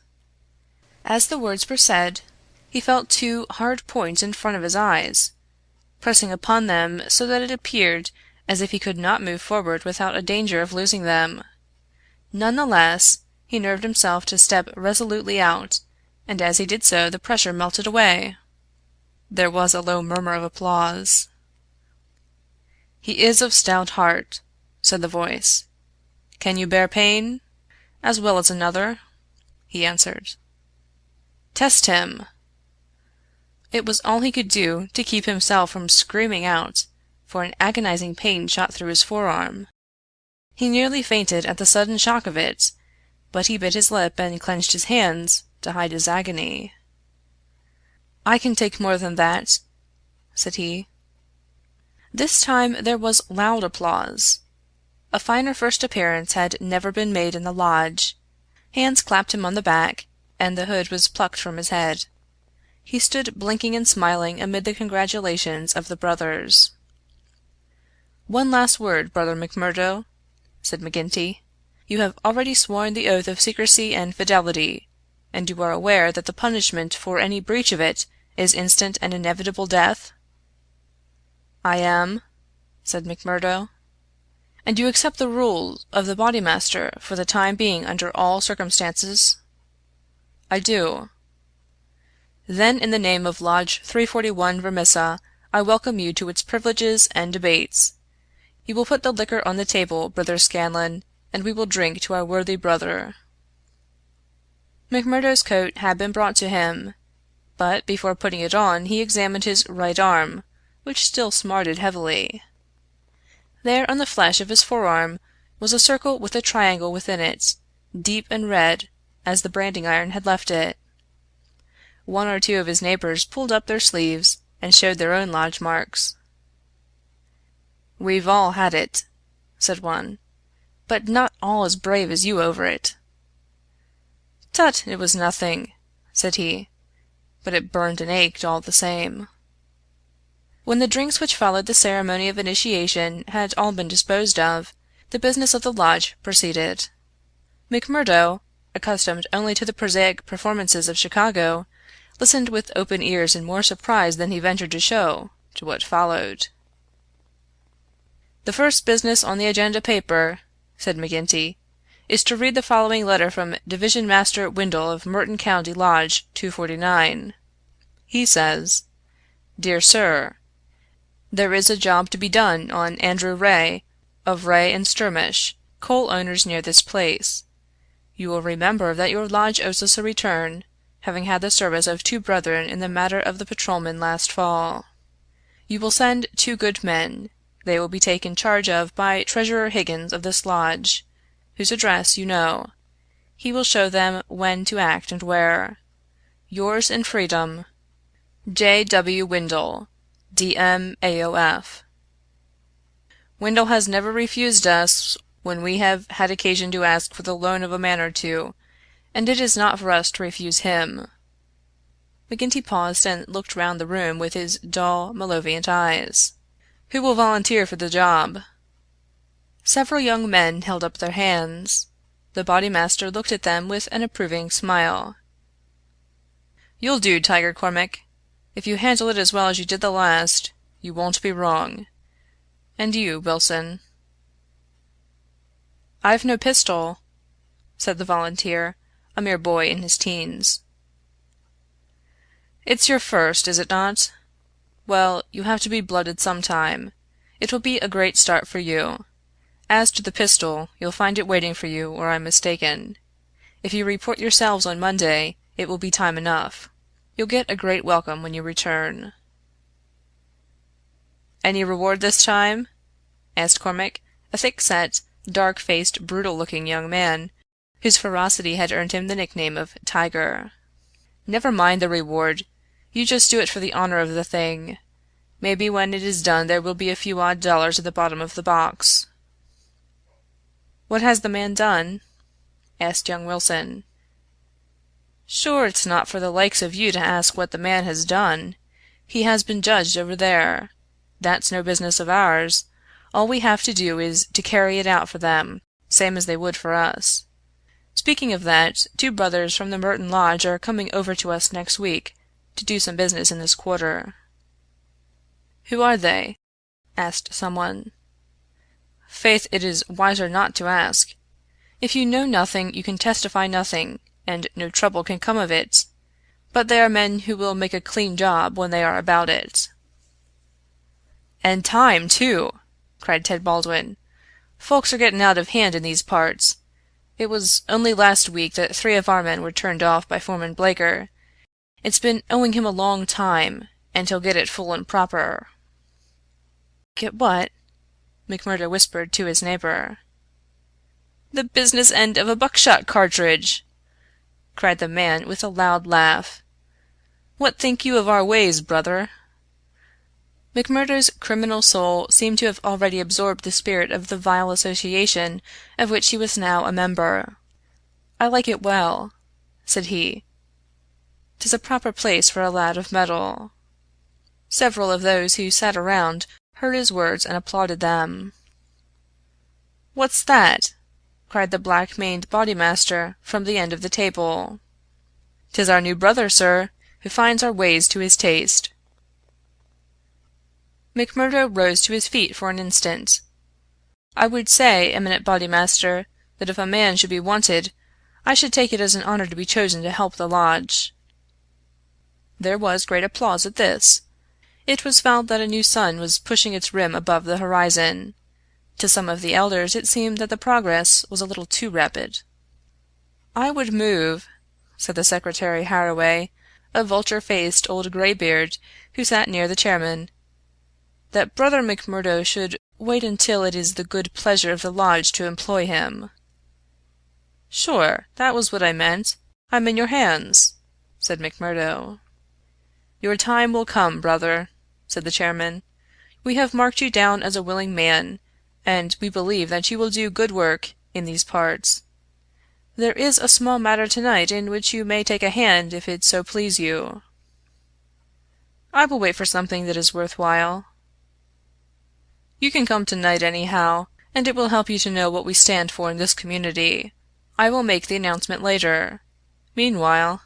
As the words were said, he felt two hard points in front of his eyes, pressing upon them so that it appeared as if he could not move forward without a danger of losing them. None the less, he nerved himself to step resolutely out, and as he did so the pressure melted away. There was a low murmur of applause. "He is of stout heart," said the voice. "Can you bear pain?" "As well as another," he answered. "Test him!" It was all he could do to keep himself from screaming out, for an agonizing pain shot through his forearm. He nearly fainted at the sudden shock of it, but he bit his lip and clenched his hands to hide his agony. "I can take more than that," said he. This time there was loud applause. A finer first appearance had never been made in the lodge. Hands clapped him on the back, and the hood was plucked from his head. He stood blinking and smiling amid the congratulations of the brothers. "One last word, brother McMurdo," said McGinty. "You have already sworn the oath of secrecy and fidelity, and you are aware that the punishment for any breach of it is instant and inevitable death?" "I am," said McMurdo. "And you accept the rule of the bodymaster for the time being under all circumstances?" "I do." "Then in the name of Lodge 341 Vermissa, I welcome you to its privileges and debates. You will put the liquor on the table, brother Scanlan, and we will drink to our worthy brother." McMurdo's coat had been brought to him, but before putting it on he examined his right arm, which still smarted heavily. There on the flesh of his forearm was a circle with a triangle within it, deep and red as the branding iron had left it. One or two of his neighbors pulled up their sleeves and showed their own lodge marks. "We've all had it," said one, "but not all as brave as you over it." "Tut, it was nothing," said he, "but it burned and ached all the same." When the drinks which followed the ceremony of initiation had all been disposed of, the business of the lodge proceeded. McMurdo, accustomed only to the prosaic performances of Chicago, listened with open ears and more surprise than he ventured to show to what followed. "The first business on the agenda paper," said McGinty, "is to read the following letter from Division Master Windle of Merton County Lodge 249. He says: "'Dear Sir, there is a job to be done on Andrew Ray, of Ray and Sturmish, coal owners near this place. You will remember that your lodge owes us a return, having had the service of two brethren in the matter of the patrolman last fall. You will send two good men. They will be taken charge of by Treasurer Higgins of this lodge, whose address you know. He will show them when to act and where. Yours in freedom, J. W. Windle, D.M. A.O.F. Windle has never refused us when we have had occasion to ask for the loan of a man or two, and it is not for us to refuse him." McGinty paused and looked round the room with his dull, malevolent eyes. "Who will volunteer for the job?" Several young men held up their hands. The Bodymaster looked at them with an approving smile. "You'll do, Tiger Cormac. If you handle it as well as you did the last, you won't be wrong. And you, Wilson?" "I've no pistol," said the volunteer, a mere boy in his teens. "It's your first, is it not? Well, you have to be blooded sometime. It will be a great start for you. As to the pistol, you'll find it waiting for you, or I'm mistaken. If you report yourselves on Monday, it will be time enough. You'll get a great welcome when you return." "Any reward this time?" asked Cormac, a thick-set, dark-faced, brutal-looking young man, whose ferocity had earned him the nickname of Tiger. "Never mind the reward. You just do it for the honor of the thing. Maybe when it is done there will be a few odd dollars at the bottom of the box." "What has the man done?" asked young Wilson. "Sure, it's not for the likes of you to ask what the man has done. He has been judged over there. That's no business of ours. All we have to do is to carry it out for them, same as they would for us. Speaking of that, 2 brothers from the Merton Lodge are coming over to us next week to do some business in this quarter." "Who are they?" asked someone. "Faith, it is wiser not to ask. If you know nothing, you can testify nothing, and no trouble can come of it. But they are men who will make a clean job when they are about it." "And time, too!" cried Ted Baldwin. "Folks are getting out of hand in these parts. It was only last week that 3 of our men were turned off by Foreman Blaker. It's been owing him a long time, and he'll get it full and proper." "Get what?" McMurdo whispered to his neighbor. "The business end of a buckshot cartridge!" cried the man with a loud laugh. "What think you of our ways, brother?" McMurdo's criminal soul seemed to have already absorbed the spirit of the vile association of which he was now a member. "I like it well," said he. "'Tis a proper place for a lad of mettle." Several of those who sat around heard his words and applauded them. "What's that?" cried the black-maned Bodymaster from the end of the table. "'Tis our new brother, sir, who finds our ways to his taste." McMurdo rose to his feet for an instant. "I would say, eminent Bodymaster, that if a man should be wanted, I should take it as an honor to be chosen to help the lodge." There was great applause at this. It was felt that a new sun was pushing its rim above the horizon. To some of the elders it seemed that the progress was a little too rapid. "I would move," said the Secretary Harraway, a vulture-faced old greybeard who sat near the chairman, "that Brother McMurdo should wait until it is the good pleasure of the lodge to employ him." "Sure, that was what I meant. I'm in your hands," said McMurdo. "Your time will come, brother," said the chairman. "We have marked you down as a willing man, and we believe that you will do good work in these parts. There is a small matter tonight in which you may take a hand if it so please you." "I will wait for something that is worth while." "You can come tonight anyhow, and it will help you to know what we stand for in this community. I will make the announcement later. Meanwhile,"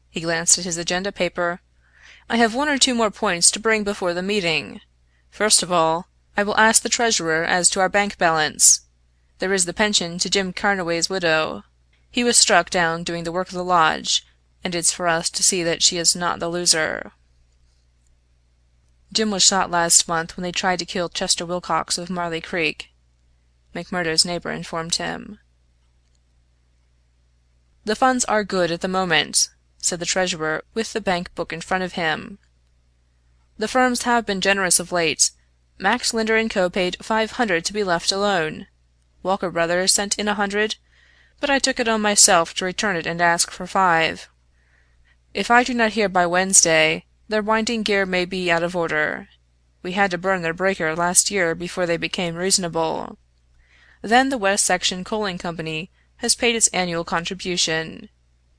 he glanced at his agenda paper, "I have 1 or 2 more points to bring before the meeting. First of all, I will ask the treasurer as to our bank balance. There is the pension to Jim Carnaway's widow. He was struck down doing the work of the lodge, and it's for us to see that she is not the loser." "Jim was shot last month when they tried to kill Chester Wilcox of Marley Creek," McMurdo's neighbor informed him. "The funds are good at the moment," said the treasurer with the bank book in front of him. "The firms have been generous of late. Max Linder & Co. paid $500 to be left alone. Walker Brothers sent in $100, but I took it on myself to return it and ask for $5. If I do not hear by Wednesday, their winding gear may be out of order. We had to burn their breaker last year before they became reasonable. Then the West Section Coaling Company has paid its annual contribution.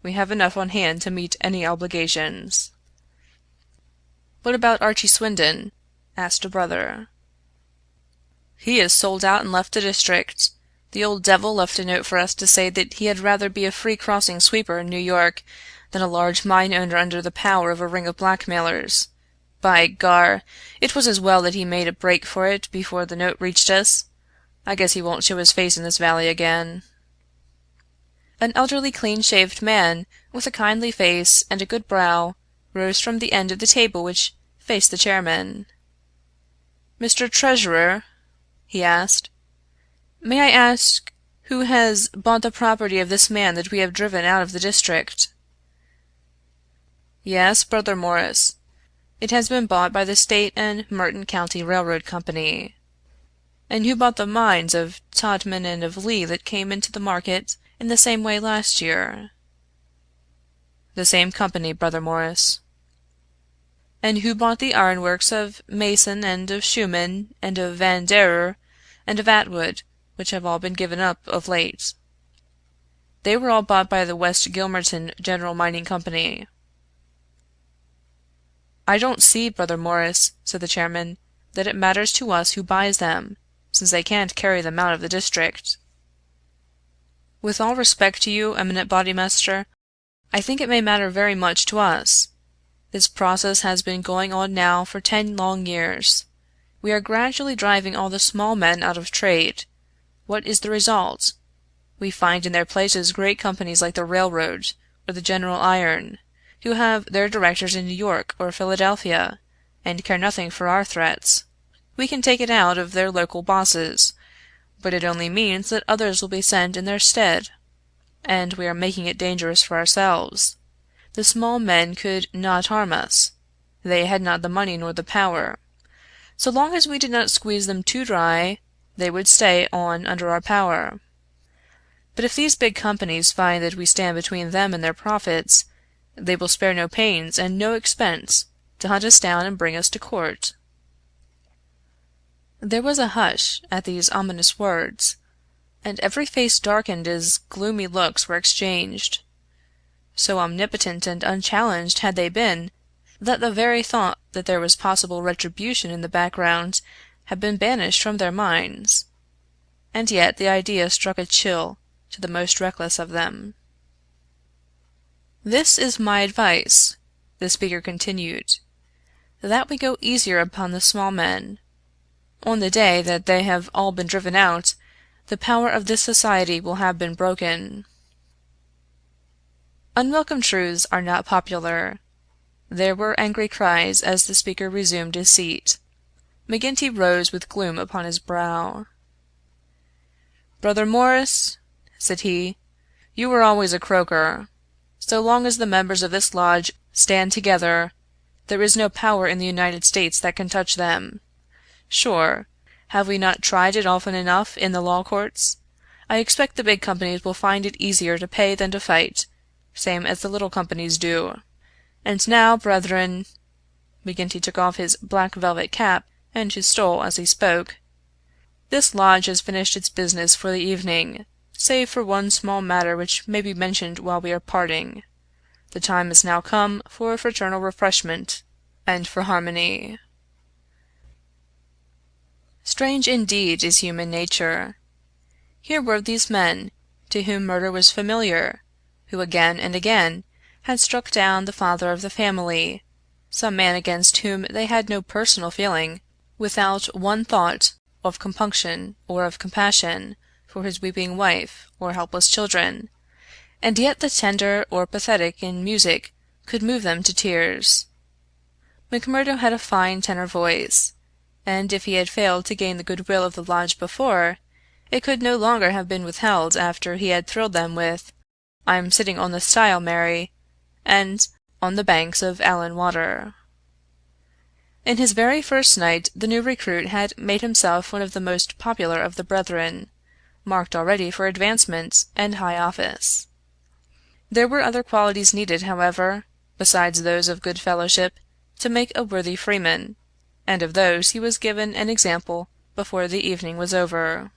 We have enough on hand to meet any obligations." "What about Archie Swindon?" asked a brother. "He has sold out and left the district. The old devil left a note for us to say that he had rather be a free crossing sweeper in New York than a large mine owner under the power of a ring of blackmailers. By gar, it was as well that he made a break for it before the note reached us. I guess he won't show his face in this valley again." An elderly clean-shaved man with a kindly face and a good brow rose from the end of the table which faced the chairman. "Mr. Treasurer," he asked, "may I ask who has bought the property of this man that we have driven out of the district?" "Yes, Brother Morris. It has been bought by the State and Merton County Railroad Company." "And who bought the mines of Todman and of Lee that came into the market in the same way last year?" "The same company, Brother Morris." "And who bought the ironworks of Mason and of Schumann and of Van Derer and of Atwood, which have all been given up of late?" "They were all bought by the West Gilmerton General Mining Company." "I don't see, Brother Morris," said the chairman, "that it matters to us who buys them, since they can't carry them out of the district." "With all respect to you, eminent Bodymaster, I think it may matter very much to us. This process has been going on now for 10 long years. We are gradually driving all the small men out of trade. What is the result? We find in their places great companies like the Railroad or the General Iron, who have their directors in New York or Philadelphia, and care nothing for our threats. We can take it out of their local bosses, but it only means that others will be sent in their stead. And we are making it dangerous for ourselves. The small men could not harm us. They had not the money nor the power. So long as we did not squeeze them too dry, they would stay on under our power. But if these big companies find that we stand between them and their profits, they will spare no pains and no expense to hunt us down and bring us to court." There was a hush at these ominous words, and every face darkened as gloomy looks were exchanged. So omnipotent and unchallenged had they been, that the very thought that there was possible retribution in the background had been banished from their minds. And yet the idea struck a chill to the most reckless of them. "This is my advice," the speaker continued, "that we go easier upon the small men. On the day that they have all been driven out, the power of this society will have been broken." Unwelcome truths are not popular. There were angry cries as the speaker resumed his seat. McGinty rose with gloom upon his brow. "Brother Morris," said he, "you were always a croaker. So long as the members of this lodge stand together, there is no power in the United States that can touch them. Sure, have we not tried it often enough in the law courts? I expect the big companies will find it easier to pay than to fight, same as the little companies do. And now, brethren," McGinty took off his black velvet cap and his stole as he spoke, "this lodge has finished its business for the evening, save for one small matter which may be mentioned while we are parting. The time is now come for fraternal refreshment and for harmony." Strange indeed is human nature. Here were these men, to whom murder was familiar, who again and again had struck down the father of the family, some man against whom they had no personal feeling, without one thought of compunction or of compassion for his weeping wife or helpless children, and yet the tender or pathetic in music could move them to tears. McMurdo had a fine tenor voice, and if he had failed to gain the goodwill of the lodge before, it could no longer have been withheld after he had thrilled them with "I'm sitting on the stile, Mary," and "On the banks of Allan Water." In his very first night the new recruit had made himself one of the most popular of the brethren, marked already for advancement and high office. There were other qualities needed, however, besides those of good fellowship, to make a worthy freeman, and of those he was given an example before the evening was over.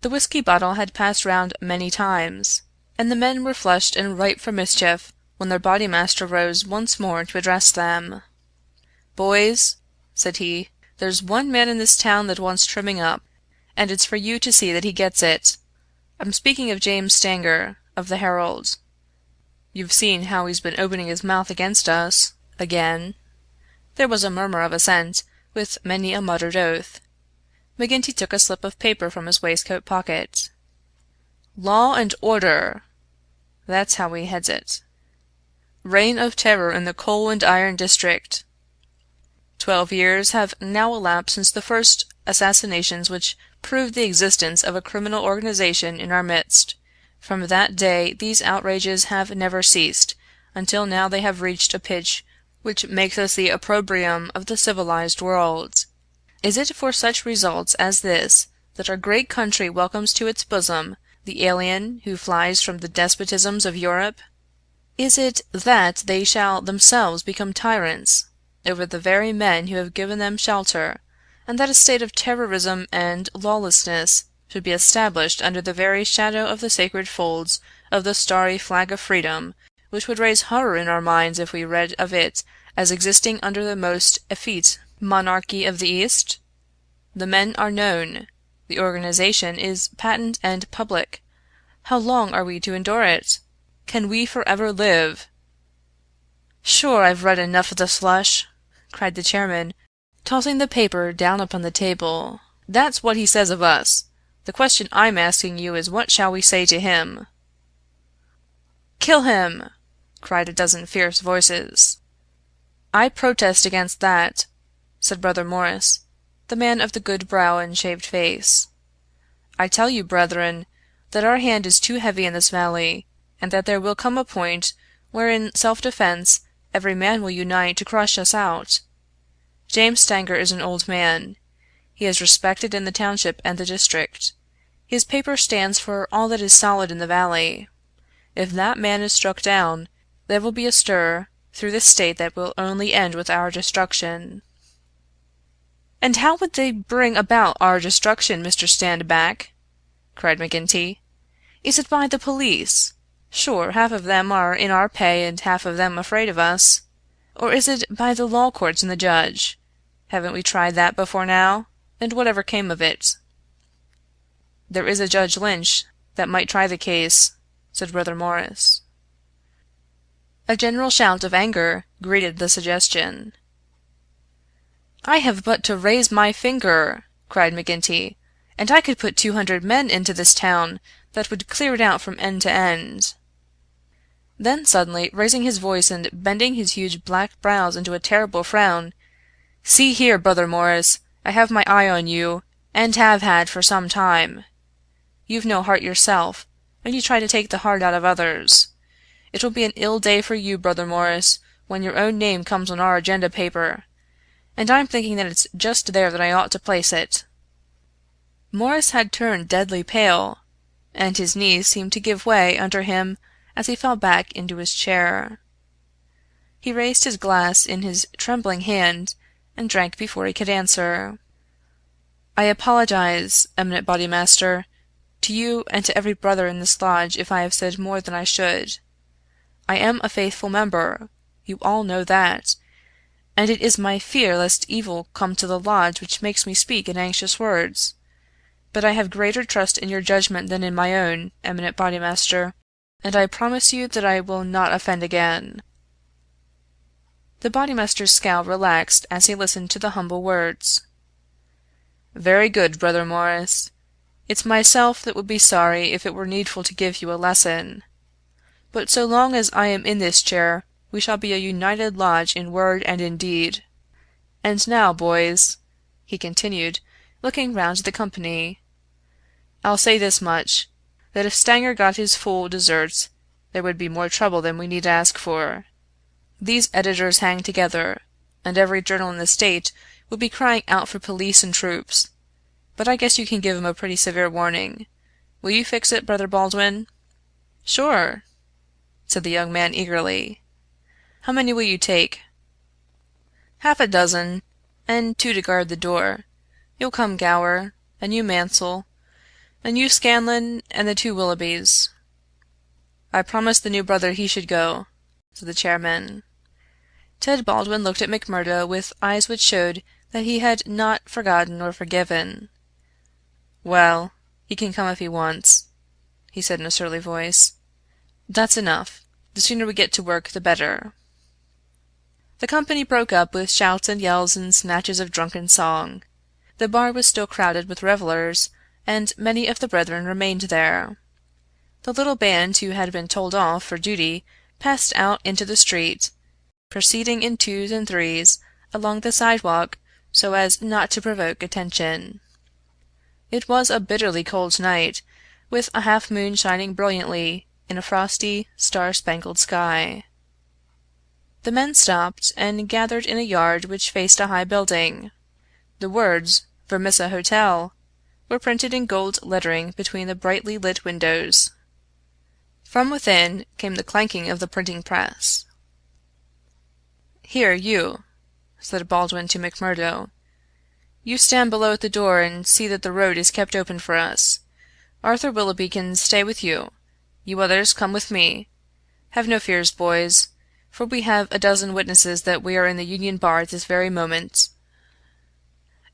The whiskey bottle had passed round many times. and the men were flushed and ripe for mischief when their bodymaster rose once more to address them. "Boys," said he, "there's one man in this town that wants trimming up, and it's for you to see that he gets it. I'm speaking of James Stanger, of the Herald. You've seen how he's been opening his mouth against us, again." There was a murmur of assent, with many a muttered oath. McGinty took a slip of paper from his waistcoat pocket. "Law and order," that's how he heads it. "Reign of terror in the coal and iron district. 12 years have now elapsed since the first assassinations which proved the existence of a criminal organization in our midst. From that day these outrages have never ceased, until now they have reached a pitch which makes us the opprobrium of the civilized world. Is it for such results as this that our great country welcomes to its bosom the alien who flies from the despotisms of Europe? Is it that they shall themselves become tyrants over the very men who have given them shelter, and that a state of terrorism and lawlessness should be established under the very shadow of the sacred folds of the starry flag of freedom, which would raise horror in our minds if we read of it as existing under the most effete monarchy of the East? The men are known. The organization is patent and public. How long are we to endure it? Can we forever live?" "Sure, I've read enough of the slush," cried the chairman, tossing the paper down upon the table. "That's what he says of us. The question I'm asking you is what shall we say to him?" "Kill him!" cried a dozen fierce voices. "I protest against that," said Brother Morris, the man of the good brow and shaved face. "I tell you, brethren, that our hand is too heavy in this valley, and that there will come a point where in self-defense every man will unite to crush us out. James Stanger is an old man. He is respected in the township and the district. His paper stands for all that is solid in the valley. If that man is struck down, there will be a stir through the state that will only end with our destruction." "And how would they bring about our destruction, Mr. Standback?" cried McGinty. "Is it by the police? Sure, half of them are in our pay and half of them afraid of us. Or is it by the law courts and the judge? Haven't we tried that before now? And whatever came of it?" "There is a Judge Lynch that might try the case," said Brother Morris. A general shout of anger greeted the suggestion. "I have but to raise my finger," cried McGinty, "and I could put 200 men into this town that would clear it out from end to end." Then suddenly raising his voice and bending his huge black brows into a terrible frown, "See here, Brother Morris, I have my eye on you, and have had for some time. You've no heart yourself, and you try to take the heart out of others. It will be an ill day for you, Brother Morris, when your own name comes on our agenda paper, and I'm thinking that it's just there that I ought to place it." Morris had turned deadly pale, and his knees seemed to give way under him as he fell back into his chair. He raised his glass in his trembling hand and drank before he could answer. "I apologize, eminent bodymaster, to you and to every brother in this lodge if I have said more than I should. I am a faithful member, you all know that, and it is my fear lest evil come to the lodge which makes me speak in anxious words. But I have greater trust in your judgment than in my own, eminent bodymaster, and I promise you that I will not offend again." The bodymaster's scowl relaxed as he listened to the humble words. "Very good, Brother Morris. It's myself that would be sorry if it were needful to give you a lesson. But so long as I am in this chair, we shall be a united lodge in word and in deed. And now, boys," he continued, looking round at the company, "I'll say this much, that if Stanger got his full deserts, there would be more trouble than we need ask for. These editors hang together, and every journal in the state would be crying out for police and troops. But I guess you can give 'em a pretty severe warning. Will you fix it, Brother Baldwin?" "Sure," said the young man eagerly. "How many will you take?" "Half a dozen, and 2 to guard the door. You'll come, Gower, and you Mansell, and you Scanlon, and the 2 Willoughbys." I promised the new brother he should go," said the chairman. Ted Baldwin looked at McMurdo with eyes which showed that he had not forgotten or forgiven. "Well, he can come if he wants," he said in a surly voice. "That's enough. The sooner we get to work the better." The company broke up with shouts and yells and snatches of drunken song. The bar was still crowded with revelers, and many of the brethren remained there. The little band who had been told off for duty passed out into the street, proceeding in twos and threes along the sidewalk so as not to provoke attention. It was a bitterly cold night, with a half moon shining brilliantly in a frosty, star-spangled sky. The men stopped and gathered in a yard which faced a high building. The words "Vermissa Hotel" were printed in gold lettering between the brightly lit windows. From within came the clanking of the printing press. "Here, you," said Baldwin to McMurdo. "You stand below at the door and see that the road is kept open for us. Arthur Willoughby can stay with you. You others come with me. Have no fears, boys, for we have a dozen witnesses that we are in the Union Bar at this very moment."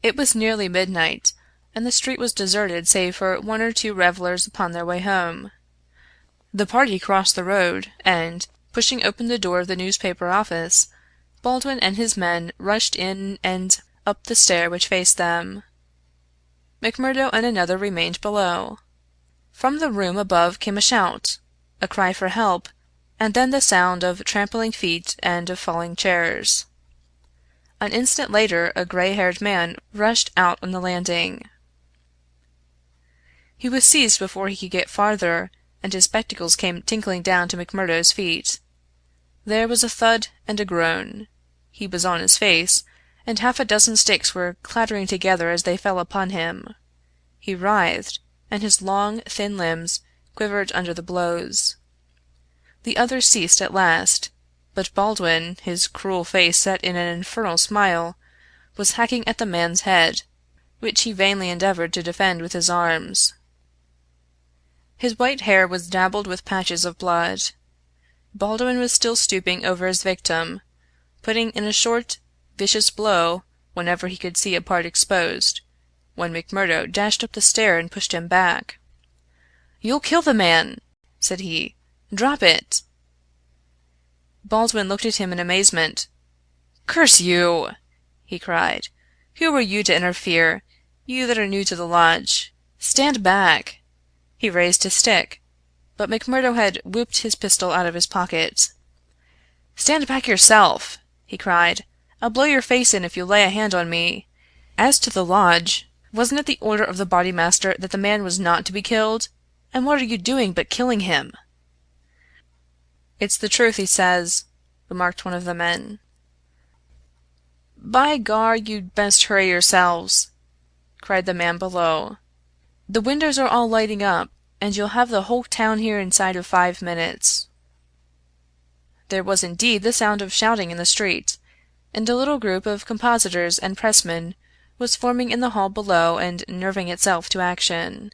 It was nearly midnight, and the street was deserted save for one or two revelers upon their way home. The party crossed the road, and, pushing open the door of the newspaper office, Baldwin and his men rushed in and up the stair which faced them. McMurdo and another remained below. From the room above came a shout, a cry for help, and then the sound of trampling feet and of falling chairs. An instant later a gray-haired man rushed out on the landing. He was seized before he could get farther, and his spectacles came tinkling down to McMurdo's feet. There was a thud and a groan. He was on his face, and half a dozen sticks were clattering together as they fell upon him. He writhed, and his long, thin limbs quivered under the blows. The others ceased at last, but Baldwin, his cruel face set in an infernal smile, was hacking at the man's head, which he vainly endeavored to defend with his arms. His white hair was dabbled with patches of blood. Baldwin was still stooping over his victim, putting in a short, vicious blow whenever he could see a part exposed, when McMurdo dashed up the stair and pushed him back. "You'll kill the man!" said he. "Drop it!" Baldwin looked at him in amazement. "Curse you!" he cried. "Who are you to interfere, you that are new to the lodge? Stand back!" He raised his stick, but McMurdo had whooped his pistol out of his pocket. "Stand back yourself!" he cried. "I'll blow your face in if you lay a hand on me. As to the lodge, wasn't it the order of the bodymaster that the man was not to be killed? And what are you doing but killing him?" "It's the truth he says," remarked one of the men. "By gar, you'd best hurry yourselves!" cried the man below. "The windows are all lighting up, and you'll have the whole town here inside of 5 minutes." There was indeed the sound of shouting in the street, and a little group of compositors and pressmen was forming in the hall below and nerving itself to action.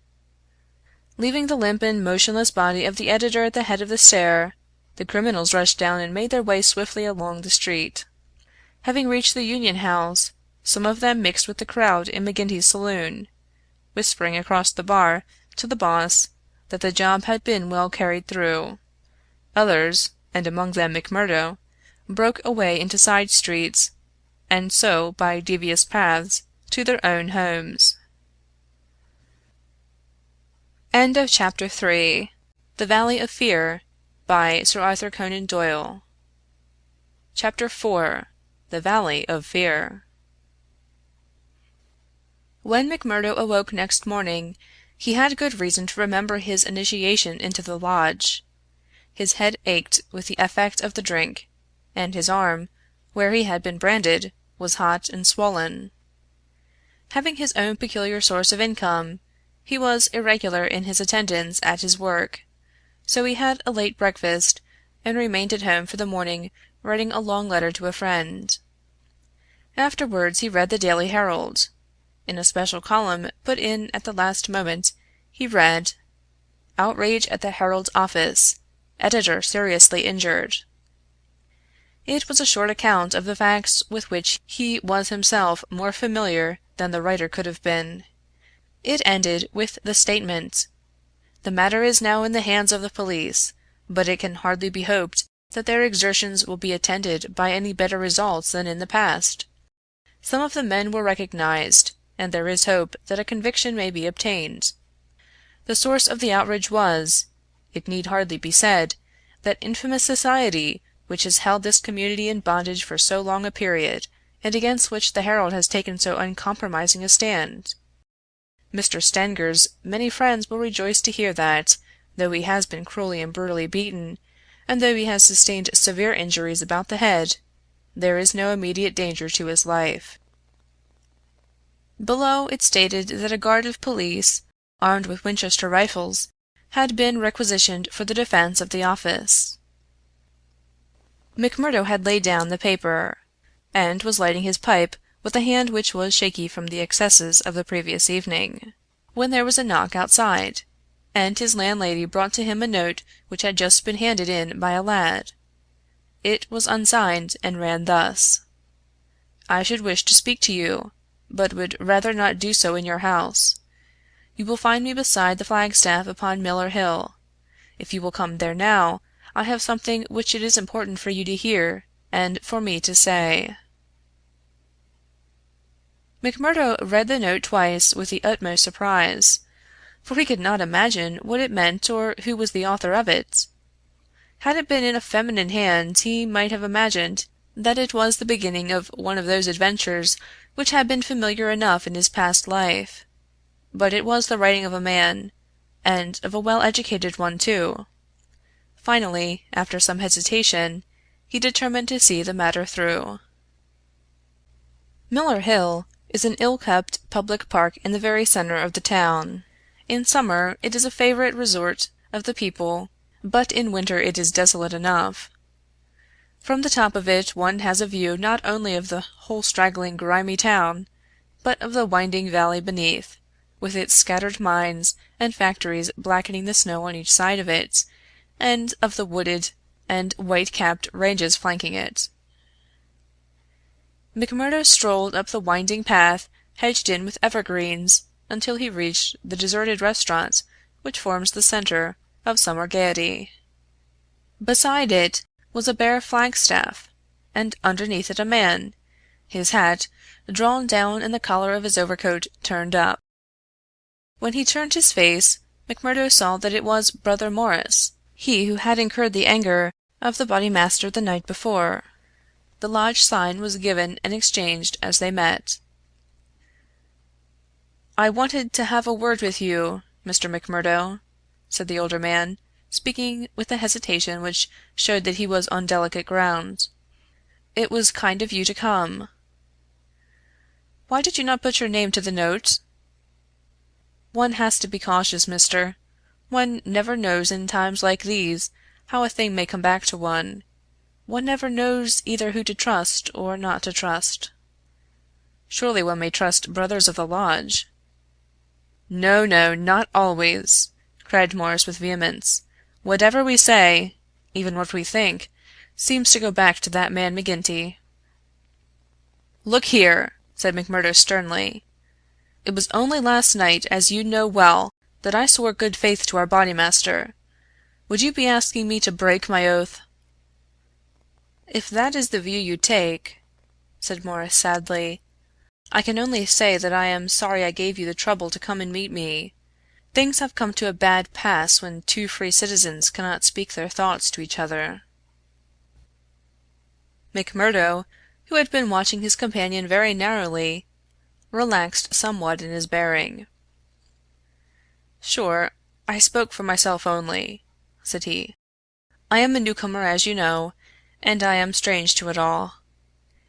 Leaving the limp and motionless body of the editor at the head of the stair, the criminals rushed down and made their way swiftly along the street. Having reached the Union House, some of them mixed with the crowd in McGinty's saloon, whispering across the bar to the boss that the job had been well carried through. Others, and among them McMurdo, broke away into side streets, and so by devious paths to their own homes. End of Chapter 3. The Valley of Fear, by Sir Arthur Conan Doyle. Chapter 4. The Valley of Fear. When McMurdo awoke next morning, he had good reason to remember his initiation into the lodge. His head ached with the effect of the drink, and his arm, where he had been branded, was hot and swollen. Having his own peculiar source of income, he was irregular in his attendance at his work, so he had a late breakfast and remained at home for the morning writing a long letter to a friend. Afterwards he read the Daily Herald. In a special column put in at the last moment he read, "Outrage at the Herald office. editor seriously injured. It was a short account of the facts with which he was himself more familiar than the writer could have been. It ended with the statement, "The matter is now in the hands of the police, but it can hardly be hoped that their exertions will be attended by any better results than in the past. Some of the men were recognized, and there is hope that a conviction may be obtained. The source of the outrage was, it need hardly be said, that infamous society which has held this community in bondage for so long a period, and against which the Herald has taken so uncompromising a stand. Mr. Stenger's many friends will rejoice to hear that, though he has been cruelly and brutally beaten, and though he has sustained severe injuries about the head, there is no immediate danger to his life." Below it stated that a guard of police, armed with Winchester rifles, had been requisitioned for the defense of the office. McMurdo had laid down the paper, and was lighting his pipe with a hand which was shaky from the excesses of the previous evening, when there was a knock outside, and his landlady brought to him a note which had just been handed in by a lad. It was unsigned, and ran thus: "I should wish to speak to you, but would rather not do so in your house. You will find me beside the flagstaff upon Miller Hill. If you will come there now, I have something which it is important for you to hear and for me to say." McMurdo read the note twice with the utmost surprise, for he could not imagine what it meant or who was the author of it. Had it been in a feminine hand he might have imagined that it was the beginning of one of those adventures which had been familiar enough in his past life, but it was the writing of a man, and of a well-educated one too. Finally, after some hesitation, he determined to see the matter through. Miller Hill is an ill-kept public park in the very center of the town. In summer it is a favorite resort of the people, but in winter it is desolate enough. From the top of it one has a view not only of the whole straggling grimy town, but of the winding valley beneath, with its scattered mines and factories blackening the snow on each side of it, and of the wooded and white-capped ranges flanking it. McMurdo strolled up the winding path hedged in with evergreens until he reached the deserted restaurant which forms the center of summer gaiety. Beside it was a bare flagstaff, and underneath it a man, his hat, drawn down and the collar of his overcoat turned up. When he turned his face, McMurdo saw that it was Brother Morris, he who had incurred the anger of the Bodymaster the night before. The lodge sign was given and exchanged as they met. "I wanted to have a word with you, Mr. McMurdo," said the older man, speaking with a hesitation which showed that he was on delicate ground. "It was kind of you to come." "Why did you not put your name to the note?" "One has to be cautious, mister. One never knows in times like these how a thing may come back to one. One never knows either who to trust or not to trust." "Surely one may trust brothers of the lodge." "No, no, not always!" cried Morris with vehemence. "Whatever we say, even what we think, seems to go back to that man McGinty." "Look here!" said McMurdo sternly. "It was only last night, as you know well, that I swore good faith to our Bodymaster. Would you be asking me to break my oath?" "If that is the view you take," said Morris sadly, "I can only say that I am sorry I gave you the trouble to come and meet me. Things have come to a bad pass when two free citizens cannot speak their thoughts to each other." McMurdo, who had been watching his companion very narrowly, relaxed somewhat in his bearing. "Sure, I spoke for myself only," said he. "I am a newcomer, as you know, and I am strange to it all.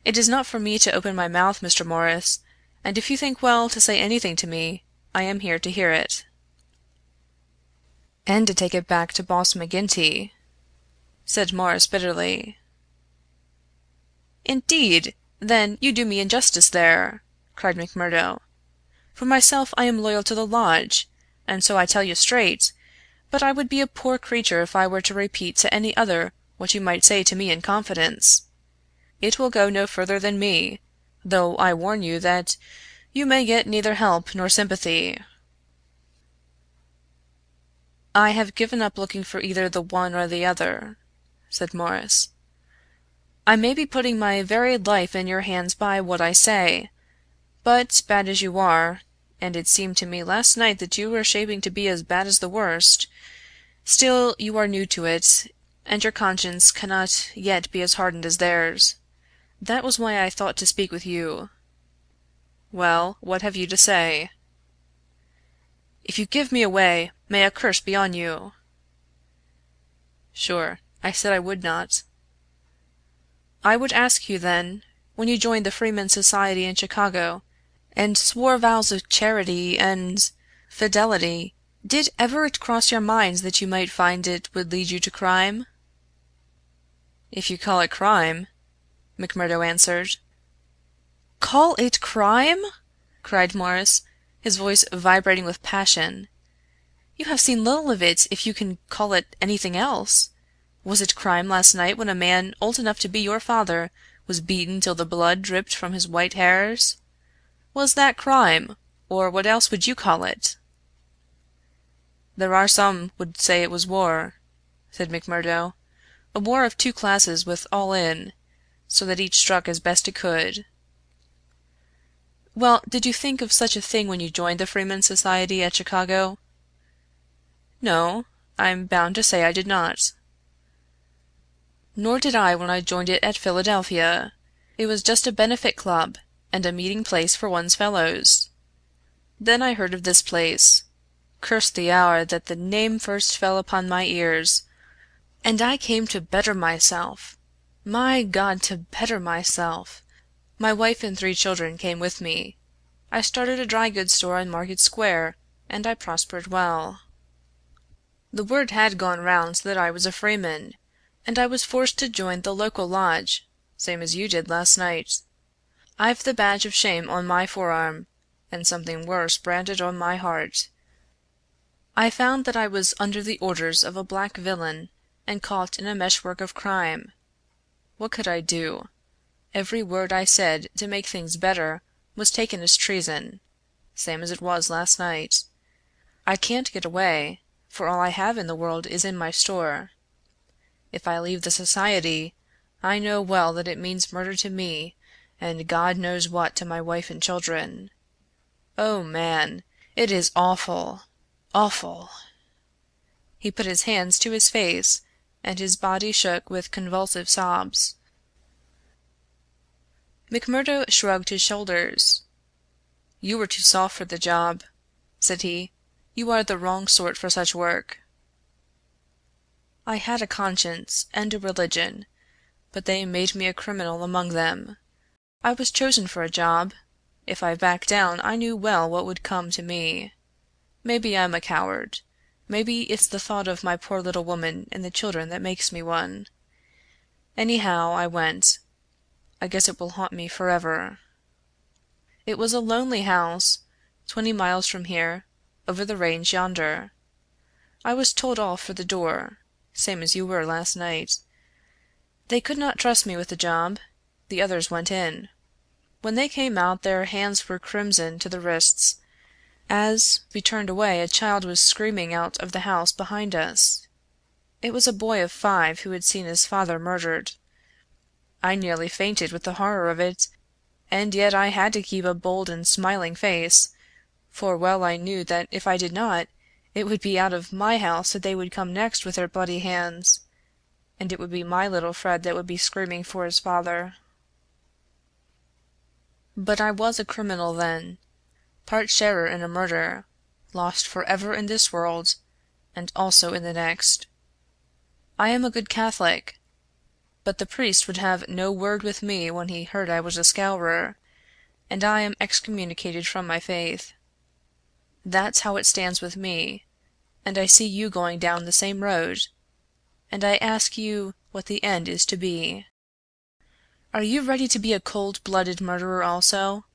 It is not for me to open my mouth, Mr. Morris, and if you think well to say anything to me, I am here to hear it." "And to take it back to Boss McGinty," said Morris bitterly. "Indeed! Then you do me injustice there," cried McMurdo. "For myself I am loyal to the lodge, and so I tell you straight, But I would be a poor creature if I were to repeat to any other what you might say to me in confidence. It will go no further than me, though I warn you that you may get neither help nor sympathy." "I have given up looking for either the one or the other," said Morris. "I may be putting my very life in your hands by what I say, but bad as you are, and it seemed to me last night that you were shaping to be as bad as the worst, still you are new to it, and your conscience cannot yet be as hardened as theirs. That was why I thought to speak with you." "Well, what have you to say?" "If you give me away, may a curse be on you!" "Sure, I said I would not." "I would ask you, then, when you joined the Freemen's Society in Chicago, and swore vows of charity and fidelity, did ever it cross your minds that you might find it would lead you to crime?" "If you call it crime," McMurdo answered. "Call it crime?" cried Morris, his voice vibrating with passion. "You have seen little of it if you can call it anything else. Was it crime last night when a man old enough to be your father was beaten till the blood dripped from his white hairs? Was that crime, or what else would you call it?" "There are some would say it was war," said McMurdo. "A war of two classes with all in, so that each struck as best it could." "Well, did you think of such a thing when you joined the Freemen's Society at Chicago?" "No, I'm bound to say I did not." "Nor did I when I joined it at Philadelphia. It was just a benefit club, and a meeting place for one's fellows. Then I heard of this place. Curse the hour that the name first fell upon my ears, and I came to better myself. My God, to better myself! My wife and 3 children came with me. I started a dry goods store on Market Square, and I prospered well. The word had gone round that I was a freeman, and I was forced to join the local lodge, same as you did last night. I've the badge of shame on my forearm, and something worse branded on my heart. I found that I was under the orders of a black villain, and caught in a meshwork of crime. What could I do? Every word I said to make things better was taken as treason, same as it was last night. I can't get away, for all I have in the world is in my store. If I leave the society, I know well that it means murder to me, and God knows what to my wife and children. Oh, man, it is awful, awful!" He put his hands to his face, and his body shook with convulsive sobs. McMurdo shrugged his shoulders. "You were too soft for the job," said he. "You are the wrong sort for such work." "I had a conscience and a religion, but they made me a criminal among them. I was chosen for a job. If I backed down I knew well what would come to me. Maybe I'm a coward. Maybe it's the thought of my poor little woman and the children that makes me one. Anyhow, I went. I guess it will haunt me forever. It was a lonely house, 20 miles from here, over the range yonder. I was told off for the door, same as you were last night. They could not trust me with the job. The others went in. When they came out their hands were crimson to the wrists. As we turned away a child was screaming out of the house behind us. It was a boy of 5 who had seen his father murdered. I nearly fainted with the horror of it, and yet I had to keep a bold and smiling face, for well I knew that if I did not, it would be out of my house that they would come next with their bloody hands, and it would be my little Fred that would be screaming for his father. But I was a criminal then, part sharer in a murder, lost forever in this world, and also in the next. I am a good Catholic, but the priest would have no word with me when he heard I was a scourer, and I am excommunicated from my faith. That's how it stands with me, and I see you going down the same road, and I ask you what the end is to be. Are you ready to be a cold-blooded murderer also,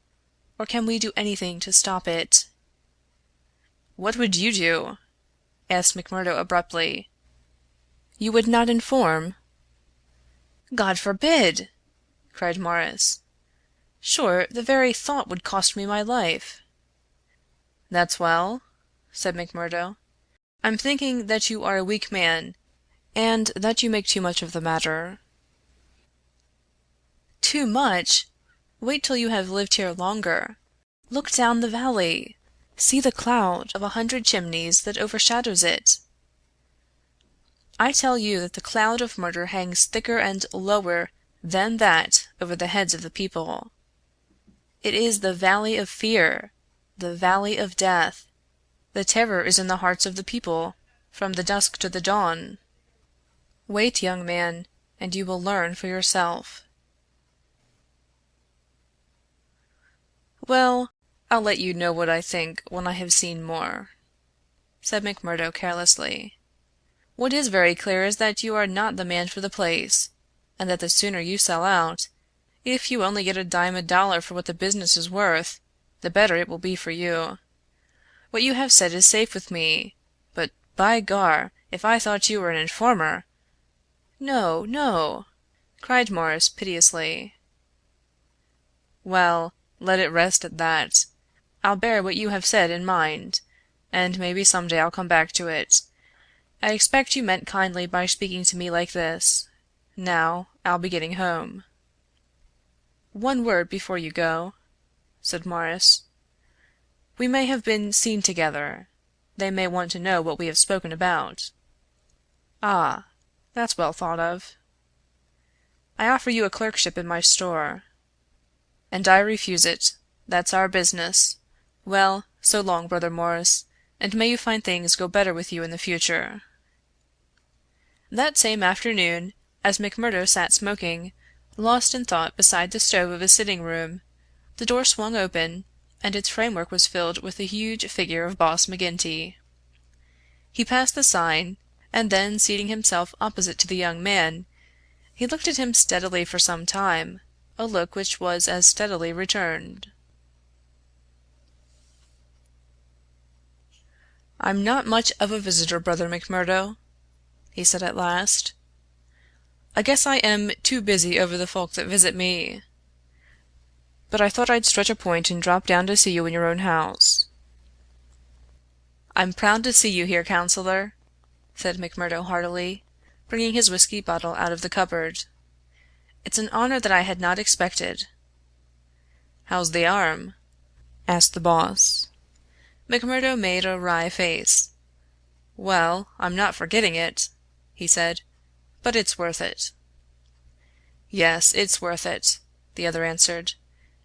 or can we do anything to stop it?" "What would you do?" asked McMurdo abruptly. "You would not inform?" "God forbid!" cried Morris. "Sure, the very thought would cost me my life." "That's well," said McMurdo. "I'm thinking that you are a weak man, and that you make too much of the matter." "Too much! Wait till you have lived here longer. Look down the valley. See the cloud of 100 chimneys that overshadows it. I tell you that the cloud of murder hangs thicker and lower than that over the heads of the people. It is the valley of fear, the valley of death. The terror is in the hearts of the people from the dusk to the dawn. Wait, young man, and you will learn for yourself." "Well, I'll let you know what I think when I have seen more," said McMurdo carelessly. "What is very clear is that you are not the man for the place, and that the sooner you sell out, if you only get a dime a dollar for what the business is worth, the better it will be for you. What you have said is safe with me, but, by gar, if I thought you were an informer—" "No, no!" cried Morris piteously. "Well, let it rest at that. I'll bear what you have said in mind, and maybe some day I'll come back to it. I expect you meant kindly by speaking to me like this. Now, I'll be getting home." "One word before you go," said Morris. "We may have been seen together. They may want to know what we have spoken about." "Ah, that's well thought of." "I offer you a clerkship in my store." "And I refuse it. That's our business. Well, so long, Brother Morris, and may you find things go better with you in the future." That same afternoon, as McMurdo sat smoking, lost in thought beside the stove of his sitting room, the door swung open, and its framework was filled with the huge figure of Boss McGinty. He passed the sign, and then seating himself opposite to the young man, he looked at him steadily for some time, a look which was as steadily returned. "I'm not much of a visitor, Brother McMurdo," he said at last. "I guess I am too busy over the folk that visit me. But I thought I'd stretch a point and drop down to see you in your own house." "I'm proud to see you here, Counselor," said McMurdo heartily, bringing his whiskey bottle out of the cupboard. "It's an honor that I had not expected." "How's the arm?" asked the boss. McMurdo made a wry face. "Well, I'm not forgetting it," he said, "but it's worth it." "Yes, it's worth it," the other answered,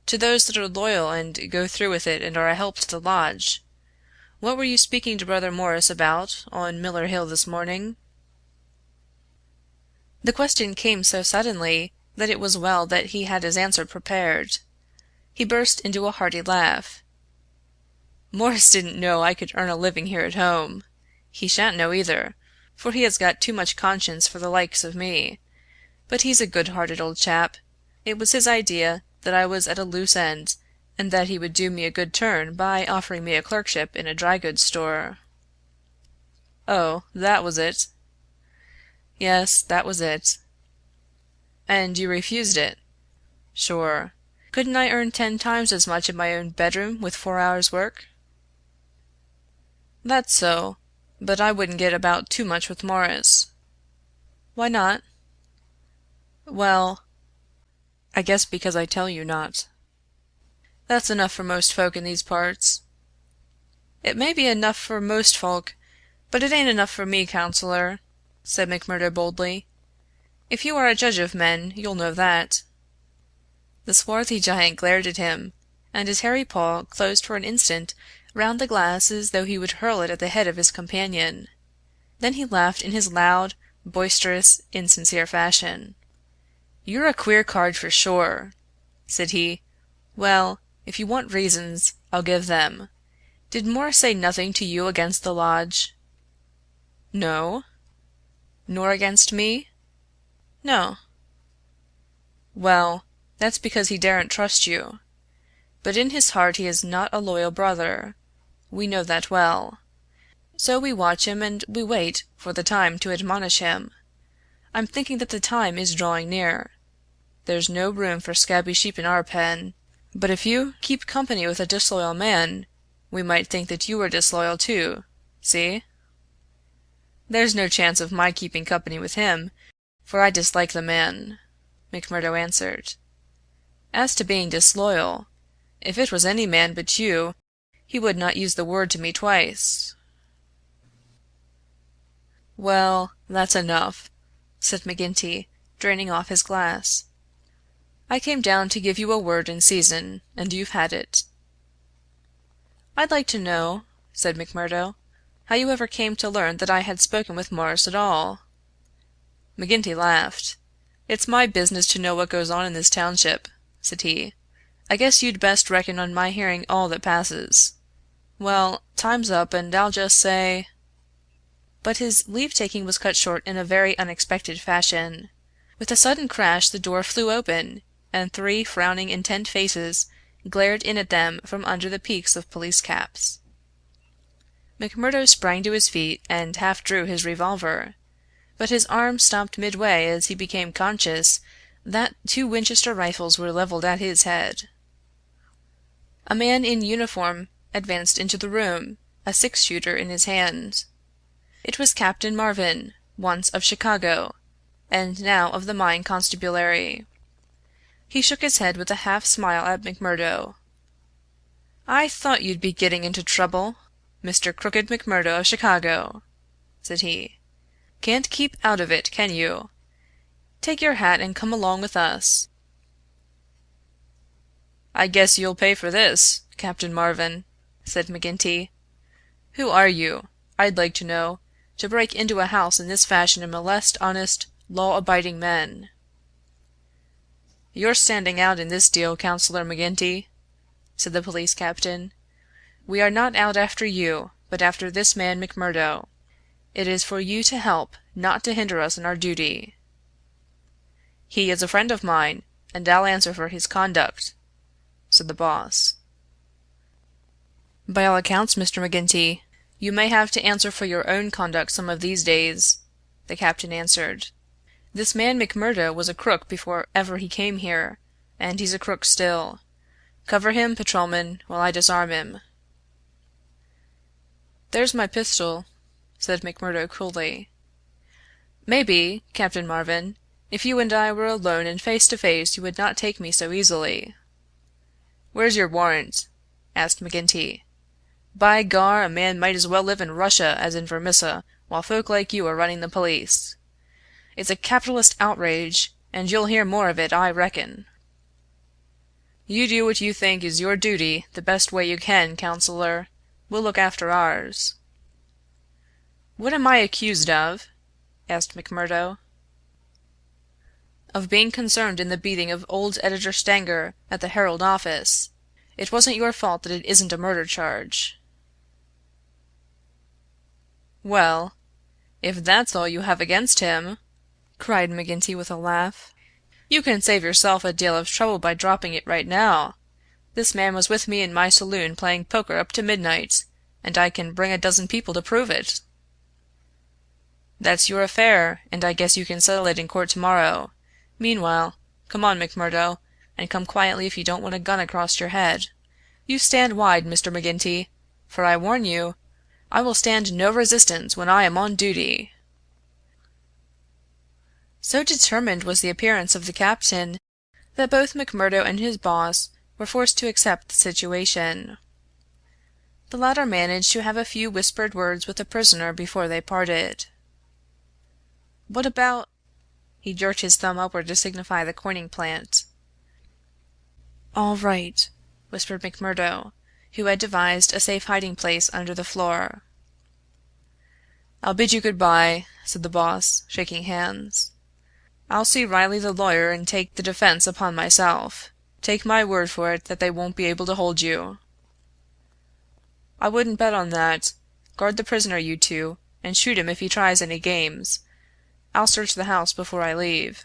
"to those that are loyal and go through with it and are a help to the lodge. What were you speaking to Brother Morris about on Miller Hill this morning?" The question came so suddenly that it was well that he had his answer prepared. He burst into a hearty laugh. "Morris didn't know I could earn a living here at home. He shan't know either, for he has got too much conscience for the likes of me. But he's a good-hearted old chap. It was his idea that I was at a loose end, and that he would do me a good turn by offering me a clerkship in a dry goods store." "Oh, that was it?" "Yes, that was it." "And you refused it?" "Sure. Couldn't I earn 10 times as much in my own bedroom with 4 hours' work?" "That's so, but I wouldn't get about too much with Morris." "Why not?" "Well, I guess because I tell you not." "That's enough for most folk in these parts." "It may be enough for most folk, but it ain't enough for me, Counselor," said McMurdo boldly. "If you are a judge of men, you'll know that." The swarthy giant glared at him, and his hairy paw closed for an instant round the glass as though he would hurl it at the head of his companion. Then he laughed in his loud, boisterous, insincere fashion. "You're a queer card for sure," said he. "Well, if you want reasons, I'll give them. Did Morris say nothing to you against the lodge?" "No." "Nor against me?" "No." "Well, that's because he daren't trust you. But in his heart he is not a loyal brother. We know that well. So we watch him and we wait for the time to admonish him. I'm thinking that the time is drawing near. There's no room for scabby sheep in our pen, but if you keep company with a disloyal man, we might think that you were disloyal too. See? There's no chance of my keeping company with him, for I dislike the man, McMurdo answered. As to being disloyal, if it was any man but you, he would not use the word to me twice. Well, that's enough, said McGinty, draining off his glass. I came down to give you a word in season, and you've had it. I'd like to know, said McMurdo, how you ever came to learn that I had spoken with Morris at all. McGinty laughed. It's my business to know what goes on in this township, said he. I guess you'd best reckon on my hearing all that passes. Well, time's up, and I'll just say... But his leave-taking was cut short in a very unexpected fashion. With a sudden crash the door flew open, and 3 frowning, intent faces glared in at them from under the peaks of police caps. McMurdo sprang to his feet and half drew his revolver, but his arm stopped midway as he became conscious that 2 Winchester rifles were leveled at his head. A man in uniform advanced into the room, a 6-shooter in his hand. It was Captain Marvin, once of Chicago, and now of the Mine Constabulary. He shook his head with a half-smile at McMurdo. "I thought you'd be getting into trouble, Mr. Crooked McMurdo of Chicago," said he. "Can't keep out of it, can you? Take your hat and come along with us." "I guess you'll pay for this, Captain Marvin," said McGinty. "Who are you, I'd like to know, to break into a house in this fashion and molest honest, law-abiding men?" "You're standing out in this deal, Counselor McGinty," said the police captain. "We are not out after you, but after this man McMurdo. It is for you to help, not to hinder us in our duty." "He is a friend of mine, and I'll answer for his conduct," said the boss. "By all accounts, Mr. McGinty, you may have to answer for your own conduct some of these days," the captain answered. "This man McMurdo was a crook before ever he came here, and he's a crook still. Cover him, patrolman, while I disarm him." "There's my pistol," said McMurdo coolly. "Maybe, Captain Marvin, if you and I were alone and face to face you would not take me so easily." "Where's your warrant?" asked McGinty. "By gar, a man might as well live in Russia as in Vermissa while folk like you are running the police. It's a capitalist outrage, and you'll hear more of it, I reckon." "You do what you think is your duty the best way you can, Counselor. We'll look after ours." "What am I accused of?" asked McMurdo. "Of being concerned in the beating of old Editor Stanger at the Herald office. It wasn't your fault that it isn't a murder charge." "Well, if that's all you have against him," cried McGinty with a laugh, "you can save yourself a deal of trouble by dropping it right now. This man was with me in my saloon playing poker up to midnight, and I can bring a dozen people to prove it." "That's your affair, and I guess you can settle it in court tomorrow. Meanwhile, come on, McMurdo, and come quietly if you don't want a gun across your head. You stand wide, Mr. McGinty, for I warn you, I will stand no resistance when I am on duty." So determined was the appearance of the captain that both McMurdo and his boss were forced to accept the situation. The latter managed to have a few whispered words with the prisoner before they parted. "What about—" He jerked his thumb upward to signify the coining plant. "All right," whispered McMurdo, who had devised a safe hiding place under the floor. "I'll bid you good-bye," said the boss, shaking hands. "I'll see Riley the lawyer and take the defense upon myself. Take my word for it that they won't be able to hold you." "I wouldn't bet on that. Guard the prisoner, you two, and shoot him if he tries any games. I'll search the house before I leave."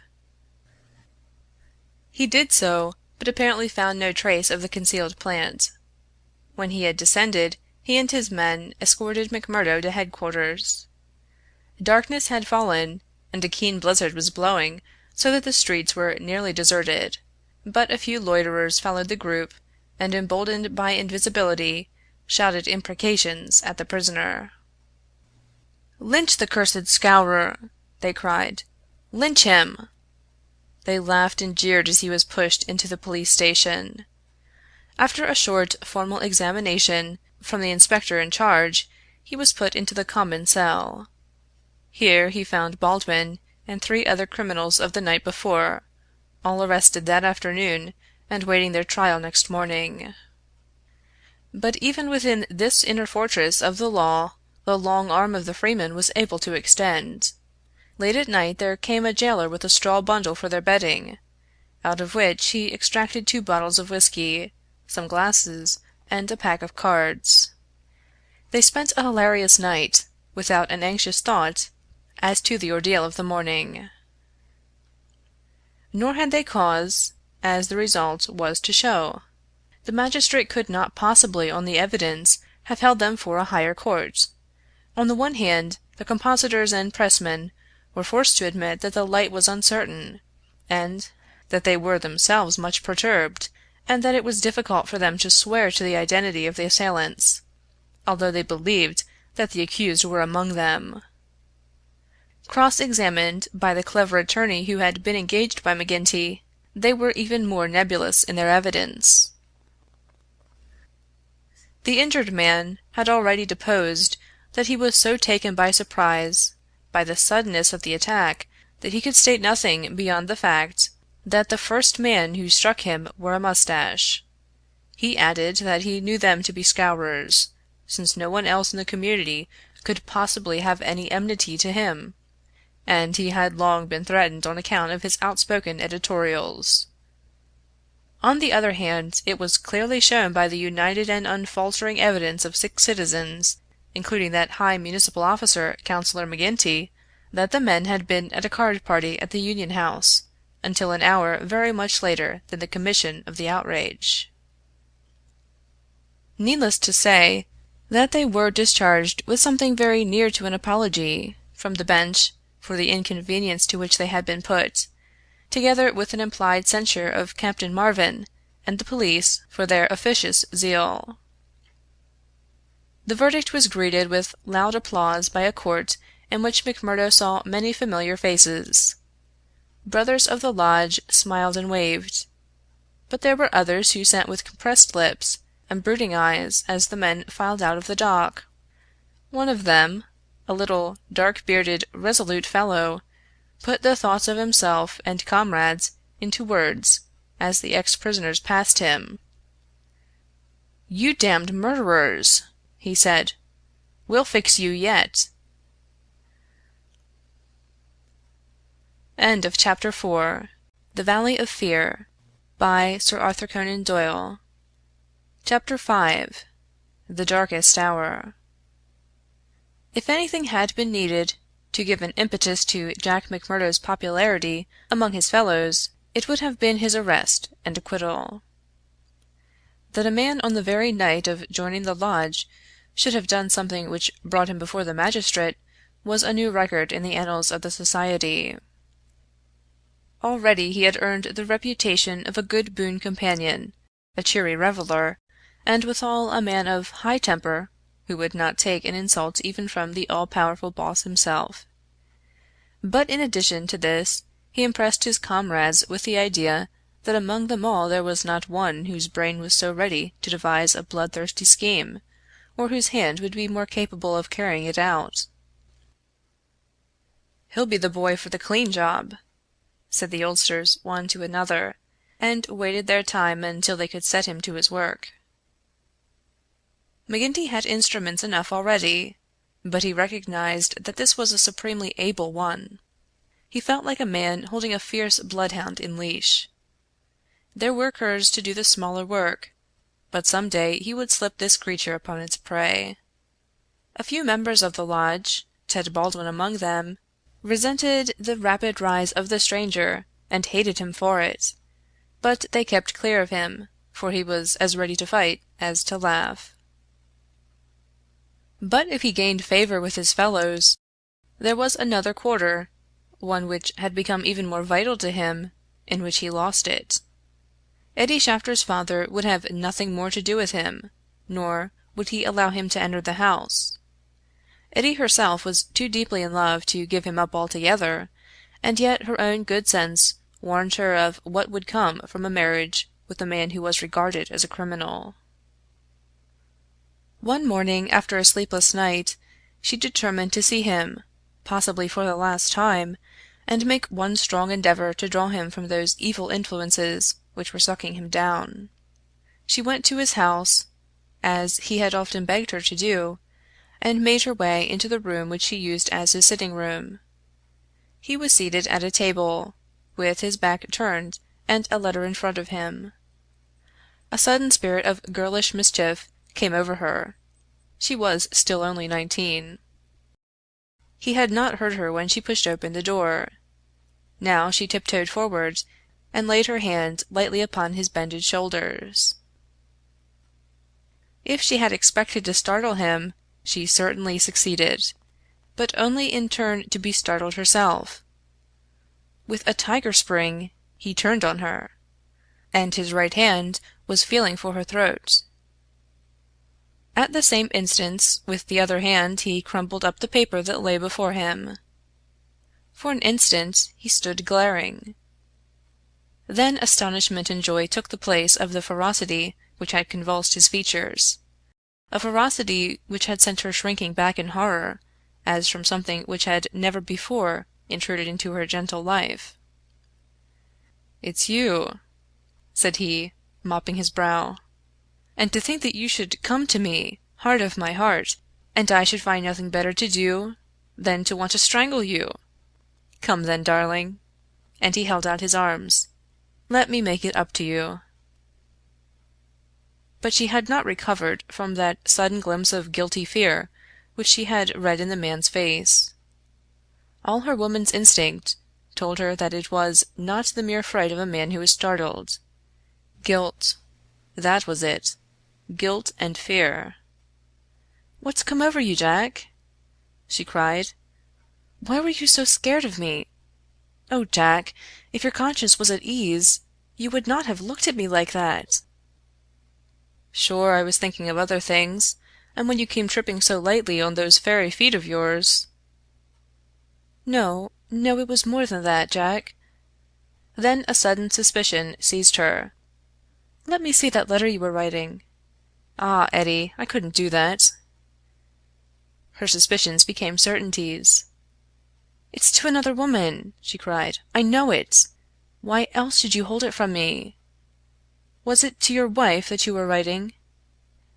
He did so, but apparently found no trace of the concealed plant. When he had descended, he and his men escorted McMurdo to headquarters. Darkness had fallen, and a keen blizzard was blowing so that the streets were nearly deserted, but a few loiterers followed the group, and emboldened by invisibility, shouted imprecations at the prisoner. "Lynch the cursed scourer!" they cried. "Lynch him!" They laughed and jeered as he was pushed into the police station. After a short formal examination from the inspector in charge, he was put into the common cell. Here he found Baldwin and 3 other criminals of the night before, all arrested that afternoon and waiting their trial next morning. But even within this inner fortress of the law, the long arm of the freeman was able to extend. Late at night there came a jailer with a straw bundle for their bedding, out of which he extracted 2 bottles of whiskey, some glasses, and a pack of cards. They spent a hilarious night, without an anxious thought as to the ordeal of the morning. Nor had they cause, as the result was to show. The magistrate could not possibly on the evidence have held them for a higher court. On the one hand, the compositors and pressmen were forced to admit that the light was uncertain, and that they were themselves much perturbed, and that it was difficult for them to swear to the identity of the assailants, although they believed that the accused were among them. Cross-examined by the clever attorney who had been engaged by McGinty, they were even more nebulous in their evidence. The injured man had already deposed that he was so taken by surprise by the suddenness of the attack that he could state nothing beyond the fact that the first man who struck him wore a mustache. He added that he knew them to be scourers, since no one else in the community could possibly have any enmity to him, and he had long been threatened on account of his outspoken editorials. On the other hand, it was clearly shown by the united and unfaltering evidence of 6 citizens, including that high municipal officer, Councillor McGinty, that the men had been at a card party at the Union House until an hour very much later than the commission of the outrage. Needless to say that they were discharged with something very near to an apology from the bench for the inconvenience to which they had been put, together with an implied censure of Captain Marvin and the police for their officious zeal. The verdict was greeted with loud applause by a court in which McMurdo saw many familiar faces. Brothers of the lodge smiled and waved, but there were others who sat with compressed lips and brooding eyes as the men filed out of the dock. One of them, a little dark-bearded, resolute fellow, put the thoughts of himself and comrades into words as the ex-prisoners passed him. "You damned murderers!" he said. "We'll fix you yet." End of Chapter 4. The Valley of Fear, by Sir Arthur Conan Doyle. Chapter 5. The Darkest Hour. If anything had been needed to give an impetus to Jack McMurdo's popularity among his fellows, it would have been his arrest and acquittal. That a man on the very night of joining the lodge should have done something which brought him before the magistrate was a new record in the annals of the society. Already he had earned the reputation of a good boon companion, a cheery reveller, and withal a man of high temper who would not take an insult even from the all-powerful boss himself. But in addition to this, he impressed his comrades with the idea that among them all there was not one whose brain was so ready to devise a bloodthirsty scheme, or whose hand would be more capable of carrying it out. "He'll be the boy for the clean job," said the oldsters one to another, and waited their time until they could set him to his work. McGinty had instruments enough already, but he recognized that this was a supremely able one. He felt like a man holding a fierce bloodhound in leash. There were curs to do the smaller work, but some day he would slip this creature upon its prey. A few members of the lodge, Ted Baldwin among them, resented the rapid rise of the stranger and hated him for it, but they kept clear of him, for he was as ready to fight as to laugh. But if he gained favor with his fellows, there was another quarter, one which had become even more vital to him, in which he lost it. Eddie Shafter's father would have nothing more to do with him, nor would he allow him to enter the house. Eddie herself was too deeply in love to give him up altogether, and yet her own good sense warned her of what would come from a marriage with a man who was regarded as a criminal. One morning, after a sleepless night, she determined to see him, possibly for the last time, and make one strong endeavor to draw him from those evil influences which were sucking him down. She went to his house, as he had often begged her to do, and made her way into the room which she used as his sitting room. He was seated at a table, with his back turned and a letter in front of him. A sudden spirit of girlish mischief came over her. She was still only 19. He had not heard her when she pushed open the door. Now she tiptoed forward and laid her hand lightly upon his bended shoulders. If she had expected to startle him, she certainly succeeded, but only in turn to be startled herself. With a tiger spring, he turned on her, and his right hand was feeling for her throat. At the same instant, with the other hand he crumpled up the paper that lay before him. For an instant he stood glaring. Then astonishment and joy took the place of the ferocity which had convulsed his features, a ferocity which had sent her shrinking back in horror, as from something which had never before intruded into her gentle life. "It's you," said he, mopping his brow. "And to think that you should come to me, heart of my heart, and I should find nothing better to do than to want to strangle you! Come then, darling," and he held out his arms. "Let me make it up to you." But she had not recovered from that sudden glimpse of guilty fear which she had read in the man's face. All her woman's instinct told her that it was not the mere fright of a man who is startled. Guilt, that was it. Guilt and fear. "What's come over you, Jack?" she cried. "Why were you so scared of me? Oh, Jack, if your conscience was at ease, you would not have looked at me like that." "Sure, I was thinking of other things, and when you came tripping so lightly on those fairy feet of yours—" No, it was more than that, Jack." Then a sudden suspicion seized her. "Let me see that letter you were writing." "Ah, Eddie, I couldn't do that." Her suspicions became certainties. "It's to another woman," she cried. "I know it. Why else did you hold it from me? Was it to your wife that you were writing?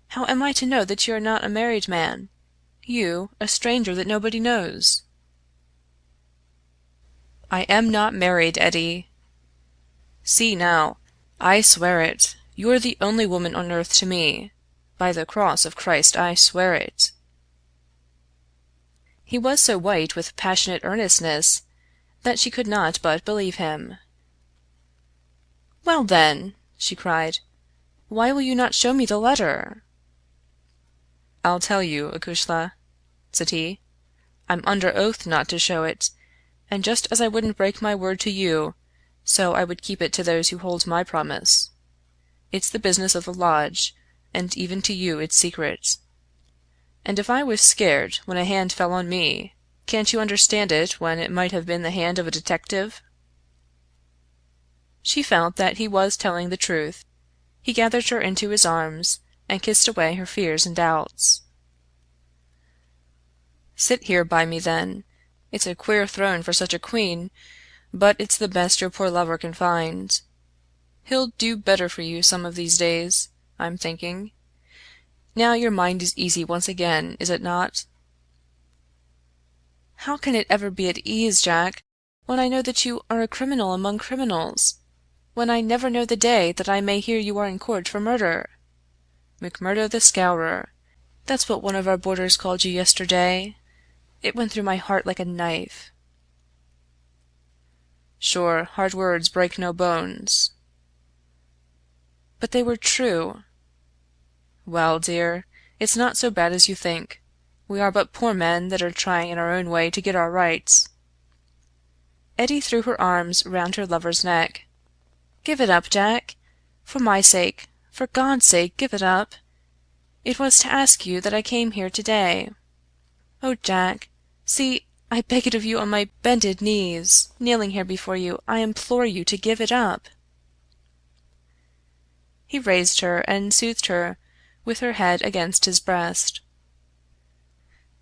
How am I to know that you are not a married man? You, a stranger that nobody knows?" "I am not married, Eddie. See now, I swear it. You're the only woman on earth to me. By the cross of Christ, I swear it." He was so white with passionate earnestness that she could not but believe him. "Well, then," she cried, "why will you not show me the letter?" "I'll tell you, acushla," said he. "I'm under oath not to show it, and just as I wouldn't break my word to you, so I would keep it to those who hold my promise. It's the business of the lodge, and even to you it's secret. And if I was scared when a hand fell on me, can't you understand it when it might have been the hand of a detective?" She felt that he was telling the truth. He gathered her into his arms, and kissed away her fears and doubts. "Sit here by me, then. It's a queer throne for such a queen, but it's the best your poor lover can find. He'll do better for you some of these days, I'm thinking. Now your mind is easy once again, is it not?" "How can it ever be at ease, Jack, when I know that you are a criminal among criminals? When I never know the day that I may hear you are in court for murder? McMurdo the Scourer, that's what one of our boarders called you yesterday. It went through my heart like a knife." "Sure, hard words break no bones." "But they were true." "Well, dear, it's not so bad as you think. We are but poor men that are trying in our own way to get our rights." Etty threw her arms round her lover's neck. "Give it up, Jack! For my sake, for God's sake, give it up! It was to ask you that I came here to-day. Oh, Jack, see, I beg it of you on my bended knees, kneeling here before you, I implore you to give it up." He raised her and soothed her with her head against his breast.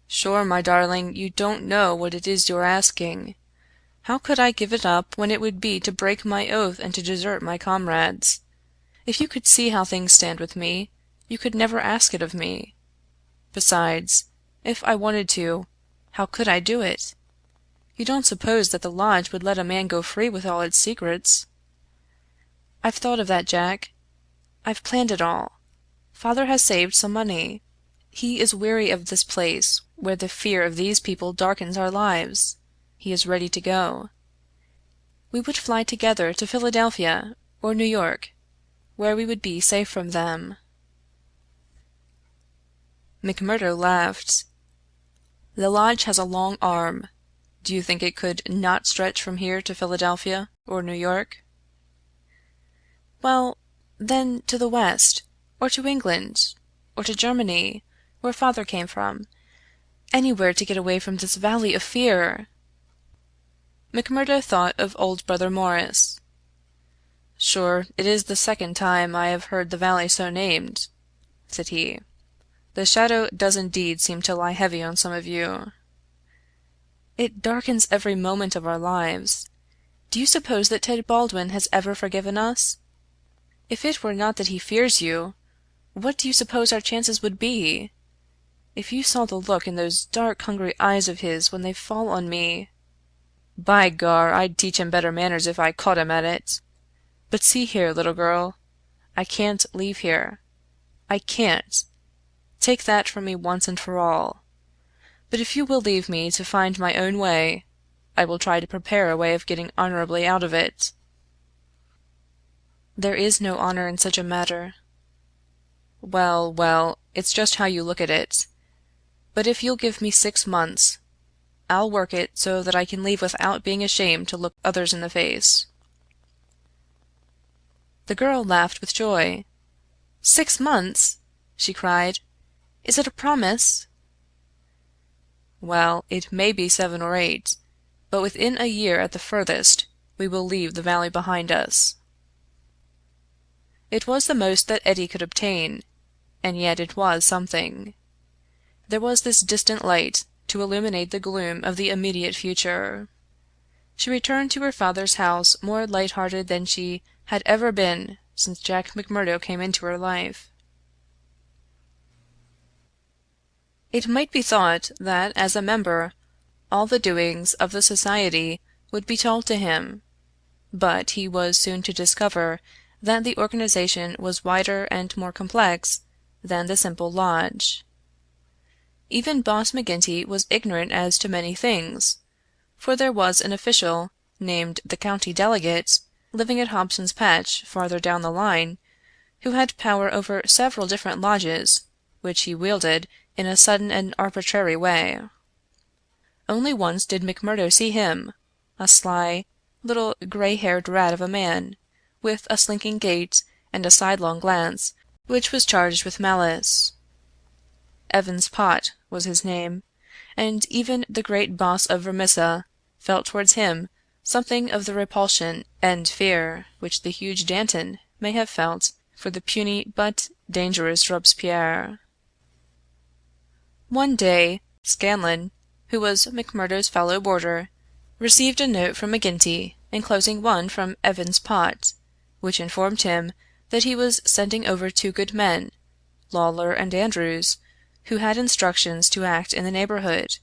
"Sure, my darling, you don't know what it is you're asking. How could I give it up when it would be to break my oath and to desert my comrades? If you could see how things stand with me, you could never ask it of me. Besides, if I wanted to, how could I do it? You don't suppose that the lodge would let a man go free with all its secrets? I've thought of that, Jack. I've planned it all. Father has saved some money. He is weary of this place where the fear of these people darkens our lives. He is ready to go. We would fly together to Philadelphia or New York, where we would be safe from them." McMurdo laughed. "The lodge has a long arm. Do you think it could not stretch from here to Philadelphia or New York?" "Well, then to the West, or to England, or to Germany, where father came from. Anywhere to get away from this valley of fear." McMurdo thought of old brother Morris. "Sure, it is the second time I have heard the valley so named," said he. "The shadow does indeed seem to lie heavy on some of you." "It darkens every moment of our lives. Do you suppose that Ted Baldwin has ever forgiven us? If it were not that he fears you, what do you suppose our chances would be? If you saw the look in those dark hungry eyes of his when they fall on me—" "By gar, I'd teach him better manners if I caught him at it. But see here, little girl, I can't leave here. I can't. Take that from me once and for all. But if you will leave me to find my own way, I will try to prepare a way of getting honorably out of it." "There is no honor in such a matter." "Well, well, it's just how you look at it. But if you'll give me 6 months, I'll work it so that I can leave without being ashamed to look others in the face." The girl laughed with joy. "6 months!" she cried. "Is it a promise?" "Well, it may be 7 or 8, but within a year at the furthest we will leave the valley behind us." It was the most that Etty could obtain, and yet it was something. There was this distant light to illuminate the gloom of the immediate future. She returned to her father's house more light-hearted than she had ever been since Jack McMurdo came into her life. It might be thought that, as a member, all the doings of the society would be told to him, but he was soon to discover that the organization was wider and more complex than the simple lodge. Even Boss McGinty was ignorant as to many things, for there was an official, named the County Delegate, living at Hobson's Patch farther down the line, who had power over several different lodges, which he wielded in a sudden and arbitrary way. Only once did McMurdo see him, a sly, little gray-haired rat of a man, with a slinking gait and a sidelong glance which was charged with malice. Evans Pott was his name, and even the great boss of Vermissa felt towards him something of the repulsion and fear which the huge Danton may have felt for the puny but dangerous Robespierre. One day, Scanlan, who was McMurdo's fellow boarder, received a note from McGinty enclosing one from Evans Pott, which informed him that he was sending over 2 good men, Lawler and Andrews, who had instructions to act in the neighborhood,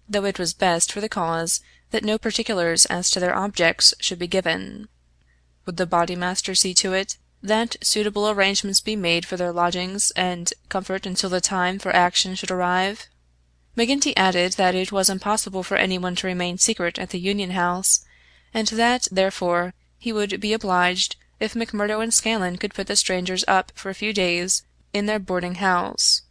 though it was best for the cause that no particulars as to their objects should be given. Would the bodymaster see to it that suitable arrangements be made for their lodgings and comfort until the time for action should arrive? McGinty added that it was impossible for anyone to remain secret at the Union House, and that, therefore, he would be obliged if McMurdo and Scanlan could put the strangers up for a few days in their boarding house.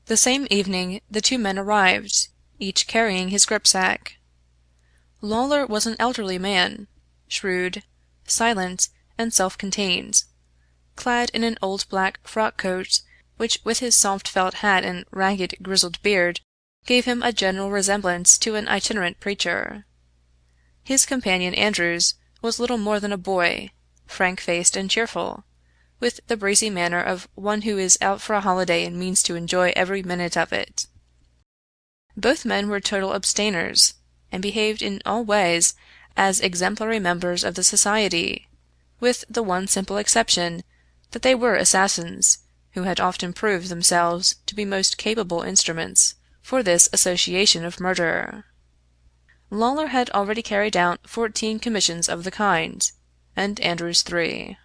The same evening the two men arrived, each carrying his gripsack. Lawler was an elderly man, shrewd, silent, and self-contained, clad in an old black frock-coat, which with his soft felt hat and ragged grizzled beard gave him a general resemblance to an itinerant preacher. His companion Andrews was little more than a boy, frank-faced and cheerful, with the breezy manner of one who is out for a holiday and means to enjoy every minute of it. Both men were total abstainers, and behaved in all ways as exemplary members of the society, with the one simple exception that they were assassins who had often proved themselves to be most capable instruments for this association of murder. Lawler had already carried out 14 commissions of the kind, and Andrews 3.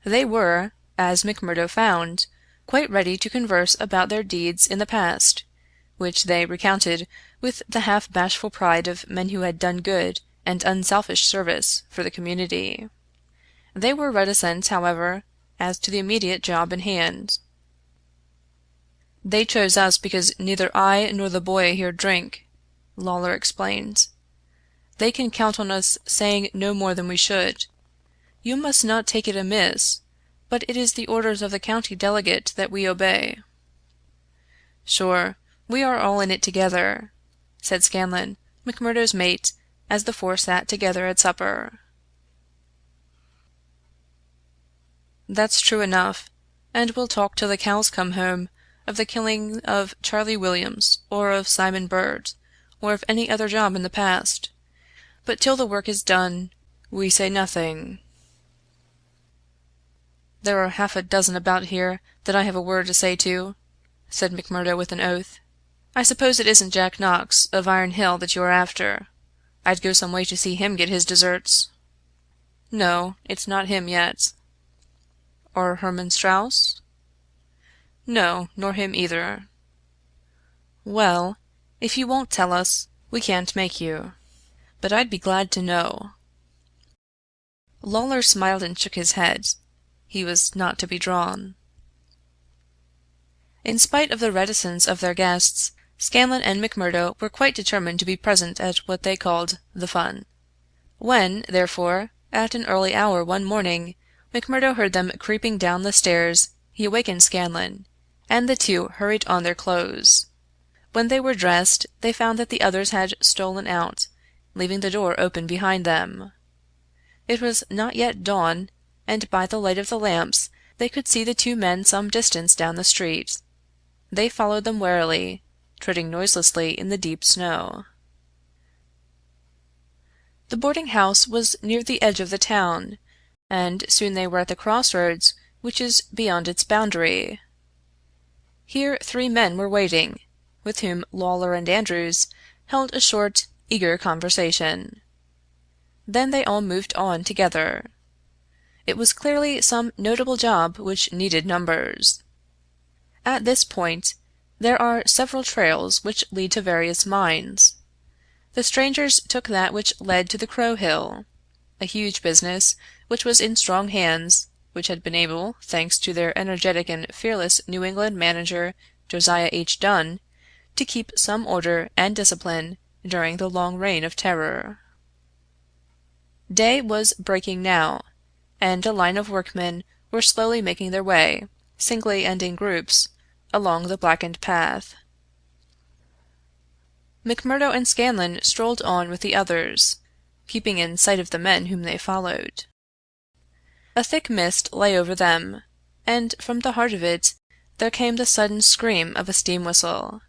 They were, as McMurdo found, quite ready to converse about their deeds in the past, which they recounted with the half-bashful pride of men who had done good and unselfish service for the community. They were reticent, however, as to the immediate job in hand. "They chose us because neither I nor the boy here drink," Lawler explained. "They can count on us saying no more than we should. You must not take it amiss, but it is the orders of the county delegate that we obey." "Sure, we are all in it together," said Scanlan, McMurdo's mate, as the four sat together at supper. "That's true enough, and we'll talk till the cows come home of the killing of Charlie Williams, or of Simon Bird, or of any other job in the past, but till the work is done, we say nothing." "There are half a dozen about here that I have a word to say to," said McMurdo with an oath. "I suppose it isn't Jack Knox, of Iron Hill, that you are after. I'd go some way to see him get his deserts." "No, it's not him yet." "Or Herman Strauss?" "No, nor him either." "Well, if you won't tell us, we can't make you. But I'd be glad to know." Lawler smiled and shook his head. He was not to be drawn. In spite of the reticence of their guests, Scanlan and McMurdo were quite determined to be present at what they called the fun. When, therefore, at an early hour one morning, McMurdo heard them creeping down the stairs, he awakened Scanlan, and the two hurried on their clothes. When they were dressed, they found that the others had stolen out, leaving the door open behind them. It was not yet dawn, and by the light of the lamps they could see the two men some distance down the street. They followed them warily, treading noiselessly in the deep snow. The boarding-house was near the edge of the town, and soon they were at the crossroads which is beyond its boundary. Here 3 men were waiting, with whom Lawler and Andrews held a short, eager conversation. Then they all moved on together. It was clearly some notable job which needed numbers. At this point, there are several trails which lead to various mines. The strangers took that which led to the Crow Hill, a huge business which was in strong hands, which had been able, thanks to their energetic and fearless New England manager, Josiah H. Dunn, to keep some order and discipline during the long reign of terror. Day was breaking now, and a line of workmen were slowly making their way, singly and in groups, along the blackened path. McMurdo and Scanlan strolled on with the others, keeping in sight of the men whom they followed. A thick mist lay over them, and from the heart of it there came the sudden scream of a steam whistle.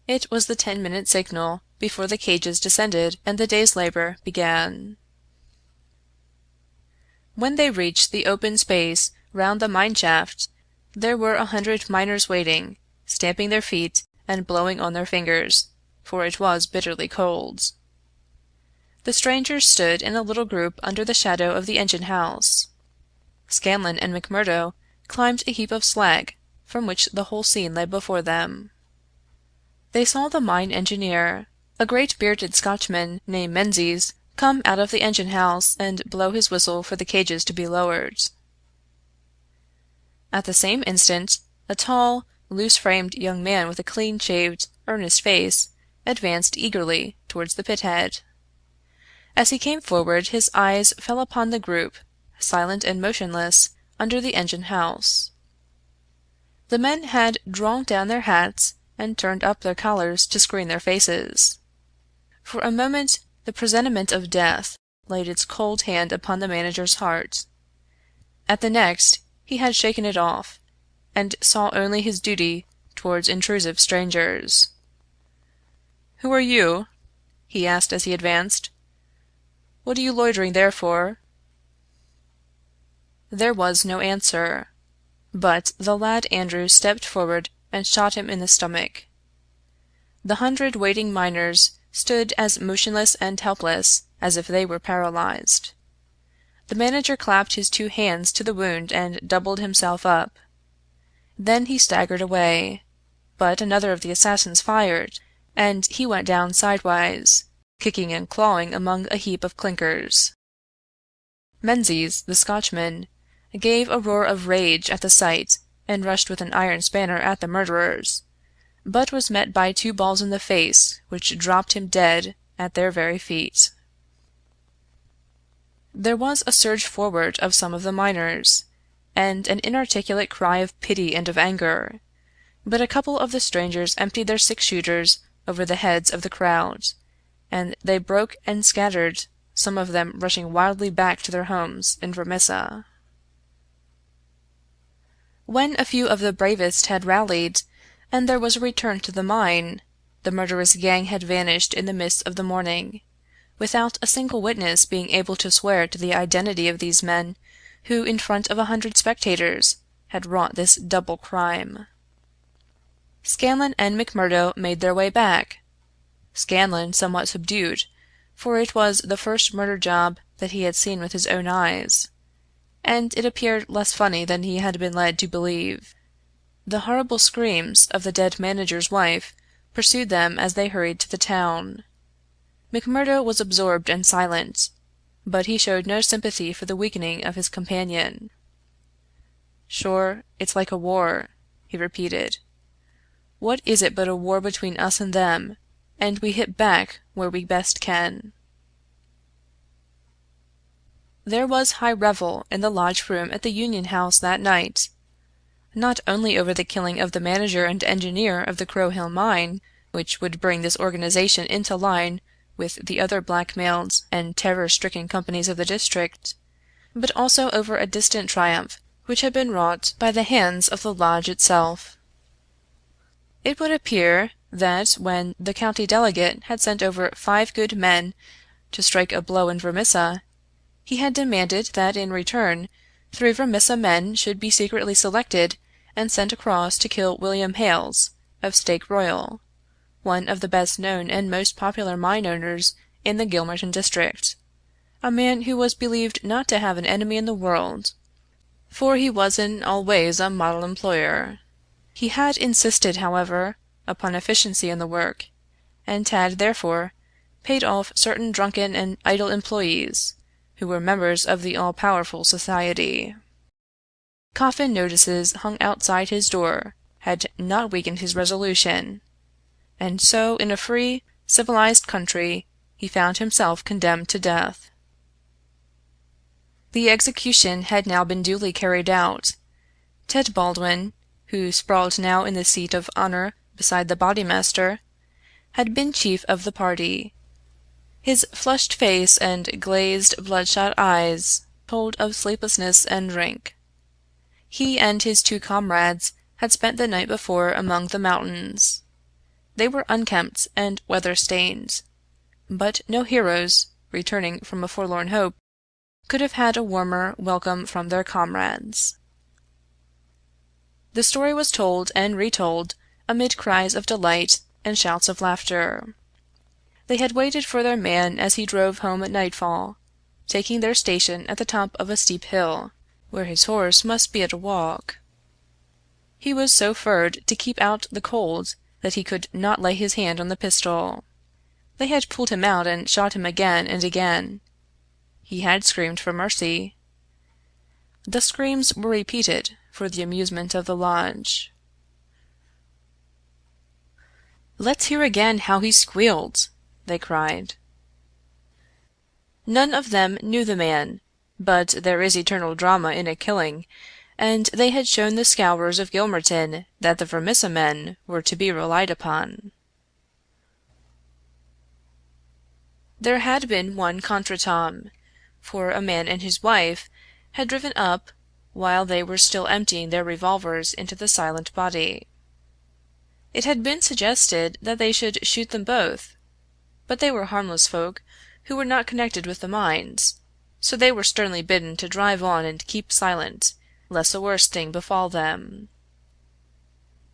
It was the 10-minute signal before the cages descended and the day's labor began. When they reached the open space round the mine shaft, there were 100 miners waiting, stamping their feet and blowing on their fingers, for it was bitterly cold. The strangers stood in a little group under the shadow of the engine-house. Scanlan and McMurdo climbed a heap of slag, from which the whole scene lay before them. They saw the mine engineer, a great bearded Scotchman named Menzies, come out of the engine-house and blow his whistle for the cages to be lowered. At the same instant, A tall, loose-framed young man with a clean-shaved, earnest face advanced eagerly towards the pit-head. As he came forward his eyes fell upon the group, silent and motionless, under the engine-house. The men had drawn down their hats and turned up their collars to screen their faces. For a moment the presentiment of death laid its cold hand upon the manager's heart. At the next he had shaken it off, and saw only his duty towards intrusive strangers. "Who are you?" he asked as he advanced. "What are you loitering there for?" There was no answer, but the lad Andrew stepped forward and shot him in the stomach. The 100 waiting miners stood as motionless and helpless as if they were paralyzed. The manager clapped his 2 hands to the wound and doubled himself up. Then he staggered away, but another of the assassins fired, and he went down sidewise, kicking and clawing among a heap of clinkers. Menzies, the Scotchman, gave a roar of rage at the sight and rushed with an iron spanner at the murderers, but was met by 2 balls in the face which dropped him dead at their very feet. There was a surge forward of some of the miners, and an inarticulate cry of pity and of anger, but a couple of the strangers emptied their 6-shooters over the heads of the crowd, and they broke and scattered, some of them rushing wildly back to their homes in Vermissa. When a few of the bravest had rallied, and there was a return to the mine, the murderous gang had vanished in the mist of the morning, without a single witness being able to swear to the identity of these men who in front of 100 spectators had wrought this double crime. Scanlan and McMurdo made their way back. Scanlan somewhat subdued, for it was the first murder job that he had seen with his own eyes, and it appeared less funny than he had been led to believe. The horrible screams of the dead manager's wife pursued them as they hurried to the town. McMurdo was absorbed and silent, but he showed no sympathy for the weakening of his companion. "Sure, it's like a war," he repeated. "What is it but a war between us and them, and we hit back where we best can." There was high revel in the lodge room at the Union House that night, not only over the killing of the manager and engineer of the Crow Hill mine, which would bring this organization into line with the other blackmailed and terror-stricken companies of the district, but also over a distant triumph which had been wrought by the hands of the lodge itself. It would appear that when the county delegate had sent over 5 good men to strike a blow in Vermissa, he had demanded that in return 3 Vermissa men should be secretly selected and sent across to kill William Hales, of Stake Royal, one of the best known and most popular mine owners in the Gilmerton district, a man who was believed not to have an enemy in the world, for he was in all ways a model employer. He had insisted, however, upon efficiency in the work, and had, therefore, paid off certain drunken and idle employees, who were members of the all-powerful society. Coffin notices hung outside his door had not weakened his resolution, and so in a free, civilized country he found himself condemned to death. The execution had now been duly carried out. Ted Baldwin, who sprawled now in the seat of honor beside the bodymaster, had been chief of the party. His flushed face and glazed, bloodshot eyes told of sleeplessness and drink. He and his 2 comrades had spent the night before among the mountains. They were unkempt and weather-stained, but no heroes, returning from a forlorn hope, could have had a warmer welcome from their comrades. The story was told and retold amid cries of delight and shouts of laughter. They had waited for their man as he drove home at nightfall, taking their station at the top of a steep hill, where his horse must be at a walk. He was so furred to keep out the cold that he could not lay his hand on the pistol. They had pulled him out and shot him again and again. He had screamed for mercy. The screams were repeated for the amusement of the lodge. "Let's hear again how he squealed!" they cried. None of them knew the man, but there is eternal drama in a killing, and they had shown the Scowrers of Gilmerton that the Vermissa men were to be relied upon. There had been one contretemps, for a man and his wife had driven up while they were still emptying their revolvers into the silent body. It had been suggested that they should shoot them both, but they were harmless folk who were not connected with the mines, so they were sternly bidden to drive on and keep silent, lest a worse thing befall them.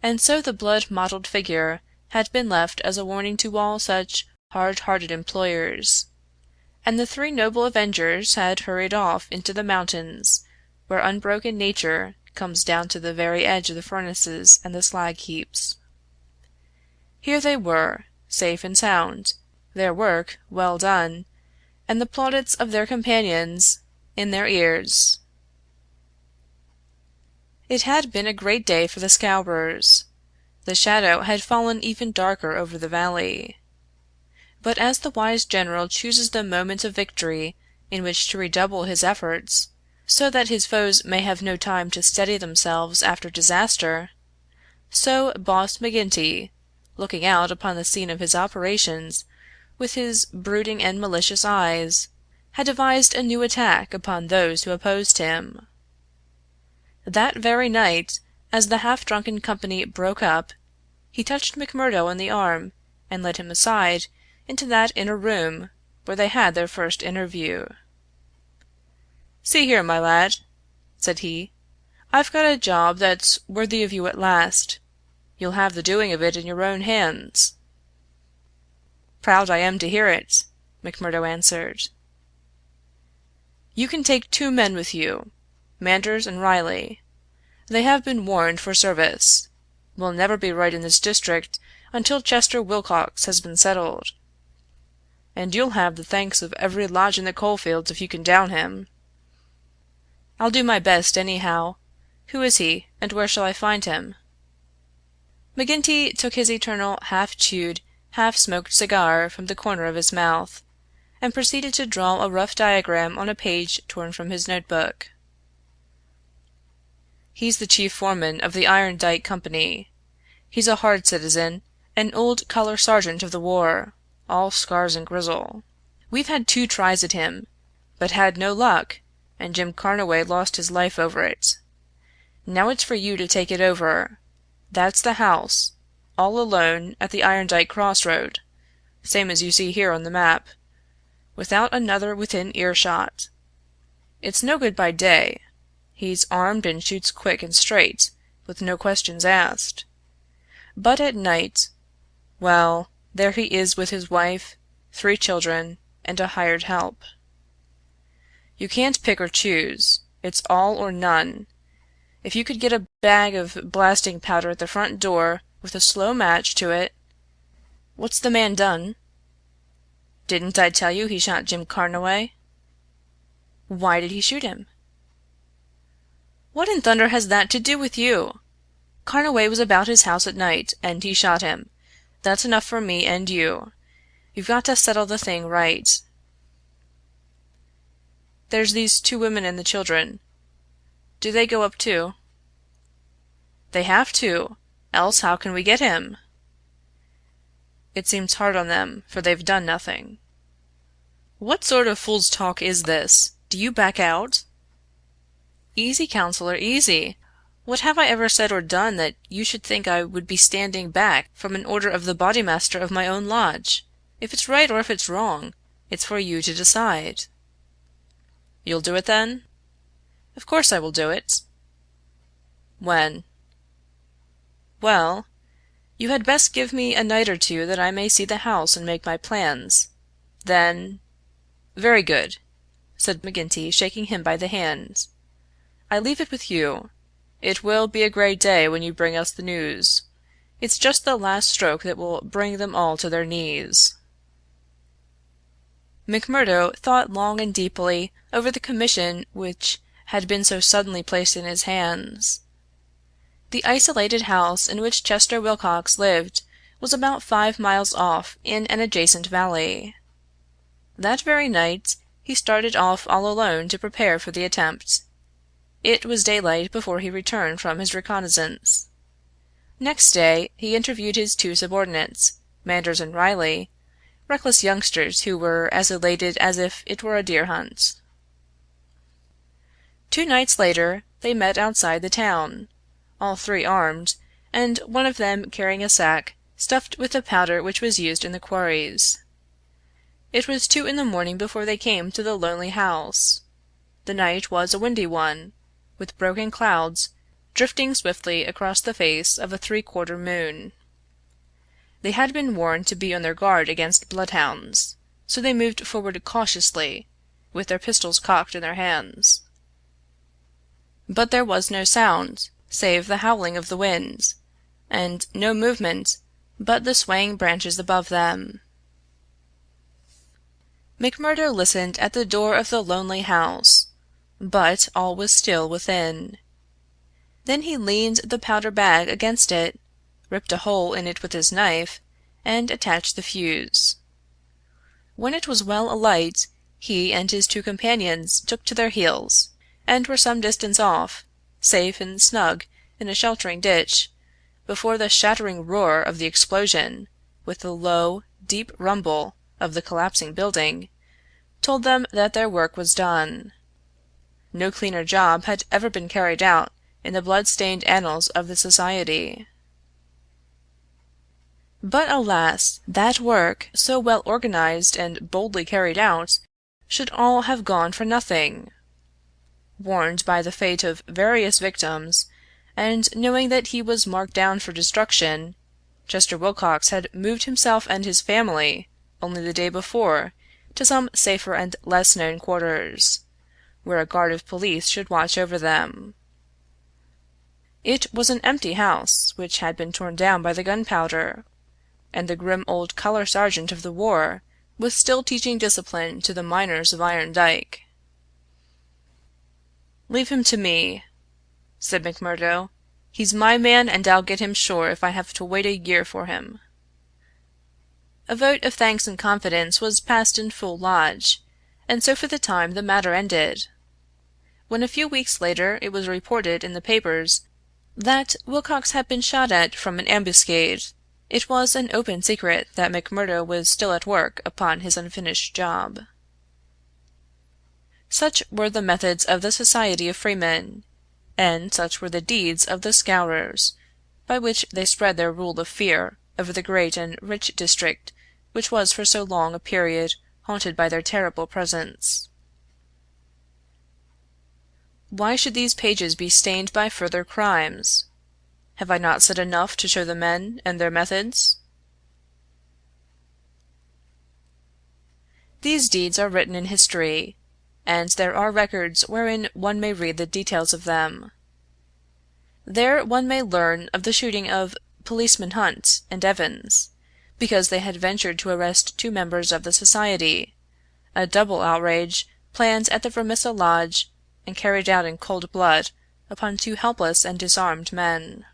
And so the blood-mottled figure had been left as a warning to all such hard-hearted employers, and the three noble avengers had hurried off into the mountains, where unbroken nature comes down to the very edge of the furnaces and the slag heaps. Here they were, safe and sound, their work well done, and the plaudits of their companions in their ears. It had been a great day for the Scowrers. The shadow had fallen even darker over the valley. But as the wise general chooses the moment of victory in which to redouble his efforts, so that his foes may have no time to steady themselves after disaster, so Boss McGinty, looking out upon the scene of his operations with his brooding and malicious eyes, had devised a new attack upon those who opposed him. That very night, as the half-drunken company broke up, he touched McMurdo on the arm and led him aside into that inner room where they had their first interview. "See here, my lad," said he, "I've got a job that's worthy of you at last. You'll have the doing of it in your own hands." "Proud I am to hear it," McMurdo answered. "You can take 2 men with you, Manders and Riley. They have been warned for service. We'll never be right in this district until Chester Wilcox has been settled. And you'll have the thanks of every lodge in the coalfields if you can down him. I'll do my best, anyhow. Who is he, and where shall I find him?" McGinty took his eternal half-chewed, half-smoked cigar from the corner of his mouth, and proceeded to draw a rough diagram on a page torn from his notebook. "He's the chief foreman of the Iron Dike Company. He's a hard citizen, an old color sergeant of the war, all scars and grizzle. We've had 2 tries at him, but had no luck, and Jim Carnaway lost his life over it. Now it's for you to take it over. That's the house, all alone at the Iron Dike crossroad, same as you see here on the map, without another within earshot. It's no good by day. He's armed and shoots quick and straight, with no questions asked. But at night, well, there he is with his wife, 3 children, and a hired help. You can't pick or choose. It's all or none. If you could get a bag of blasting powder at the front door with a slow match to it— What's the man done?" "Didn't I tell you he shot Jim Carnaway?" "Why did he shoot him?" "What in thunder has that to do with you? Carnaway was about his house at night, and he shot him. That's enough for me and you. You've got to settle the thing right. There's these 2 women and the children. Do they go up too?" "They have to, else how can we get him?" "It seems hard on them, for they've done nothing." "What sort of fool's talk is this? Do you back out?" "Easy, counselor, easy. What have I ever said or done that you should think I would be standing back from an order of the bodymaster of my own lodge? If it's right or if it's wrong, it's for you to decide." "You'll do it, then?" "Of course I will do it." "When?" "Well, you had best give me a night or 2 that I may see the house and make my plans. Then—" "Very good," said McGinty, shaking him by the hand. "I leave it with you. It will be a great day when you bring us the news. It's just the last stroke that will bring them all to their knees." McMurdo thought long and deeply over the commission which had been so suddenly placed in his hands. The isolated house in which Chester Wilcox lived was about 5 miles off in an adjacent valley. That very night he started off all alone to prepare for the attempt. It was daylight before he returned from his reconnaissance. Next day he interviewed his two subordinates, Manders and Riley, reckless youngsters who were as elated as if it were a deer hunt. 2 nights later they met outside the town, all three armed, and one of them carrying a sack stuffed with the powder which was used in the quarries. It was 2 in the morning before they came to the lonely house. The night was a windy one, with broken clouds drifting swiftly across the face of a 3/4 moon. They had been warned to be on their guard against bloodhounds, so they moved forward cautiously, with their pistols cocked in their hands. But there was no sound, save the howling of the wind, and no movement but the swaying branches above them. McMurdo listened at the door of the lonely house, but all was still within. Then he leaned the powder bag against it, ripped a hole in it with his knife, and attached the fuse. When it was well alight, he and his two companions took to their heels, and were some distance off, safe and snug in a sheltering ditch, before the shattering roar of the explosion, with the low, deep rumble of the collapsing building, told them that their work was done. No cleaner job had ever been carried out in the blood-stained annals of the society. But alas, that work, so well organized and boldly carried out, should all have gone for nothing! Warned by the fate of various victims, and knowing that he was marked down for destruction, Chester Wilcox had moved himself and his family, only the day before, to some safer and less known quarters, where a guard of police should watch over them. It was an empty house, which had been torn down by the gunpowder, and the grim old color sergeant of the war was still teaching discipline to the miners of Iron Dike. "Leave him to me," said McMurdo. "He's my man, and I'll get him sure if I have to wait a year for him." A vote of thanks and confidence was passed in full lodge, and so for the time the matter ended. When a few weeks later it was reported in the papers that Wilcox had been shot at from an ambuscade, it was an open secret that McMurdo was still at work upon his unfinished job. Such were the methods of the Society of Freemen, and such were the deeds of the Scourers, by which they spread their rule of fear over the great and rich district which was for so long a period haunted by their terrible presence. Why should these pages be stained by further crimes? Have I not said enough to show the men and their methods? These deeds are written in history, and there are records wherein one may read the details of them. There one may learn of the shooting of Policeman Hunt and Evans, because they had ventured to arrest 2 members of the society, a double outrage planned at the Vermissa Lodge and carried out in cold blood upon 2 helpless and disarmed men.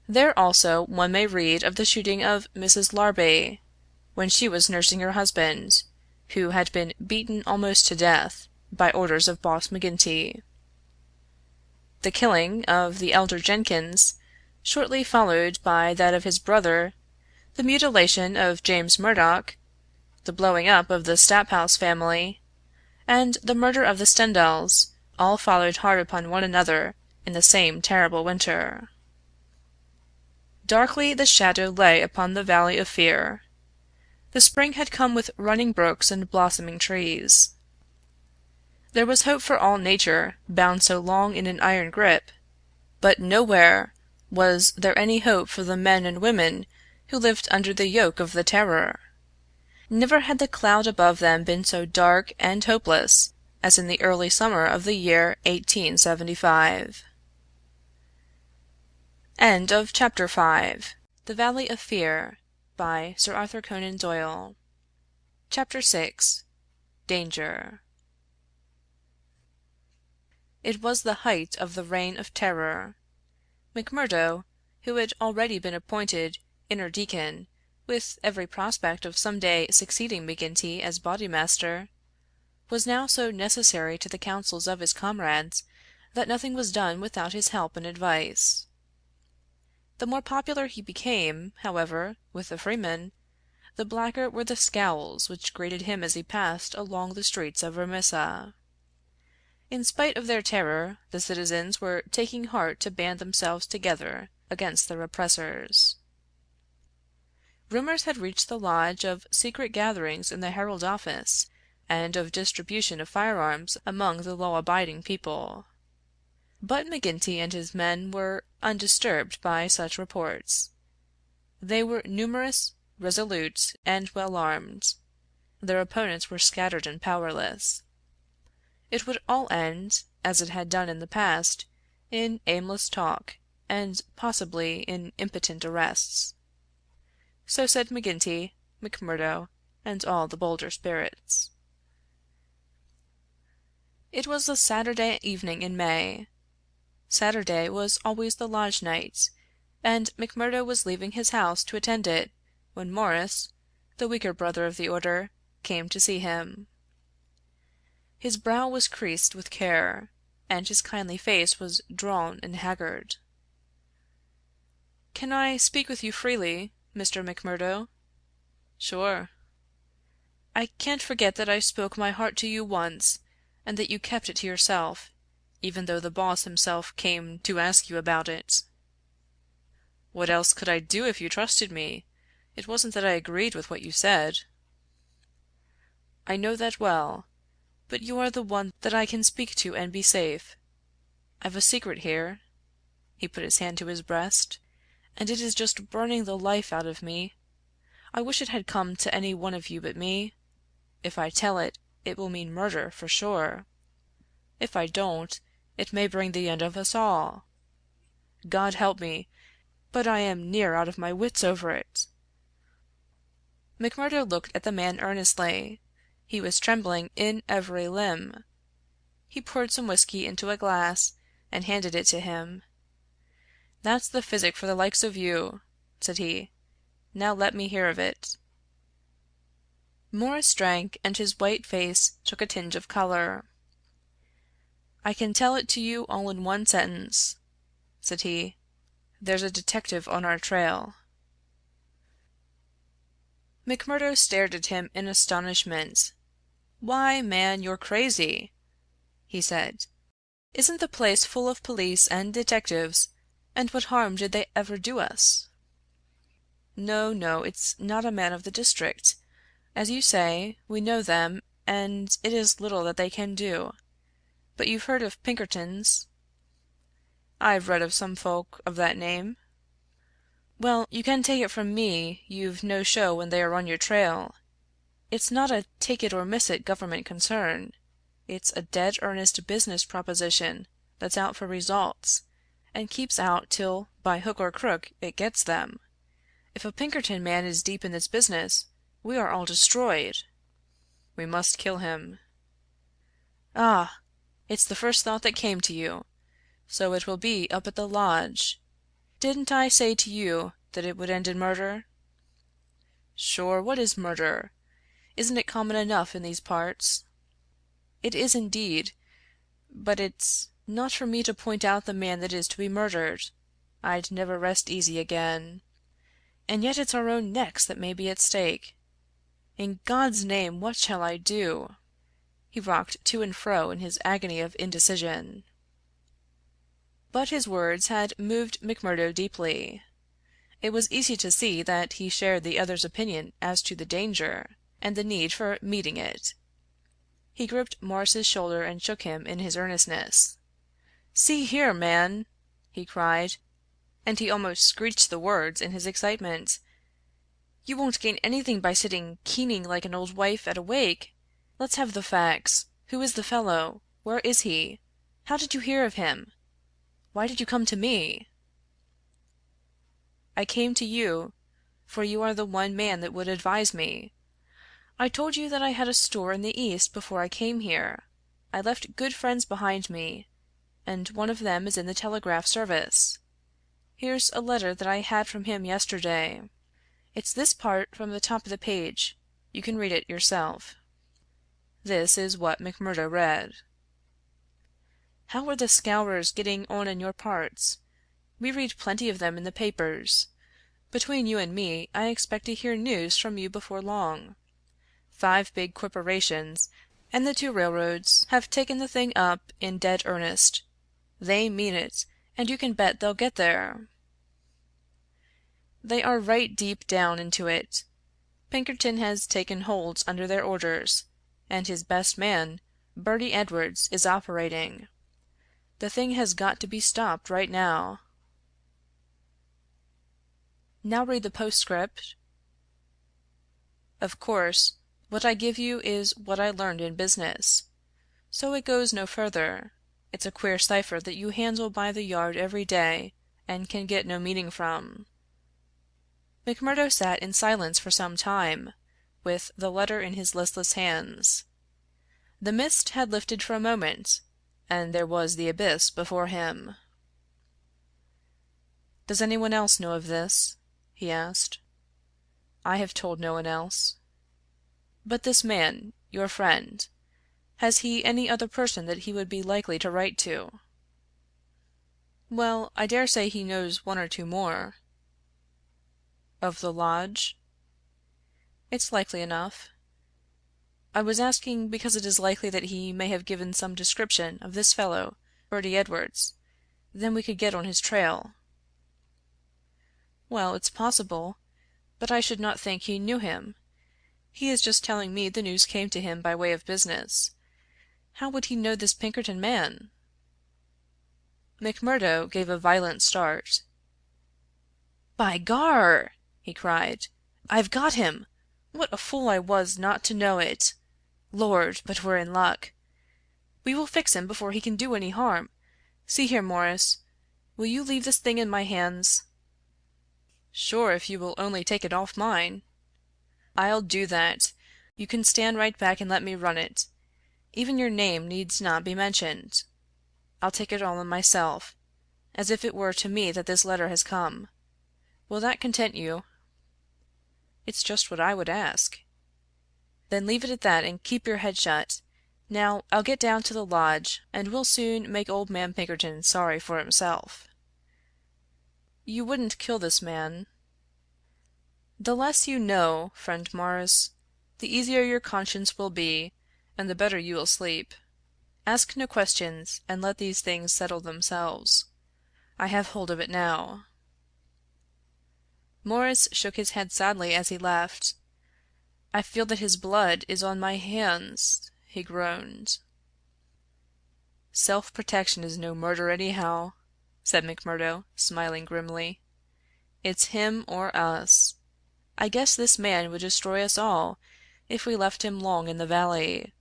There also one may read of the shooting of Mrs. Larby, when she was nursing her husband, who had been beaten almost to death by orders of Boss McGinty. The killing of the elder Jenkins, shortly followed by that of his brother, the mutilation of James Murdoch, the blowing up of the Staphouse family, and the murder of the Stendals, all followed hard upon one another in the same terrible winter. Darkly the shadow lay upon the valley of fear. The spring had come with running brooks and blossoming trees. There was hope for all nature bound so long in an iron grip, but nowhere was there any hope for the men and women who lived under the yoke of the Terror. Never had the cloud above them been so dark and hopeless as in the early summer of the year 1875. End of Chapter 5. The Valley of Fear, by Sir Arthur Conan Doyle. Chapter 6. Danger. It was the height of the Reign of Terror. McMurdo, who had already been appointed inner deacon, with every prospect of some day succeeding McGinty as bodymaster, was now so necessary to the councils of his comrades that nothing was done without his help and advice. The more popular he became, however, with the freemen, the blacker were the scowls which greeted him as he passed along the streets of Vermissa. In spite of their terror, the citizens were taking heart to band themselves together against their oppressors. Rumors had reached the lodge of secret gatherings in the Herald office, and of distribution of firearms among the law-abiding people. But McGinty and his men were undisturbed by such reports. They were numerous, resolute, and well armed. Their opponents were scattered and powerless. It would all end, as it had done in the past, in aimless talk, and possibly in impotent arrests. So said McGinty, McMurdo, and all the bolder spirits. It was a Saturday evening in May. Saturday was always the lodge night, and McMurdo was leaving his house to attend it, when Morris, the weaker brother of the order, came to see him. His brow was creased with care, and his kindly face was drawn and haggard. "Can I speak with you freely, Mr. McMurdo?" "Sure." "I can't forget that I spoke my heart to you once, and that you kept it to yourself, even though the boss himself came to ask you about it." "What else could I do if you trusted me? It wasn't that I agreed with what you said." "I know that well. But you are the one that I can speak to and be safe. I've a secret here," he put his hand to his breast, "and it is just burning the life out of me. I wish it had come to any one of you but me. If I tell it, it will mean murder, for sure. If I don't, it may bring the end of us all. God help me, but I am near out of my wits over it." McMurdo looked at the man earnestly. He was trembling in every limb. He poured some whiskey into a glass, and handed it to him. "That's the physic for the likes of you," said he. "Now let me hear of it." Morris drank, and his white face took a tinge of color. "I can tell it to you all in one sentence," said he. "There's a detective on our trail." McMurdo stared at him in astonishment. "Why, man, you're crazy," he said. "Isn't the place full of police and detectives, and what harm did they ever do us?" "No, no, it's not a man of the district. As you say, we know them, and it is little that they can do. But you've heard of Pinkertons?" "I've read of some folk of that name." "Well, you can take it from me you've no show when they are on your trail. It's not a take it or miss it government concern. It's a dead earnest business proposition that's out for results, and keeps out till by hook or crook it gets them. If a Pinkerton man is deep in this business, we are all destroyed." "We must kill him." "Ah! It's the first thought that came to you. So it will be up at the lodge. Didn't I say to you that it would end in murder?" "Sure, what is murder? Isn't it common enough in these parts?" "It is indeed. But it's not for me to point out the man that is to be murdered. I'd never rest easy again. And yet it's our own necks that may be at stake. In God's name, what shall I do?" He rocked to and fro in his agony of indecision. But his words had moved McMurdo deeply. It was easy to see that he shared the other's opinion as to the danger, and the need for meeting it. He gripped Morris's shoulder and shook him in his earnestness. "See here, man!" he cried, and he almost screeched the words in his excitement. "You won't gain anything by sitting keening like an old wife at a wake. Let's have the facts. Who is the fellow? Where is he? How did you hear of him? Why did you come to me?" "I came to you, for you are the one man that would advise me. I told you that I had a store in the East before I came here. I left good friends behind me, and one of them is in the telegraph service. Here's a letter that I had from him yesterday. It's this part from the top of the page. You can read it yourself." This is what McMurdo read. "How are the Scowrers getting on in your parts? We read plenty of them in the papers. Between you and me, I expect to hear news from you before long. 5 big corporations and the 2 railroads have taken the thing up in dead earnest. They mean it, and you can bet they'll get there. They are right deep down into it. Pinkerton has taken hold under their orders, and his best man, Bertie Edwards, is operating. The thing has got to be stopped right now." Now read the postscript. Of course, what I give you is what I learned in business. So it goes no further. It's a queer cipher that you handle by the yard every day, and can get no meaning from." McMurdo sat in silence for some time, with the letter in his listless hands. The mist had lifted for a moment, and there was the abyss before him. "Does anyone else know of this?" he asked. "I have told no one else." "But this man, your friend, has he any other person that he would be likely to write to?" "Well, I dare say he knows 1 or 2 more." "Of the lodge?" "It's likely enough. I was asking because it is likely that he may have given some description of this fellow, Bertie Edwards. Then we could get on his trail." "Well, it's possible, but I should not think he knew him. He is just telling me the news came to him by way of business. How would he know this Pinkerton man?" McMurdo gave a violent start. "By Gar!" he cried. "I've got him! What a fool I was not to know it! Lord, but we're in luck! We will fix him before he can do any harm. See here, Morris, will you leave this thing in my hands?" "Sure, if you will only take it off mine." "I'll do that. You can stand right back and let me run it. Even your name needs not be mentioned. I'll take it all on myself, as if it were to me that this letter has come. Will that content you?" "It's just what I would ask." "Then leave it at that, and keep your head shut. Now, I'll get down to the lodge, and we'll soon make old man Pinkerton sorry for himself." "You wouldn't kill this man?" "The less you know, friend Morris, the easier your conscience will be, and the better you will sleep. Ask no questions, and let these things settle themselves. I have hold of it now." Morris shook his head sadly as he left. "I feel that his blood is on my hands," he groaned. "Self-protection is no murder anyhow," said McMurdo, smiling grimly. "It's him or us. I guess this man would destroy us all if we left him long in the valley.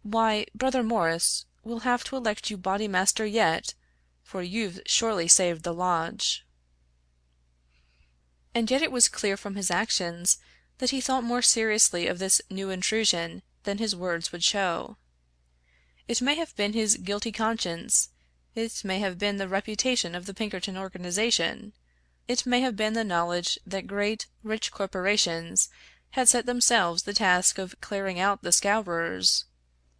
Why, brother Morris, we'll have to elect you bodymaster yet, for you've surely saved the lodge." And yet it was clear from his actions that he thought more seriously of this new intrusion than his words would show. It may have been his guilty conscience, it may have been the reputation of the Pinkerton organization, it may have been the knowledge that great, rich corporations had set themselves the task of clearing out the Scowrers.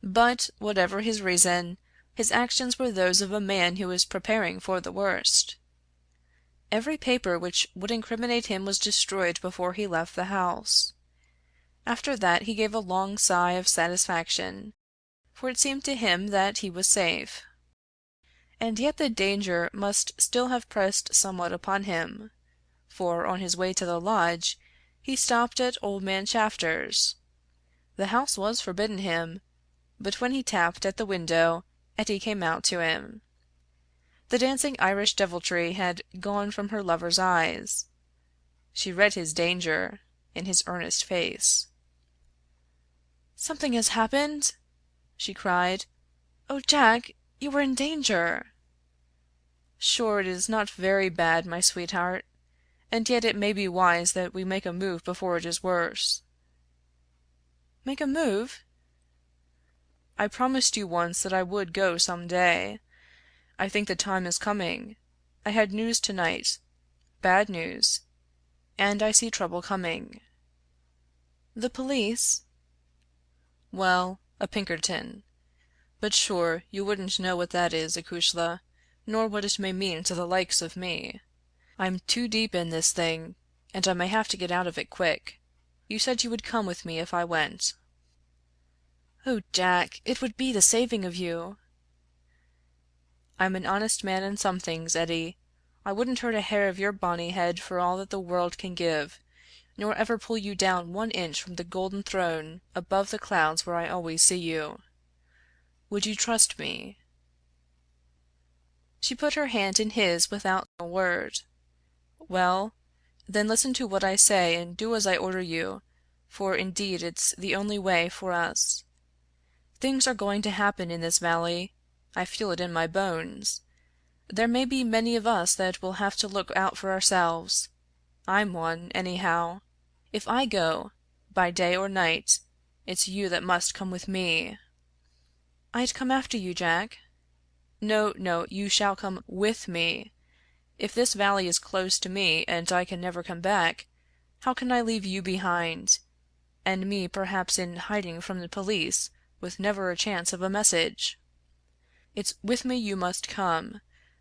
But, whatever his reason, his actions were those of a man who was preparing for the worst. Every paper which would incriminate him was destroyed before he left the house. After that he gave a long sigh of satisfaction, for it seemed to him that he was safe. And yet the danger must still have pressed somewhat upon him, for on his way to the lodge he stopped at old man Shafter's. The house was forbidden him, but when he tapped at the window Etty came out to him. The dancing Irish deviltry had gone from her lover's eyes. She read his danger in his earnest face. "Something has happened?" she cried. "Oh, Jack, you are in danger!" "Sure, it is not very bad, my sweetheart, and yet it may be wise that we make a move before it is worse." "Make a move?" "I promised you once that I would go some day. I think the time is coming, I had news tonight. Bad news. And I see trouble coming." "The police?" "Well, a Pinkerton. But sure you wouldn't know what that is, acushla, nor what it may mean to the likes of me. I'm too deep in this thing, and I may have to get out of it quick. You said you would come with me if I went." "Oh, Jack, it would be the saving of you." "I'm an honest man in some things, Edie. I wouldn't hurt a hair of your bonny head for all that the world can give, nor ever pull you down 1 inch from the golden throne above the clouds where I always see you. Would you trust me?" She put her hand in his without a word. "Well, then listen to what I say and do as I order you, for indeed it's the only way for us. Things are going to happen in this valley. I feel it in my bones. There may be many of us that will have to look out for ourselves. I'm one, anyhow. If I go, by day or night, it's you that must come with me." "I'd come after you, Jack." "No, no, you shall come with me. If this valley is close to me and I can never come back, how can I leave you behind, and me perhaps in hiding from the police, with never a chance of a message? It's with me you must come.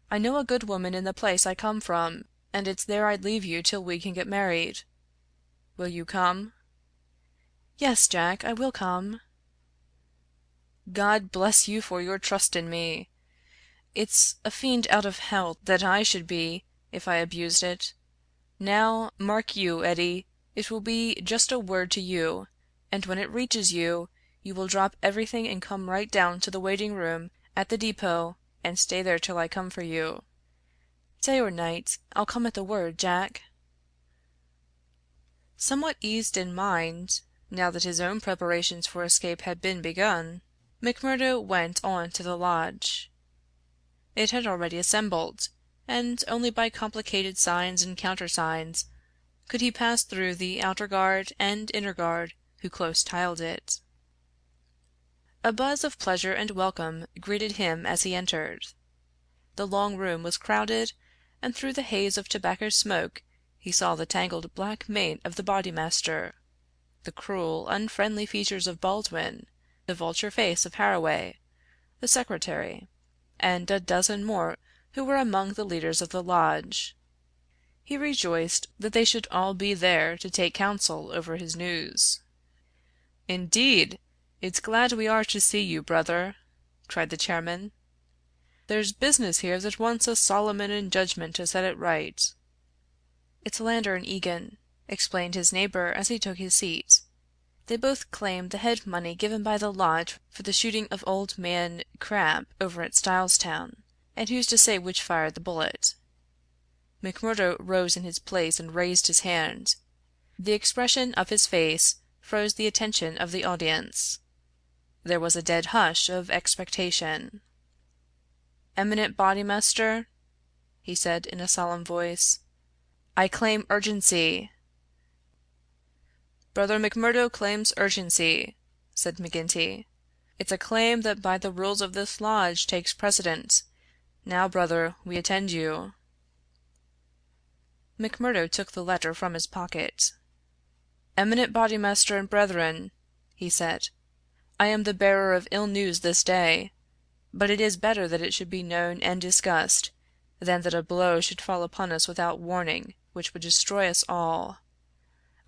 I know a good woman in the place I come from, and it's there I'd leave you till we can get married. Will you come?" "Yes, Jack, I will come." "God bless you for your trust in me. It's a fiend out of hell that I should be if I abused it. Now, mark you, Edie, it will be just a word to you, and when it reaches you, you will drop everything and come right down to the waiting room at the depot and stay there till I come for you. Day or night, I'll come at the word, Jack." Somewhat eased in mind, now that his own preparations for escape had been begun, McMurdo went on to the lodge. It had already assembled, and only by complicated signs and countersigns could he pass through the outer guard and inner guard who close tiled it. A buzz of pleasure and welcome greeted him as he entered. The long room was crowded, and through the haze of tobacco smoke he saw the tangled black mane of the bodymaster, the cruel, unfriendly features of Baldwin, the vulture face of Harraway, the secretary, and a dozen more who were among the leaders of the lodge. He rejoiced that they should all be there to take counsel over his news. "Indeed, it's glad we are to see you, brother," cried the chairman. "There's business here that wants a Solomon in judgment to set it right." "It's Lander and Egan," explained his neighbor as he took his seat. "They both claim the head money given by the lodge for the shooting of old man Crabbe over at Stylestown, and who's to say which fired the bullet?" McMurdo rose in his place and raised his hand. The expression of his face froze the attention of the audience. There was a dead hush of expectation. "Eminent bodymaster," he said in a solemn voice, "I claim urgency." "Brother McMurdo claims urgency," said McGinty. "It's a claim that by the rules of this lodge takes precedent. Now, brother, we attend you." McMurdo took the letter from his pocket. "Eminent bodymaster and brethren," he said, "I am the bearer of ill news this day, but it is better that it should be known and discussed, than that a blow should fall upon us without warning, which would destroy us all.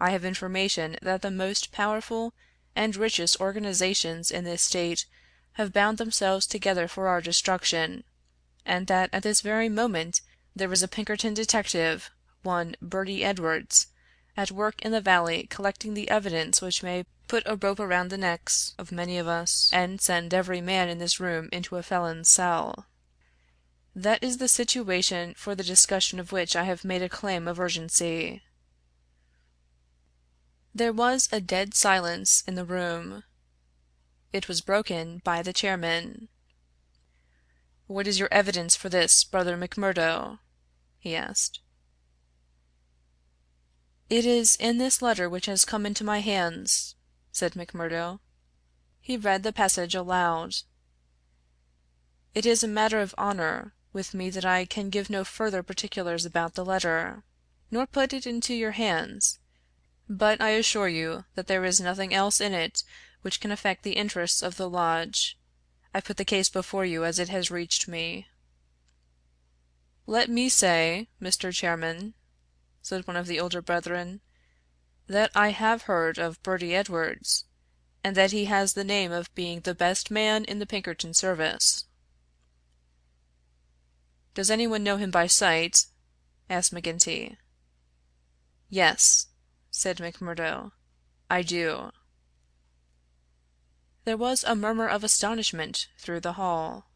I have information that the most powerful and richest organizations in this state have bound themselves together for our destruction, and that at this very moment there is a Pinkerton detective, one Bertie Edwards, at work in the valley collecting the evidence which may put a rope around the necks of many of us, and send every man in this room into a felon's cell. That is the situation for the discussion of which I have made a claim of urgency." There was a dead silence in the room. It was broken by the chairman. "What is your evidence for this, brother McMurdo?" he asked. "It is in this letter which has come into my hands," said McMurdo. He read the passage aloud. "It is a matter of honor. with me that I can give no further particulars about the letter, nor put it into your hands, but I assure you that there is nothing else in it which can affect the interests of the lodge. I put the case before you as it has reached me." "Let me say, Mr. Chairman," said one of the older brethren, "that I have heard of Bertie Edwards, and that he has the name of being the best man in the Pinkerton service." "Does anyone know him by sight?" asked McGinty. "Yes," said McMurdo, "I do." There was a murmur of astonishment through the hall.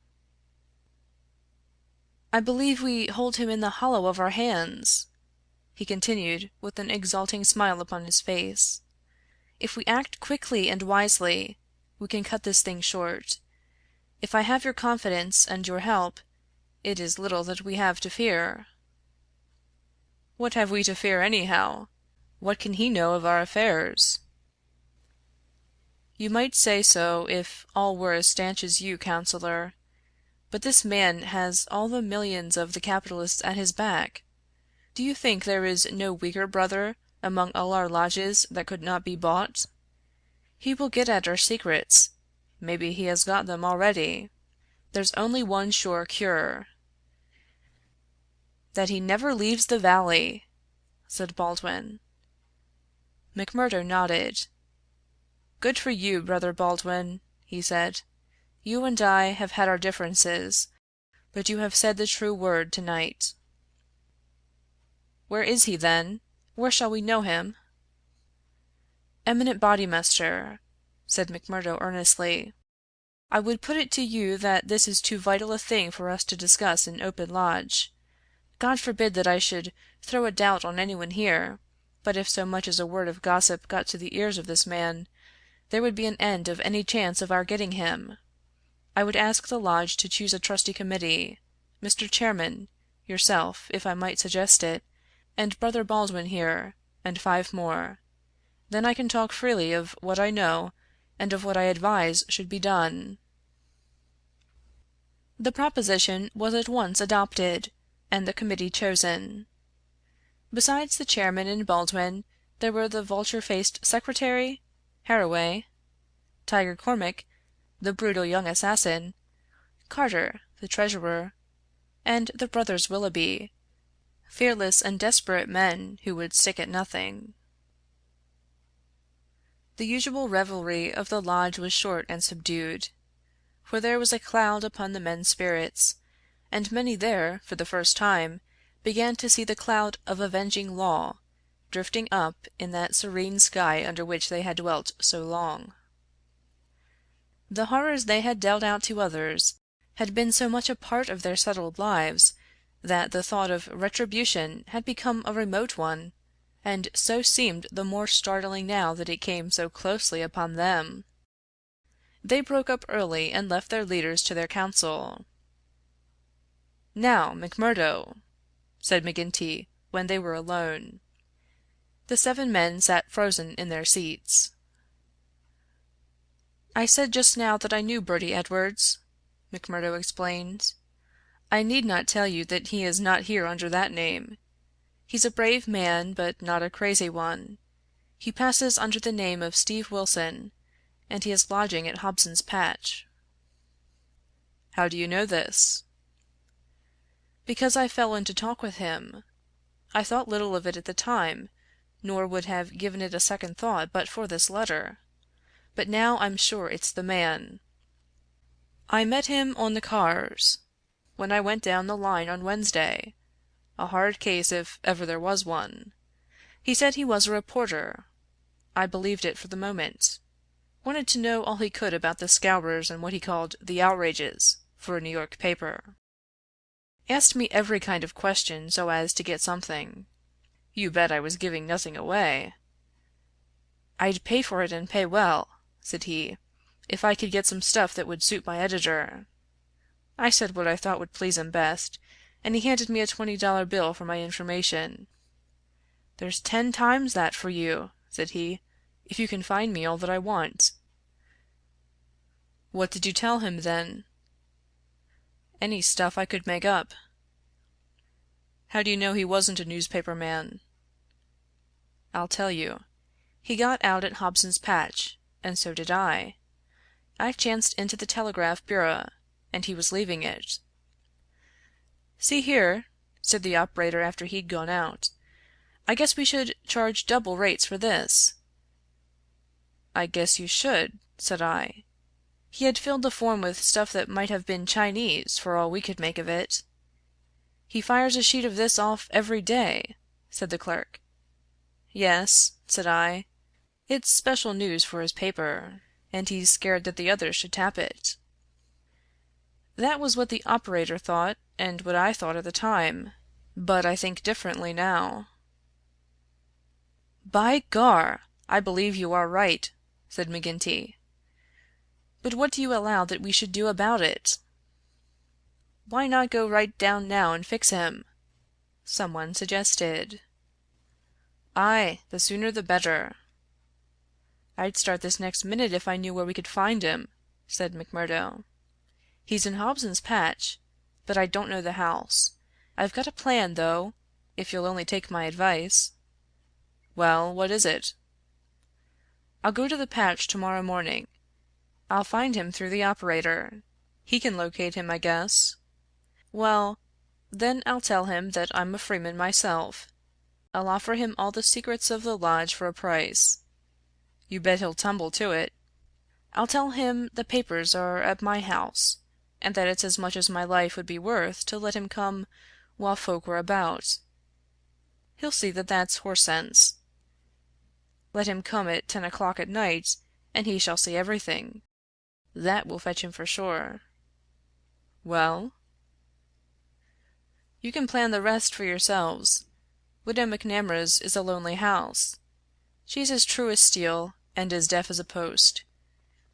"I believe we hold him in the hollow of our hands," he continued, with an exulting smile upon his face. "If we act quickly and wisely, we can cut this thing short. If I have your confidence and your help, it is little that we have to fear." "What have we to fear, anyhow? What can he know of our affairs?" "You might say so if all were as stanch as you, counselor. But this man has all the millions of the capitalists at his back. Do you think there is no weaker brother among all our lodges that could not be bought? He will get at our secrets. Maybe he has got them already. There's only one sure cure." "That he never leaves the valley," said Baldwin. McMurdo nodded. "Good for you, brother Baldwin," he said. "You and I have had our differences, but you have said the true word tonight." "Where is he, then? Where shall we know him?" "Eminent Bodymaster," said McMurdo earnestly, "I would put it to you that this is too vital a thing for us to discuss in open lodge. God forbid that I should throw a doubt on anyone here, but if so much as a word of gossip got to the ears of this man, there would be an end of any chance of our getting him. I would ask the lodge to choose a trusty committee, Mr. Chairman, yourself, if I might suggest it, and brother Baldwin here, and 5 more. Then I can talk freely of what I know, and of what I advise should be done." The proposition was at once adopted, and the committee chosen. Besides the chairman and Baldwin, there were the vulture-faced secretary, Harraway, Tiger Cormac, the brutal young assassin, Carter, the treasurer, and the brothers Willoughby, fearless and desperate men who would stick at nothing. The usual revelry of the lodge was short and subdued, for there was a cloud upon the men's spirits, and many there, for the first time, began to see the cloud of avenging law drifting up in that serene sky under which they had dwelt so long. The horrors they had dealt out to others had been so much a part of their settled lives that the thought of retribution had become a remote one, and so seemed the more startling now that it came so closely upon them. They broke up early and left their leaders to their council. "Now, McMurdo," said McGinty, when they were alone. The 7 men sat frozen in their seats. "I said just now that I knew Bertie Edwards," McMurdo explained. "I need not tell you that he is not here under that name. He's a brave man, but not a crazy one. He passes under the name of Steve Wilson, and he is lodging at Hobson's Patch." "How do you know this?" "Because I fell into talk with him. I thought little of it at the time, nor would have given it a second thought but for this letter. But now I'm sure it's the man. I met him on the cars, when I went down the line on Wednesday. A hard case if ever there was one. He said he was a reporter. I believed it for the moment. Wanted to know all he could about the Scowrers and what he called the outrages, for a New York paper. Asked me every kind of question so as to get something. You bet I was giving nothing away. I'd pay for it and pay well, said he, if I could get some stuff that would suit my editor. I said what I thought would please him best, and he handed me a $20 bill for my information. There's 10 times that for you, said he, if you can find me all that I want. What did you tell him then? Any stuff I could make up." "How do you know he wasn't a newspaper man?" "I'll tell you. He got out at Hobson's Patch, and so did I. I chanced into the telegraph bureau, and he was leaving it. "'See here,' said the operator after he'd gone out, 'I guess we should charge double rates for this.' "'I guess you should,' said I. He had filled the form with stuff that might have been Chinese for all we could make of it. "'He fires a sheet of this off every day,' said the clerk. "'Yes,' said I. 'It's special news for his paper, and he's scared that the others should tap it.' That was what the operator thought, and what I thought at the time, but I think differently now." "By Gar! I believe you are right," said McGinty. "But what do you allow that we should do about it?" "Why not go right down now and fix him?" someone suggested. "Aye, the sooner the better." "I'd start this next minute if I knew where we could find him," said McMurdo. "He's in Hobson's Patch, but I don't know the house. I've got a plan, though, if you'll only take my advice." "Well, what is it?" "I'll go to the Patch to-morrow morning. I'll find him through the operator. He can locate him, I guess. Well, then I'll tell him that I'm a freeman myself. I'll offer him all the secrets of the lodge for a price. You bet he'll tumble to it. I'll tell him the papers are at my house, and that it's as much as my life would be worth to let him come while folk were about. He'll see that that's horse sense. Let him come at 10 o'clock at night, and he shall see everything. That will fetch him for sure." "Well?" "You can plan the rest for yourselves. Widow McNamara's is a lonely house. She's as true as steel, and as deaf as a post.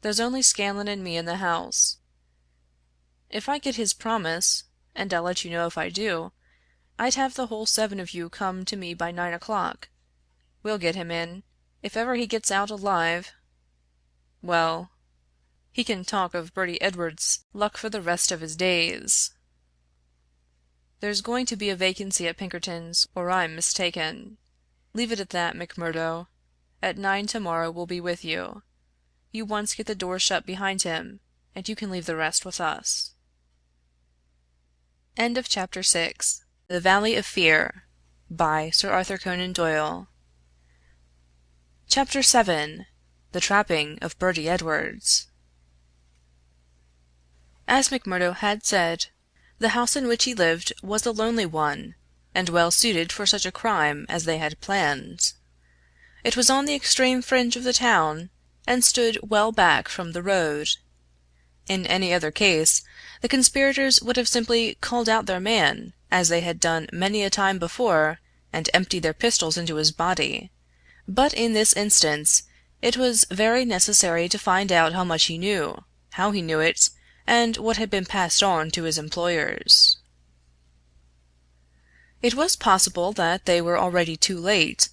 There's only Scanlon and me in the house. If I get his promise, and I'll let you know if I do, I'd have the whole 7 of you come to me by 9 o'clock. We'll get him in, if ever he gets out alive. Well, he can talk of Bertie Edwards' luck for the rest of his days." "There's going to be a vacancy at Pinkerton's, or I'm mistaken. Leave it at that, McMurdo. At 9 to-morrow we'll be with you. You once get the door shut behind him, and you can leave the rest with us." End of Chapter 6. The Valley of Fear, by Sir Arthur Conan Doyle. Chapter 7. The Trapping of Bertie Edwards. As McMurdo had said, the house in which he lived was a lonely one, and well suited for such a crime as they had planned. It was on the extreme fringe of the town, and stood well back from the road. In any other case, the conspirators would have simply called out their man, as they had done many a time before, and emptied their pistols into his body. But in this instance, it was very necessary to find out how much he knew, how he knew it, and what had been passed on to his employers. It was possible that they were already too late,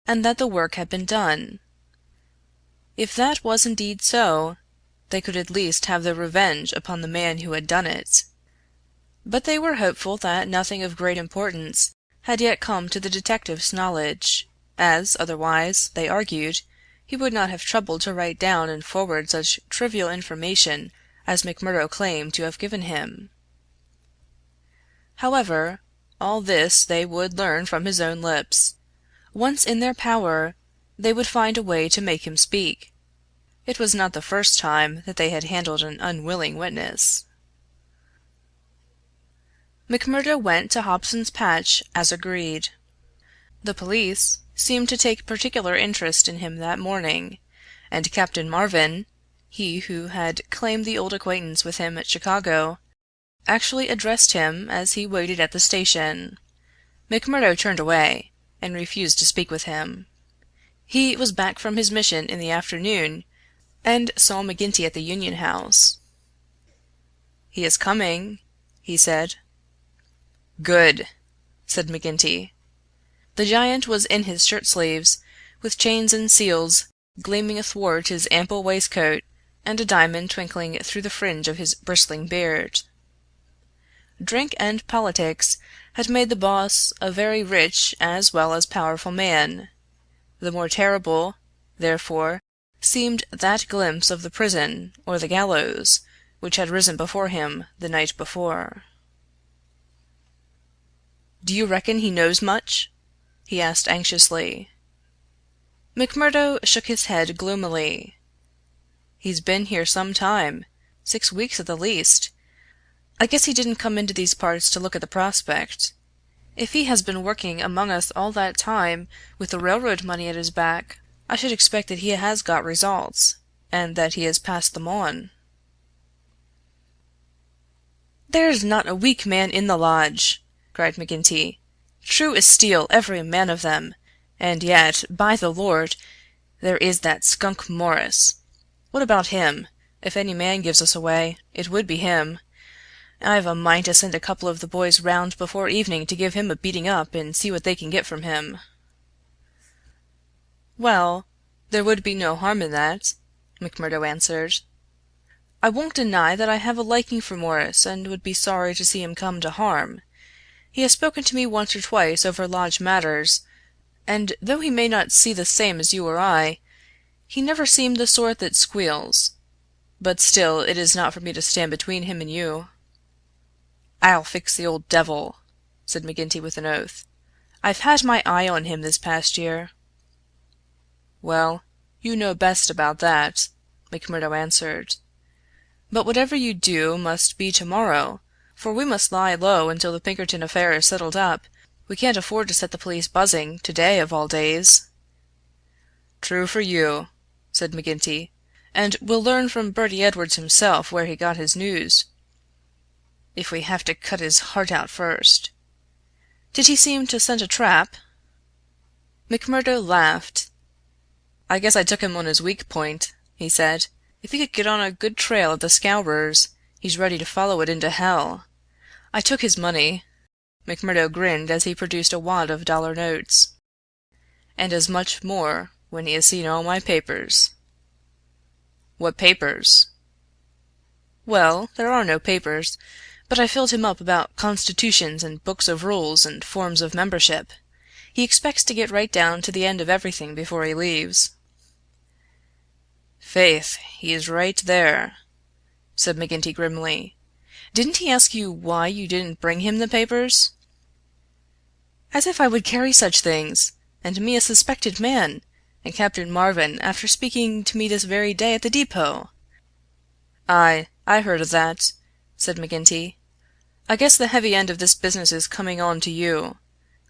and that the work had been done. If that was indeed so, they could at least have their revenge upon the man who had done it. But they were hopeful that nothing of great importance had yet come to the detective's knowledge, as, otherwise, they argued, he would not have troubled to write down and forward such trivial information as McMurdo claimed to have given him. However, all this they would learn from his own lips. Once in their power, they would find a way to make him speak. It was not the first time that they had handled an unwilling witness. McMurdo went to Hobson's Patch as agreed. The police seemed to take particular interest in him that morning, and Captain Marvin, he who had claimed the old acquaintance with him at Chicago, actually addressed him as he waited at the station. McMurdo turned away, and refused to speak with him. He was back from his mission in the afternoon, and saw McGinty at the Union House. "He is coming," he said. "Good," said McGinty. The giant was in his shirt-sleeves, with chains and seals gleaming athwart his ample waistcoat, and a diamond twinkling through the fringe of his bristling beard. drink and politics had made the boss a very rich as well as powerful man. The more terrible, therefore, seemed that glimpse of the prison or the gallows which had risen before him the night before. "Do you reckon he knows much?" he asked anxiously. McMurdo shook his head gloomily. "He's been here some time, 6 weeks at the least. I guess he didn't come into these parts to look at the prospect. If he has been working among us all that time with the railroad money at his back, I should expect that he has got results, and that he has passed them on." "There's not a weak man in the lodge!" cried McGinty. "True as steel, every man of them. And yet, by the Lord, there is that skunk Morris. What about him? If any man gives us away, it would be him. I've a mind to send a couple of the boys round before evening to give him a beating up and see what they can get from him." "Well, there would be no harm in that," McMurdo answered. "I won't deny that I have a liking for Morris and would be sorry to see him come to harm. He has spoken to me once or twice over lodge matters, and though he may not see the same as you or I, he never seemed the sort that squeals. But still it is not for me to stand between him and you." "I'll fix the old devil," said McGinty with an oath. "I've had my eye on him this past year." "Well, you know best about that," McMurdo answered. "But whatever you do must be tomorrow, for we must lie low until the Pinkerton affair is settled up. We can't afford to set the police buzzing, today of all days." "True for you," said McGinty. "And we'll learn from Bertie Edwards himself where he got his news, if we have to cut his heart out first. Did he seem to scent a trap?" McMurdo laughed. "I guess I took him on his weak point," he said. "If he could get on a good trail of the Scowrers, he's ready to follow it into hell. I took his money." McMurdo grinned as he produced a wad of dollar notes. "And as much more when he has seen all my papers." "What papers?" "Well, there are no papers, but I filled him up about constitutions and books of rules and forms of membership. He expects to get right down to the end of everything before he leaves." "Faith, he is right there," said McGinty grimly. "Didn't he ask you why you didn't bring him the papers?" "As if I would carry such things! And me a suspected man! And Captain Marvin after speaking to me this very day at the depot!" "Aye, I heard of that," said McGinty. "I guess the heavy end of this business is coming on to you.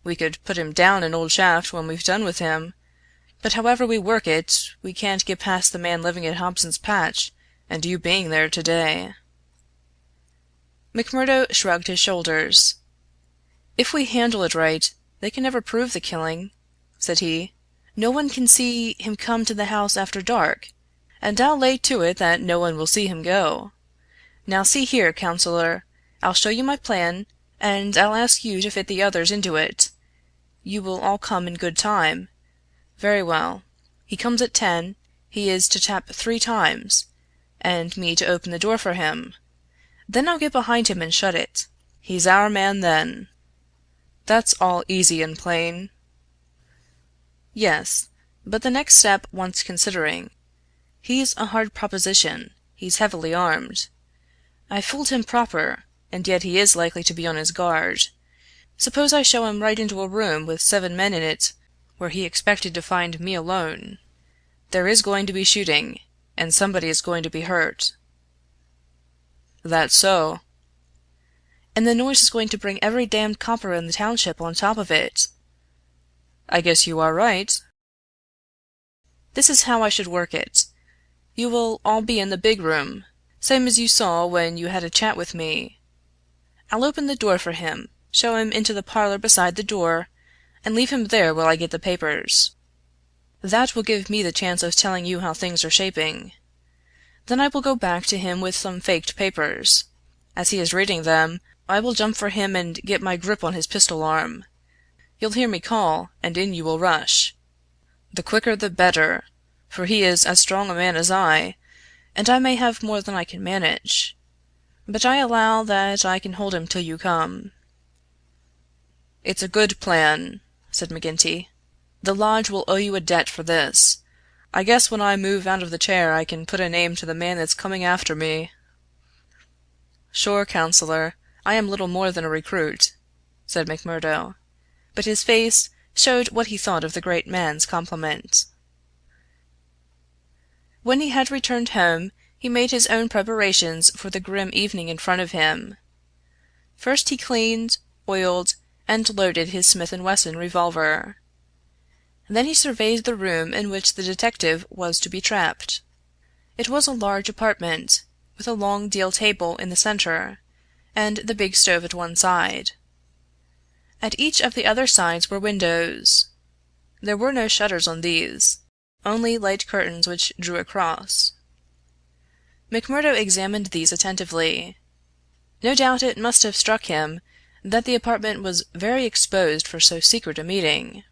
We could put him down an old shaft when we've done with him, but however we work it, we can't get past the man living at Hobson's Patch, and you being there today." McMurdo shrugged his shoulders. "If we handle it right, they can never prove the killing," said he. "No one can see him come to the house after dark, and I'll lay to it that no one will see him go. Now see here, Counselor, I'll show you my plan, and I'll ask you to fit the others into it. You will all come in good time. Very well. He comes at 10, he is to tap 3 times, and me to open the door for him. Then I'll get behind him and shut it. He's our man then. That's all easy and plain." "Yes, but the next step wants considering. He's a hard proposition. He's heavily armed. I fooled him proper, and yet he is likely to be on his guard. Suppose I show him right into a room with 7 men in it, where he expected to find me alone. There is going to be shooting, and somebody is going to be hurt." "That's so." "And the noise is going to bring every damned copper in the township on top of it." "I guess you are right." "This is how I should work it. You will all be in the big room, same as you saw when you had a chat with me. I'll open the door for him, show him into the parlor beside the door, and leave him there while I get the papers. That will give me the chance of telling you how things are shaping. Then I will go back to him with some faked papers. As he is reading them, I will jump for him and get my grip on his pistol arm. You'll hear me call, and in you will rush. The quicker the better, for he is as strong a man as I, and I may have more than I can manage. but I allow that I can hold him till you come." "It's a good plan," said McGinty. "The lodge will owe you a debt for this. I guess when I move out of the chair I can put a name to the man that's coming after me." "Sure, counselor, I am little more than a recruit," said McMurdo, but his face showed what he thought of the great man's compliment. When he had returned home he made his own preparations for the grim evening in front of him. First he cleaned, oiled, and loaded his Smith & Wesson revolver. Then he surveyed the room in which the detective was to be trapped. It was a large apartment, with a long deal table in the center, and the big stove at one side. At each of the other sides were windows. There were no shutters on these, only light curtains which drew across. McMurdo examined these attentively. No doubt it must have struck him that the apartment was very exposed for so secret a meeting.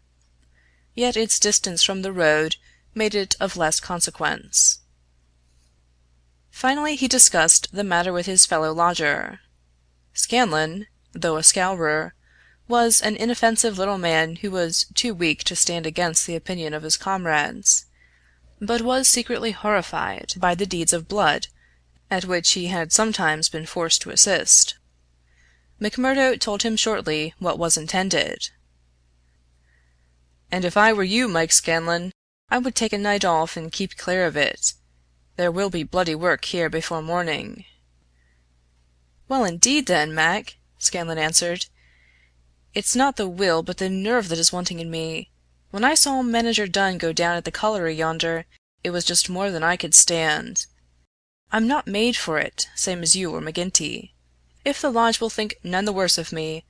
Yet its distance from the road made it of less consequence. Finally he discussed the matter with his fellow lodger. Scanlan, though a scourer, was an inoffensive little man who was too weak to stand against the opinion of his comrades, but was secretly horrified by the deeds of blood at which he had sometimes been forced to assist. McMurdo told him shortly what was intended. "And if I were you, Mike Scanlan, I would take a night off and keep clear of it. There will be bloody work here before morning." "Well, indeed, then, Mac," Scanlan answered. "It's not the will but the nerve that is wanting in me. When I saw Manager Dunn go down at the colliery yonder, it was just more than I could stand. I'm not made for it, same as you or McGinty. If the lodge will think none the worse of me,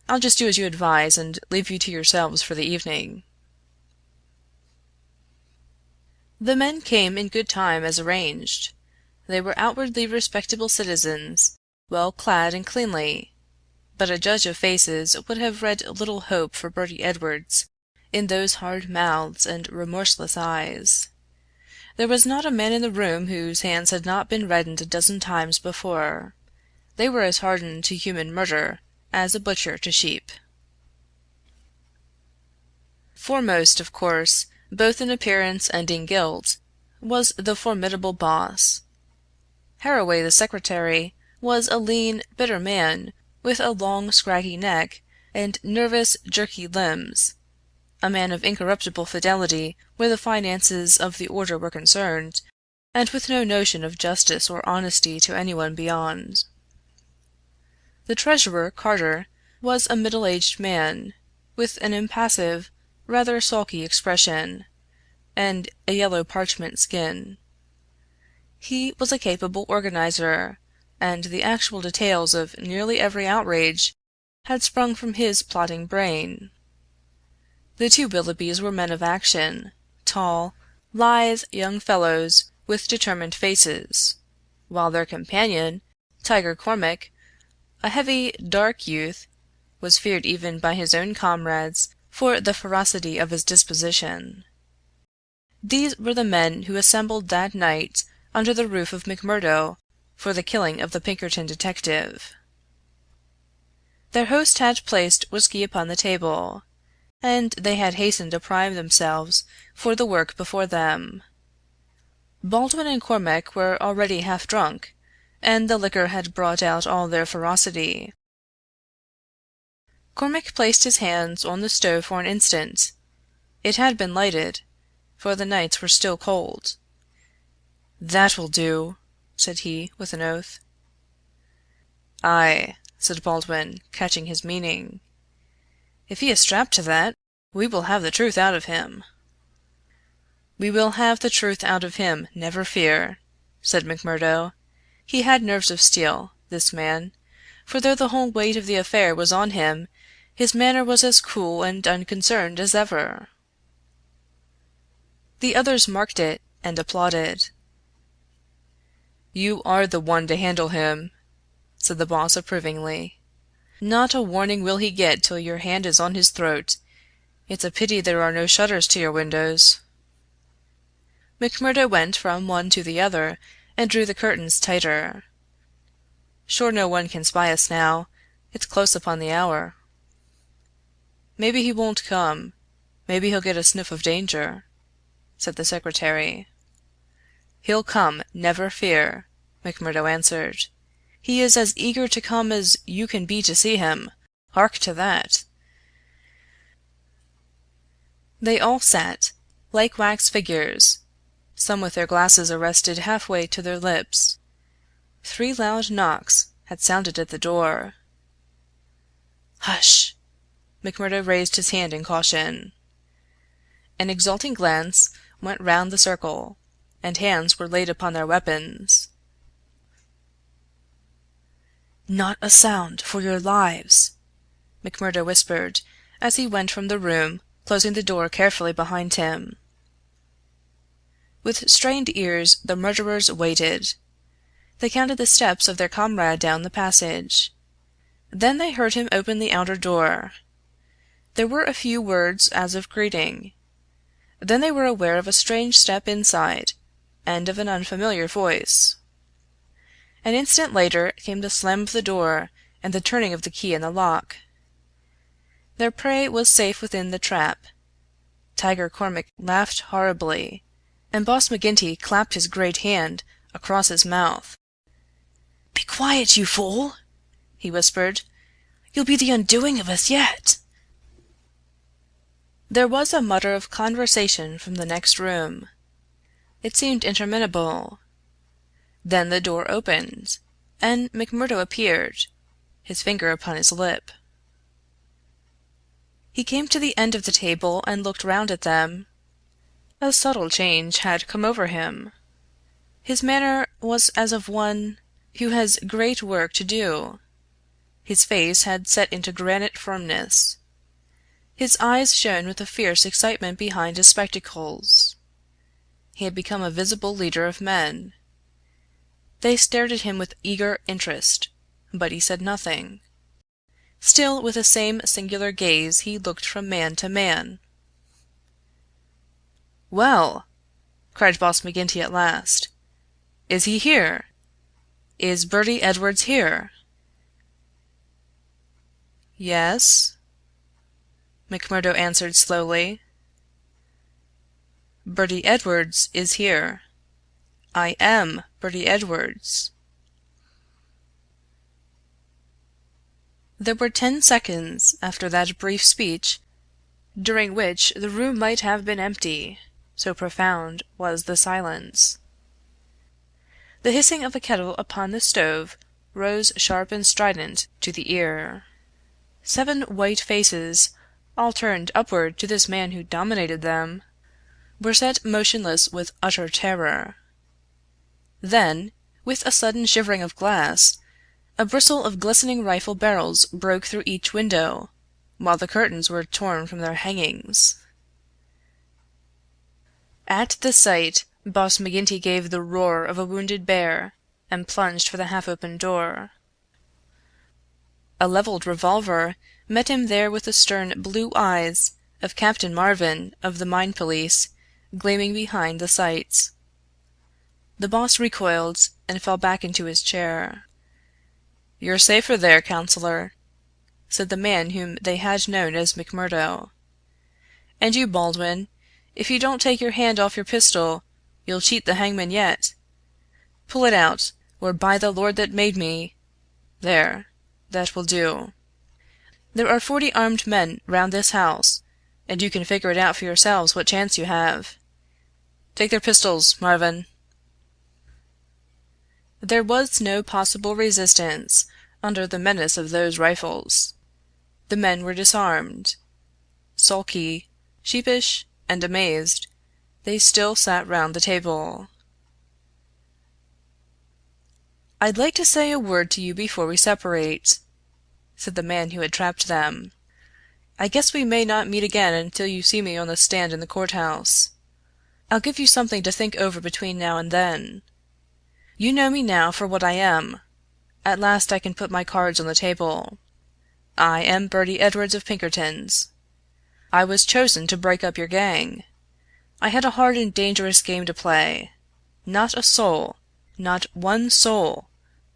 I'll just do as you advise and leave you to yourselves for the evening." The men came in good time as arranged. They were outwardly respectable citizens, well clad and cleanly, but a judge of faces would have read little hope for Bertie Edwards in those hard mouths and remorseless eyes. There was not a man in the room whose hands had not been reddened a dozen times before. They were as hardened to human murder as a butcher to sheep. Foremost, of course, both in appearance and in guilt, was the formidable boss. Harroway, the secretary, was a lean, bitter man, with a long, scraggy neck and nervous, jerky limbs, a man of incorruptible fidelity where the finances of the order were concerned, and with no notion of justice or honesty to anyone beyond. The treasurer, Carter, was a middle-aged man, with an impassive, rather sulky expression, and a yellow parchment skin. He was a capable organizer, and the actual details of nearly every outrage had sprung from his plotting brain. The two Willoughbys were men of action, tall, lithe young fellows with determined faces, while their companion, Tiger Cormac, a heavy, dark youth, was feared even by his own comrades for the ferocity of his disposition. These were the men who assembled that night under the roof of McMurdo for the killing of the Pinkerton detective. Their host had placed whiskey upon the table, and they had hastened to prime themselves for the work before them. Baldwin and Cormac were already half drunk, and the liquor had brought out all their ferocity. Cormac placed his hands on the stove for an instant. It had been lighted, for the nights were still cold. "That will do," said he, with an oath. "Aye," said Baldwin, catching his meaning. "If he is strapped to that, we will have the truth out of him." "We will have the truth out of him, never fear," said McMurdo. He had nerves of steel, this man, for though the whole weight of the affair was on him, his manner was as cool and unconcerned as ever. The others marked it and applauded. "You are the one to handle him," said the boss approvingly. "Not a warning will he get till your hand is on his throat. It's a pity there are no shutters to your windows." McMurdo went from one to the other and drew the curtains tighter. Sure no one can spy us now. It's close upon the hour." "Maybe he won't come. Maybe he'll get a sniff of danger," said the secretary. "He'll come, never fear," McMurdo answered. "He is as eager to come as you can be to see him. Hark to that!" They all sat, like wax figures, some with their glasses arrested halfway to their lips. 3 loud knocks had sounded at the door. "Hush!" McMurdo raised his hand in caution. An exulting glance went round the circle, and hands were laid upon their weapons. "Not a sound, for your lives!" McMurdo whispered, as he went from the room, closing the door carefully behind him. With strained ears the murderers waited. They counted the steps of their comrade down the passage. Then they heard him open the outer door. There were a few words as of greeting. Then they were aware of a strange step inside, and of an unfamiliar voice. An instant later came the slam of the door and the turning of the key in the lock. Their prey was safe within the trap. Tiger Cormac laughed horribly, and Boss McGinty clapped his great hand across his mouth. "Be quiet, you fool!" he whispered. "You'll be the undoing of us yet!" There was a mutter of conversation from the next room. It seemed interminable. Then the door opened, and McMurdo appeared, his finger upon his lip. He came to the end of the table and looked round at them. A subtle change had come over him. His manner was as of one who has great work to do. His face had set into granite firmness. His eyes shone with a fierce excitement behind his spectacles. He had become a visible leader of men. They stared at him with eager interest, but he said nothing. Still with the same singular gaze he looked from man to man. "Well!" cried Boss McGinty at last. "Is he here? Is Bertie Edwards here?" "Yes," McMurdo answered slowly. "Bertie Edwards is here. I am Bertie Edwards." There were 10 seconds after that brief speech during which the room might have been empty, so profound was the silence. The hissing of a kettle upon the stove rose sharp and strident to the ear. 7 white faces, all turned upward to this man who dominated them, were set motionless with utter terror. Then, with a sudden shivering of glass, a bristle of glistening rifle barrels broke through each window, while the curtains were torn from their hangings. At the sight, Boss McGinty gave the roar of a wounded bear, and plunged for the half-open door. A levelled revolver met him there with the stern blue eyes of Captain Marvin of the Mine Police gleaming behind the sights. The boss recoiled and fell back into his chair. "You're safer there, Counselor," said the man whom they had known as McMurdo. "And you, Baldwin, if you don't take your hand off your pistol, you'll cheat the hangman yet. Pull it out, or by the Lord that made me there, that will do. There are 40 armed men round this house, and you can figure it out for yourselves what chance you have. Take their pistols, Marvin." There was no possible resistance under the menace of those rifles. The men were disarmed. Sulky, sheepish, and amazed, they still sat round the table. "I'd like to say a word to you before we separate," said the man who had trapped them. "I guess we may not meet again until you see me on the stand in the courthouse. I'll give you something to think over between now and then. You know me now for what I am. At last I can put my cards on the table. I am Bertie Edwards of Pinkerton's. I was chosen to break up your gang. I had a hard and dangerous game to play. Not a soul, not one soul,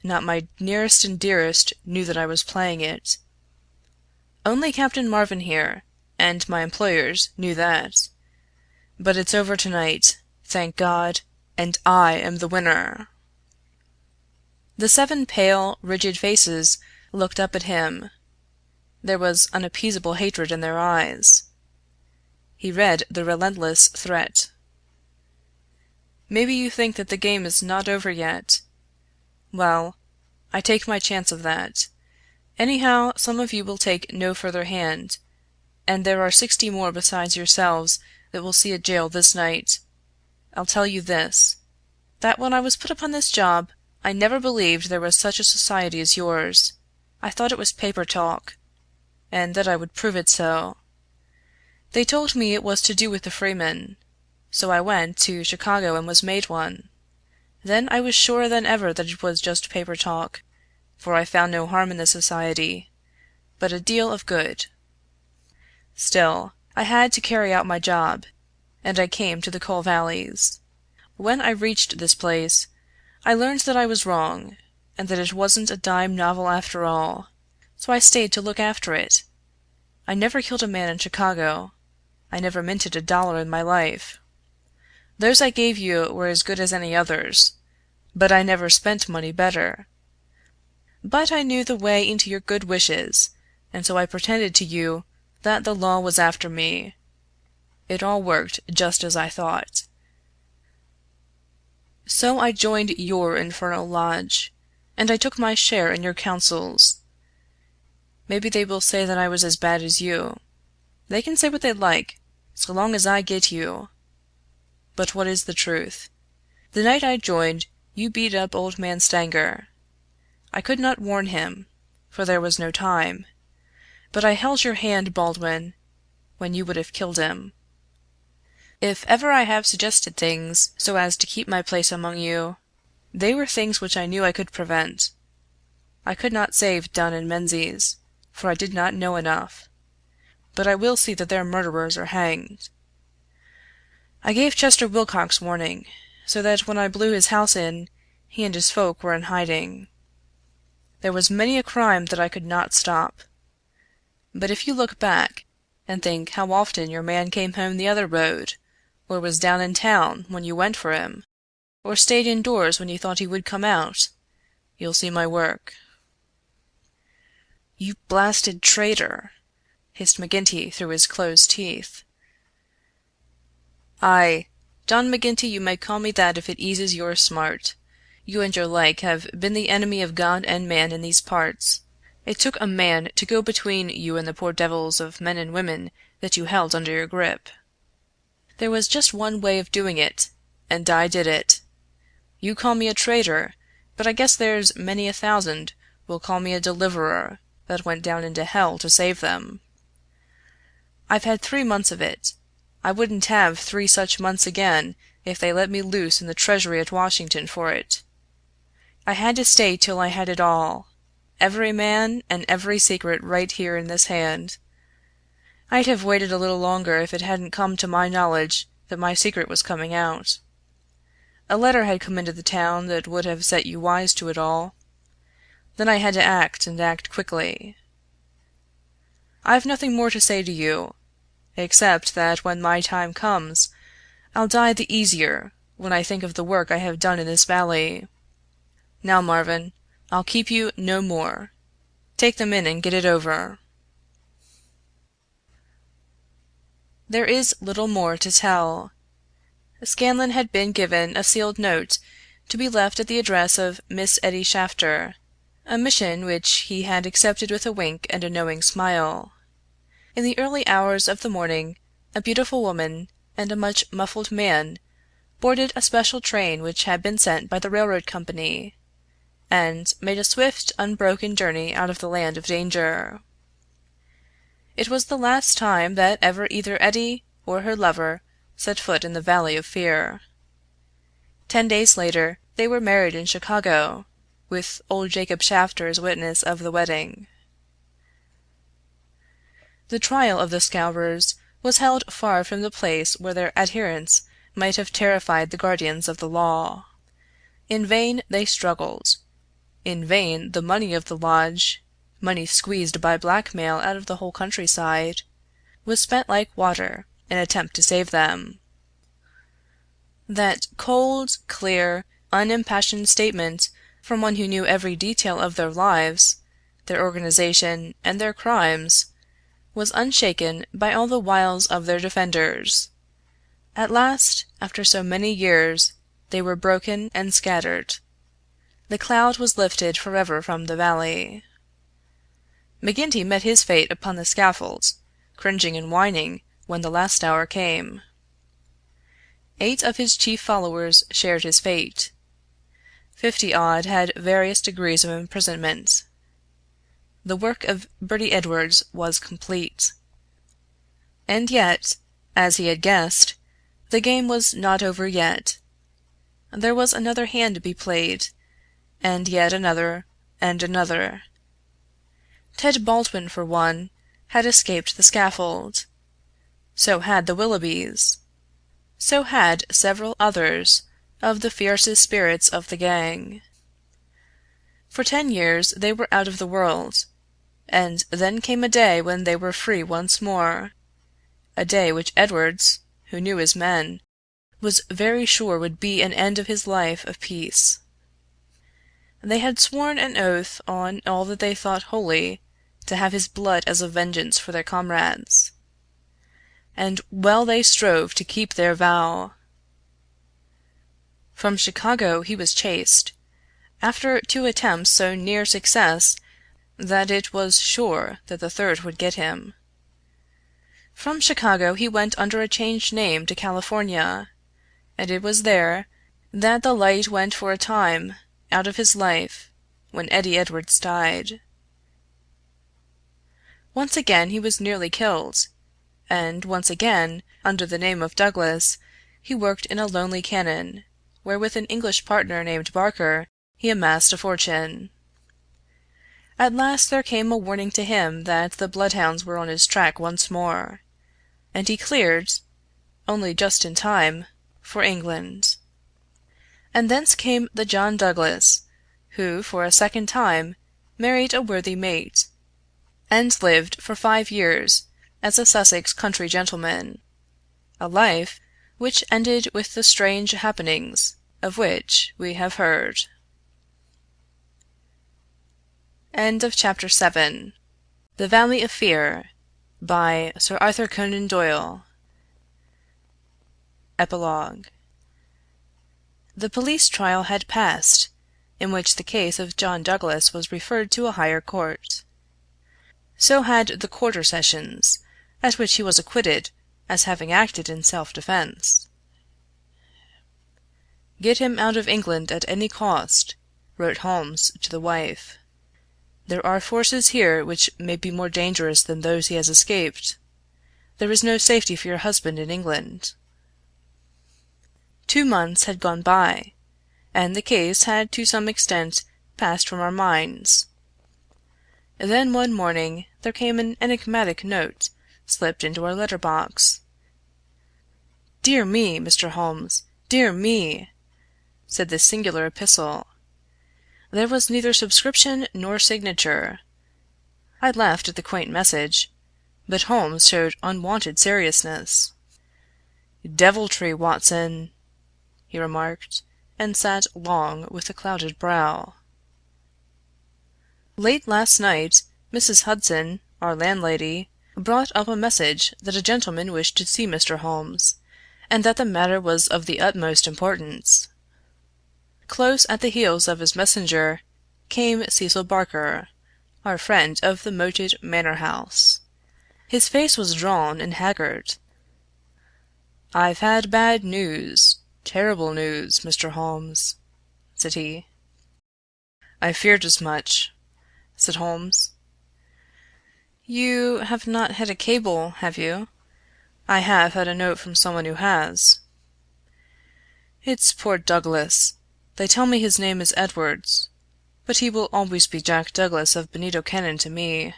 Not my nearest and dearest knew that I was playing it. Only Captain Marvin here, and my employers, knew that. But it's over tonight, thank God, and I am the winner." The 7 pale, rigid faces looked up at him. There was unappeasable hatred in their eyes. He read the relentless threat. "Maybe you think that the game is not over yet. Well, I take my chance of that. Anyhow, some of you will take no further hand, and there are 60 more besides yourselves that will see a jail this night. I'll tell you this, that when I was put upon this job, I never believed there was such a society as yours. I thought it was paper talk, and that I would prove it so. They told me it was to do with the freemen, so I went to Chicago and was made one. Then I was surer than ever that it was just paper talk, for I found no harm in the society, but a deal of good. Still, I had to carry out my job, and I came to the coal valleys. When I reached this place, I learned that I was wrong, and that it wasn't a dime novel after all, so I stayed to look after it. I never killed a man in Chicago. I never minted $1 in my life. Those I gave you were as good as any others, but I never spent money better. But I knew the way into your good wishes, and so I pretended to you that the law was after me. It all worked just as I thought. So I joined your infernal lodge, and I took my share in your councils. Maybe they will say that I was as bad as you. They can say what they like, so long as I get you. But what is the truth? The night I joined, you beat up old man Stanger. I could not warn him, for there was no time. But I held your hand, Baldwin, when you would have killed him. If ever I have suggested things so as to keep my place among you, they were things which I knew I could prevent. I could not save Dunn and Menzies, for I did not know enough. But I will see that their murderers are hanged. I gave Chester Wilcox warning, so that when I blew his house in, he and his folk were in hiding. There was many a crime that I could not stop. But if you look back, and think how often your man came home the other road, or was down in town when you went for him, or stayed indoors when you thought he would come out, you'll see my work." "You blasted traitor!" hissed McGinty through his closed teeth. "Aye, John McGinty, you may call me that if it eases your smart. You and your like have been the enemy of God and man in these parts. It took a man to go between you and the poor devils of men and women that you held under your grip. There was just one way of doing it, and I did it. You call me a traitor, but I guess there's many a thousand will call me a deliverer that went down into hell to save them. I've had 3 months of it. I wouldn't have 3 such months again if they let me loose in the treasury at Washington for it. I had to stay till I had it all, every man and every secret right here in this hand. I'd have waited a little longer if it hadn't come to my knowledge that my secret was coming out. A letter had come into the town that would have set you wise to it all. Then I had to act, and act quickly. I've nothing more to say to you, except that when my time comes, I'll die the easier when I think of the work I have done in this valley. Now, Marvin, I'll keep you no more. Take them in and get it over." There is little more to tell. Scanlan had been given a sealed note to be left at the address of Miss Etty Shafter, a mission which he had accepted with a wink and a knowing smile. In the early hours of the morning a beautiful woman and a much muffled man boarded a special train which had been sent by the railroad company, and made a swift, unbroken journey out of the land of danger. It was the last time that ever either Etty or her lover set foot in the Valley of Fear. 10 days later they were married in Chicago, with old Jacob Shafter as witness of the wedding. The trial of the Scowrers was held far from the place where their adherents might have terrified the guardians of the law. In vain they struggled. In vain the money of the lodge, money squeezed by blackmail out of the whole countryside, was spent like water in attempt to save them. That cold, clear, unimpassioned statement from one who knew every detail of their lives, their organization, and their crimes, was unshaken by all the wiles of their defenders. At last, after so many years, they were broken and scattered. The cloud was lifted forever from the valley. McGinty met his fate upon the scaffold, cringing and whining when the last hour came. 8 of his chief followers shared his fate. 50 odd had various degrees of imprisonment. The work of Bertie Edwards was complete. And yet, as he had guessed, the game was not over yet. There was another hand to be played, and yet another, and another. Ted Baldwin, for one, had escaped the scaffold. So had the Willoughbys. So had several others of the fiercest spirits of the gang. For 10 years they were out of the world, and then came a day when they were free once more, a day which Edwards, who knew his men, was very sure would be an end of his life of peace. They had sworn an oath on all that they thought holy to have his blood as a vengeance for their comrades. And well they strove to keep their vow. From Chicago he was chased, after 2 attempts so near success that it was sure that the third would get him. From Chicago he went under a changed name to California, and it was there that the light went for a time out of his life when Eddie Edwards died. Once again he was nearly killed, and once again, under the name of Douglas, he worked in a lonely cannon, where with an English partner named Barker he amassed a fortune. At last there came a warning to him that the bloodhounds were on his track once more, and he cleared, only just in time, for England. And thence came the John Douglas, who for a second time married a worthy mate, and lived for 5 years as a Sussex country gentleman, a life which ended with the strange happenings of which we have heard. End of Chapter 7. The Valley of Fear, by Sir Arthur Conan Doyle. Epilogue. The police trial had passed, in which the case of John Douglas was referred to a higher court. So had the quarter sessions, at which he was acquitted as having acted in self-defense. "Get him out of England at any cost," wrote Holmes to the wife. "There are forces here which may be more dangerous than those he has escaped. There is no safety for your husband in England." 2 months had gone by, and the case had to some extent passed from our minds. Then one morning there came an enigmatic note slipped into our letter box. "Dear me, Mr. Holmes, dear me," said this singular epistle. There was neither subscription nor signature. I laughed at the quaint message, but Holmes showed unwonted seriousness. "Deviltry, Watson," he remarked, and sat long with a clouded brow. Late last night, Mrs. Hudson, our landlady, brought up a message that a gentleman wished to see Mr. Holmes, and that the matter was of the utmost importance. Close at the heels of his messenger came Cecil Barker, our friend of the moated manor house. His face was drawn and haggard. "I've had bad news, terrible news, Mr. Holmes," said he. "I feared as much," said Holmes. "You have not had a cable, have you? I have had a note from someone who has." "It's poor Douglas. They tell me his name is Edwards, but he will always be Jack Douglas of Benito Cannon to me.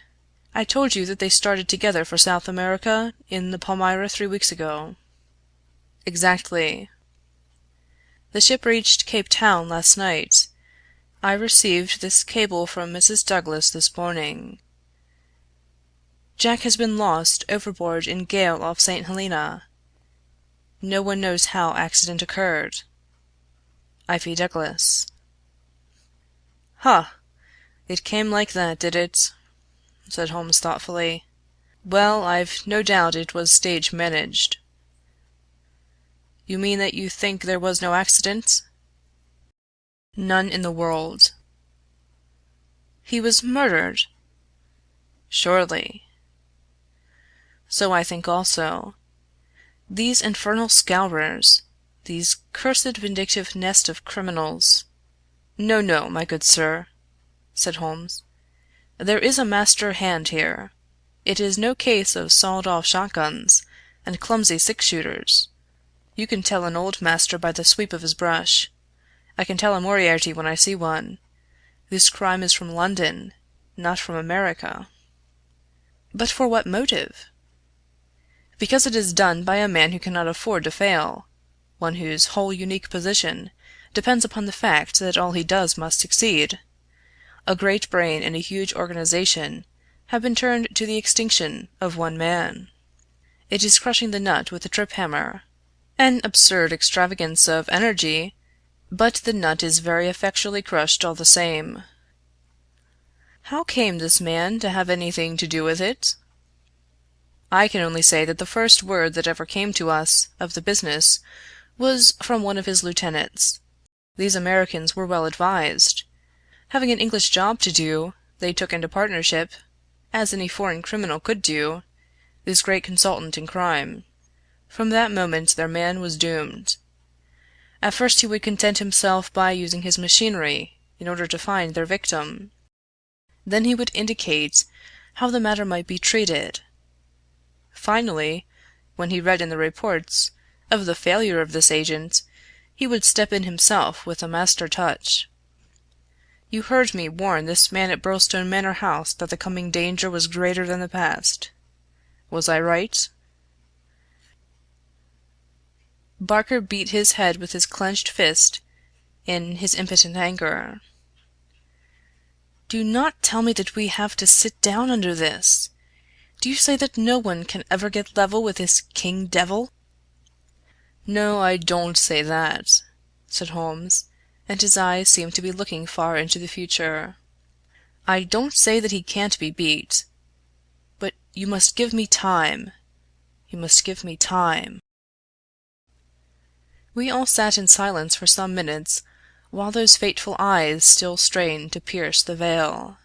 I told you that they started together for South America in the Palmyra 3 weeks ago." "Exactly." "The ship reached Cape Town last night, I received this cable from Mrs. Douglas this morning. Jack has been lost overboard in gale off St. Helena. No one knows how accident occurred. Ivy Douglas. "Huh! It came like that, did it?" said Holmes thoughtfully. "Well, I've no doubt it was stage managed." "You mean that you think there was no accident?" "None in the world." "He was murdered?" "Surely." "So I think also. These infernal Scowrers, these cursed vindictive nest of criminals—" "No, no, my good sir," said Holmes. "There is a master hand here. It is no case of sawed-off shotguns and clumsy six-shooters. You can tell an old master by the sweep of his brush. I can tell a Moriarty when I see one. This crime is from London, not from America." "But for what motive?" "Because it is done by a man who cannot afford to fail, one whose whole unique position depends upon the fact that all he does must succeed. A great brain and a huge organization have been turned to the extinction of one man. It is crushing the nut with a trip hammer. An absurd extravagance of energy, but the nut is very effectually crushed all the same." "How came this man to have anything to do with it?" "I can only say that the first word that ever came to us of the business was from one of his lieutenants. These Americans were well advised. Having an English job to do, they took into partnership, as any foreign criminal could do, this great consultant in crime. From that moment their man was doomed. At first he would content himself by using his machinery in order to find their victim. Then he would indicate how the matter might be treated. Finally, when he read in the reports of the failure of this agent, he would step in himself with a master touch. You heard me warn this man at Birlstone Manor House that the coming danger was greater than the past. Was I right?" Barker beat his head with his clenched fist in his impotent anger. "Do not tell me that we have to sit down under this! Do you say that no one can ever get level with this king devil?" "No, I don't say that," said Holmes, and his eyes seemed to be looking far into the future. "I don't say that he can't be beat. But you must give me time. You must give me time." We all sat in silence for some minutes while those fateful eyes still strained to pierce the veil.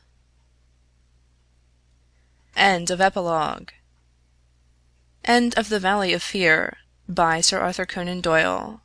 End of Epilogue. End of The Valley of Fear by Sir Arthur Conan Doyle.